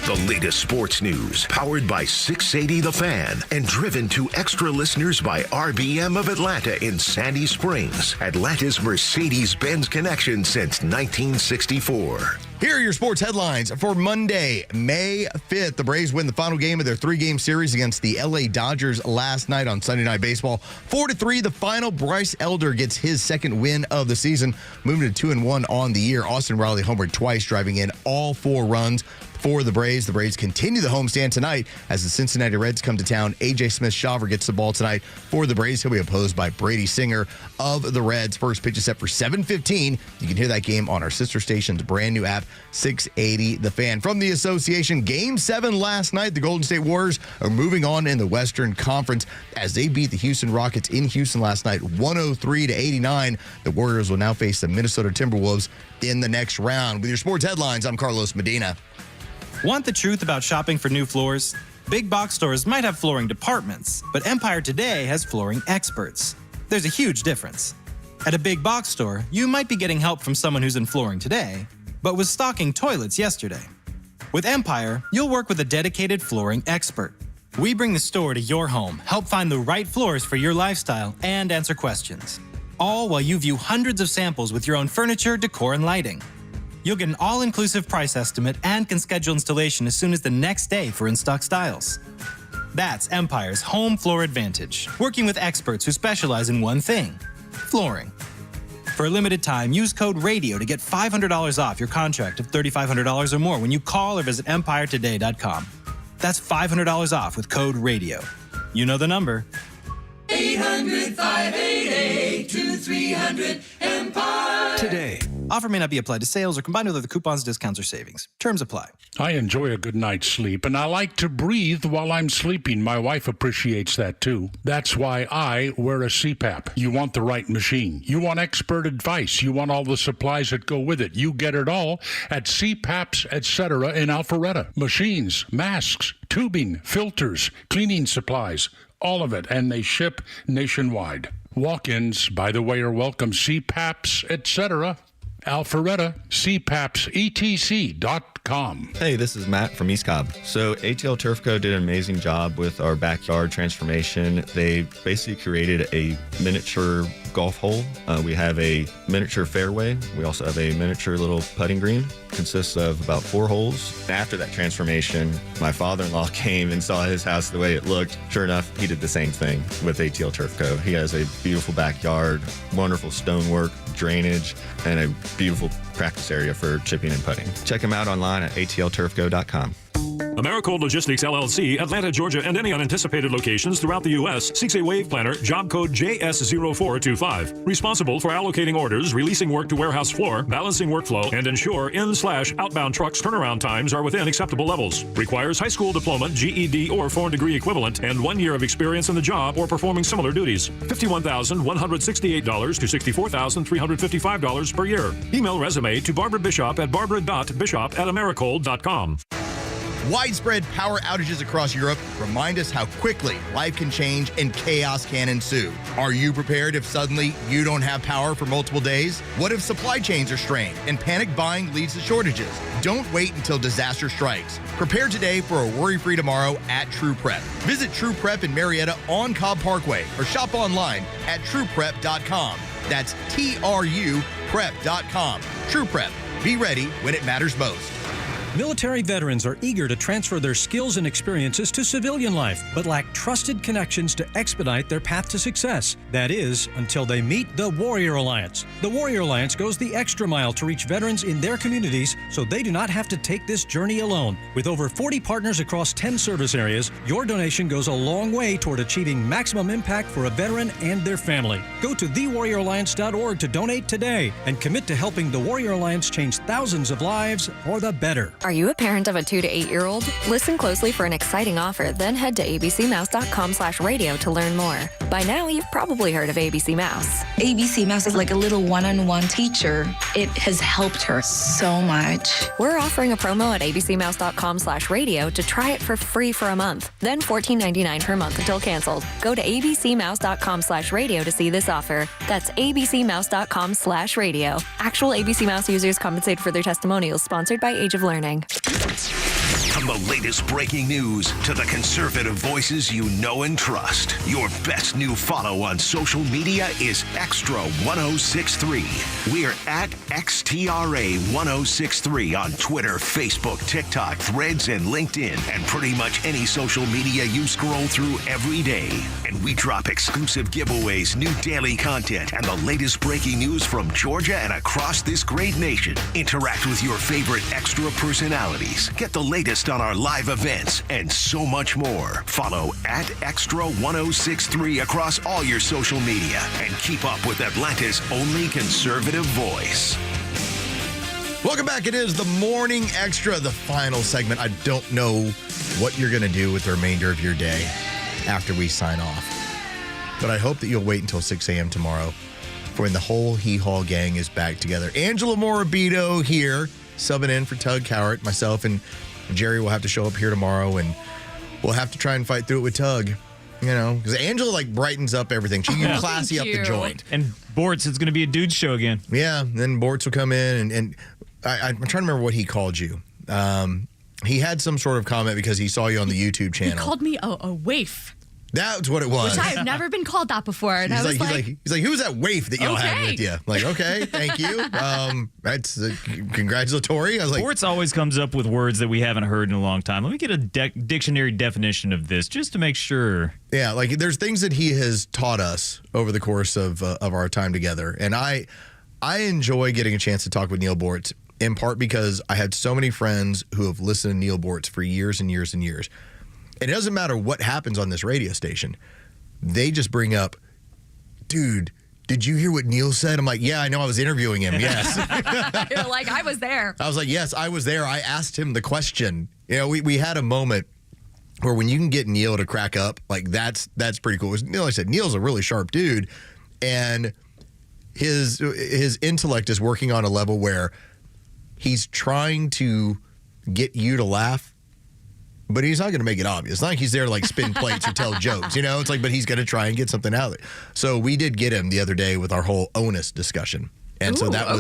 The latest sports news, powered by 680 The Fan, and driven to Extra listeners by RBM of Atlanta in Sandy Springs, Atlanta's Mercedes-Benz connection since 1964. Here are your sports headlines for Monday, May 5th. The Braves win the final game of their 3-game series against the LA Dodgers last night on Sunday Night Baseball. 4-3, the final. Bryce Elder gets his second win of the season, moving to 2-1 on the year. Austin Riley homered twice, driving in all 4 runs for the Braves. The Braves continue the homestand tonight as the Cincinnati Reds come to town. A.J. Smith-Shawver gets the ball tonight for the Braves. He'll be opposed by Brady Singer of the Reds. First pitch is set for 7:15. You can hear that game on our sister station's brand new app, 680 The Fan. From the association, Game 7 last night. The Golden State Warriors are moving on in the Western Conference as they beat the Houston Rockets in Houston last night, 103-89. The Warriors will now face the Minnesota Timberwolves in the next round. With your sports headlines, I'm Carlos Medina. Want the truth about shopping for new floors? Big box stores might have flooring departments, but Empire Today has flooring experts. There's a huge difference. At a big box store, you might be getting help from someone who's in flooring today, but was stocking toilets yesterday. With Empire, you'll work with a dedicated flooring expert. We bring the store to your home, help find the right floors for your lifestyle, and answer questions. All while you view hundreds of samples with your own furniture, decor, and lighting. You'll get an all-inclusive price estimate and can schedule installation as soon as the next day for in-stock styles. That's Empire's home floor advantage, working with experts who specialize in one thing, flooring. For a limited time, use code RADIO to get $500 off your contract of $3,500 or more when you call or visit EmpireToday.com. That's $500 off with code RADIO. You know the number. 800-588-2300 Today. Offer may not be applied to sales or combined with other coupons, discounts, or savings. Terms apply. I enjoy a good night's sleep, and I like to breathe while I'm sleeping. My wife appreciates that, too. That's why I wear a CPAP. You want the right machine. You want expert advice. You want all the supplies that go with it. You get it all at CPAPs, etc. in Alpharetta. Machines, masks, tubing, filters, cleaning supplies, all of it, and they ship nationwide. Walk-ins, by the way, are welcome. CPAPs, etc. Alpharetta, CPAPSETC.com. Hey, this is Matt from East Cobb. So ATL Turf Co. did an amazing job with our backyard transformation. They basically created a miniature golf hole. We have a miniature fairway. We also have a miniature little putting green. Consists of about 4 holes. After that transformation, my father-in-law came and saw his house the way it looked. Sure enough, he did the same thing with ATL Turf Co. He has a beautiful backyard, wonderful stonework, drainage, and a beautiful practice area for chipping and putting. Check him out online at atlturfco.com. Americold Logistics LLC, Atlanta, Georgia, and any unanticipated locations throughout the U.S. seeks a wave planner, job code JS0425. Responsible for allocating orders, releasing work to warehouse floor, balancing workflow, and ensure in/outbound trucks turnaround times are within acceptable levels. Requires high school diploma, GED, or foreign degree equivalent, and 1 year of experience in the job or performing similar duties. $51,168 to $64,355 per year. Email resume to Barbara Bishop at barbara.bishop@americold.com. Widespread power outages across Europe remind us how quickly life can change and chaos can ensue. Are you prepared if suddenly you don't have power for multiple days? What if supply chains are strained and panic buying leads to shortages? Don't wait until disaster strikes. Prepare today for a worry-free tomorrow at True Prep. Visit True Prep in Marietta on Cobb Parkway or shop online at trueprep.com. That's TRU prep.com. True Prep. Be ready when it matters most. Military veterans are eager to transfer their skills and experiences to civilian life, but lack trusted connections to expedite their path to success. That is, until they meet the Warrior Alliance. The Warrior Alliance goes the extra mile to reach veterans in their communities so they do not have to take this journey alone. With over 40 partners across 10 service areas, your donation goes a long way toward achieving maximum impact for a veteran and their family. Go to thewarrioralliance.org to donate today and commit to helping the Warrior Alliance change thousands of lives for the better. Are you a parent of a 2 to 8 year old? Listen closely for an exciting offer, then head to abcmouse.com/radio to learn more. By now, you've probably heard of ABC Mouse. ABC Mouse is like a little one-on-one teacher. It has helped her so much. We're offering a promo at abcmouse.com/radio to try it for free for a month, then $14.99 per month until canceled. Go to abcmouse.com/radio to see this offer. That's abcmouse.com/radio. Actual ABC Mouse users compensated for their testimonials, sponsored by Age of Learning. From the latest breaking news to the conservative voices you know and trust, your best new follow on social media is Extra 1063. We're at XTRA 1063 on Twitter, Facebook, TikTok, Threads, and LinkedIn, and pretty much any social media you scroll through every day. And we drop exclusive giveaways, new daily content, and the latest breaking news from Georgia and across this great nation. Interact with your favorite Extra personalities. Get the latest on our live events and so much more. Follow at Extra 1063 across all your social media and keep up with Atlanta's only conservative voice. Welcome back. It is the Morning Extra, the final segment. I don't know what you're going to do with the remainder of your day after we sign off, but I hope that you'll wait until 6 a.m. tomorrow for when the whole Hee Haw gang is back together. Angela Morabito here, subbing in for Tug Cowart. Myself and Jerry will have to show up here tomorrow, and we'll have to try and fight through it with Tug. You know, because Angela brightens up everything. She can classy up the joint. And Bortz, it's going to be a dude show again. Yeah, then Bortz will come in, and I'm trying to remember what he called you. He had some sort of comment because he saw you on the YouTube channel. He called me a waif. That's what it was. Which I've never been called that before. And I was he's like, who's that waif that y'all have with you? I'm like, okay, thank you. That's congratulatory. I was like, Bortz always comes up with words that we haven't heard in a long time. Let me get a dictionary definition of this just to make sure. Yeah, like there's things that he has taught us over the course of our time together, and I enjoy getting a chance to talk with Neil Bortz, in part because I had so many friends who have listened to Neil Bortz for years and years and years. It doesn't matter what happens on this radio station. They just bring up, dude, did you hear what Neil said? I'm like, yeah, I know. I was interviewing him. Yes. You're like, I was there. I was like, yes, I was there. I asked him the question. You know, we had a moment where when you can get Neil to crack up, like that's pretty cool. Neil, I said, Neil's a really sharp dude, and his intellect is working on a level where he's trying to get you to laugh, but he's not going to make it obvious. It's not like he's there to like spin plates or tell jokes, you know? It's like, but he's going to try and get something out of it. So we did get him the other day with our whole onus discussion. And so that was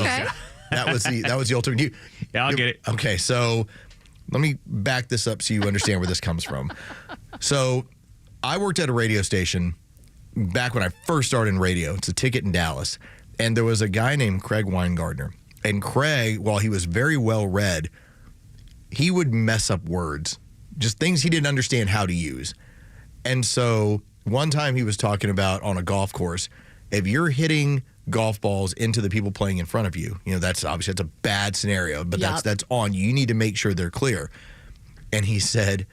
the ultimate. Yeah, I'll get it. Okay, so let me back this up so you understand where this comes from. So I worked at a radio station back when I first started in radio. It's a ticket in Dallas. And there was a guy named Craig Weingartner. And Craig, while he was very well read, he would mess up words. Just things he didn't understand how to use. And so one time he was talking about on a golf course, if you're hitting golf balls into the people playing in front of you, you know, that's obviously that's a bad scenario, but that's on you. You need to make sure they're clear. And he said,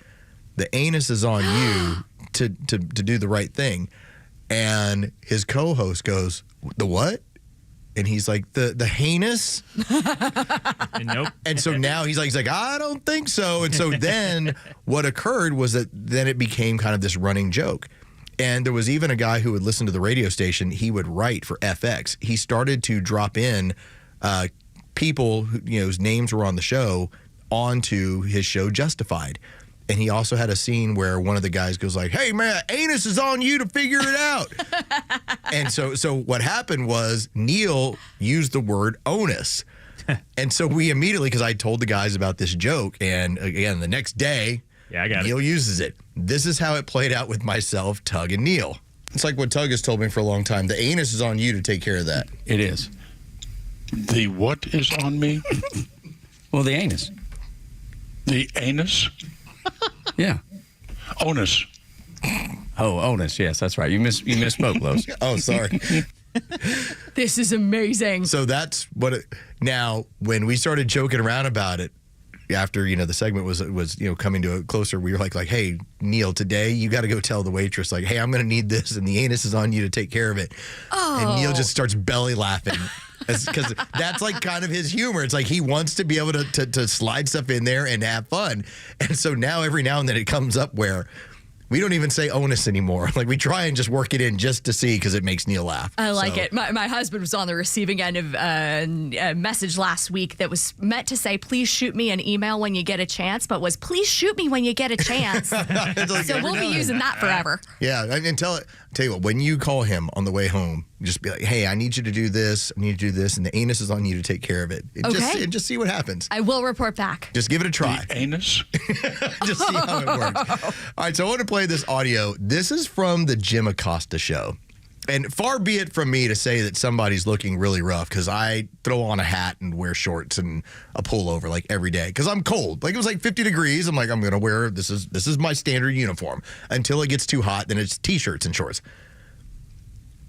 the anus is on you to do the right thing. And his co-host goes, the what? And he's like, the heinous? Nope. And so now he's like, I don't think so. And so then what occurred was that then it became kind of this running joke. And there was even a guy who would listen to the radio station. He would write for FX. He started to drop in people who, you know, whose names were on the show onto his show Justified. And he also had a scene where one of the guys goes like, hey, man, anus is on you to figure it out. And so what happened was Neil used the word onus. And so we immediately, because I told the guys about this joke, and again, the next day, Neil uses it. This is how it played out with myself, Tug, and Neil. It's like what Tug has told me for a long time. The anus is on you to take care of that. It is. The what is on me? Well, the anus. The anus? Yeah. Onus. Oh, onus. Yes, that's right. You misspoke, Los. Oh, sorry. This is amazing. So that's what now, when we started joking around about it, after, the segment was coming to a closer, we were like, hey, Neil, today you got to go tell the waitress, like, hey, I'm going to need this, and the anus is on you to take care of it. Oh. And Neil just starts belly laughing. Because that's like kind of his humor. It's like he wants to be able to slide stuff in there and have fun. And so now every now and then it comes up where we don't even say onus anymore. Like we try and just work it in just to see because it makes Neil laugh. I like it. My husband was on the receiving end of a message last week that was meant to say, please shoot me an email when you get a chance, but was please shoot me when you get a chance. Like so we'll be using that forever. Yeah. And tell you what, when you call him on the way home, just be like, hey, I need you to do this. I need you to do this. And the anus is on you to take care of it. Okay. Just see what happens. I will report back. Just give it a try. The anus? Just see how it works. All right. So I want to play this audio. This is from the Jim Acosta show. And far be it from me to say that somebody's looking really rough, because I throw on a hat and wear shorts and a pullover like every day because I'm cold. Like it was like 50 degrees. I'm like, I'm going to wear this is my standard uniform until it gets too hot. Then it's T-shirts and shorts.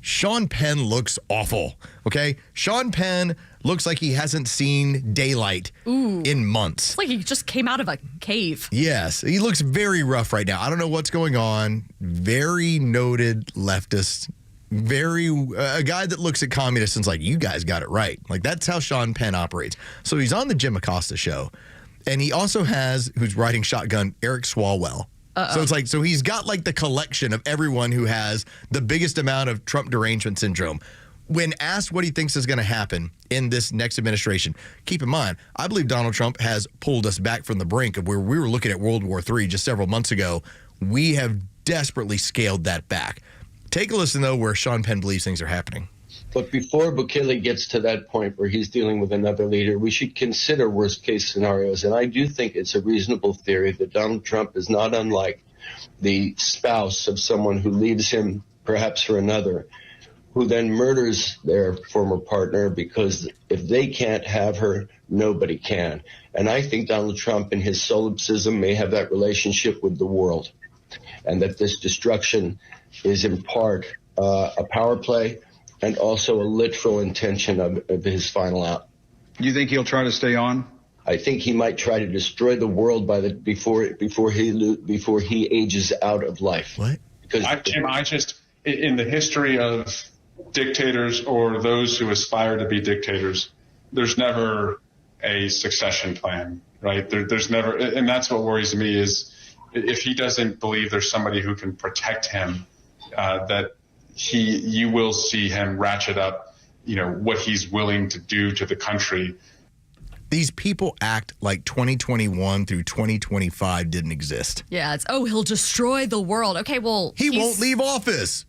Sean Penn looks awful, okay? Sean Penn looks like he hasn't seen daylight in months. It's like he just came out of a cave. Yes, he looks very rough right now. I don't know what's going on. Very noted leftist, a guy that looks at communists and's like, you guys got it right. Like, that's how Sean Penn operates. So he's on the Jim Acosta show, and he also has, who's riding shotgun, Eric Swalwell. Uh-oh. So it's like, so he's got like the collection of everyone who has the biggest amount of Trump derangement syndrome. When asked what he thinks is going to happen in this next administration, keep in mind, I believe Donald Trump has pulled us back from the brink of where we were looking at World War III just several months ago. We have desperately scaled that back. Take a listen, though, where Sean Penn believes things are happening. But before Bukele gets to that point where he's dealing with another leader, we should consider worst-case scenarios. And I do think it's a reasonable theory that Donald Trump is not unlike the spouse of someone who leaves him perhaps for another, who then murders their former partner because if they can't have her, nobody can. And I think Donald Trump in his solipsism may have that relationship with the world, and that this destruction is in part a power play and also a literal intention of his final out. You think he'll try to stay on? I think he might try to destroy the world before he ages out of life. What? Because Jim, I just, in the history of dictators or those who aspire to be dictators, there's never a succession plan, right? There's never, and that's what worries me is if he doesn't believe there's somebody who can protect him, that you will see him ratchet up, what he's willing to do to the country. These people act like 2021 through 2025 didn't exist. Yeah, he'll destroy the world. Okay, well, he won't leave office.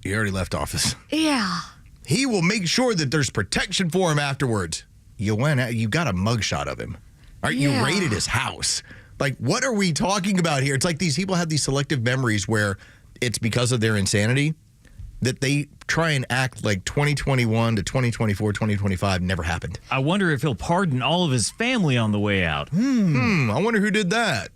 He already left office. Yeah. He will make sure that there's protection for him afterwards. You got a mugshot of him. All right, you raided his house. Like, what are we talking about here? It's like these people have these selective memories where it's because of their insanity that they try and act like 2021 to 2024, 2025 never happened. I wonder if he'll pardon all of his family on the way out. I wonder who did that.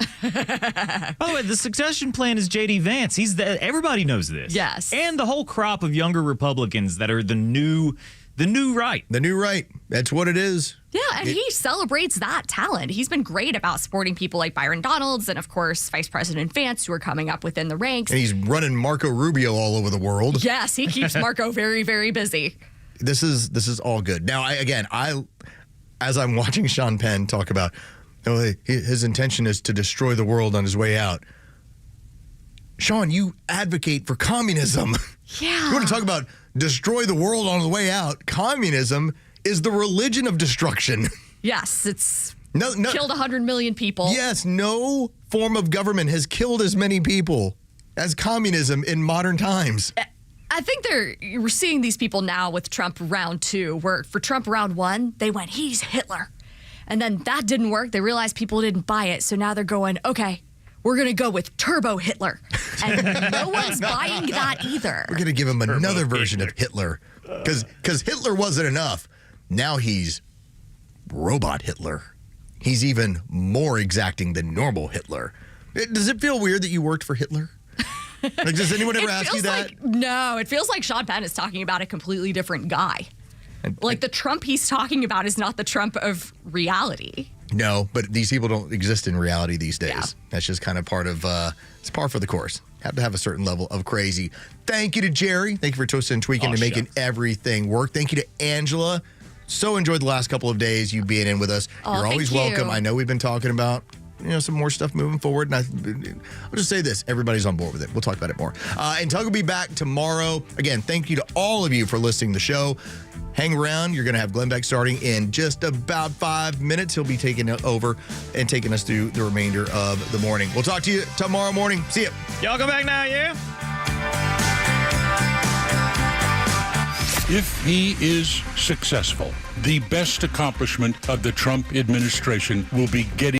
By the way, the succession plan is J.D. Vance. Everybody knows this. Yes. And the whole crop of younger Republicans that are the new right. The new right. That's what it is. Yeah, and he celebrates that talent. He's been great about supporting people like Byron Donalds and, of course, Vice President Vance, who are coming up within the ranks. And he's running Marco Rubio all over the world. Yes, he keeps Marco very, very busy. This is all good. Now, as I'm watching Sean Penn talk about, his intention is to destroy the world on his way out. Sean, you advocate for communism. Yeah. You want to talk about destroy the world on the way out? Communism is the religion of destruction. Yes, Killed 100 million people. Yes, no form of government has killed as many people as communism in modern times. I think we're seeing these people now with Trump round 2, where for Trump round 1, they went, he's Hitler. And then that didn't work. They realized people didn't buy it. So now they're going, okay, we're going to go with Turbo Hitler. And no one's buying that either. We're going to give him another version of Hitler. Because Hitler wasn't enough. Now he's Robot Hitler. He's even more exacting than normal Hitler. Does it feel weird that you worked for Hitler? Like, does anyone ever ask you that? No, it feels like Sean Penn is talking about a completely different guy. Like the Trump he's talking about is not the Trump of reality. No, but these people don't exist in reality these days. Yeah. That's just kind of part of, it's par for the course. Have to have a certain level of crazy. Thank you to Jerry. Thank you for toasting and tweaking and making everything work. Thank you to Angela. So enjoyed the last couple of days you being in with us. You're always welcome. I know we've been talking about some more stuff moving forward. And I'll just say this. Everybody's on board with it. We'll talk about it more. And Tug will be back tomorrow. Again, thank you to all of you for listening to the show. Hang around. You're going to have Glenn Beck starting in just about 5 minutes. He'll be taking it over and taking us through the remainder of the morning. We'll talk to you tomorrow morning. See ya. Y'all go back now, yeah? If he is successful, the best accomplishment of the Trump administration will be getting